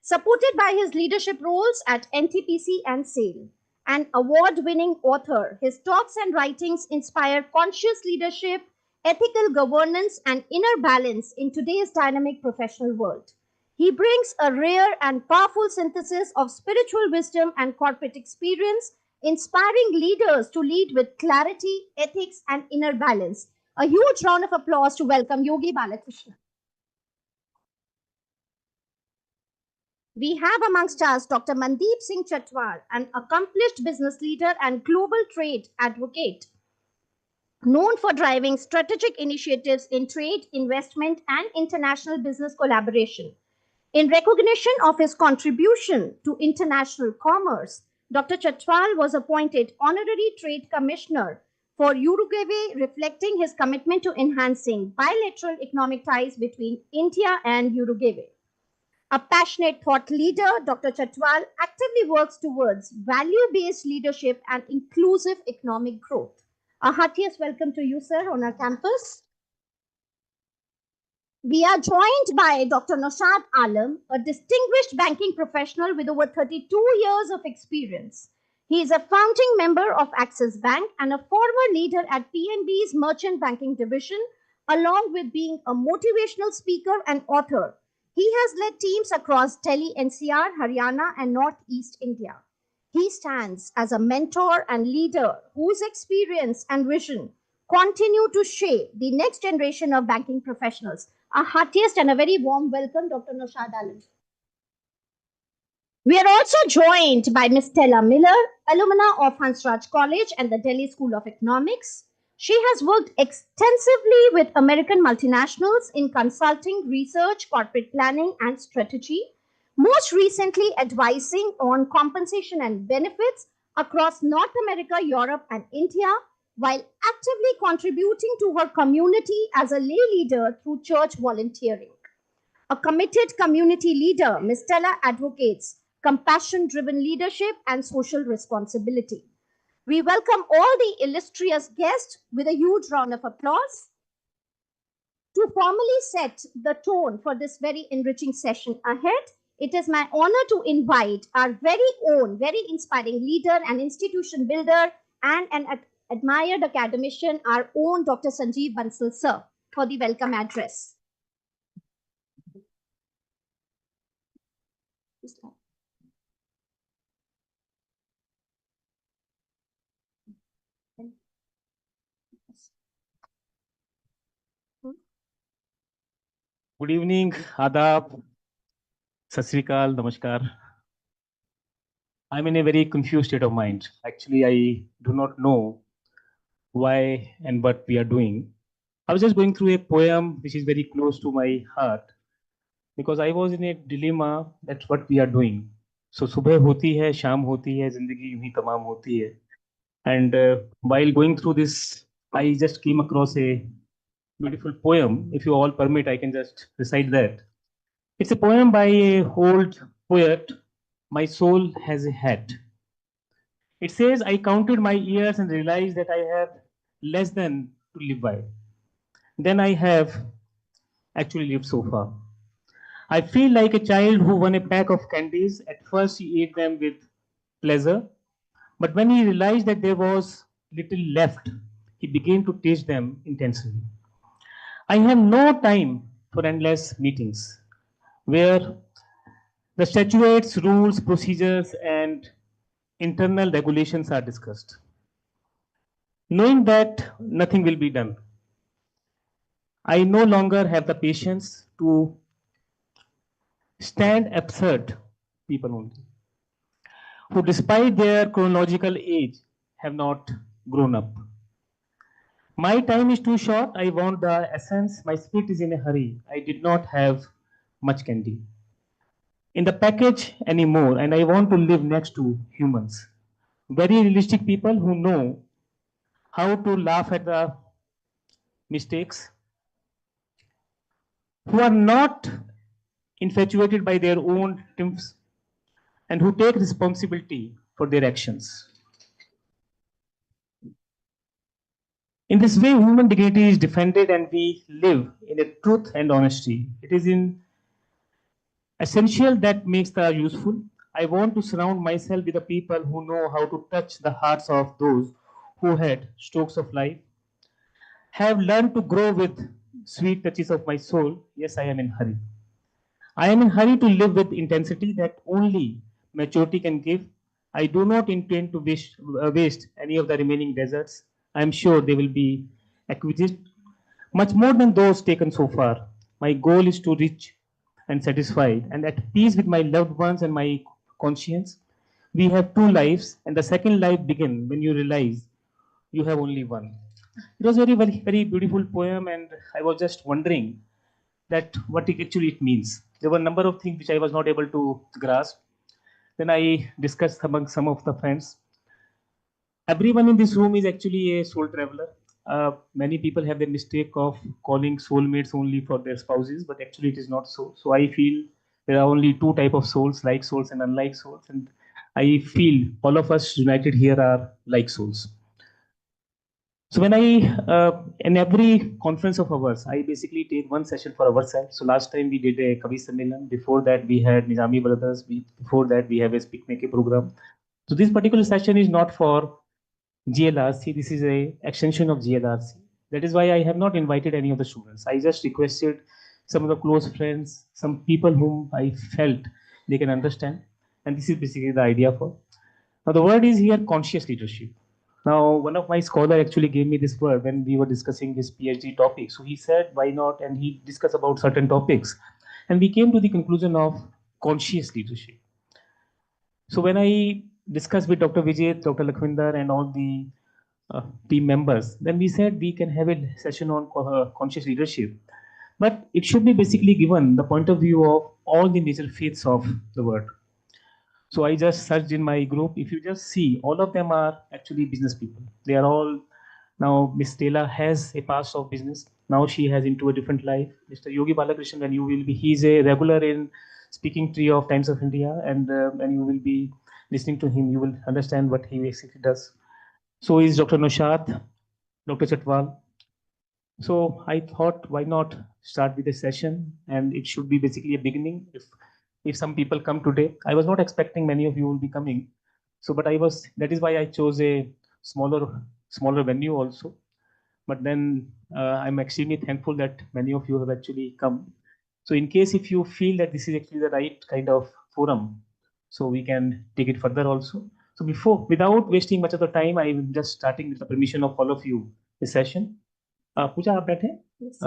Supported by his leadership roles at NTPC and SAIL, an award-winning author, his talks and writings inspire conscious leadership, ethical governance, and inner balance in today's dynamic professional world. He brings a rare and powerful synthesis of spiritual wisdom and corporate experience, inspiring leaders to lead with clarity, ethics, and inner balance. A huge round of applause to welcome Yogi Balakrishna. We have amongst us Dr. Mandeep Singh Chatwal, an accomplished business leader and global trade advocate, known for driving strategic initiatives in trade, investment, and international business collaboration. In recognition of his contribution to international commerce, Dr. Chatwal was appointed Honorary Trade Commissioner for Uruguay, reflecting his commitment to enhancing bilateral economic ties between India and Uruguay. A passionate thought leader, Dr. Chatwal actively works towards value-based leadership and inclusive economic growth. A heartiest welcome to you, sir, on our campus. We are joined by Dr. Naushad Alam, a distinguished banking professional with over 32 years of experience. He is a founding member of Axis Bank and a former leader at PNB's Merchant Banking Division, along with being a motivational speaker and author. He has led teams across Delhi, NCR, Haryana, and Northeast India. He stands as a mentor and leader whose experience and vision continue to shape the next generation of banking professionals. A heartiest and a very warm welcome, Dr. Naushad Alam. We are also joined by Ms. Stella Miller, alumna of Hansraj College and the Delhi School of Economics. She has worked extensively with American multinationals in consulting, research, corporate planning, and strategy, most recently advising on compensation and benefits across North America, Europe, and India, while actively contributing to her community as a lay leader through church volunteering. A committed community leader, Ms. Stella advocates compassion-driven leadership and social responsibility. We welcome all the illustrious guests with a huge round of applause. To formally set the tone for this very enriching session ahead, it is my honor to invite our very own, very inspiring leader and institution builder and an admired academician, our own Dr. Sanjeev Bansal sir, for the welcome address. Good evening, Adab, Sat Sri Akal, Namaskar. I'm in a very confused state of mind. Actually, I do not know why and what we are doing. I was just going through a poem which is very close to my heart because I was in a dilemma that what we are doing. So सुबह होती है, शाम होती है, जिंदगी यूं ही तमाम होती है. And while going through this, I just came across a beautiful poem. If you all permit, I can just recite that. It's a poem by a old poet. My soul has a hat. It says, I counted my years and realized that I have less than to live by. Then I have actually lived so far. I feel like a child who won a pack of candies. At first, he ate them with pleasure, but when he realized that there was little left, he began to taste them intensely. I have no time for endless meetings where the statutes, rules, procedures, and internal regulations are discussed. Knowing that nothing will be done, I no longer have the patience to stand absurd people only, who despite their chronological age have not grown up. My time is too short. I want the essence. My spirit is in a hurry. I did not have much candy in the package anymore, and I want to live next to humans. Very realistic people who know how to laugh at the mistakes, who are not infatuated by their own triumphs, and who take responsibility for their actions. In this way, human dignity is defended and we live in a truth and honesty. It is in essential that makes the useful. I want to surround myself with the people who know how to touch the hearts of those who had strokes of life, have learned to grow with sweet touches of my soul. Yes, I am in hurry. I am in hurry to live with intensity that only maturity can give. I do not intend to waste any of the remaining deserts. I am sure they will be acquisited much more than those taken so far. My goal is to reach and satisfied and at peace with my loved ones and my conscience. We have two lives, and the second life begins when you realize you have only one. It was very beautiful poem, and I was just wondering that what it means. There were a number of things which I was not able to grasp. Then I discussed among some of the friends. Everyone in this room is actually a soul traveler. Many people have the mistake of calling soulmates only for their spouses, but actually it is not so. So I feel there are only two type of souls, like souls and unlike souls, and I feel all of us united here are like souls. So when in every conference of ours, I basically take one session for ourselves. So last time we did a Kavi Sammelan. Before that, we had Nizami Brothers. Before that, we have a Speak Make program. So this particular session is not for GLRC. This is a extension of GLRC. That is why I have not invited any of the students. I just requested some of the close friends, some people whom I felt they can understand. And this is basically the idea for. Now the word is here conscious leadership. Now, one of my scholar actually gave me this word when we were discussing his PhD topic. So he said, why not? And he discussed about certain topics. And we came to the conclusion of conscious leadership. So when I discussed with Dr. Vijay, Dr. Lakhvinder, and all the team members, then we said we can have a session on conscious leadership. But it should be basically given the point of view of all the major faiths of the world. So I just searched in my group. If you just see, all of them are actually business people. They are all now. Miss Taylor has a past of business. Now she has into a different life. Mr. Yogi Balakrishnan, when you will be, he's a regular in Speaking Tree of Times of India, and when you will be listening to him, you will understand what he basically does. So is Dr. Noshat, Dr. Chatwal. So I thought, why not start with a session, and it should be basically a beginning. If some people come today, I was not expecting many of you will be coming. So, but that is why I chose a smaller venue also. But then I'm extremely thankful that many of you have actually come. So in case if you feel that this is actually the right kind of forum, so we can take it further also. So without wasting much of the time, I'm just starting with the permission of all of you, the session. Pooja, aap baithe? Yes.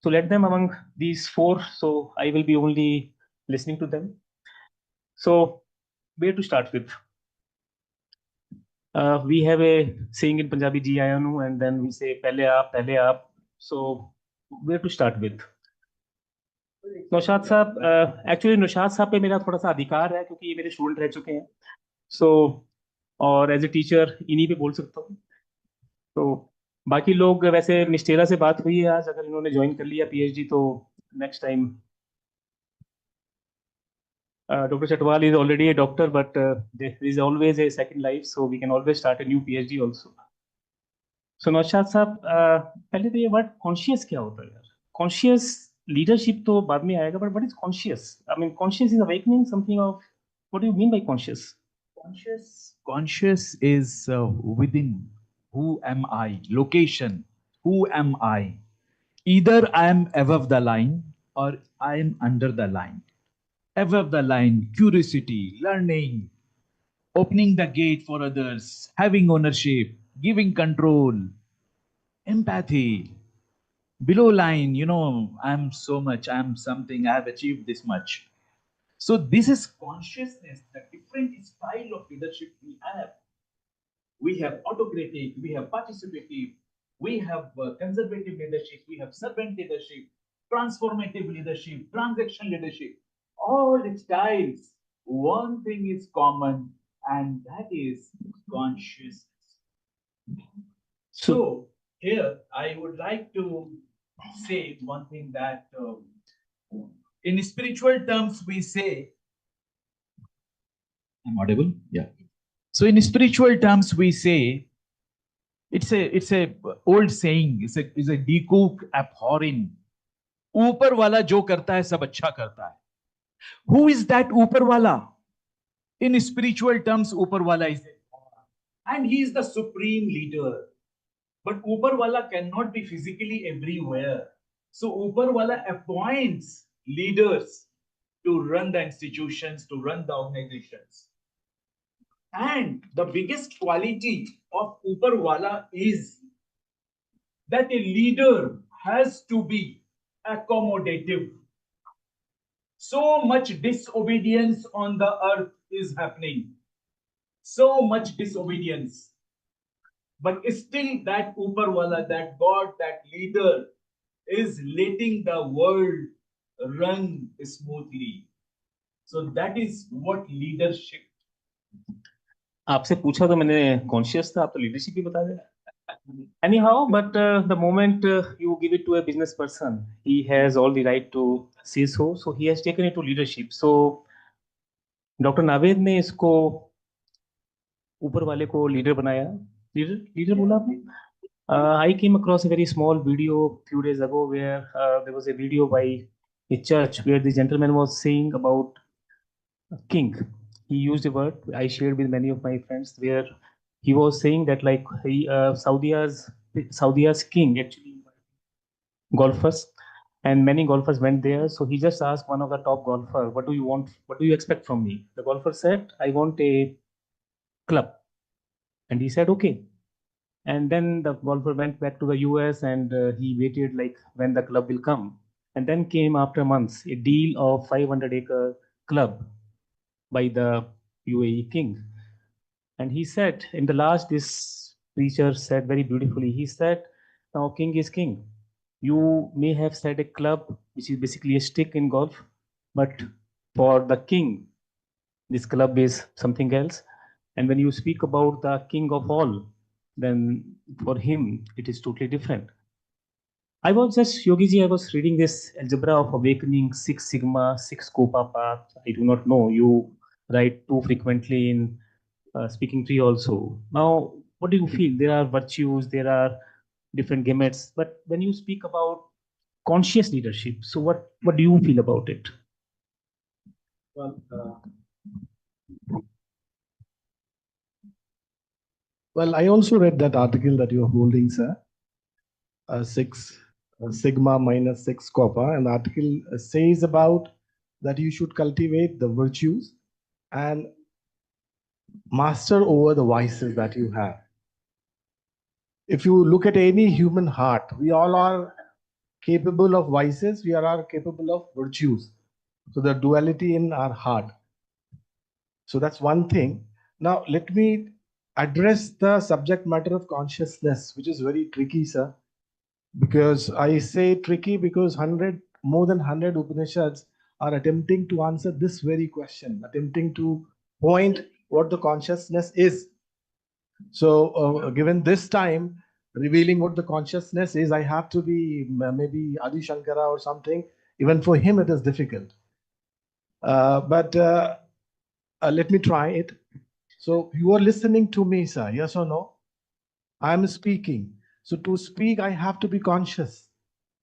So let them among these four. So I will be only listening to them. So where to start with? We have a saying in Punjabi, "Ji aaya nu," and then we say "Pehle aap, pehle aap." So where to start with? Naushad साहब, actually Naushad साहब पे मेरा थोड़ा सा अधिकार है क्योंकि ये मेरे स्टूडेंट रह चुके हैं. सो और एज ए टीचर इन्हीं पे बोल सकता हूँ. तो बाकी लोग वैसे मिस्टेरा से बात हुई है आज, अगर इन्होंने ज्वाइन कर लिया पीएचडी तो next time Dr. Chatwal is already a doctor, but there is always a second life, so we can always start a new PhD also. So Naushad साहब, पहले तो ये वर्ड कॉन्शियस क्या होता है यार? कॉन्शियस लीडरशिप तो बाद में आएगा, but what is conscious? I mean conscious is awakening something of, what do you mean by conscious? Conscious is within. Who am I? Location. Who am I? Either I am above the line or I am under the line. Above the line, curiosity, learning, opening the gate for others, having ownership, giving control, empathy. Below line, I'm so much, I'm something, I have achieved this much. So this is consciousness, the different style of leadership we have. We have autocratic, we have participative, we have conservative leadership, we have servant leadership, transformative leadership, transaction leadership. All the styles, one thing is common, and that is consciousness. So here I would like to say one thing that in spiritual terms we say, I'm audible? Yeah. So in spiritual terms we say, it's a old saying, it's a decook abhorring. ऊपर वाला जो करता है सब अच्छा करता है. Who is that ऊपर वाला? In spiritual terms, ऊपर वाला is and he is the supreme leader. But ऊपर वाला cannot be physically everywhere. So ऊपर वाला appoints leaders to run the institutions, to run the organizations. And the biggest quality of ऊपर वाला is that a leader has to be accommodative. So much disobedience on the earth is happening. So much disobedience. But still that upper wala, that God, that leader is letting the world run smoothly. So that is what leadership. आपसे पूछा तो मैंने conscious था, आप तो leadership भी बता रहे हैं. Anyhow, but the moment you give it to a business person, he has all the right to say so. So he has taken it to leadership. So doctor Naved ने इसको ऊपर वाले को लीडर बनाया. लीडर बोला आपने? I came across a very small video few days ago where there was a video by a church where the gentleman was saying about a king. He used a word I shared with many of my friends where he was saying that like Saudia's king actually golfers, and many golfers went there. So he just asked one of the top golfer, "What do you want? What do you expect from me?" The golfer said, "I want a club," and he said, "Okay." And then the golfer went back to the US and he waited like when the club will come. And then came after months a deal of 500-acre club by the UAE king. And he said, in the last, this preacher said very beautifully, he said, now king is king. You may have said a club, which is basically a stick in golf, but for the king, this club is something else. And when you speak about the king of all, then for him, it is totally different. I was just, Yogi ji, I was reading this algebra of awakening, 6 sigma, 6 Copa path. I do not know. You write too frequently in speaking tree also. Now, what do you feel? There are virtues, there are different gametes, but when you speak about conscious leadership, so what do you feel about it? Well, I also read that article that you're holding, sir. 6 sigma minus 6 copper. And the article says about that you should cultivate the virtues and master over the vices that you have. If you look at any human heart, we all are capable of vices, we are capable of virtues. So the duality in our heart. So that's one thing. Now, let me address the subject matter of consciousness, which is very tricky, sir. Because I say tricky because more than 100 Upanishads are attempting to answer this very question, attempting to point what the consciousness is. So given this time, revealing what the consciousness is, I have to be maybe Adi Shankara or something. Even for him, it is difficult. But let me try it. So you are listening to me, sir, yes or no? I am speaking. So to speak, I have to be conscious.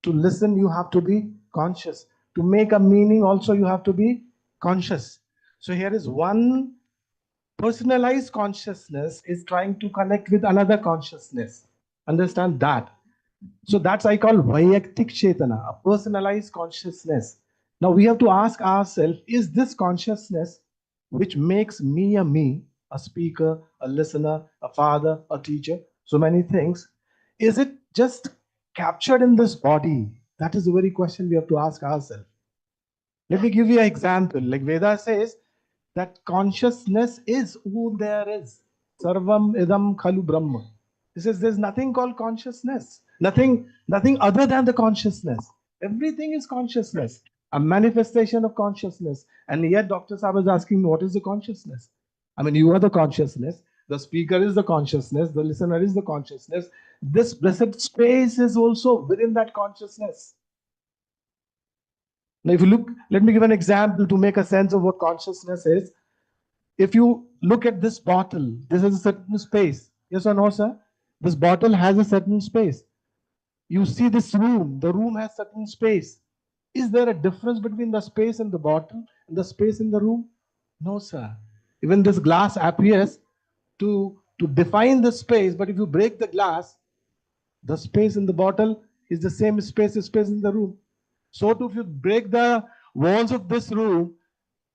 To listen, you have to be conscious. To make a meaning, also, you have to be conscious. So here is one personalized consciousness is trying to connect with another consciousness. Understand that? So that's I call Vayaktik Chetana, a personalized consciousness. Now we have to ask ourselves, is this consciousness which makes me, a speaker, a listener, a father, a teacher, so many things, is it just captured in this body? That is the very question we have to ask ourselves. Let me give you an example. Like Veda says, that consciousness is who there is. Sarvam idam khalu brahma. He says there's nothing called consciousness. Nothing other than the consciousness. Everything is consciousness, a manifestation of consciousness. And yet Dr. Saab is asking, what is the consciousness? I mean, you are the consciousness. The speaker is the consciousness. The listener is the consciousness. This blessed space is also within that consciousness. Now, if you look, let me give an example to make a sense of what consciousness is. If you look at this bottle, this is a certain space. Yes or no, sir? This bottle has a certain space. You see this room, the room has certain space. Is there a difference between the space in the bottle and the space in the room? No, sir. Even this glass appears to define the space, but if you break the glass, the space in the bottle is the same space as space in the room. So too, if you break the walls of this room,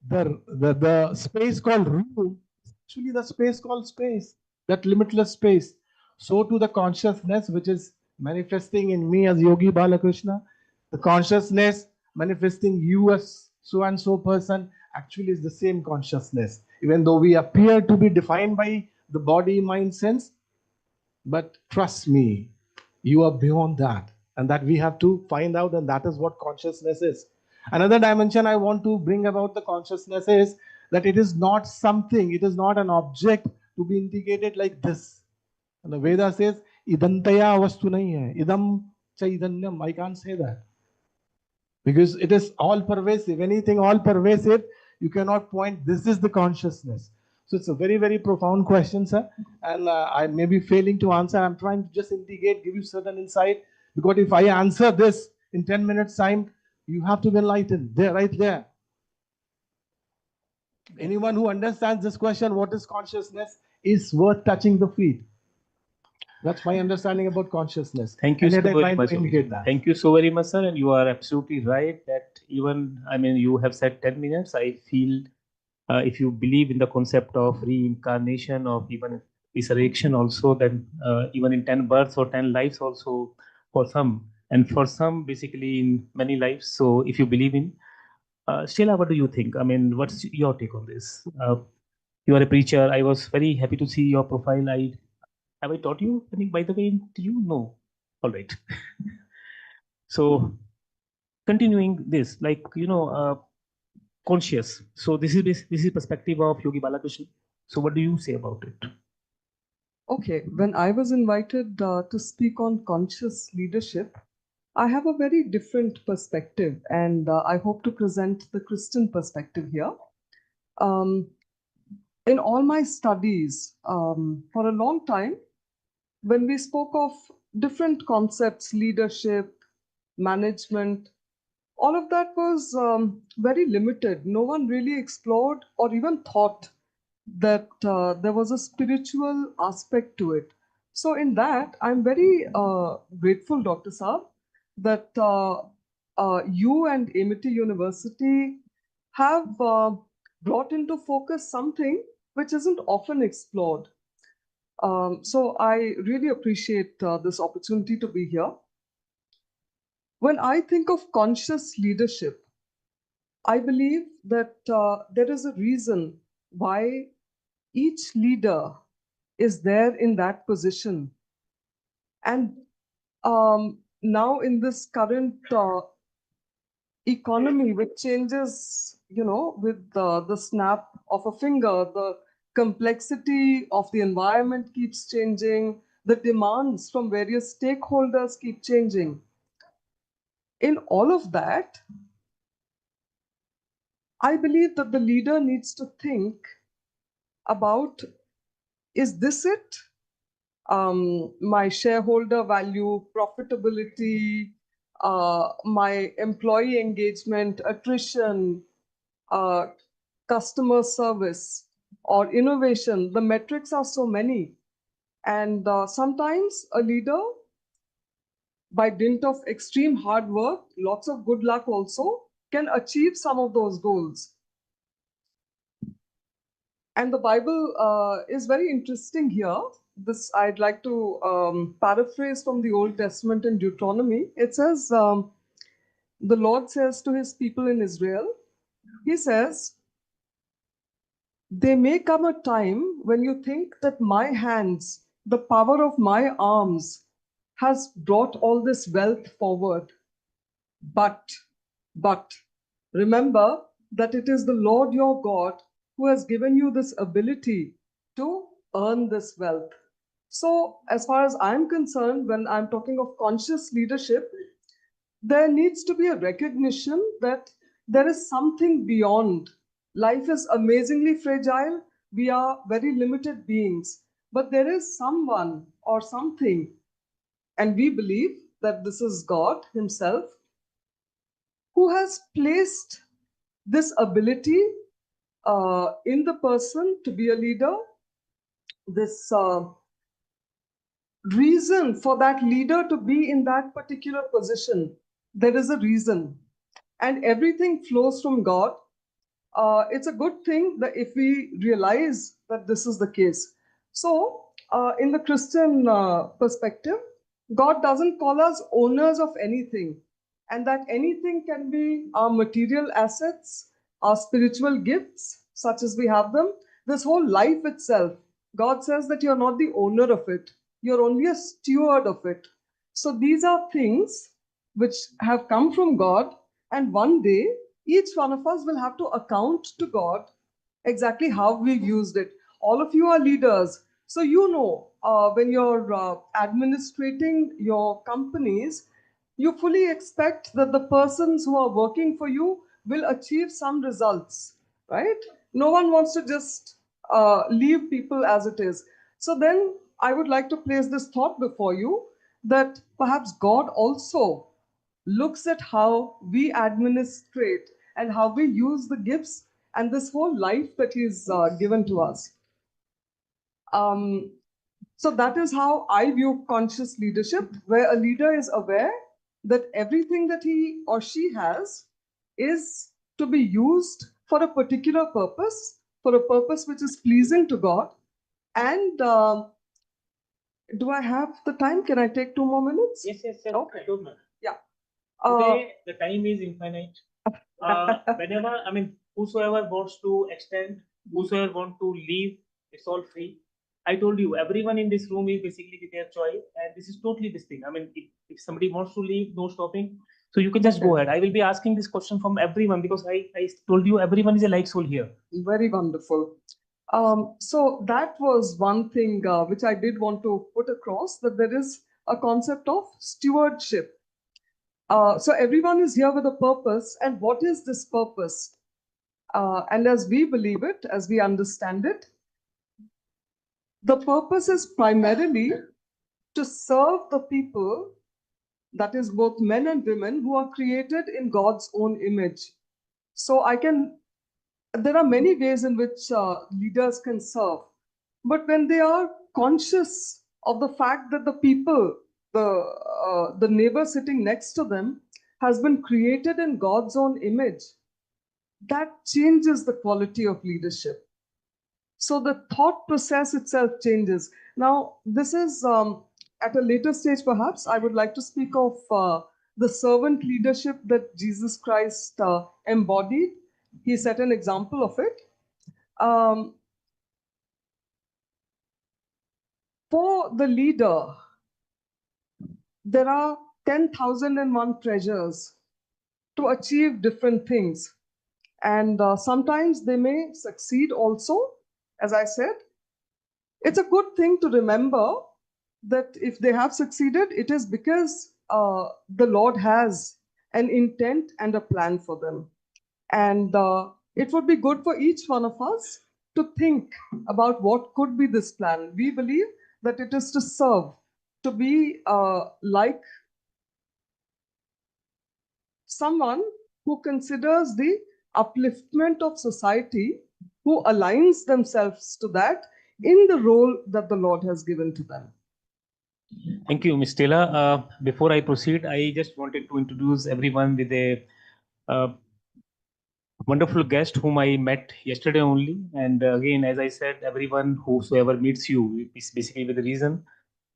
the space called room is actually the space called space, that limitless space. So to the consciousness which is manifesting in me as Yogi Balakrishna, the consciousness manifesting you as so and so person actually is the same consciousness. Even though we appear to be defined by the body, mind, sense, but trust me, you are beyond that. And that we have to find out, and that is what consciousness is. Another dimension I want to bring about the consciousness is that it is not something, it is not an object to be indicated like this. And the Veda says, idantaya vastu nahi hai, idam cha idanyam. I can't say that. Because it is all pervasive. Anything all pervasive, you cannot point, this is the consciousness. So it's a very, very profound question, sir. And I may be failing to answer. I'm trying to just indicate, give you certain insight. Because if I answer this in 10 minutes time, you have to be enlightened. There, right there. Anyone who understands this question, what is consciousness, is worth touching the feet. That's my understanding about consciousness. Thank you And so yet I very try much. to indicate that. Thank you so very much, sir. And you are absolutely right that even, I mean, you have said 10 minutes. I feel if you believe in the concept of reincarnation, of even resurrection also, then even in 10 births or 10 lives also for some, and for some basically in many lives. So if you believe in, Sheila, what do you think? I mean, what's your take on this? You are a preacher. I was very happy to see your profile. Have I taught you anything, by the way? Do you know? All right. So continuing this, like, conscious. So this is perspective of Yogi Balakrishna. So what do you say about it? Okay, when I was invited to speak on conscious leadership, I have a very different perspective, and I hope to present the Christian perspective here. In all my studies, for a long time, when we spoke of different concepts, leadership, management, all of that was very limited. No one really explored or even thought that there was a spiritual aspect to it. So in that, I'm very grateful, Dr. Saab, that you and Amity University have brought into focus something which isn't often explored. So I really appreciate this opportunity to be here. When I think of conscious leadership, I believe that there is a reason why each leader is there in that position. And now in this current economy, which changes, with the snap of a finger, the complexity of the environment keeps changing, The demands from various stakeholders keep changing. In all of that, I believe that the leader needs to think about, is this it? My shareholder value, profitability, my employee engagement, attrition, customer service, or innovation. The metrics are so many. And sometimes a leader, by dint of extreme hard work, lots of good luck also, can achieve some of those goals. And the Bible is very interesting here. This I'd like to paraphrase from the Old Testament in Deuteronomy. It says, the Lord says to his people in Israel, he says, there may come a time when you think that my hands, the power of my arms, has brought all this wealth forward. But remember that it is the Lord your God who has given you this ability to earn this wealth. So as far as I'm concerned, when I'm talking of conscious leadership, there needs to be a recognition that there is something beyond. Life is amazingly fragile. We are very limited beings, but there is someone or something, and we believe that this is God himself, who has placed this ability in the person to be a leader, this reason for that leader to be in that particular position. There is a reason, and everything flows from God. It's a good thing that if we realize that this is the case. So, in the Christian perspective, God doesn't call us owners of anything, and that anything can be our material assets, our spiritual gifts, such as we have them, this whole life itself. God says that you're not the owner of it, you're only a steward of it. So these are things which have come from God, and one day each one of us will have to account to God exactly how we've used it. All of you are leaders, so you know when you're administrating your companies, you fully expect that the persons who are working for you will achieve some results, right? No one wants to just leave people as it is. So then I would like to place this thought before you, that perhaps God also looks at how we administrate and how we use the gifts and this whole life that He's given to us. So that is how I view conscious leadership, where a leader is aware that everything that he or she has is to be used for a particular purpose, for a purpose which is pleasing to God. And do I have the time? Can I take 2 more minutes? Yes. Okay. Yeah. Today, the time is infinite. Whenever, whosoever wants to extend, whosoever want to leave, it's all free. I told you, everyone in this room is basically with their choice, and this is totally this thing. If somebody wants to leave, no stopping. So you can just go ahead. I will be asking this question from everyone because I told you everyone is a like soul here. Very wonderful. So that was one thing which I did want to put across, that there is a concept of stewardship. So everyone is here with a purpose, and what is this purpose? And as we believe it, as we understand it, the purpose is primarily to serve the people, that is both men and women, who are created in God's own image. So there are many ways in which leaders can serve, but when they are conscious of the fact that the people, the neighbor sitting next to them, has been created in God's own image, that changes the quality of leadership. So the thought process itself changes. Now, this is at a later stage, perhaps, I would like to speak of the servant leadership that Jesus Christ embodied. He set an example of it. For the leader, there are 10,001 treasures to achieve different things. And sometimes they may succeed also, as I said. It's a good thing to remember that if they have succeeded, it is because the Lord has an intent and a plan for them. And it would be good for each one of us to think about what could be this plan. We believe that it is to serve, to be like someone who considers the upliftment of society, who aligns themselves to that in the role that the Lord has given to them. Thank you, Ms. Taylor. Before I proceed, I just wanted to introduce everyone with a wonderful guest whom I met yesterday only. And again, as I said, everyone whosoever meets you is basically with a reason.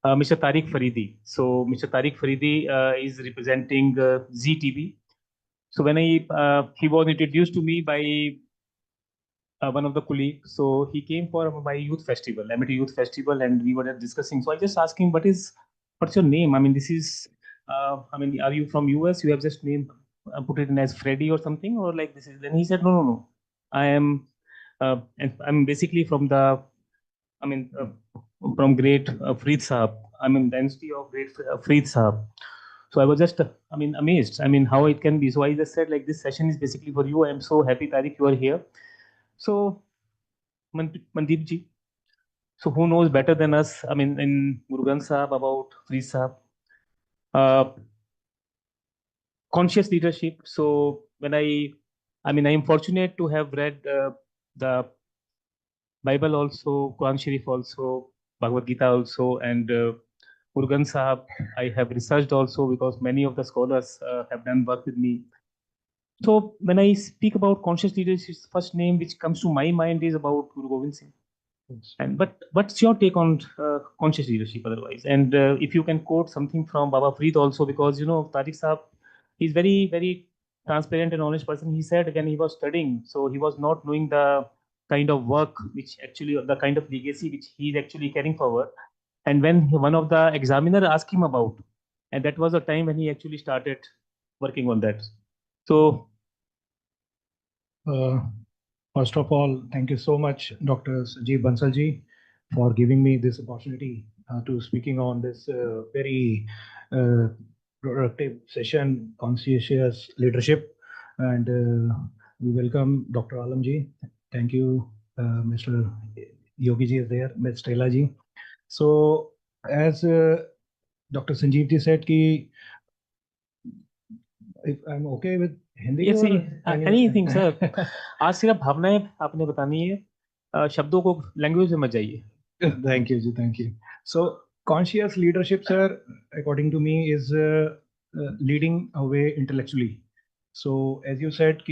Mr. Tariq Faridi. So Mr. Tariq Faridi is representing ZTV. So when he was introduced to me by one of the colleagues, so he came for my youth festival, Amity Youth Festival, and we were discussing. So I just asked him, what's your name? I mean, this is, are you from US? You have just named, put it in as Freddy or something, or like this is. Then he said, no. I am, and I'm basically from the, from great Farid Saab. I'm in dynasty of great Farid Saab. So I was just, amazed. How it can be. So I just said, like, this session is basically for you. I am so happy, Tariq, you are here. So, Mandeep ji, so who knows better than us? In Murugan Saab about Farid Saab. Conscious leadership. So when I am fortunate to have read the Bible also, Quran Sharif also, Bhagavad Gita also, and Murugan Sahab, I have researched also because many of the scholars have done work with me. So when I speak about conscious leadership, first name which comes to my mind is about Guru Gobind Singh. And but what's your take on conscious leadership otherwise? And if you can quote something from Baba Farid also, because Tariq Sahab, he's very, very transparent and honest person. He said when he was studying, so he was not knowing the kind of work which actually, the kind of legacy which he's actually carrying forward. And when one of the examiner asked him about, and that was the time when he actually started working on that. So, first of all, thank you so much, Dr. Sanjeev Bansalji, for giving me this opportunity to speaking on this very productive session, conscientious leadership. And we welcome Dr. Alamji. Thank you, Mr. Yogi ji is there, Ms. Taylor ji. So as Dr. Sanjeev ji said, if I'm okay with Hindi yes, or anything, sir. आज सिर्फ भावनाएं आपने बतानी है, शब्दों को language में मत जाइए. Thank you, ji. Thank you. So conscious leadership, sir, according to me, is leading away intellectually. So as you said,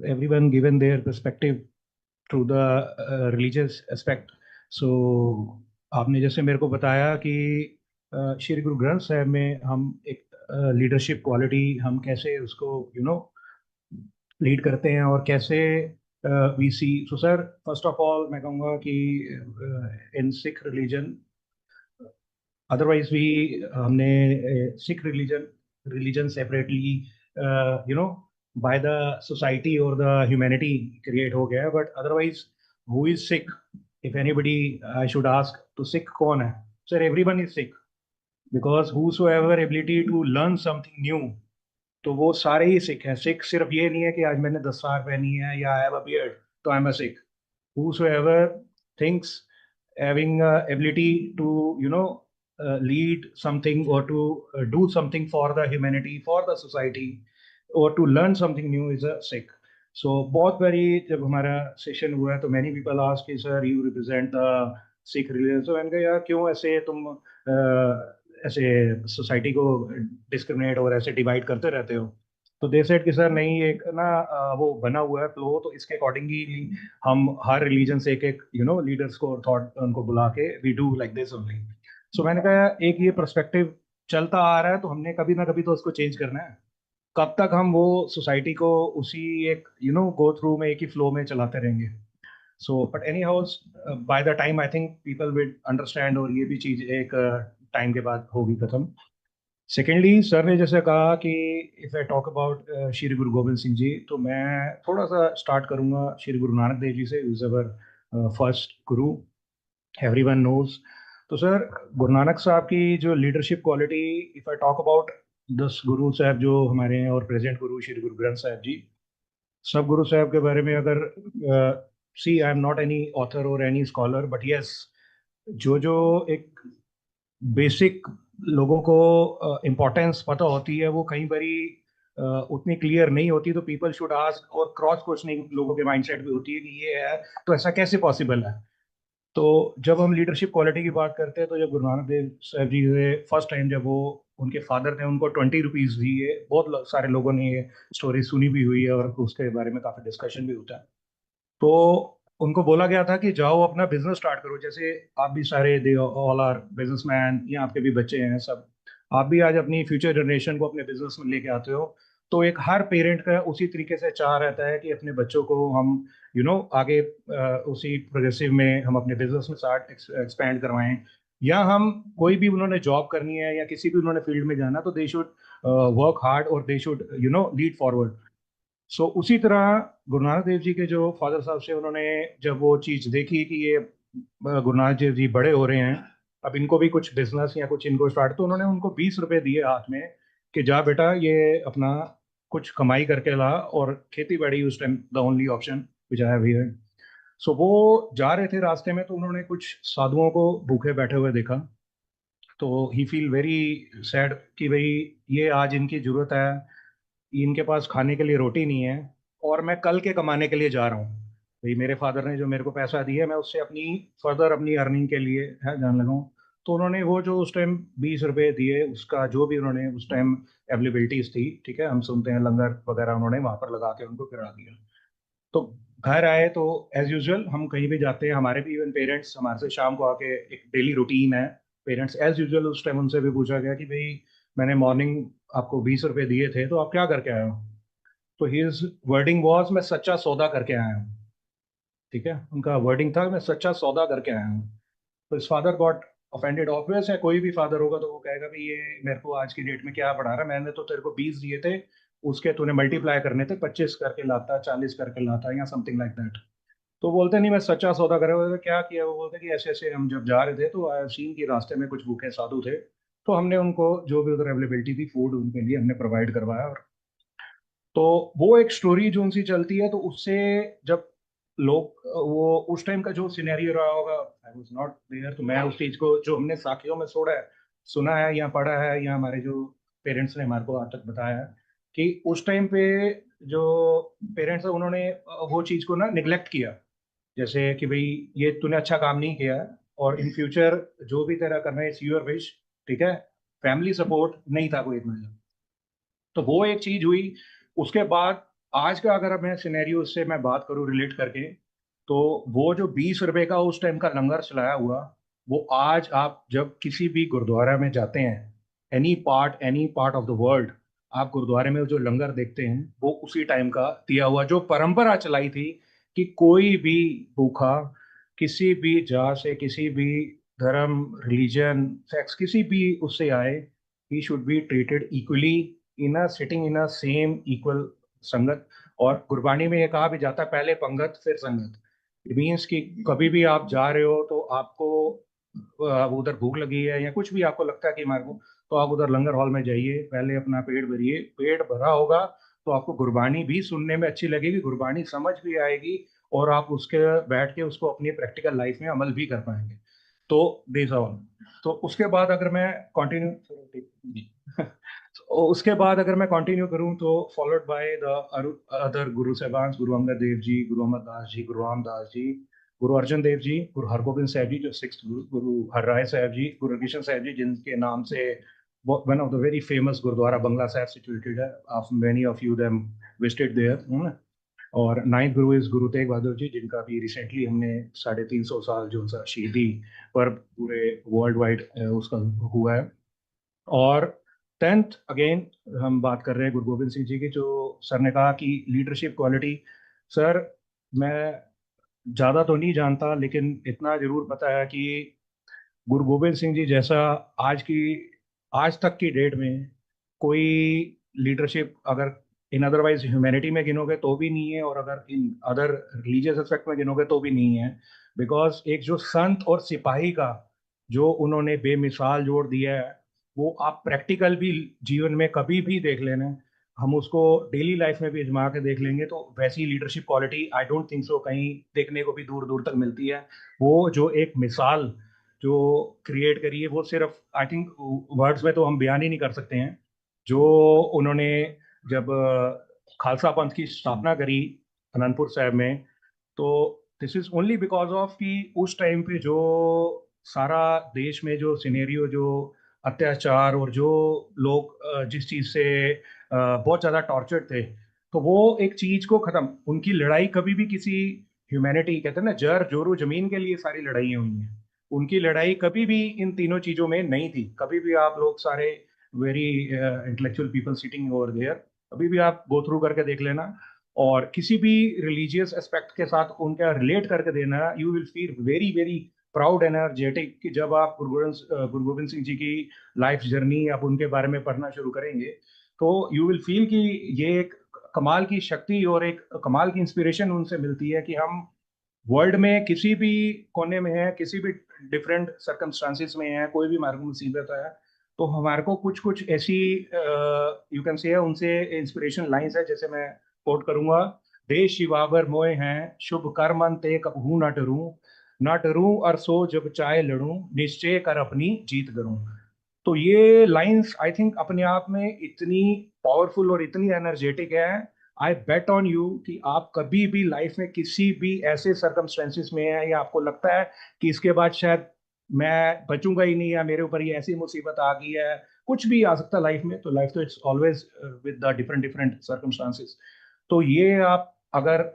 everyone given their perspective through the religious aspect. So आपने जैसे मेरे को बताया कि श्री गुरु ग्रंथ साहिब में हम एक लीडरशिप क्वालिटी हम कैसे उसको लीड करते हैं और कैसे we see. So sir, first of all मैं कहूँगा कि इन सिख रिलीजन, अदरवाइज भी हमने Sikh religion separately by the society or the humanity create हो गया है. But otherwise, who is Sikh? If anybody, I should ask, to Sikh कौन है? Sir, everyone is Sikh. Because whosoever ability to learn something new, तो वो सारे ही सिख हैं. सिख सिर्फ ये नहीं है कि आज मैंने दस्तार पहनी है या I have a beard, तो I'm a Sikh. Whosoever thinks having ability to lead something or to do something for the humanity, for the society, or to learn something new is a Sikh. So बहुत बारी जब हमारा session हुआ है तो many people ask कि sir you represent the Sikh religion. So मैंने कहा यार क्यों ऐसे तुम ऐसे सोसाइटी को डिस्क्रिमिनेट और ऐसे डिवाइड करते रहते हो. तो दे सेड कि सर नहीं, एक ना वो बना हुआ है फ्लो, तो इसके अकॉर्डिंगली हम हर रिलीजन से एक एक लीडर्स को थॉट उनको बुला के we do like this only. So मैंने कहा एक ये पर्सपेक्टिव चलता आ रहा है तो हमने कभी ना कभी तो उसको चेंज करना है. कब तक हम वो सोसाइटी को उसी एक गो थ्रू में एक ही फ्लो में चलाते रहेंगे. So but any house by the time I think people will understand और ये भी चीज एक टाइम के बाद होगी खत्म. सेकेंडली सर ने जैसे कहा कि if I talk about Shri गुरु गोविंद सिंह जी, तो मैं थोड़ा सा स्टार्ट करूंगा श्री गुरु नानक देव जी से, is our first Guru, everyone knows. तो सर गुरु नानक साहब की जो leadership quality, if I talk about 10 गुरु साहब जो हमारे हैं और प्रेजेंट गुरु श्री गुरु ग्रंथ साहब जी, सब गुरु साहब के बारे में अगर see I am not any author और एनी स्कॉलर, बट यस जो जो एक बेसिक लोगों को इम्पोर्टेंस पता होती है वो कई बारी उतनी क्लियर नहीं होती, तो पीपल शुड आस्क और क्रॉस क्वेश्चनिंग लोगों के माइंडसेट में होती है कि ये है तो ऐसा कैसे पॉसिबल है। तो जब हम लीडरशिप क्वालिटी की बात करते हैं तो जब गुरु नानक देव साहब जी से फर्स्ट टाइम जब वो उनके फादर ने उनको 20 रुपीज दिए, बहुत सारे लोगों ने ये स्टोरी सुनी भी हुई है और उसके बारे में काफी डिस्कशन भी होता है। तो उनको बोला गया था कि जाओ अपना बिजनेस स्टार्ट करो, जैसे आप भी सारे दे ऑल आर बिजनेसमैन या आपके भी बच्चे हैं सब, आप भी आज अपनी फ्यूचर जनरेशन को अपने बिजनेस में लेके आते हो। तो एक हर पेरेंट का उसी तरीके से चाह रहता है कि अपने बच्चों को हम आगे उसी प्रोग्रेसिव में हम अपने बिजनेस में स्टार्ट एक्सपैंड करवाएं, या हम कोई भी उन्होंने जॉब करनी है या किसी भी उन्होंने फील्ड में जाना, तो दे शुड वर्क हार्ड और दे शुड लीड फॉरवर्ड। सो उसी तरह गुरु नानक देव जी के जो फादर साहब से उन्होंने जब वो चीज़ देखी कि ये गुरु नानक देव जी बड़े हो रहे हैं, अब इनको भी कुछ बिजनेस या कुछ इनको स्टार्ट, तो उन्होंने उनको 20 रुपए दिए हाथ में कि जा बेटा ये अपना कुछ कमाई करके ला, और खेती बाड़ी उस time the only option which I have here. So वो जा रहे थे रास्ते में, तो उन्होंने कुछ साधुओं को भूखे बैठे हुए देखा, तो ही फील वेरी सैड कि भाई ये आज इनकी जरूरत है, इनके पास खाने के लिए रोटी नहीं है, और मैं कल के कमाने के लिए जा रहा हूँ। भाई मेरे फादर ने जो मेरे को पैसा दिया मैं उससे अपनी फर्दर अपनी अर्निंग के लिए है जान लगा हूँ। तो उन्होंने वो जो उस टाइम 20 रुपए दिए, उसका जो भी उन्होंने उस टाइम अवेलेबिलिटीज थी, ठीक है, हम सुनते हैं लंगर वगैरह उन्होंने वहां पर लगा के उनको करा दिया। तो घर आए तो एज यूजुअल हम कहीं भी जाते हैं, हमारे भी इवन पेरेंट्स हमारे से शाम को आके, एक डेली रूटीन है, पेरेंट्स एज यूजुअल उस टाइम उनसे भी पूछा गया कि भाई मैंने मॉर्निंग आपको 20 रुपए दिए थे तो आप क्या करके आए हो, तो हिज वर्डिंग वॉज मैं सच्चा सौदा करके आया हूँ। ठीक है, उनका वर्डिंग था मैं सच्चा सौदा करके आया हूँ। तो इस फादर गॉट ऑफेंडेड, ऑब्वियस है कोई भी फादर होगा तो वो कहेगा भाई ये मेरे को आज की डेट में क्या पढ़ा रहा है, मैंने तो तेरे को 20 दिए थे, उसके तूने मल्टीप्लाई करने थे, 25 करके लाता, 40 करके लाता, या समथिंग लाइक दैट। तो बोलते नहीं मैं सच्चा सौदा करे हुए, क्या किया, वो बोलते कि ऐसे ऐसे हम जब जा रहे थे तो आई सीन की रास्ते में कुछ भूखे साधु थे, तो हमने उनको जो भी उधर अवेलेबिलिटी थी फूड उनके लिए हमने प्रोवाइड करवाया। और तो वो एक स्टोरी जो उनसी चलती है, तो उससे जब लोग वो उस टाइम का जो सिनेरियो रहा होगा, आई वाज नॉट देयर, तो मैं उस चीज को जो हमने साखियों में सुना है या पढ़ा है या हमारे जो पेरेंट्स ने हमारे को आज तक बताया है, कि उस टाइम पे जो पेरेंट्स है उन्होंने वो चीज को ना निग्लेक्ट किया, जैसे कि भाई ये तूने अच्छा काम नहीं किया है, और इन फ्यूचर जो भी तेरा करना है इट्स योर विश, ठीक है, फैमिली सपोर्ट नहीं था कोई इतना। तो वो एक चीज हुई। उसके बाद आज का अगर मैं सिनेरियो से मैं बात करूं रिलेट करके, तो वो जो 20 रुपए का उस टाइम का लंगर चलाया हुआ, वो आज आप जब किसी भी गुरुद्वारा में जाते हैं, any part of the world, आप गुरुद्वारे में जो लंगर देखते हैं वो उसी टाइम का दिया हुआ, जो परंपरा चलाई थी कि कोई भी भूखा किसी भी जात से, किसी भी धर्म, रिलीजन, सेक्स, किसी भी उससे आए, he should be treated equally in a sitting in a same equal संगत। और गुरबाणी में ये कहा भी जाता है पहले पंगत फिर संगत। इट मीन्स कि कभी भी आप जा रहे हो तो आपको उधर भूख लगी है या कुछ भी आपको लगता है कि मेरे को, तो आप उधर लंगर हॉल में जाइए, पहले अपना पेट भरिए, पेट भरा होगा तो आपको गुरबानी भी सुनने में अच्छी लगेगी, गुरबानी समझ भी आएगी, और आप उसके बैठ के उसको अपनी प्रैक्टिकल लाइफ में अमल भी कर पाएंगे। तो दिस ऑल। तो उसके बाद अगर मैं कंटिन्यू उसके बाद अगर मैं कंटिन्यू करूं, तो फॉलोड बाय द अदर गुरु साहबान, गुरु अंगद देव जी, गुरु अमरदास जी, गुरु रामदास जी, गुरु अर्जन देव जी, गुरु हरगोबिंद साहब जी जो 6th गुरु, गुरु हरराय साहब जी, गुरु किशन साहब जी, जिनके नाम से one of the very famous gurdwara Bangla Sahib situated है, of many of you them visited there. और 9th Guru is Guru Tegh Bahadur ji, जिनका भी रिसेंटली हमने 350 साल जो उनका शहीदी पर्व पूरे वर्ल्ड वाइड उसका हुआ है। और 10th अगेन हम बात कर रहे हैं गुरु गोविंद सिंह जी की, जो सर ने कहा कि लीडरशिप क्वालिटी। सर मैं ज़्यादा तो नहीं जानता, लेकिन इतना जरूर पता है कि गुरु गोविंद सिंह जी जैसा आज तक की डेट में कोई लीडरशिप, अगर इन अदरवाइज ह्यूमैनिटी में गिनोगे तो भी नहीं है, और अगर इन अदर रिलीजियस एस्पेक्ट में गिनोगे तो भी नहीं है। बिकॉज एक जो संत और सिपाही का जो उन्होंने बेमिसाल जोड़ दिया है, वो आप प्रैक्टिकल भी जीवन में कभी भी देख लेना, हम उसको डेली लाइफ में भी आजमा के देख लेंगे, तो वैसी leadership quality I don't think so कहीं देखने को भी दूर दूर तक मिलती है। वो जो एक मिसाल जो क्रिएट करी है, वो सिर्फ आई थिंक वर्ड्स में तो हम बयान ही नहीं कर सकते हैं। जो उन्होंने जब खालसा पंथ की स्थापना करी अनंतपुर साहब में, तो this is only because of कि उस टाइम पे जो सारा देश में जो सिनेरियो, जो अत्याचार और जो लोग जिस चीज से बहुत ज्यादा टॉर्चर्ड थे, तो वो एक चीज को खत्म, उनकी लड़ाई कभी भी किसी ह्यूमैनिटी, कहते हैं ना, जर जोरू जमीन के लिए सारी लड़ाइयाँ हुई हैं, उनकी लड़ाई कभी भी इन तीनों चीजों में नहीं थी। कभी भी आप लोग सारे very intellectual people sitting over there, कभी भी आप गो थ्रू करके देख लेना, और किसी भी रिलीजियस एस्पेक्ट के साथ उनका रिलेट करके देना, you will feel very very proud energetic कि जब आप गुरु गोविंद सिंह जी की लाइफ जर्नी आप उनके बारे में पढ़ना शुरू करेंगे, तो यू विल फील कि ये एक कमाल की शक्ति और एक कमाल की इंस्पिरेशन उनसे मिलती है कि हम वर्ल्ड में किसी भी कोने में है, किसी भी डिफरेंट सर्कमस्टांसिस में है, कोई भी हमारे को मुसीबत है, तो हमारे को कुछ कुछ ऐसी यू कैन से उनसे इंस्पिरेशन लाइंस है, जैसे मैं कोट करूंगा, देश शिवावर मोए हैं शुभ कर्मन ते कबहू न डरूं और सो जब चाहे लड़ूं निश्चय कर अपनी जीत करूं। तो ये लाइंस आई थिंक अपने आप में इतनी पावरफुल और इतनी एनर्जेटिक है, आई बेट ऑन यू कि आप कभी भी लाइफ में किसी भी ऐसे सर्कमस्टेंसेस में है, या आपको लगता है कि इसके बाद शायद मैं बचूंगा ही नहीं, या मेरे ऊपर ये ऐसी मुसीबत आ गई है, कुछ भी आ सकता है लाइफ में, तो लाइफ तो it's always with the different different circumstances. तो ये आप अगर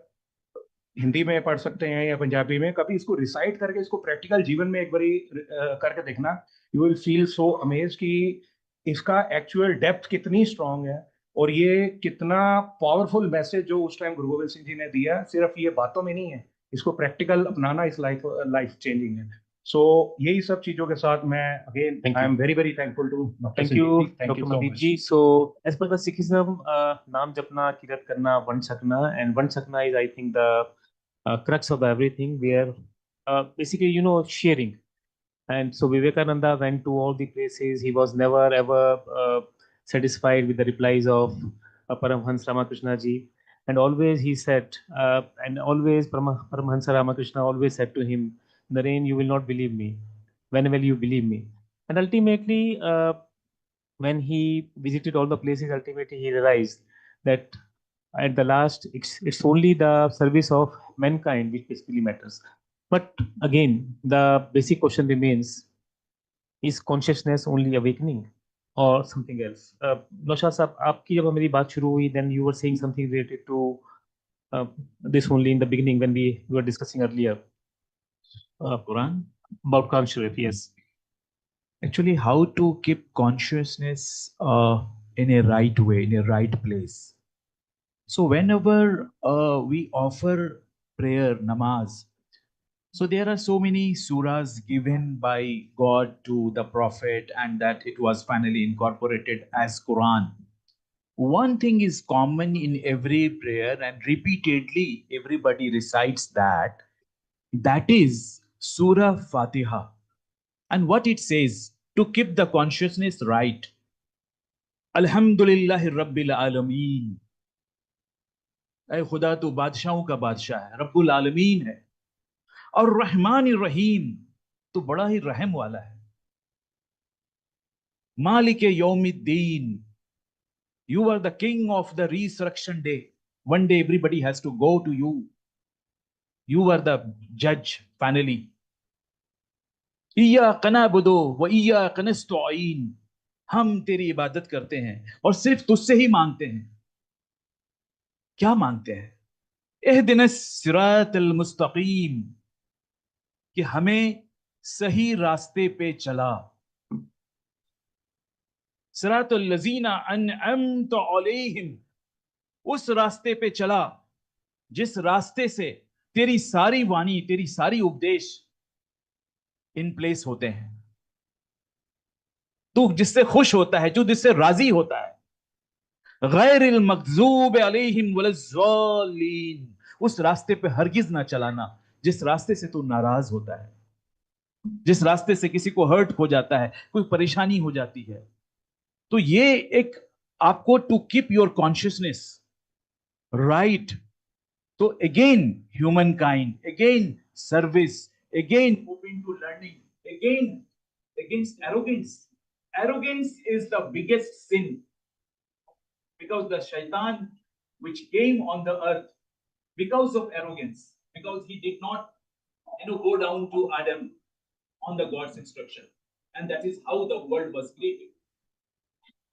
हिंदी में पढ़ सकते हैं या पंजाबी में, कभी इसको रिसाइट करके इसको प्रैक्टिकल जीवन में एक बारी करके देखना, you will feel so amaze कि इसका एक्चुअल डेप्थ कितनी स्ट्रांग है, और ये कितना पावरफुल मैसेज जो उस टाइम गुरु गोविंद सिंह जी ने दिया, सिर्फ ये बातों में नहीं है, इसको प्रैक्टिकल अपनाना इस लाइफ चेंजिंग है। सो यही सब चीजों के साथ मैं again I am very very thankful to Thank you, Dr. Mandeep ji. So, as per the Sikhism, naam japna, kirat karna, van sakna, and van sakna is, I think, the crux of everything. Where basically, sharing. And so Vivekananda went to all the places. He was never ever satisfied with the replies of Paramhans Ramakrishna ji, and always he said, and always Paramhansa Ramakrishna always said to him, "Naren, you will not believe me. When will you believe me?" And ultimately, when he visited all the places, ultimately he realized that at the last, it's only the service of mankind which basically matters. But again, the basic question remains: is consciousness only awakening or something else? Naushad sahab, आपकी जब मेरी बात शुरू हुई, then you were saying something related to this only in the beginning when we were discussing earlier. Quran? About Quran Sharif, yes. Actually, how to keep consciousness in a right way, in a right place. So whenever we offer prayer, namaz, so there are so many surahs given by God to the prophet, and that it was finally incorporated as Quran. One thing is common in every prayer, and repeatedly everybody recites that, that is Surah Fatiha. And what it says, to keep the consciousness right, Alhamdulillahi Rabbil Alameen. ऐ खुदा तो बादशाहों का बादशाह है, रब्बुल आलमीन है, और रहमान रहीम, तो बड़ा ही रहम वाला है। मालिक यौमिद्दीन, you are the king of the resurrection day. One day everybody has to go to you. You are the judge finally. इय्याक नअबुदु व इय्याक नस्तईन, हम तेरी इबादत करते हैं और सिर्फ तुझसे ही मांगते हैं। क्या मांगते हैं? इहदिनस सिरातल मुस्तकीम, कि हमें सही रास्ते पे चला। सिरातल लजीना अनअमत अलैहिम, उस रास्ते पे चला जिस रास्ते से तेरी सारी वाणी, तेरी सारी उपदेश इन प्लेस होते हैं। तू जिससे खुश होता है, तू जिससे राजी होता है। गैरिल मग़ज़ूब अलैहिम वलज़्ज़ालीन, उस रास्ते पे हरगिज ना चलाना जिस रास्ते से तू नाराज होता है। जिस रास्ते से किसी को हर्ट हो जाता है, कोई परेशानी हो जाती है, तो ये एक आपको to keep your consciousness right. तो again human kind, again service, again open to learning, again against arrogance. Arrogance is the biggest sin, because the shaitan which came on the earth because of arrogance, because he did not go down to Adam on the God's instruction, and that is how the world was created.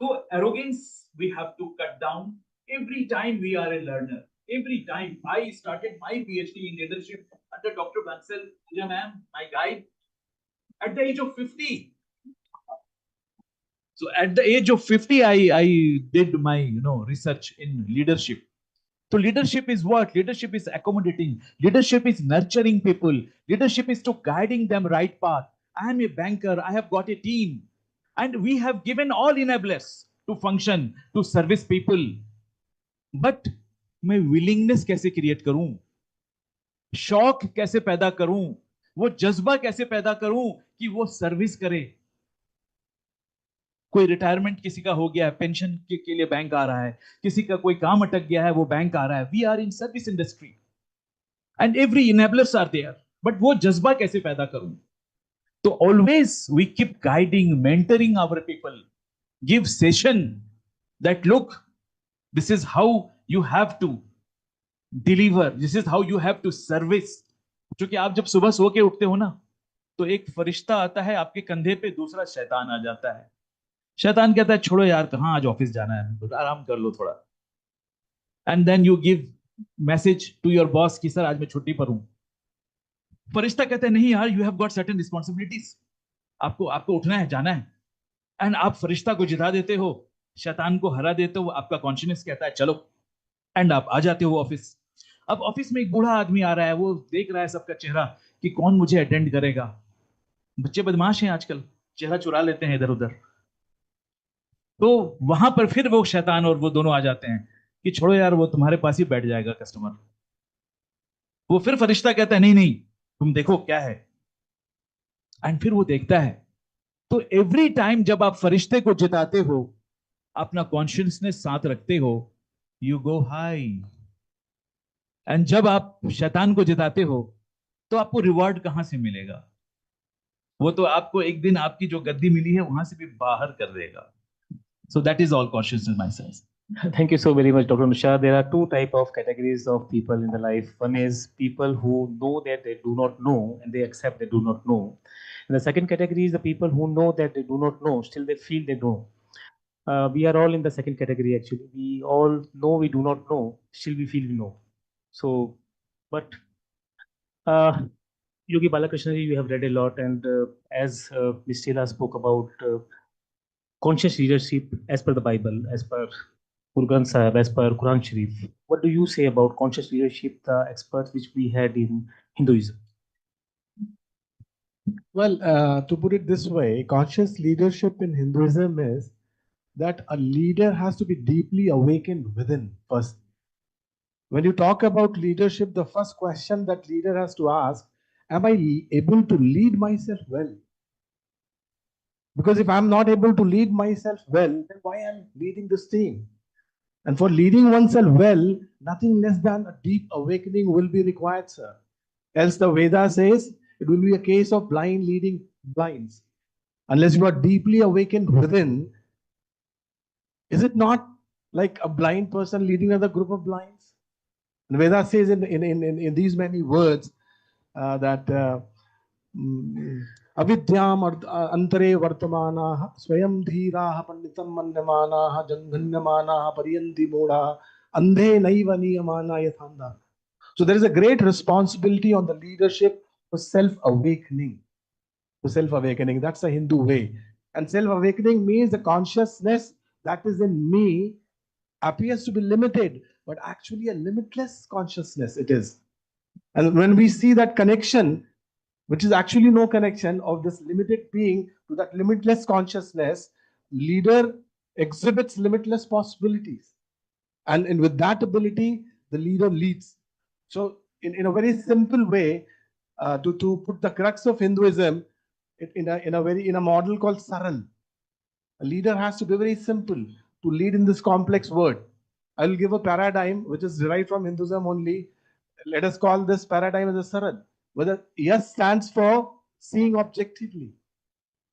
So arrogance we have to cut down. Every time we are a learner, every time. I started my PhD in leadership under Dr. Bansal, ma'am, my guide, at the age of 50. So at the age of 50, I did my research in leadership. So leadership is what? Leadership is accommodating. Leadership is nurturing people. Leadership is to guiding them right path. I am a banker. I have got a team, and we have given all enablers to function, to service people. But मैं willingness कैसे create करूं? शौक कैसे पैदा करूं? वो जज्बा कैसे पैदा करूं कि वो सर्विस करे? कोई रिटायरमेंट किसी का हो गया है, पेंशन के लिए बैंक आ रहा है, किसी का कोई काम अटक गया है, वो बैंक आ रहा है. We are in service industry and every enablers are there, but वो जज्बा कैसे पैदा करूं? तो always we keep guiding, mentoring our people, give session that look, this is how you have to deliver, this is how you have to service. क्योंकि आप जब सुबह सो के उठते हो ना, तो एक फरिश्ता आता है आपके कंधे पे, दूसरा शैतान आ जाता है. शैतान कहता है छोड़ो यार, कहाँ आज ऑफिस जाना है, आराम कर लो थोड़ा. And then you give message to your boss कि सर आज मैं छुट्टी पर हूं. फरिश्ता कहता है नहीं यार, you have got certain responsibilities, आपको आपको उठना है, जाना है. एंड आप फरिश्ता को जिता देते हो, शैतान को हरा देते हो, आपका कॉन्शियस कहता है चलो, एंड आप आ जाते हो ऑफिस. अब ऑफिस में एक बूढ़ा आदमी आ रहा है, वो देख रहा है सबका चेहरा कि कौन मुझे अटेंड करेगा. बच्चे बदमाश हैं आजकल, चेहरा चुरा लेते हैं इधर उधर. तो वहां पर फिर वो शैतान और वो दोनों आ जाते हैं कि छोड़ो यार, वो तुम्हारे पास ही बैठ जाएगा कस्टमर. वो फिर फरिश्ता कहता है नहीं नहीं, तुम देखो क्या है, एंड फिर वो देखता है. तो एवरी टाइम जब आप फरिश्ते को जिताते हो, अपना कॉन्शियसनेस साथ रखते हो, यू गो हाई. एंड जब आप शैतान को जिताते हो, तो आपको रिवॉर्ड कहां से मिलेगा? वो तो आपको एक दिन आपकी जो गद्दी मिली है वहां से भी बाहर कर देगा. So that is all consciousness myself. Thank you so very much, Dr. Nusha. There are two type of categories of people in the life. One is people who know that they do not know and they accept they do not know. And the second category is the people who know that they do not know, still they feel they know. We are all in the second category actually. We all know we do not know, still we feel we know. So, but Yogi Balakrishna, you have read a lot, and as Ms. Sheila spoke about conscious leadership as per the Bible, as per Guru Granth Sahib, as per Quran Sharif. What do you say about conscious leadership, the experts which we had in Hinduism? Well, to put it this way, conscious leadership in Hinduism is that a leader has to be deeply awakened within first. When you talk about leadership, the first question that leader has to ask, am I able to lead myself well? Because if I'm not able to lead myself well, then why am I leading this team? And for leading oneself well, nothing less than a deep awakening will be required, sir. Else the Veda says it will be a case of blind leading blinds. Unless you are deeply awakened within, is it not like a blind person leading another group of blinds? And Veda says in these many words that avidyam antare vartamana swayam dhira panditam manyamana janghanyamana pariyanti moda andhe naiva niyamana yathanda. So there is a great responsibility on the leadership for self-awakening. To self-awakening, that's a Hindu way. And self-awakening means the consciousness that is in me appears to be limited, but actually a limitless consciousness it is. And when we see that connection, which is actually no connection of this limited being to that limitless consciousness, leader exhibits limitless possibilities. And with that ability, the leader leads. So in a very simple way, to put the crux of Hinduism, in a model called Saral. A leader has to be very simple to lead in this complex world. I will give a paradigm which is derived from Hinduism only. Let us call this paradigm as a Saral. Whether yes stands for seeing objectively.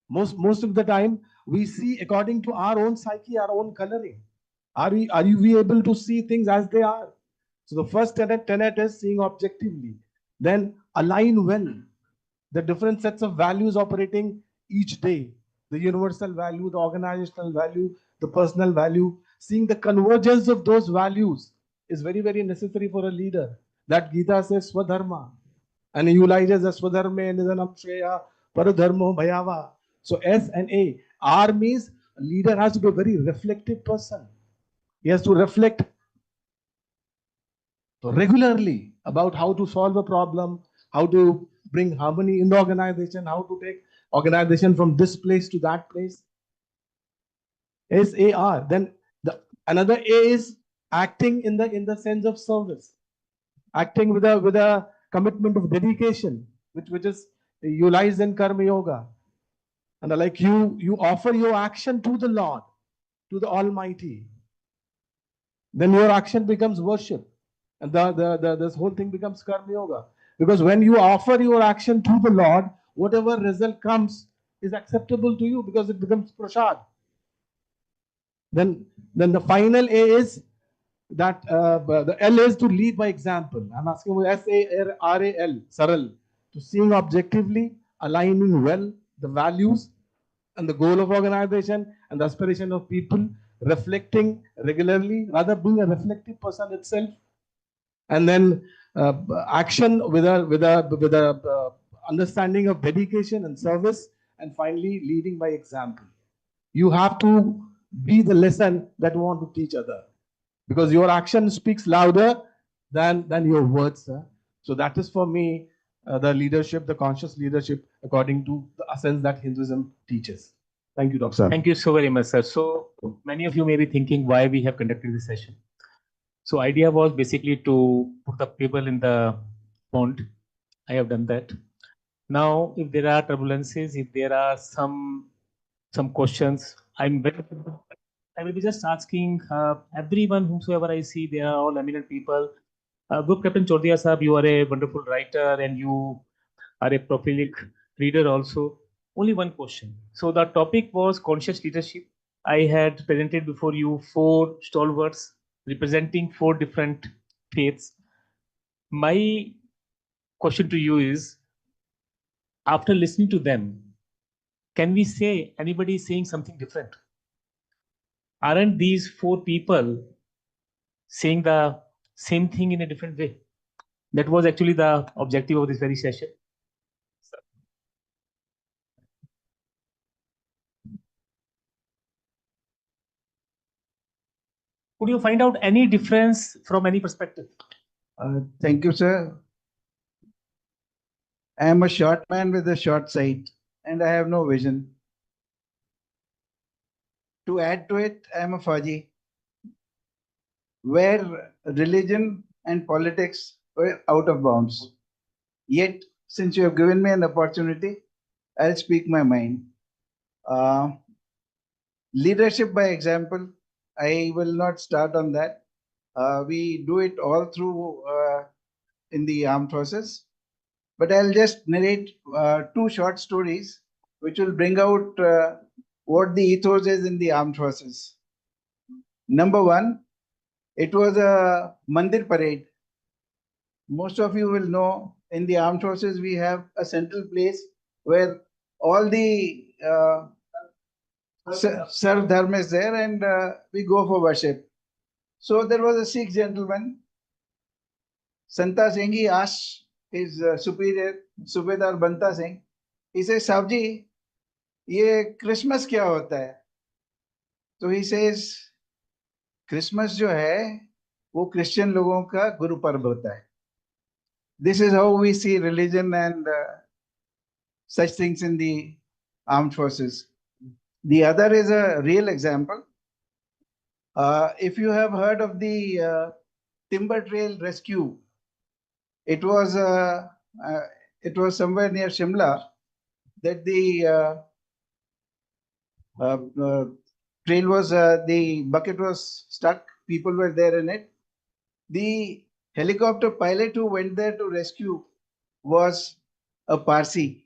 Most of the time we see according to our own psyche, our own coloring. Are we able to see things as they are? So the first tenet is seeing objectively. Then align well the different sets of values operating each day. The universal value, the organizational value, the personal value. Seeing the convergence of those values is very, very necessary for a leader. That Gita says Swadharma. And he utilizes the Swadharma and Nidanam Shreya, Paradharmo Bhayava. So S and A. R means a leader has to be a very reflective person. He has to reflect regularly about how to solve a problem, how to bring harmony in the organization, how to take organization from this place to that place. SAR. Then another A is acting in the sense of service, acting with a commitment of dedication, which is utilized in Karma Yoga. And like you offer your action to the Lord, to the Almighty. Then your action becomes worship. And this whole thing becomes Karma Yoga. Because when you offer your action to the Lord, whatever result comes is acceptable to you because it becomes prasad. Then the final A is that the L is to lead by example. I'm asking you SARAL, Saral, to seeing objectively, aligning well the values and the goal of organization and the aspiration of people, reflecting regularly, rather being a reflective person itself, and then action with a understanding of dedication and service, and finally leading by example. You have to be the lesson that you want to teach other, because your action speaks louder than your words. So that is for me the leadership, the conscious leadership, according to the essence that Hinduism teaches. Thank you, Dr. Thank you so very much, sir. So many of you may be thinking why we have conducted this session. So idea was basically to put the people in the pond. I have done that. Now, if there are turbulences, if there are some questions, I will be just asking everyone, whomsoever I see, they are all eminent people. Group Captain Chordia Sahab, you are a wonderful writer and you are a prolific reader also. Only one question. So the topic was conscious leadership. I had presented before you 4 stalwarts representing 4 different faiths. My question to you is, after listening to them, can we say anybody is saying something different? Aren't these 4 people saying the same thing in a different way? That was actually the objective of this very session. Could you find out any difference from any perspective? Thank you, sir. I am a short man with a short sight and I have no vision. To add to it, I am a Faji, where religion and politics were out of bounds. Yet, since you have given me an opportunity, I'll speak my mind. Leadership by example, I will not start on that. We do it all through in the armed forces. But I'll just narrate 2 short stories which will bring out what the ethos is in the armed forces. Number 1, it was a Mandir parade. Most of you will know in the armed forces we have a central place where all the Sarv Dharma is there and we go for worship. So there was a Sikh gentleman, Santa Singh. He asked his superior, Subedar Banta Singh, he says, Sabji, ye Christmas kya hota hai? So he says, Christmas jo hai, wo Christian logon ka Guru Parv hota hai. This is how we see religion and such things in the armed forces. The other is a real example. If you have heard of the Timber Trail Rescue, it was somewhere near Shimla, that the trail was, the bucket was stuck, people were there in it. The helicopter pilot who went there to rescue was a Parsi.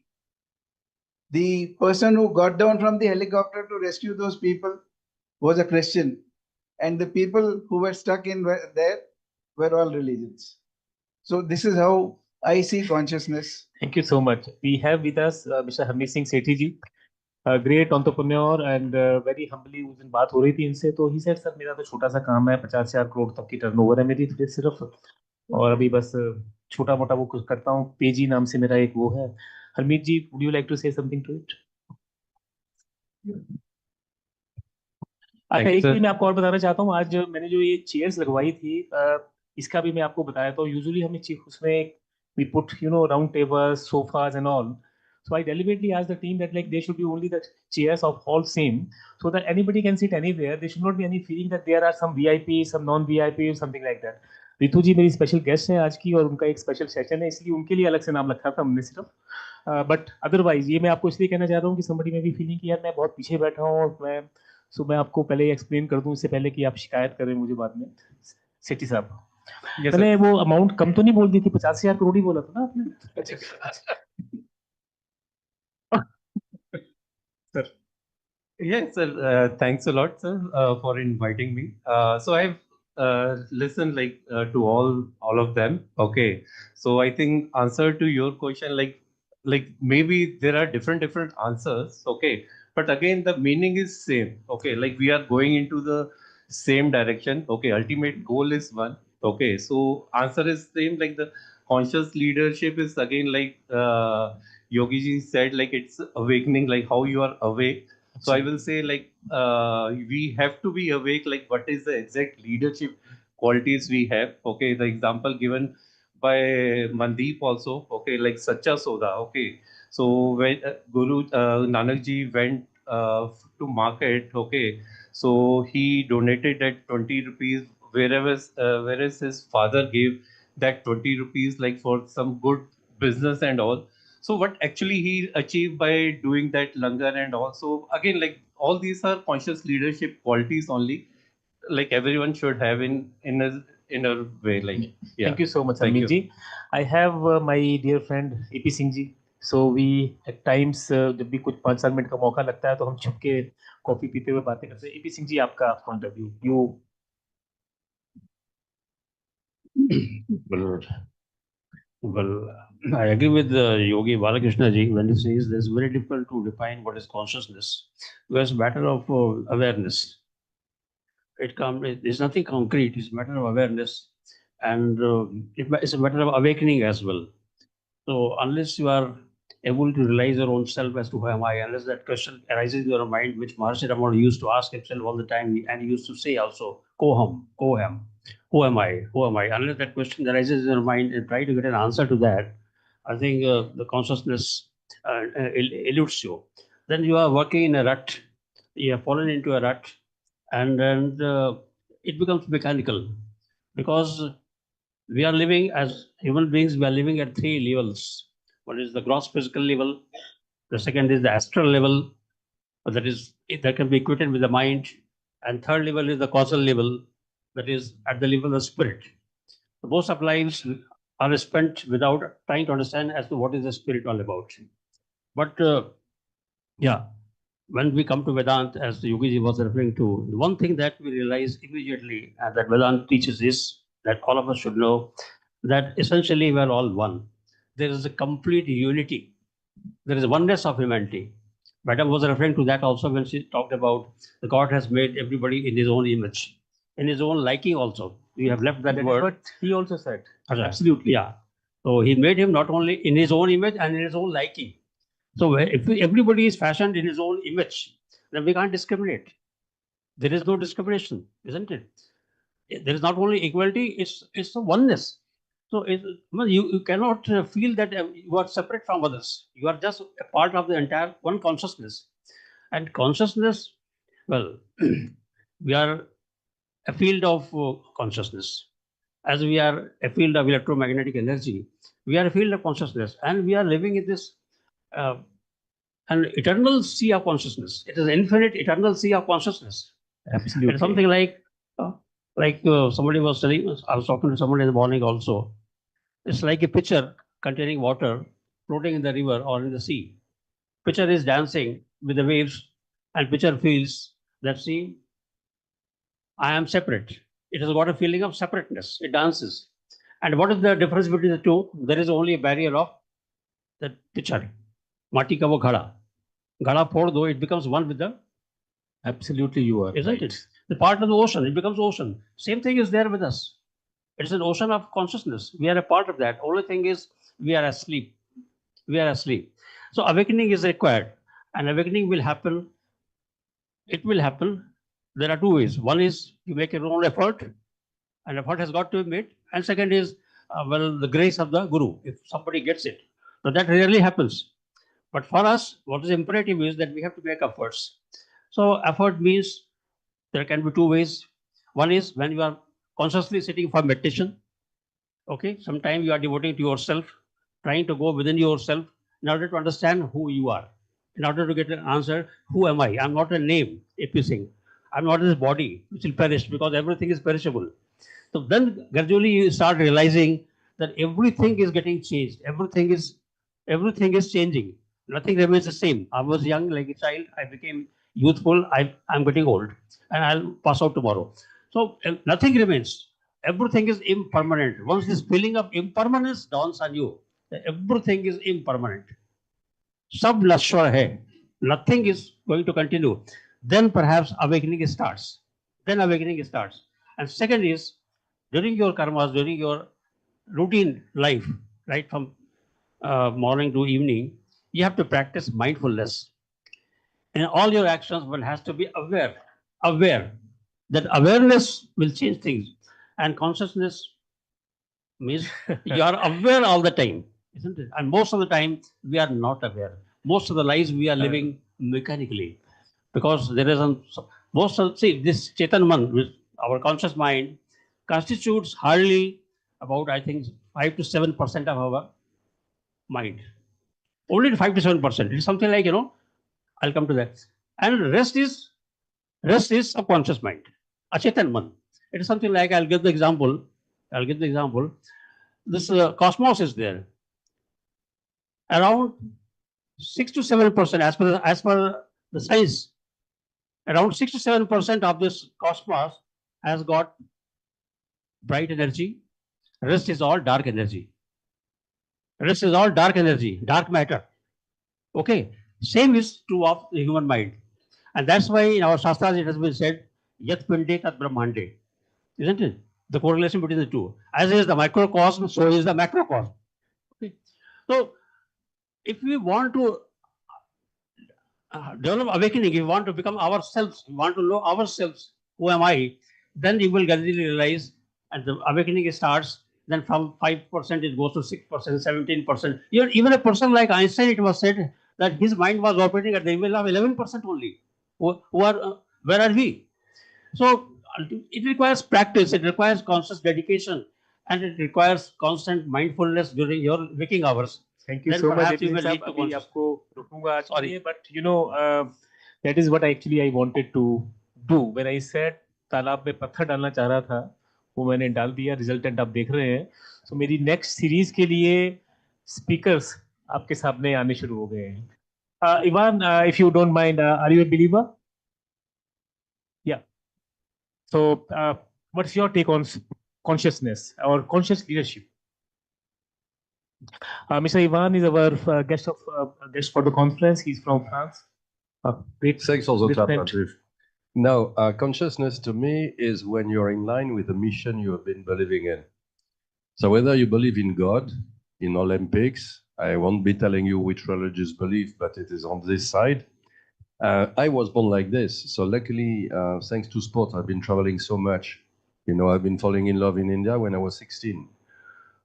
The person who got down from the helicopter to rescue those people was a Christian. And the people who were stuck in there were all religions. So this is how I see consciousness. Thank you so much. We have with us Mr. Harmeet Singh Sethi ji, a great entrepreneur, and very humbly उस दिन बात हो रही थी इनसे, तो he said sir मेरा तो छोटा सा काम है, 50,000 करोड़ तक की टर्नओवर है मेरी सिर्फ, और अभी बस छोटा मोटा वो कुछ करता हूँ, पेजी नाम से मेरा एक वो है. हरमीत जी, would you like to say something to it? अच्छा, एक चीज मैं आपको और बताना चाहता हूँ, आज मैंने जो ये चेयर्स लगवाई थी, इसका भी मैं आपको बताया था. यूजुअली हमें उसमें we put round tables, sofas and all. So I deliberately asked the team that like they should be only the chairs of all same, so that anybody can sit anywhere. There should not be any feeling that there are some VIP, some non-VIP or something like that. Ritu जी मेरी special guest हैं आज की, और उनका एक special session है, इसलिए उनके लिए अलग से नाम रखा था हमने सिर्फ. बट अदरवाइज ये मैं आपको इसलिए कहना चाह रहा हूँ कि somebody में भी फीलिंग कि यार मैं बहुत पीछे बैठा हूँ, और मैं आपको पहले ही एक्सप्लेन कर दूं इससे पहले कि आप शिकायत करें मुझे बाद में. सेठी साहब, मैंने वो अमाउंट कम तो नहीं बोल दी थी, 50,000 करोड़ ही बोला था ना आपने? Sir. Yes, sir. Thanks a lot, sir, for inviting me. So I've listened to all of them. Okay. So I think answer to your question, like maybe there are different answers. Okay. But again, the meaning is same. Okay. Like we are going into the same direction. Okay. Ultimate goal is one. Okay. So answer is same. Like the conscious leadership is again like Yogi ji said, like it's awakening, like how you are awake. So I will say like we have to be awake, like what is the exact leadership qualities we have. Okay, the example given by Mandeep also. Okay, like Sacha Soda. Okay, so when Guru Nanak ji went to market. Okay, so he donated that 20 rupees whereas his father gave that 20 rupees like for some good business and all. So what actually he achieved by doing that langar and also again like all these are conscious leadership qualities only, like everyone should have in a way. Like yeah. Thank you so much, Thank Harmeet you. ji. I have my dear friend AP Singh ji. So we at times जब भी कुछ 5-7 minute का मौका लगता है तो हम छुप के कॉफी पीते हुए बातें करते हैं. AP Singh ji, आपका point of view. Well, I agree with Yogi Balakrishna ji when he says it's very difficult to define what is consciousness. It's a matter of awareness. It's nothing concrete. It's a matter of awareness, and it's a matter of awakening as well. So unless you are able to realize your own self as to who am I, unless that question arises in your mind, which Maharshi Ramana used to ask himself all the time, and he used to say also, Koham, Koham, who am I? Who am I? Unless that question arises in your mind and try to get an answer to that, I think the consciousness eludes you. Then you are working in a rut. You have fallen into a rut, and then it becomes mechanical, because we are living as human beings. We are living at three levels. One is the gross physical level. The second is the astral level, that can be equated with the mind. And third level is the causal level, that is at the level of spirit. Most of lives are spent without trying to understand as to what is the spirit all about. But yeah, when we come to Vedanta, as Yogi was referring to, the one thing that we realize immediately and that Vedanta teaches is that all of us should know that essentially we are all one. There is a complete unity. There is a oneness of humanity. Madam was referring to that also when she talked about the God has made everybody in his own image, in his own liking also. We have left that word. But he also said. Absolutely. Yeah. So he made him not only in his own image and in his own liking. So if everybody is fashioned in his own image, then we can't discriminate. There is no discrimination, isn't it? There is not only equality, it's a oneness. So you cannot feel that you are separate from others. You are just a part of the entire one consciousness. And consciousness, well, we are a field of consciousness. As we are a field of electromagnetic energy, we are a field of consciousness, and we are living in this an eternal sea of consciousness. It is infinite, eternal sea of consciousness. Absolutely. It's something like somebody was telling us, I was talking to somebody in the morning also. It's like a pitcher containing water floating in the river or in the sea. Pitcher is dancing with the waves, and pitcher feels that, see, I am separate. It has got a feeling of separateness. It dances. And what is the difference between the two? There is only a barrier of the pitcher. Mati ka wo ghada. Ghada phod do, it becomes one with the. Absolutely, you are. Isn't it? The part of the ocean, it becomes ocean. Same thing is there with us. It's an ocean of consciousness. We are a part of that. Only thing is we are asleep. We are asleep. So awakening is required. And awakening will happen. It will happen. There are two ways. One is you make your own effort, and effort has got to be made. And second is, well, the grace of the Guru, if somebody gets it. So that rarely happens. But for us, what is imperative is that we have to make efforts. So effort means there can be two ways. One is when you are consciously sitting for meditation. Okay, sometimes you are devoting to yourself, trying to go within yourself in order to understand who you are, in order to get an answer, who am I? I'm not a name, APC. I'm not this body which will perish because everything is perishable. So then gradually you start realizing that everything is getting changed. Everything is changing. Nothing remains the same. I was young like a child. I became youthful. I'm getting old and I'll pass out tomorrow. So nothing remains. Everything is impermanent. Once this feeling of impermanence dawns on you, everything is impermanent. Sab nashwar hai. Nothing is going to continue. Then perhaps awakening starts. And second is, during your karmas, during your routine life, right from morning to evening, you have to practice mindfulness. In all your actions, one has to be aware. That awareness will change things. And consciousness means you are aware all the time, isn't it? And most of the time, we are not aware. Most of the lives we are living mechanically. Because there is this Chetan Man, with our conscious mind, constitutes hardly about, I think, 5 to 7% of our mind. Only 5 to 7%. It's something like, I'll come to that. And rest is subconscious mind, Achetan Man. It is something like, I'll give the example. This cosmos is there. Around 6 to 7%, as per the science, around 6 to 7% of this cosmos has got bright energy. Rest is all dark energy. Dark matter. Okay. Same is true of the human mind. And that's why in our Shastras it has been said, Yat Pinde Tat Brahmande. Isn't it? The correlation between the two. As is the microcosm, so is the macrocosm. Okay. So if we want to develop awakening, if we want to become ourselves, we want to know ourselves, who am I, then you will gradually realize, and the awakening starts, then from 5% it goes to 6%, 17%. Even a person like Einstein, it was said that his mind was operating at the level of 11% only. Where are we? So it requires practice, it requires conscious dedication, and it requires constant mindfulness during your waking hours. Thank you Then so much, perhaps you Epin will साहब. lead to अभी conscious. आपको रुकूंगा आज के लिए, but that is what actually I wanted to do. When I said तालाब में पत्थर डालना चाह रहा था, वो मैंने डाल दिया. Resultant आप देख रहे हैं. So मेरी next series के लिए speakers आपके सामने आने शुरू हो गए हैं. Ivan, if you don't mind, are you a believer? Yeah. So what's your take on consciousness or conscious leadership? Mr. Ivan is our guest for the conference. He's from France. Great. Thanks for the great clap, friend. Rajiv. Now, consciousness to me is when you're in line with the mission you have been believing in. So whether you believe in God, in Olympics, I won't be telling you which religious belief, but it is on this side. I was born like this. So luckily, thanks to sport, I've been traveling so much. I've been falling in love in India when I was 16.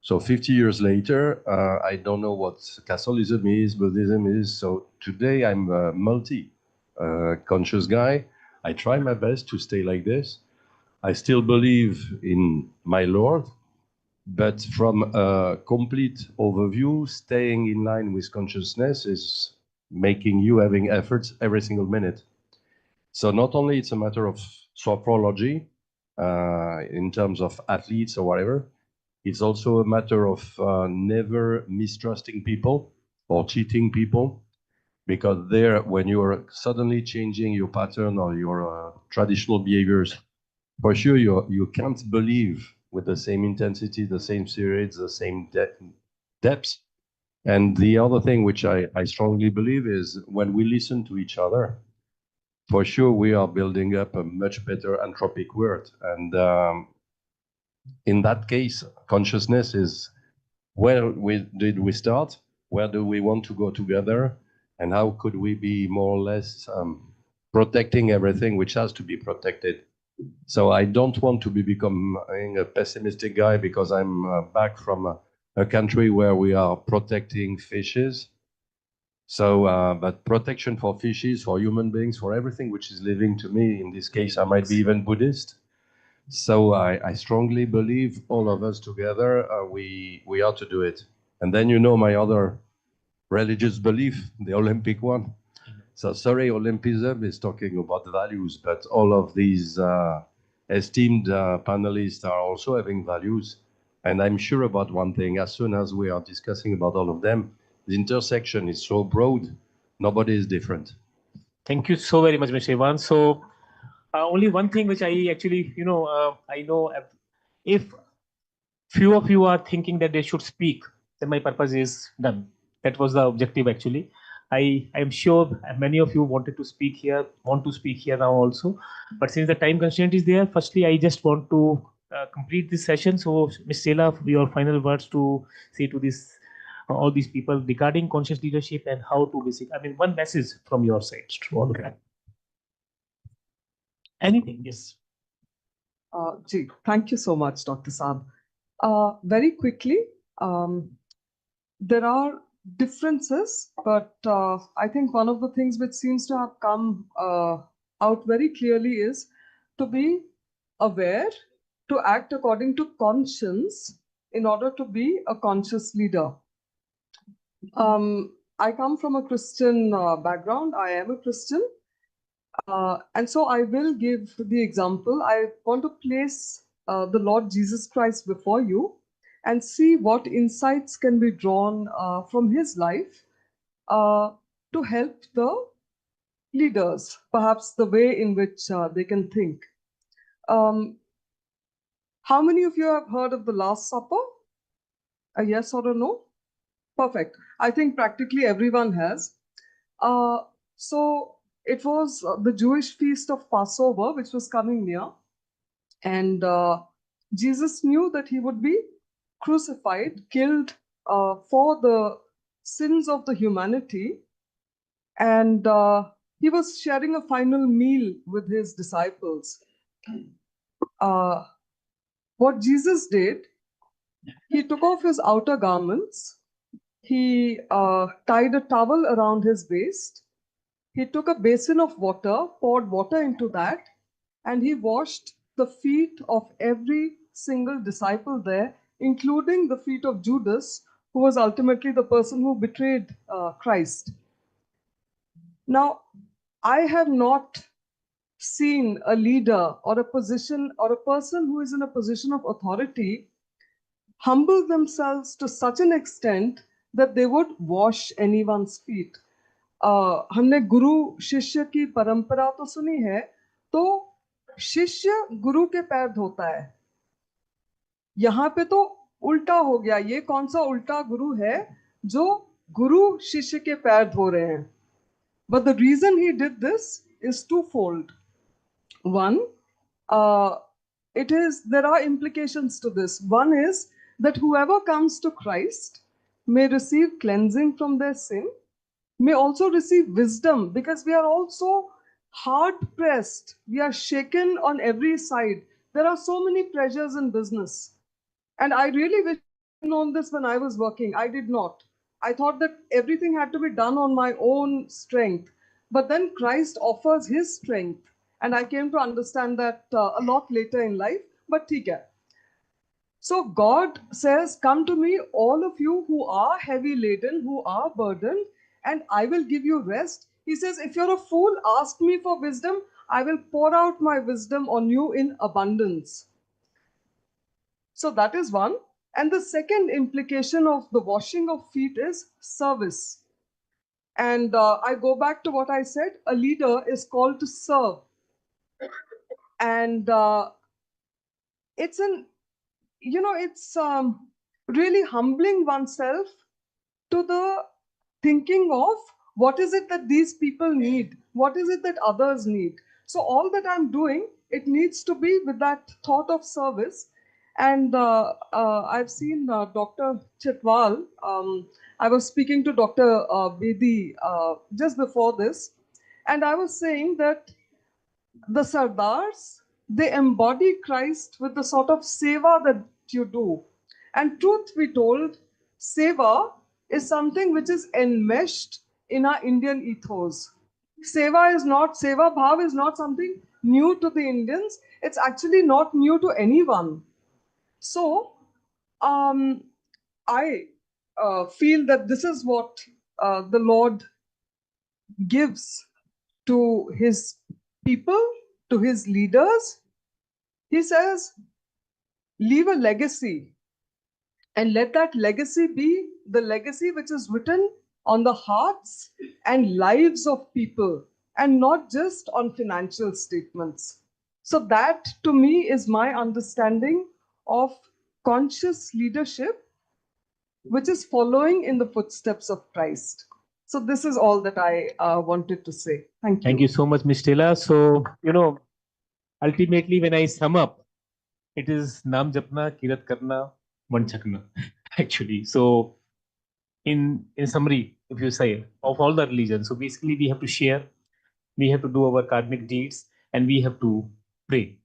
So 50 years later, I don't know what Catholicism is, Buddhism is. So today I'm a multi-conscious guy. I try my best to stay like this. I still believe in my Lord, but from a complete overview, staying in line with consciousness is making you having efforts every single minute. So not only it's a matter of sophrology in terms of athletes or whatever, it's also a matter of never mistrusting people or cheating people, because there, when you are suddenly changing your pattern or your traditional behaviors, for sure you can't believe with the same intensity, the same spirits, the same depth. And the other thing which I strongly believe is when we listen to each other, for sure we are building up a much better anthropic world. And in that case, consciousness is where did we start? Where do we want to go together? And how could we be more or less protecting everything which has to be protected? So I don't want to be becoming a pessimistic guy, because I'm back from a country where we are protecting fishes. So, but protection for fishes, for human beings, for everything which is living, to me, in this case, I might be even Buddhist. So I strongly believe all of us together, we ought to do it. And then, you know, my other religious belief, the Olympic one. So sorry, Olympism is talking about values, but all of these esteemed panelists are also having values. And I'm sure about one thing: as soon as we are discussing about all of them, the intersection is so broad, nobody is different. Thank you so very much, Mr. Ivan. So only one thing which I actually, I know if few of you are thinking that they should speak, then my purpose is done. That was the objective actually. I am sure many of you wanted to speak here, want to speak here now also. But since the time constraint is there, firstly, I just want to complete this session. So Ms. Sela, your final words to say to this all these people regarding conscious leadership and how to one message from your side to all of them. Anything, yes. Gee, thank you so much, Dr. Saab. Very quickly, there are differences, but I think one of the things which seems to have come out very clearly is to be aware, to act according to conscience in order to be a conscious leader. I come from a Christian background. I am a Christian. And so I will give the example. I want to place the Lord Jesus Christ before you and see what insights can be drawn from his life to help the leaders, perhaps the way in which they can think. How many of you have heard of the Last Supper? A yes or a no? Perfect. I think practically everyone has. So it was the Jewish feast of Passover, which was coming near. And Jesus knew that he would be crucified, killed for the sins of the humanity. And he was sharing a final meal with his disciples. What Jesus did, he took off his outer garments. He tied a towel around his waist. He took a basin of water, poured water into that, and he washed the feet of every single disciple there, including the feet of Judas, who was ultimately the person who betrayed Christ. Now, I have not seen a leader or a position or a person who is in a position of authority humble themselves to such an extent that they would wash anyone's feet. हमने गुरु शिष्य की परंपरा तो सुनी है, तो शिष्य गुरु के पैर धोता है. यहाँ पे तो उल्टा हो गया. ये कौन सा उल्टा गुरु है जो गुरु शिष्य के पैर धो रहे हैं? But the reason he did this is twofold. One, there are implications to this. One is that whoever comes to Christ may receive cleansing from their sin, may also receive wisdom, because we are also hard pressed. We are shaken on every side. There are so many pressures in business. And I really wish I had known this when I was working. I did not. I thought that everything had to be done on my own strength. But then Christ offers his strength. And I came to understand that a lot later in life. But theek hai. So God says, come to me, all of you who are heavy laden, who are burdened, and I will give you rest. He says, if you're a fool, ask me for wisdom. I will pour out my wisdom on you in abundance. So that is one. And the second implication of the washing of feet is service. And I go back to what I said, a leader is called to serve. And it's really humbling oneself to the thinking of what is it that these people need? What is it that others need? So all that I'm doing, it needs to be with that thought of service. And I've seen Dr. Chitwal. I was speaking to Dr. Bedi just before this, and I was saying that the Sardars, they embody Christ with the sort of seva that you do. And truth be told, seva is something which is enmeshed in our Indian ethos. Seva bhav is not something new to the Indians. It's actually not new to anyone. So, I feel that this is what the Lord gives to his people, to his leaders. He says, leave a legacy, and let that legacy be the legacy which is written on the hearts and lives of people, and not just on financial statements. So that, to me, is my understanding of conscious leadership, which is following in the footsteps of Christ. So this is all that I wanted to say. Thank you. Thank you so much, Ms. Stella. So, ultimately, when I sum up, it is Naam Japna, Kirat Karna, Van Chakna, actually. So, in summary, if you say, of all the religions, so basically we have to share, we have to do our karmic deeds, and we have to pray.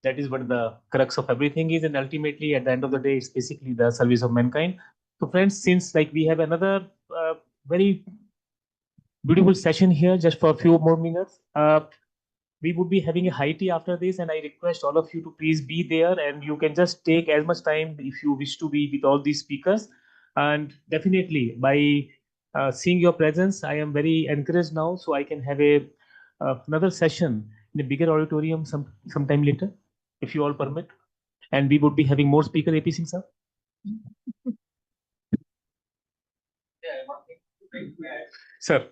That is what the crux of everything is, and ultimately, at the end of the day, it's basically the service of mankind. So, friends, since we have another very beautiful session here, just for a few more minutes, we would be having a high tea after this, and I request all of you to please be there, and you can just take as much time if you wish to be with all these speakers. And definitely, by seeing your presence, I am very encouraged now, so I can have another session in a bigger auditorium sometime later, if you all permit. And we would be having more speakers. AP Singh sir. Sir.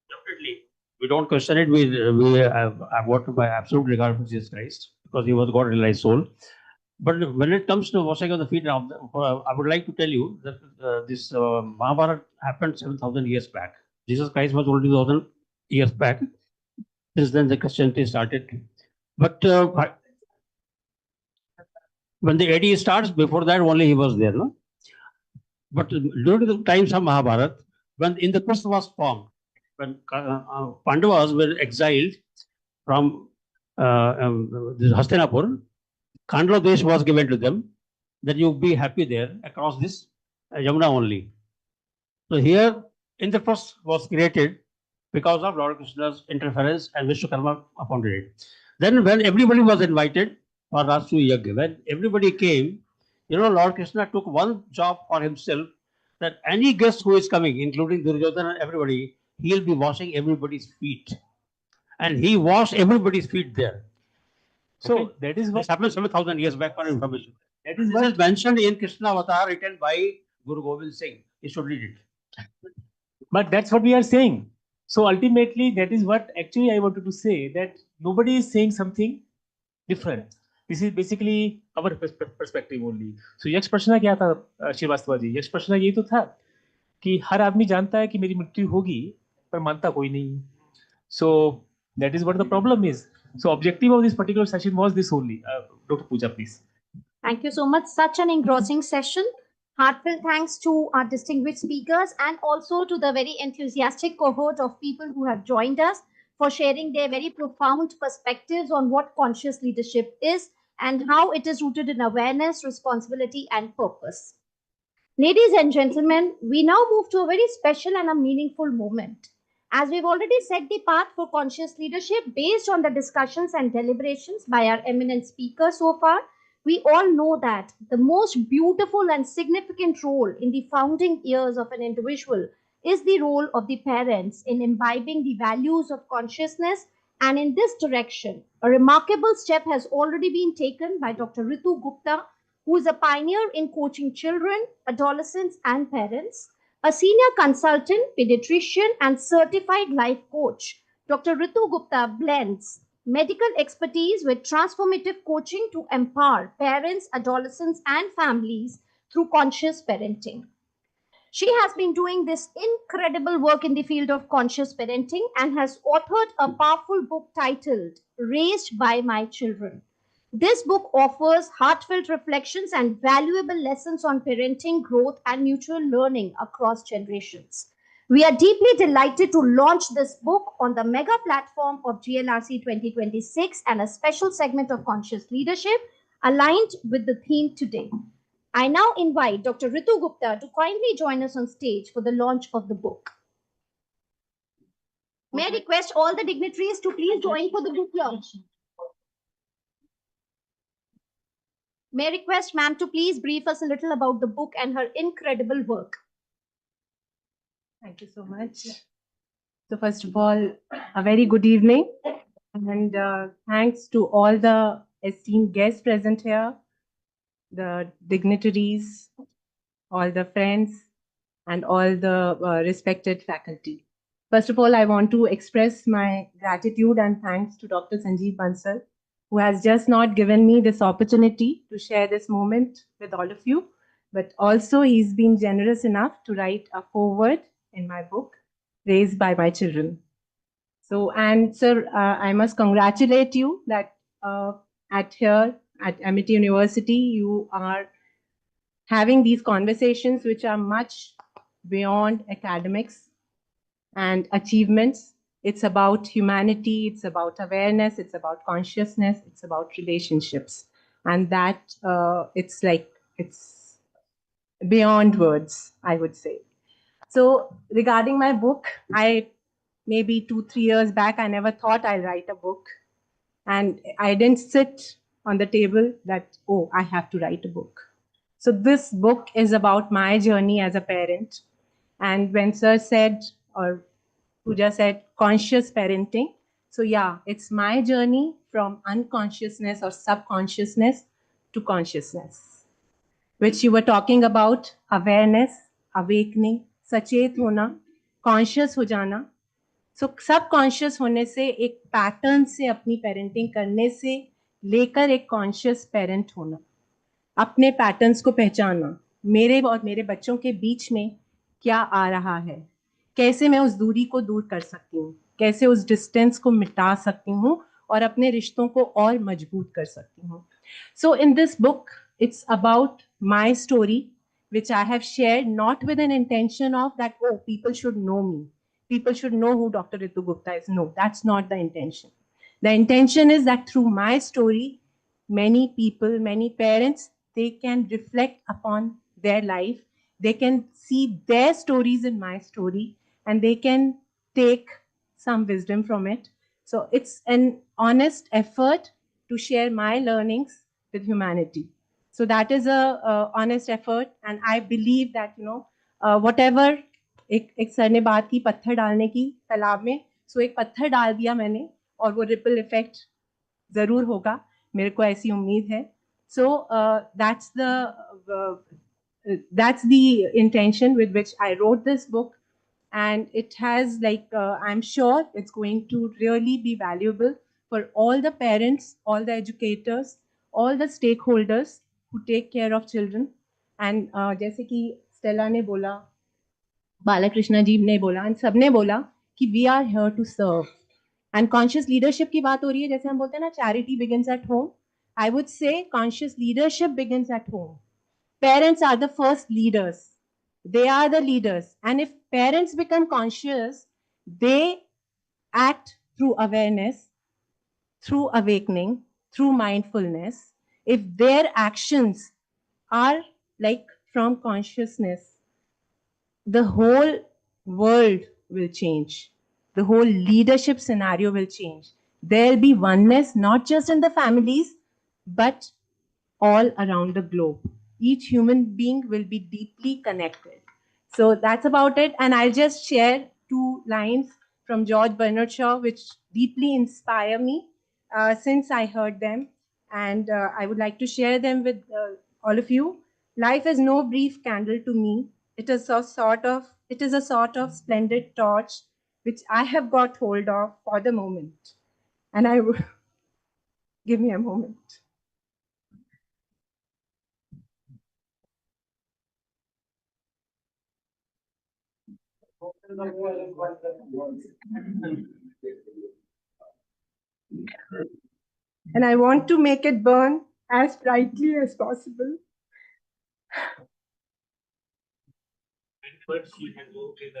Definitely. We don't question it. We have got by absolute regard for Jesus Christ because he was God realized soul. But when it comes to washing of the feet, I would like to tell you that this Mahabharata happened 7,000 years back. Jesus Christ was only 2,000 years back. Since then, the Christianity started. But when the AD starts, before that only he was there. No? But during the times of Mahabharata, when Indraprastha was formed, when Pandavas were exiled from Hastinapur, Khandla Desh was given to them, that you be happy there across this Yamuna only. So here, Indraprastha was created because of Lord Krishna's interference, and Vishwakarma appointed it. Then when everybody was invited for Rashtriya Yagya, when everybody came, Lord Krishna took one job for himself, that any guest who is coming, including Duryodhana and everybody, he'll be washing everybody's feet. And he washed everybody's feet there. So okay, that is what happened 7,000 years back for information. That is this is mentioned in Krishna Avatar, written by Guru Gobind Singh. You should read it. But that's what we are saying. So ultimately, that is what actually I wanted to say, that nobody is saying something different. This is basically our perspective only. So यक्ष प्रश्न क्या था श्रीवास्तव जी? यक्ष प्रश्न ये तो था कि हर आदमी जानता है कि मेरी मृत्यु होगी, पर मानता कोई नहीं. So that is what the problem is. So objective of this particular session was this only. Dr. Pooja, please. Thank you so much. Such an engrossing session. Heartfelt thanks to our distinguished speakers and also to the very enthusiastic cohort of people who have joined us for sharing their very profound perspectives on what conscious leadership is and how it is rooted in awareness, responsibility, and purpose. Ladies and gentlemen, we now move to a very special and a meaningful moment. As we've already set the path for conscious leadership based on the discussions and deliberations by our eminent speakers so far, We all know that the most beautiful and significant role in the founding years of an individual is the role of the parents in imbibing the values of consciousness. And in this direction, a remarkable step has already been taken by Dr. Ritu Gupta, who is a pioneer in coaching children, adolescents, and parents, a senior consultant, pediatrician, and certified life coach. Dr. Ritu Gupta blends medical expertise with transformative coaching to empower parents, adolescents, and families through conscious parenting. She has been doing this incredible work in the field of conscious parenting and has authored a powerful book titled Raised by My Children. This book offers heartfelt reflections and valuable lessons on parenting, growth, and mutual learning across generations. We are deeply delighted to launch this book on the mega platform of GLRC 2026 and a special segment of conscious leadership aligned with the theme today. I now invite Dr. Ritu Gupta to kindly join us on stage for the launch of the book. May I request all the dignitaries to please join for the book launch? May I request ma'am to please brief us a little about the book and her incredible work. Thank you so much. So first of all, a very good evening, and thanks to all the esteemed guests present here, the dignitaries, all the friends, and all the respected faculty. First of all, I want to express my gratitude and thanks to Dr. Sanjeev Bansal, who has just not given me this opportunity to share this moment with all of you, but also he's been generous enough to write a foreword in my book, Raised by My Children. So, and sir, I must congratulate you that here at Amity University, you are having these conversations which are much beyond academics and achievements. It's about humanity, it's about awareness, it's about consciousness, it's about relationships. And that it's beyond words, I would say. So regarding my book, maybe 2-3 years back, I never thought I'll write a book. And I didn't sit on the table that, oh, I have to write a book. So this book is about my journey as a parent. And when sir said, or Pooja said, conscious parenting. So yeah, it's my journey from unconsciousness or subconsciousness to consciousness, which you were talking about, awareness, awakening, सचेत होना, conscious हो जाना. सो सब conscious होने से, एक pattern से अपनी पेरेंटिंग करने से लेकर एक कॉन्शियस पेरेंट होना, अपने पैटर्न्स को पहचानना, मेरे और मेरे बच्चों के बीच में क्या आ रहा है, कैसे मैं उस दूरी को दूर कर सकती हूँ, कैसे उस डिस्टेंस को मिटा सकती हूँ और अपने रिश्तों को और मजबूत कर सकती हूँ. So in this book it's about my story, which I have shared not with an intention of that, oh, people should know me. People should know who Dr. Ritu Gupta is. No, that's not the intention. The intention is that through my story, many people, many parents, they can reflect upon their life. They can see their stories in my story and they can take some wisdom from it. So it's an honest effort to share my learnings with humanity. So that is a honest effort, and I believe that whatever एक sir ने बात की पत्थर डालने की तालाब में, सो एक पत्थर डाल दिया मैंने और वो रिपल इफेक्ट जरूर होगा, मेरे को ऐसी उम्मीद है. So that's the intention with which I wrote this book, and it has I'm sure it's going to really be valuable for all the parents, all the educators, all the stakeholders who take care of children. And जैसे कि Stella ने बोला, बालाकृष्ण जी ने बोला, and सबने बोला कि we are here to serve. And conscious leadership की बात हो रही है, जैसे हम बोलते हैं ना, charity begins at home. I would say conscious leadership begins at home. Parents are the first leaders. They are the leaders. And if parents become conscious, they act through awareness, through awakening, through mindfulness. If their actions are from consciousness, the whole world will change. The whole leadership scenario will change. There'll be oneness, not just in the families, but all around the globe. Each human being will be deeply connected. So that's about it. And I'll just share two lines from George Bernard Shaw, which deeply inspire me since I heard them. And I would like to share them with all of you. Life is no brief candle to me. It is a sort of splendid torch which I have got hold of for the moment. And I will give me a moment. And I want to make it burn as brightly as possible. But she can go with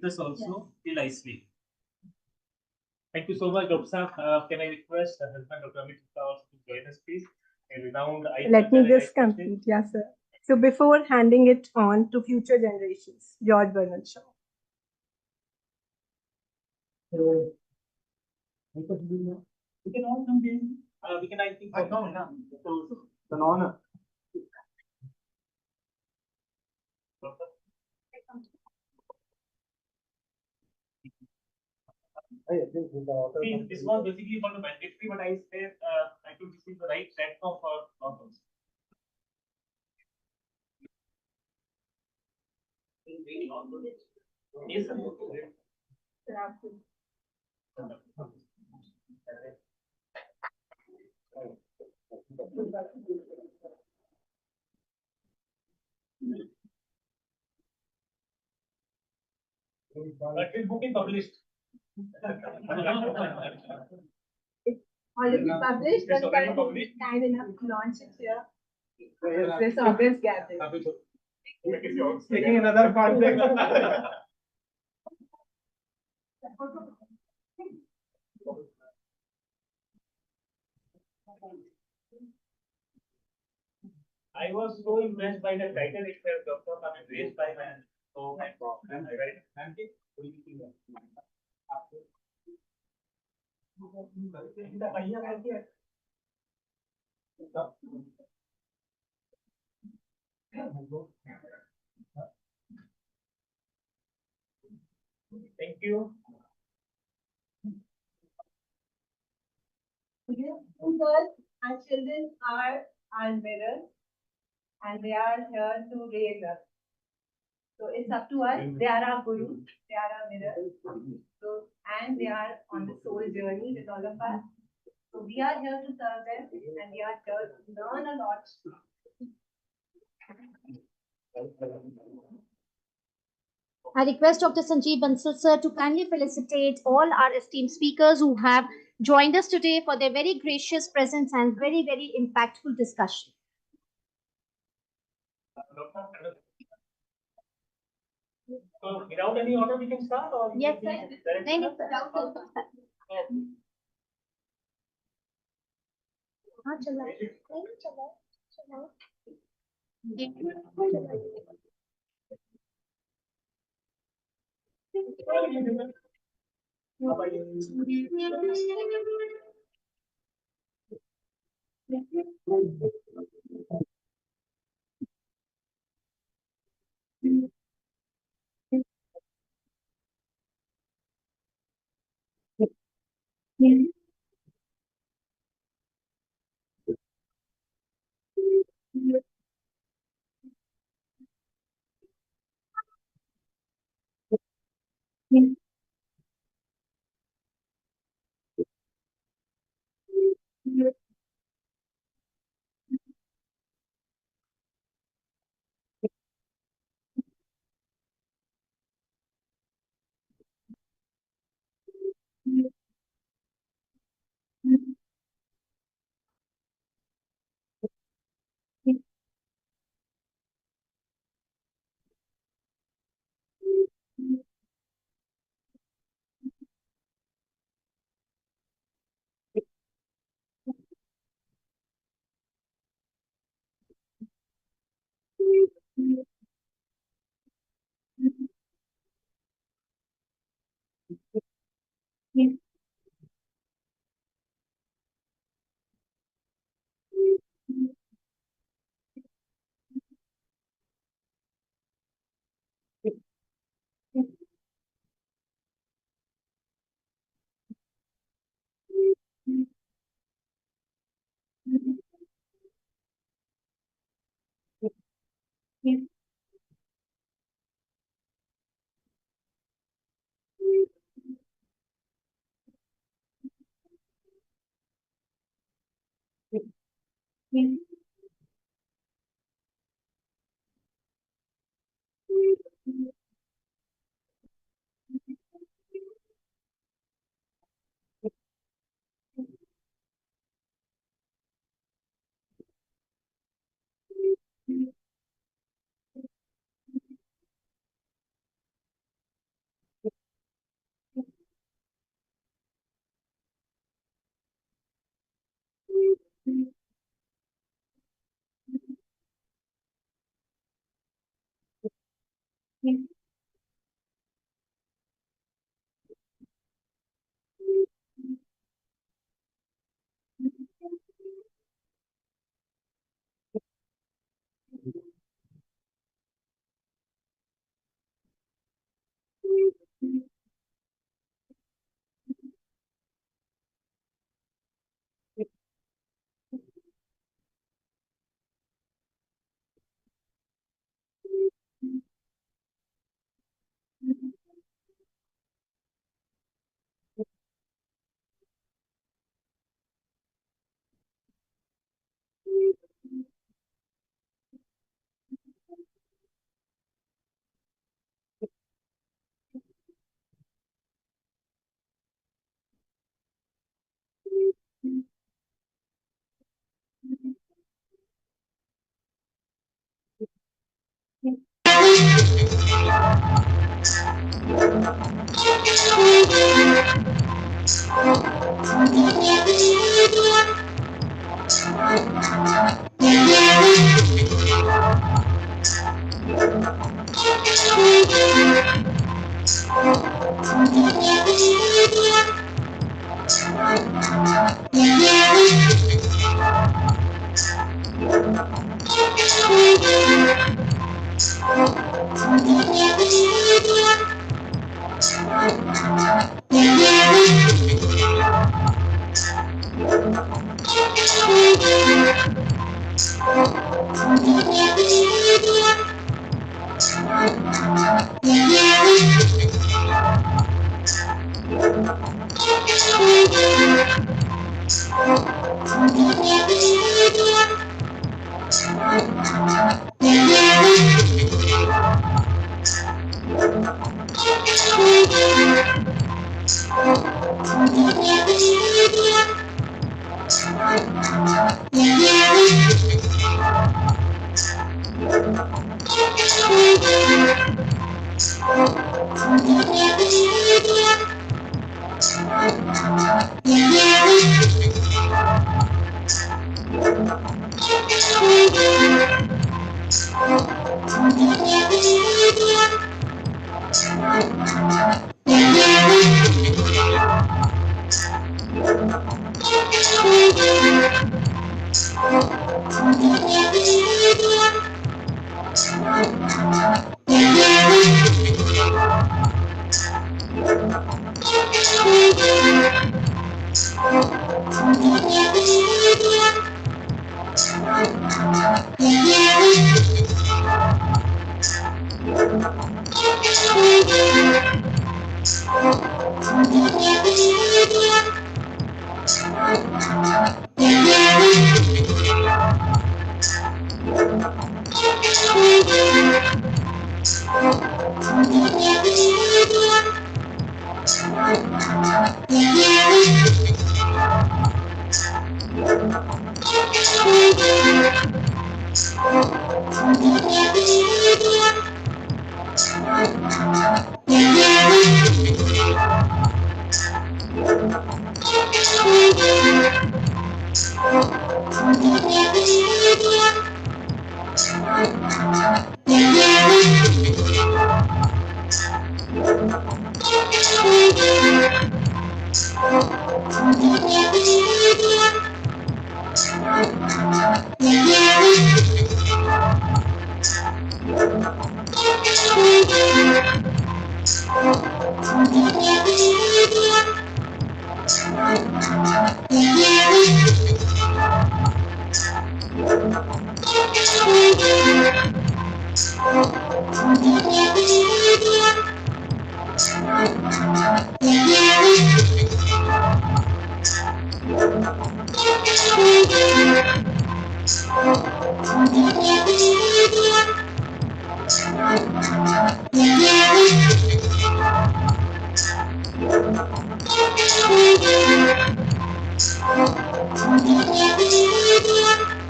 this also till I sleep. Thank you so much, Dr. Saab. Can I request the husband of Amit also to join us, please? A renowned Let me just complete, yes, sir. So before handing it on to future generations, George Bernard Shaw. We can all come in. We can, I think, so it's an honor. See, this was basically for the mandatory, but I said I could receive the right platform for problems. Yes, sir. But this book is published. It's already published, but currently kind enough to launch it here. This August gathering. Taking another context. I was so impressed by the title itself, Doctor. I mean, raised by man. So I read. Thank you. Girls and children are our mirrors, and they are here to raise us. So it's up to us. They are our gurus, they are our mirrors. So, and they are on the soul journey with all of us. So we are here to serve them, and we are here to learn a lot. I request Dr. Sanjeev Bansal sir to kindly felicitate all our esteemed speakers who have joined us today for their very gracious presence and very, very impactful discussion. So without any order, we can start, or yes, sir.